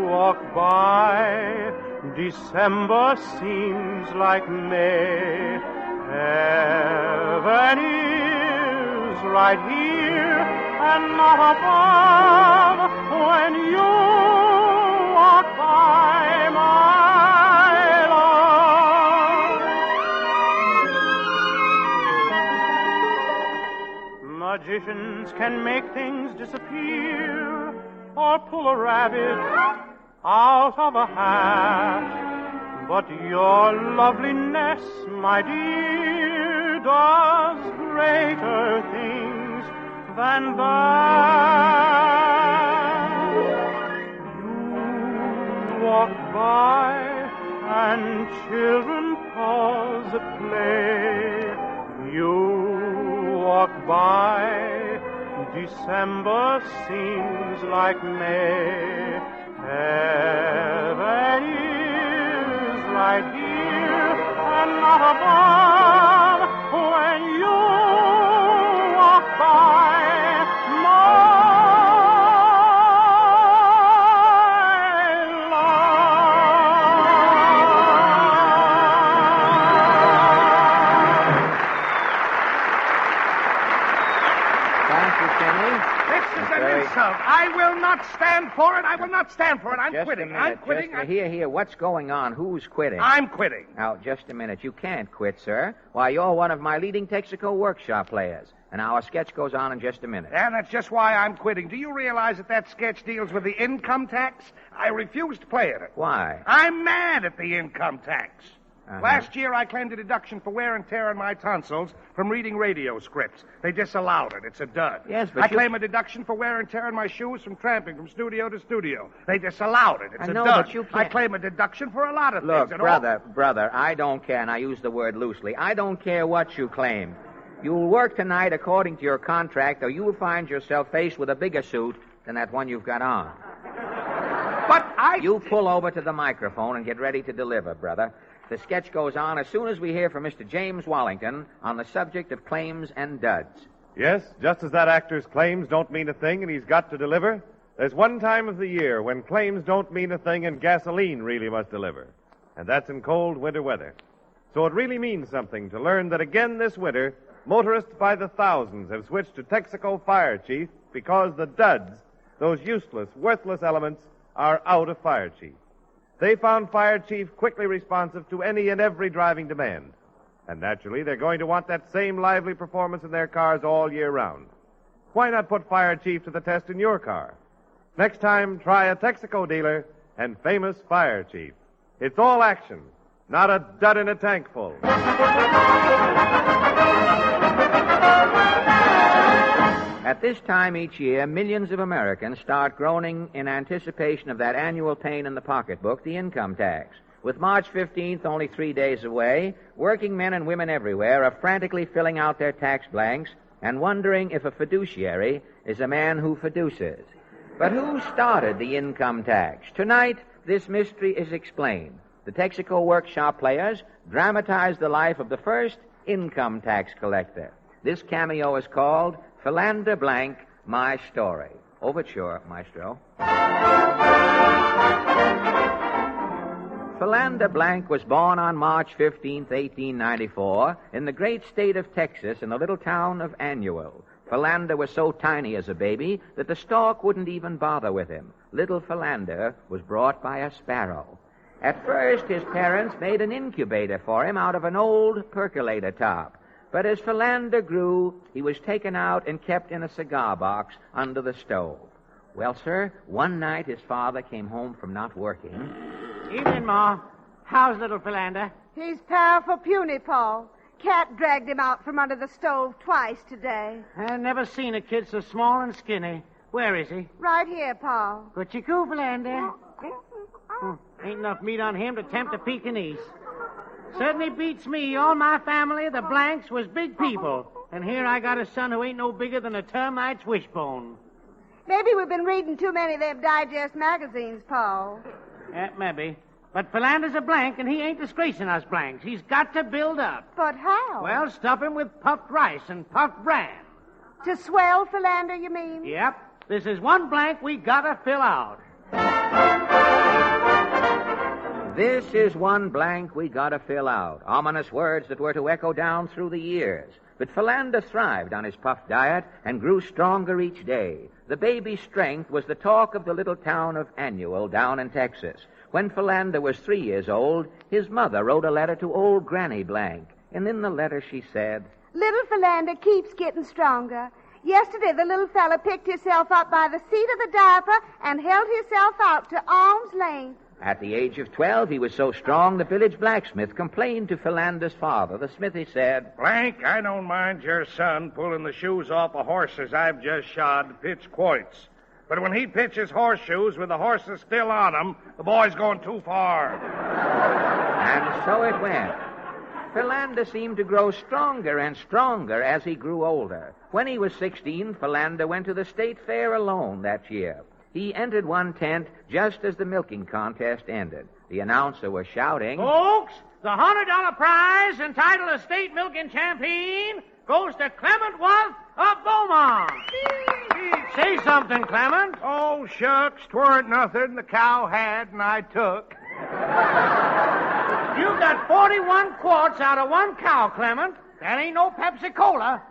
walk by, December seems like May. Heaven is right here and not above when you walk by, my love. Magicians can make things disappear or pull a rabbit out of a hat. But your loveliness, my dear, does greater things than that. You walk by and children pause at play. You walk by, December seems like May. Heaven is right here and not above when you walk by my I will not stand for it. I will not stand for it. I'm Just quitting. a minute. I'm quitting. Here. What's going on? Who's quitting? I'm quitting. Now, just a minute. You can't quit, sir. Why, you're one of my leading Texaco workshop players. And our sketch goes on in just a minute. And that's just why I'm quitting. Do you realize that sketch deals with the income tax? I refuse to play it. Why? I'm mad at the income tax. Uh-huh. Last year, I claimed a deduction for wear and tear on my tonsils from reading radio scripts. They disallowed it. It's a dud. Yes, but I claim a deduction for wear and tear on my shoes from tramping from studio to studio. They disallowed it. It's I know, a dud. but you can't... I claim a deduction for a lot of Look, things. brother, I don't care, and I use the word loosely. I don't care what you claim. You'll work tonight according to your contract, or you'll find yourself faced with a bigger suit than that one you've got on. But You pull over to the microphone and get ready to deliver, brother. The sketch goes on as soon as we hear from Mr. James Wallington on the subject of claims and duds. Yes, just as that actor's claims don't mean a thing and he's got to deliver, there's one time of the year when claims don't mean a thing and gasoline really must deliver. And that's in cold winter weather. So it really means something to learn that again this winter, motorists by the thousands have switched to Texaco Fire Chief because the duds, those useless, worthless elements, are out of Fire Chief. They found Fire Chief quickly responsive to any and every driving demand. And naturally, they're going to want that same lively performance in their cars all year round. Why not put Fire Chief to the test in your car? Next time, try a Texaco dealer and famous Fire Chief. It's all action, not a dud in a tank full. At this time each year, millions of Americans start groaning in anticipation of that annual pain in the pocketbook, the income tax. With March 15th only 3 days away, working men and women everywhere are frantically filling out their tax blanks and wondering if a fiduciary is a man who fiduces. But who started the income tax? Tonight, this mystery is explained. The Texaco Workshop Players dramatize the life of the first income tax collector. This cameo is called Philanda Blank, My Story. Overture, Maestro. Philanda Blank was born on March 15, 1894, in the great state of Texas in the little town of Annual. Philanda was so tiny as a baby that the stork wouldn't even bother with him. Little Philanda was brought by a sparrow. At first, his parents made an incubator for him out of an old percolator top. But as Philanda grew, he was taken out and kept in a cigar box under the stove. Well, sir, one night his father came home from not working. Evening, Ma. How's little Philanda? He's powerful puny, Paul. Cat dragged him out from under the stove twice today. I've never seen a kid so small and skinny. Where is he? Right here, Paul. Good-you-coo, Philanda. Ain't enough meat on him to tempt a Pekingese. Certainly beats me. All my family, the Blanks, was big people. And here I got a son who ain't no bigger than a termite's wishbone. Maybe we've been reading too many of them digest magazines, Paul. Maybe. But Philanda's a blank, and he ain't disgracing us Blanks. He's got to build up. But how? Well, stuff him with puffed rice and puffed bran. To swell Philanda, you mean? Yep. This is one blank we gotta fill out. This is one blank we gotta fill out. Ominous words that were to echo down through the years. But Philanda thrived on his puff diet and grew stronger each day. The baby's strength was the talk of the little town of Annual down in Texas. When Philanda was 3 years old, his mother wrote a letter to old Granny Blank. And in the letter she said, Little Philanda keeps getting stronger. Yesterday, the little fella picked himself up by the seat of the diaper and held himself out to arm's length. At the age of 12, he was so strong the village blacksmith complained to Philanda's father. The smithy said, Blank, I don't mind your son pulling the shoes off of horses I've just shod to pitch quoits. But when he pitches horseshoes with the horses still on them, the boy's going too far. And so it went. Philanda seemed to grow stronger and stronger as he grew older. When he was 16, Philanda went to the state fair alone that year. He entered one tent just as the milking contest ended. The announcer was shouting, Folks, the $100 prize entitled a state milking champion goes to Clement Wolf of Beaumont. Say something, Clement. Oh, shucks, 'tweren't nothing the cow had and I took. You got 41 quarts out of one cow, Clement. That ain't no Pepsi-Cola.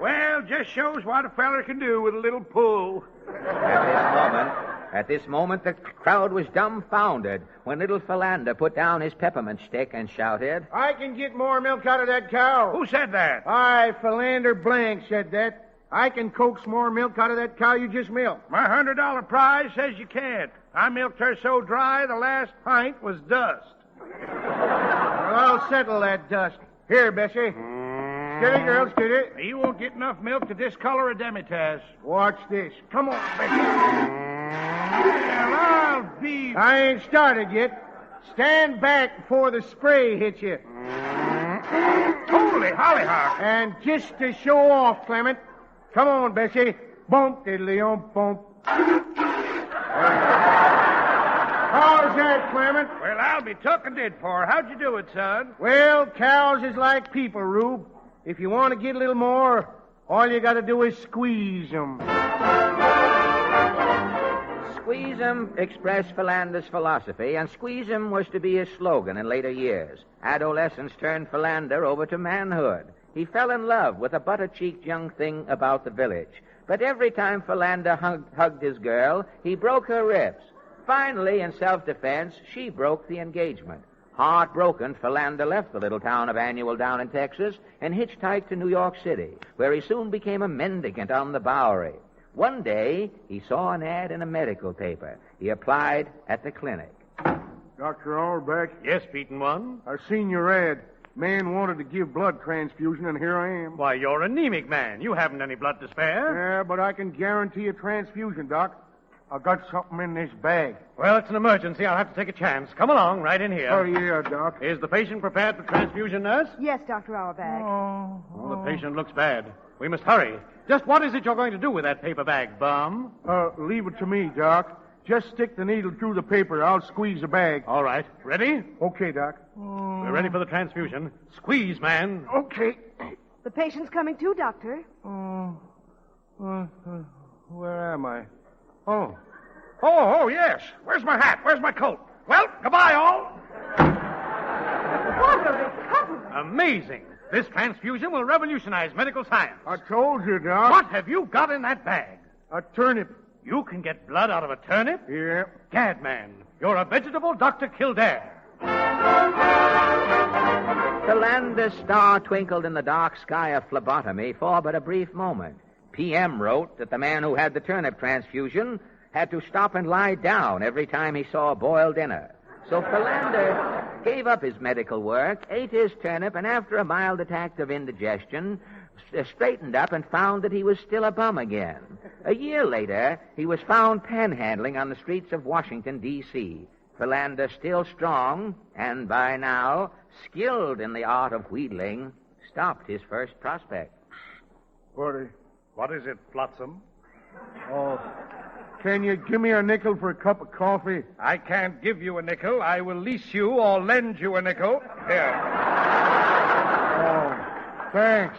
Well, just shows what a feller can do with a little pull. At this moment, the crowd was dumbfounded when little Philanda put down his peppermint stick and shouted, I can get more milk out of that cow. Who said that? I, Philander Blank, said that. I can coax more milk out of that cow you just milked. My $100 prize says you can't. I milked her so dry the last pint was dust. Well, I'll settle that dust. Here, Bessie. Steady, girl, steady. You won't get enough milk to discolor a demitasse. Watch this. Come on, Bessie. Well, I'll be... I ain't started yet. Stand back before the spray hits you. Holy hollyhock. And just to show off, Clement, come on, Bessie. Bump, diddly-ump, bump. How's that, Clement? Well, I'll be took and did for. How'd you do it, son? Well, cows is like people, Rube. If you want to get a little more, all you got to do is squeeze them. Squeeze 'em expressed Philanda's philosophy, and squeeze 'em was to be his slogan in later years. Adolescence turned Philanda over to manhood. He fell in love with a butter-cheeked young thing about the village. But every time Philanda hugged his girl, he broke her ribs. Finally, in self-defense, she broke the engagement. Heartbroken, Philanda left the little town of Annual down in Texas and hitchhiked to New York City, where he soon became a mendicant on the Bowery. One day, he saw an ad in a medical paper. He applied at the clinic. Dr. Auerbach? Yes, beaten one. I seen your ad. Man wanted to give blood transfusion, and here I am. Why, you're anemic, man. You haven't any blood to spare. Yeah, but I can guarantee a transfusion, Doc. I got something in this bag. Well, it's an emergency. I'll have to take a chance. Come along, right in here. Oh, yeah, Doc. Is the patient prepared for transfusion, nurse? Yes, Dr. Auerbach. Oh, the patient looks bad. We must hurry. Just what is it you're going to do with that paper bag, bum? Leave it to me, Doc. Just stick the needle through the paper. I'll squeeze the bag. All right. Ready? Okay, Doc. We're ready for the transfusion. Squeeze, man. Okay. The patient's coming too, Doctor. Where am I? Oh, yes. Where's my hat? Where's my coat? Well, goodbye, all. What a recovery. Amazing. This transfusion will revolutionize medical science. I told you, Doc. What have you got in that bag? A turnip. You can get blood out of a turnip? Yeah. Gad, man. You're a vegetable Dr. Kildare. Philanda's star twinkled in the dark sky of phlebotomy for but a brief moment. PM wrote that the man who had the turnip transfusion had to stop and lie down every time he saw a boiled dinner. So Philanda gave up his medical work, ate his turnip, and after a mild attack of indigestion, straightened up and found that he was still a bum again. A year later, he was found panhandling on the streets of Washington, D.C. Philanda, still strong, and by now skilled in the art of wheedling, stopped his first prospect. What is it, Flotsam? Oh, can you give me a nickel for a cup of coffee? I can't give you a nickel. I will lease you or lend you a nickel. Here. Oh, thanks.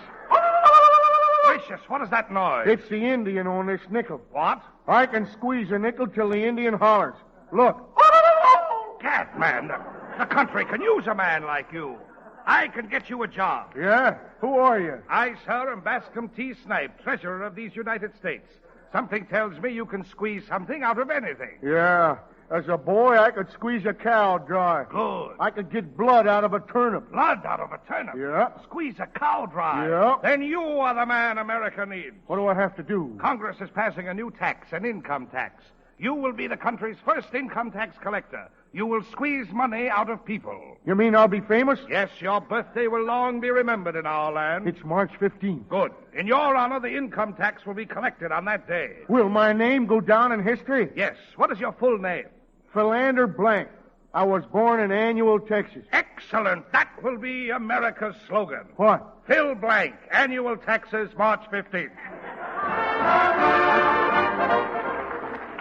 Gracious, what is that noise? It's the Indian on this nickel. What? I can squeeze a nickel till the Indian hollers. Look. Cat, man. The country can use a man like you. I can get you a job. Yeah? Who are you? I, sir, am Bascom T. Snipe, Treasurer of these United States. Something tells me you can squeeze something out of anything. Yeah. As a boy, I could squeeze a cow dry. Good. I could get blood out of a turnip. Blood out of a turnip? Yeah. Squeeze a cow dry? Yeah. Then you are the man America needs. What do I have to do? Congress is passing a new tax, an income tax. You will be the country's first income tax collector. You will squeeze money out of people. You mean I'll be famous? Yes, your birthday will long be remembered in our land. It's March 15th. Good. In your honor, the income tax will be collected on that day. Will my name go down in history? Yes. What is your full name? Philander Blank. I was born in Annual, Texas. Excellent. That will be America's slogan. What? Fill blank. Annual taxes, March 15th.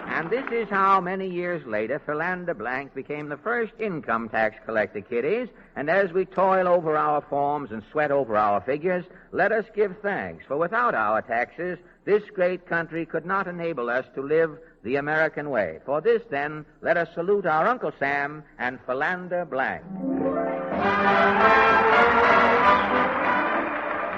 And this is how many years later Philanda Blank became the first income tax collector, kiddies. And as we toil over our forms and sweat over our figures, let us give thanks. For without our taxes, this great country could not enable us to live the American way. For this, then, let us salute our Uncle Sam and Philanda Blank. And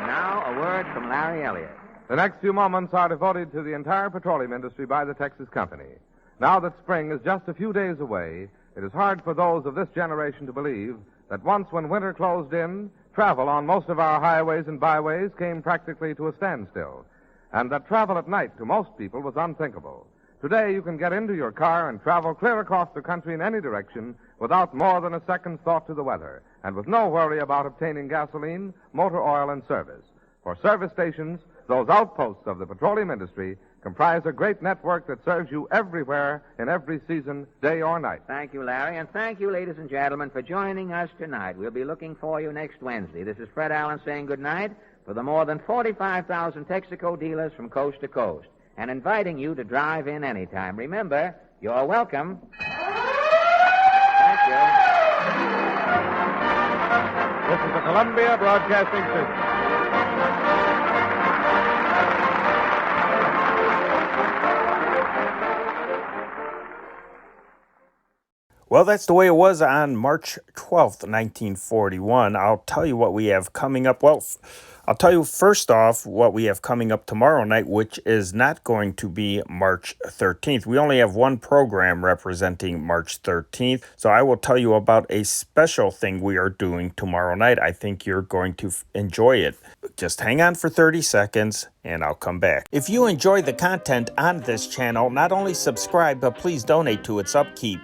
now, a word from Larry Elliott. The next few moments are devoted to the entire petroleum industry by the Texas Company. Now that spring is just a few days away, it is hard for those of this generation to believe that once when winter closed in, travel on most of our highways and byways came practically to a standstill, and that travel at night to most people was unthinkable. Today you can get into your car and travel clear across the country in any direction without more than a second's thought to the weather, and with no worry about obtaining gasoline, motor oil, and service. For service stations, those outposts of the petroleum industry comprise a great network that serves you everywhere in every season, day or night. Thank you, Larry, and thank you, ladies and gentlemen, for joining us tonight. We'll be looking for you next Wednesday. This is Fred Allen saying good night for the more than 45,000 Texaco dealers from coast to coast, and inviting you to drive in anytime. Remember, you're welcome. Thank you. This is the Columbia Broadcasting System. Well, that's the way it was on March 12th, 1941. I'll tell you what we have coming up. Well, I'll tell you first off what we have coming up tomorrow night, which is not going to be March 13th. We only have one program representing March 13th, so I will tell you about a special thing we are doing tomorrow night. I think you're going to enjoy it. Just hang on for 30 seconds, and I'll come back. If you enjoy the content on this channel, not only subscribe, but please donate to its upkeep.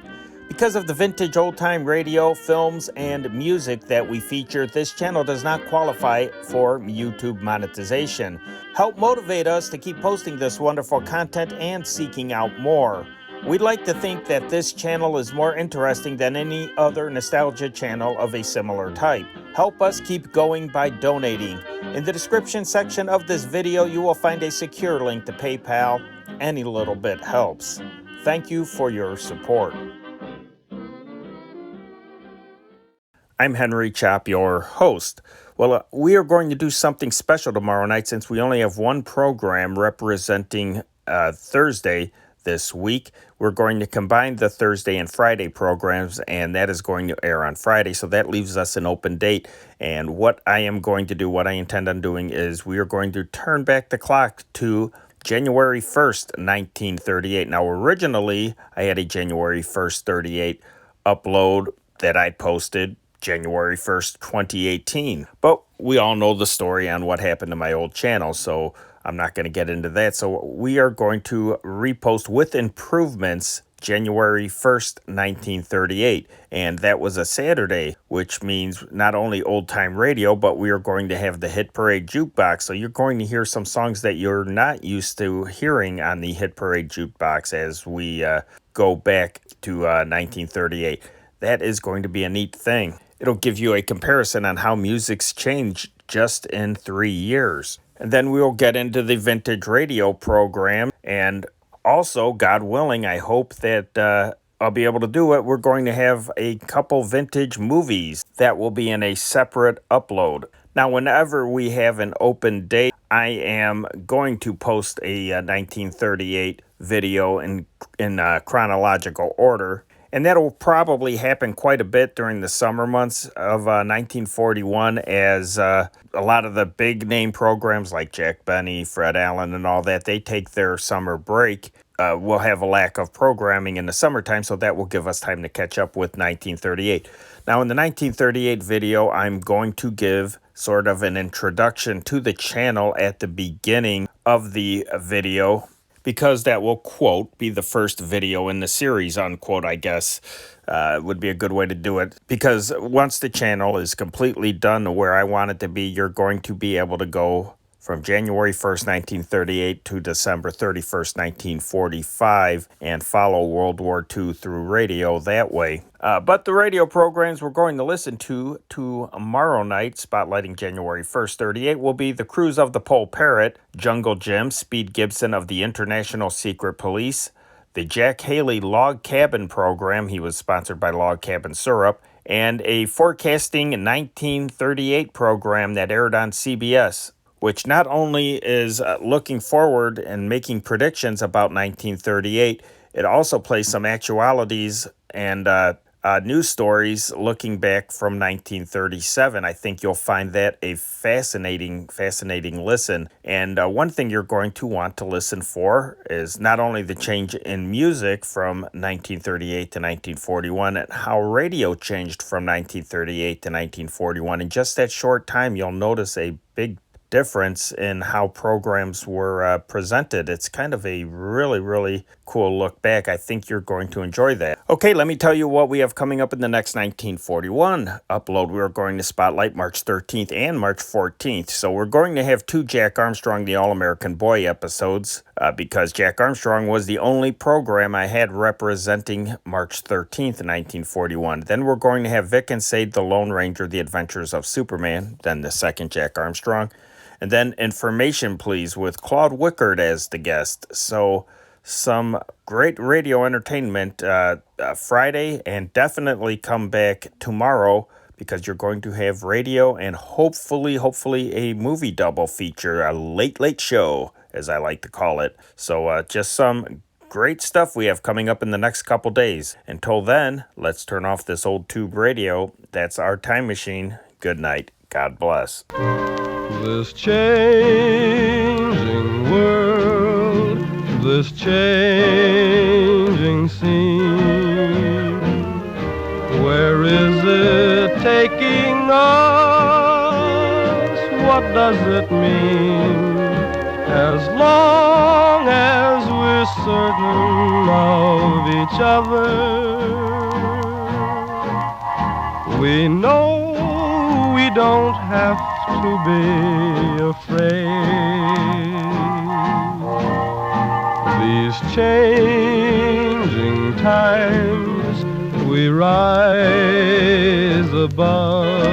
Because of the vintage old-time radio, films, and music that we feature, this channel does not qualify for YouTube monetization. Help motivate us to keep posting this wonderful content and seeking out more. We'd like to think that this channel is more interesting than any other nostalgia channel of a similar type. Help us keep going by donating. In the description section of this video, you will find a secure link to PayPal. Any little bit helps. Thank you for your support. I'm Henry Chop, your host. Well, we are going to do something special tomorrow night since we only have one program representing Thursday this week. We're going to combine the Thursday and Friday programs, and that is going to air on Friday, so that leaves us an open date. And what I am going to do, what I intend on doing, is we are going to turn back the clock to January 1st, 1938. Now, originally, I had a January 1st, 38 upload that I posted January 1st, 2018. But we all know the story on what happened to my old channel, so I'm not going to get into that. So we are going to repost with improvements January 1st, 1938. And that was a Saturday, which means not only old-time radio, but we are going to have the Hit Parade Jukebox. So you're going to hear some songs that you're not used to hearing on the Hit Parade Jukebox as we go back to 1938. That is going to be a neat thing. It'll give you a comparison on how music's changed just in 3 years. And then we'll get into the vintage radio program. And also, God willing, I hope that I'll be able to do it. We're going to have a couple vintage movies that will be in a separate upload. Now, whenever we have an open date, I am going to post a 1938 video in chronological order. And that'll probably happen quite a bit during the summer months of 1941 as a lot of the big name programs like Jack Benny, Fred Allen, and all that, they take their summer break. We'll have a lack of programming in the summertime, so that will give us time to catch up with 1938. Now, in the 1938 video, I'm going to give sort of an introduction to the channel at the beginning of the video, because that will, quote, be the first video in the series, unquote, I guess, would be a good way to do it. Because once the channel is completely done to where I want it to be, you're going to be able to go from January 1st, 1938 to December 31st, 1945, and follow World War II through radio that way. But the radio programs we're going to listen to tomorrow night, spotlighting January 1st, 38, will be The Cruise of the Pole Parrot, Jungle Jim, Speed Gibson of the International Secret Police, the Jack Haley Log Cabin program, he was sponsored by Log Cabin Syrup, and a forecasting 1938 program that aired on CBS, which not only is looking forward and making predictions about 1938, it also plays some actualities and news stories looking back from 1937. I think you'll find that a fascinating listen. And one thing you're going to want to listen for is not only the change in music from 1938 to 1941 and how radio changed from 1938 to 1941. In just that short time, you'll notice a big difference in how programs were presented. It's kind of a really, really cool look back. I think you're going to enjoy that. Okay, let me tell you what we have coming up in the next 1941 upload. We're going to spotlight March 13th and March 14th. So we're going to have two Jack Armstrong, the All-American Boy episodes because Jack Armstrong was the only program I had representing March 13th, 1941. Then we're going to have Vic and Sade, the Lone Ranger, The Adventures of Superman, then the second Jack Armstrong. And then Information Please with Claude Wickard as the guest. So some great radio entertainment Friday, and definitely come back tomorrow because you're going to have radio and hopefully a movie double feature, a late show, as I like to call it. So just some great stuff we have coming up in the next couple days. Until then, let's turn off this old tube radio. That's our time machine. Good night. God bless. This changing world, this changing scene, where is it taking us? What does it mean? As long as we're certain of each other, we know we don't have to be afraid. These changing times we rise above.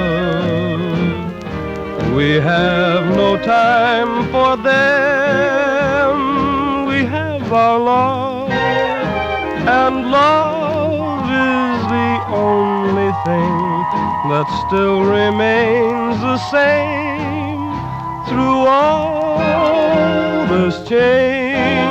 We have no time for them. We have our love, and love is the only thing that still remains the same through all this change.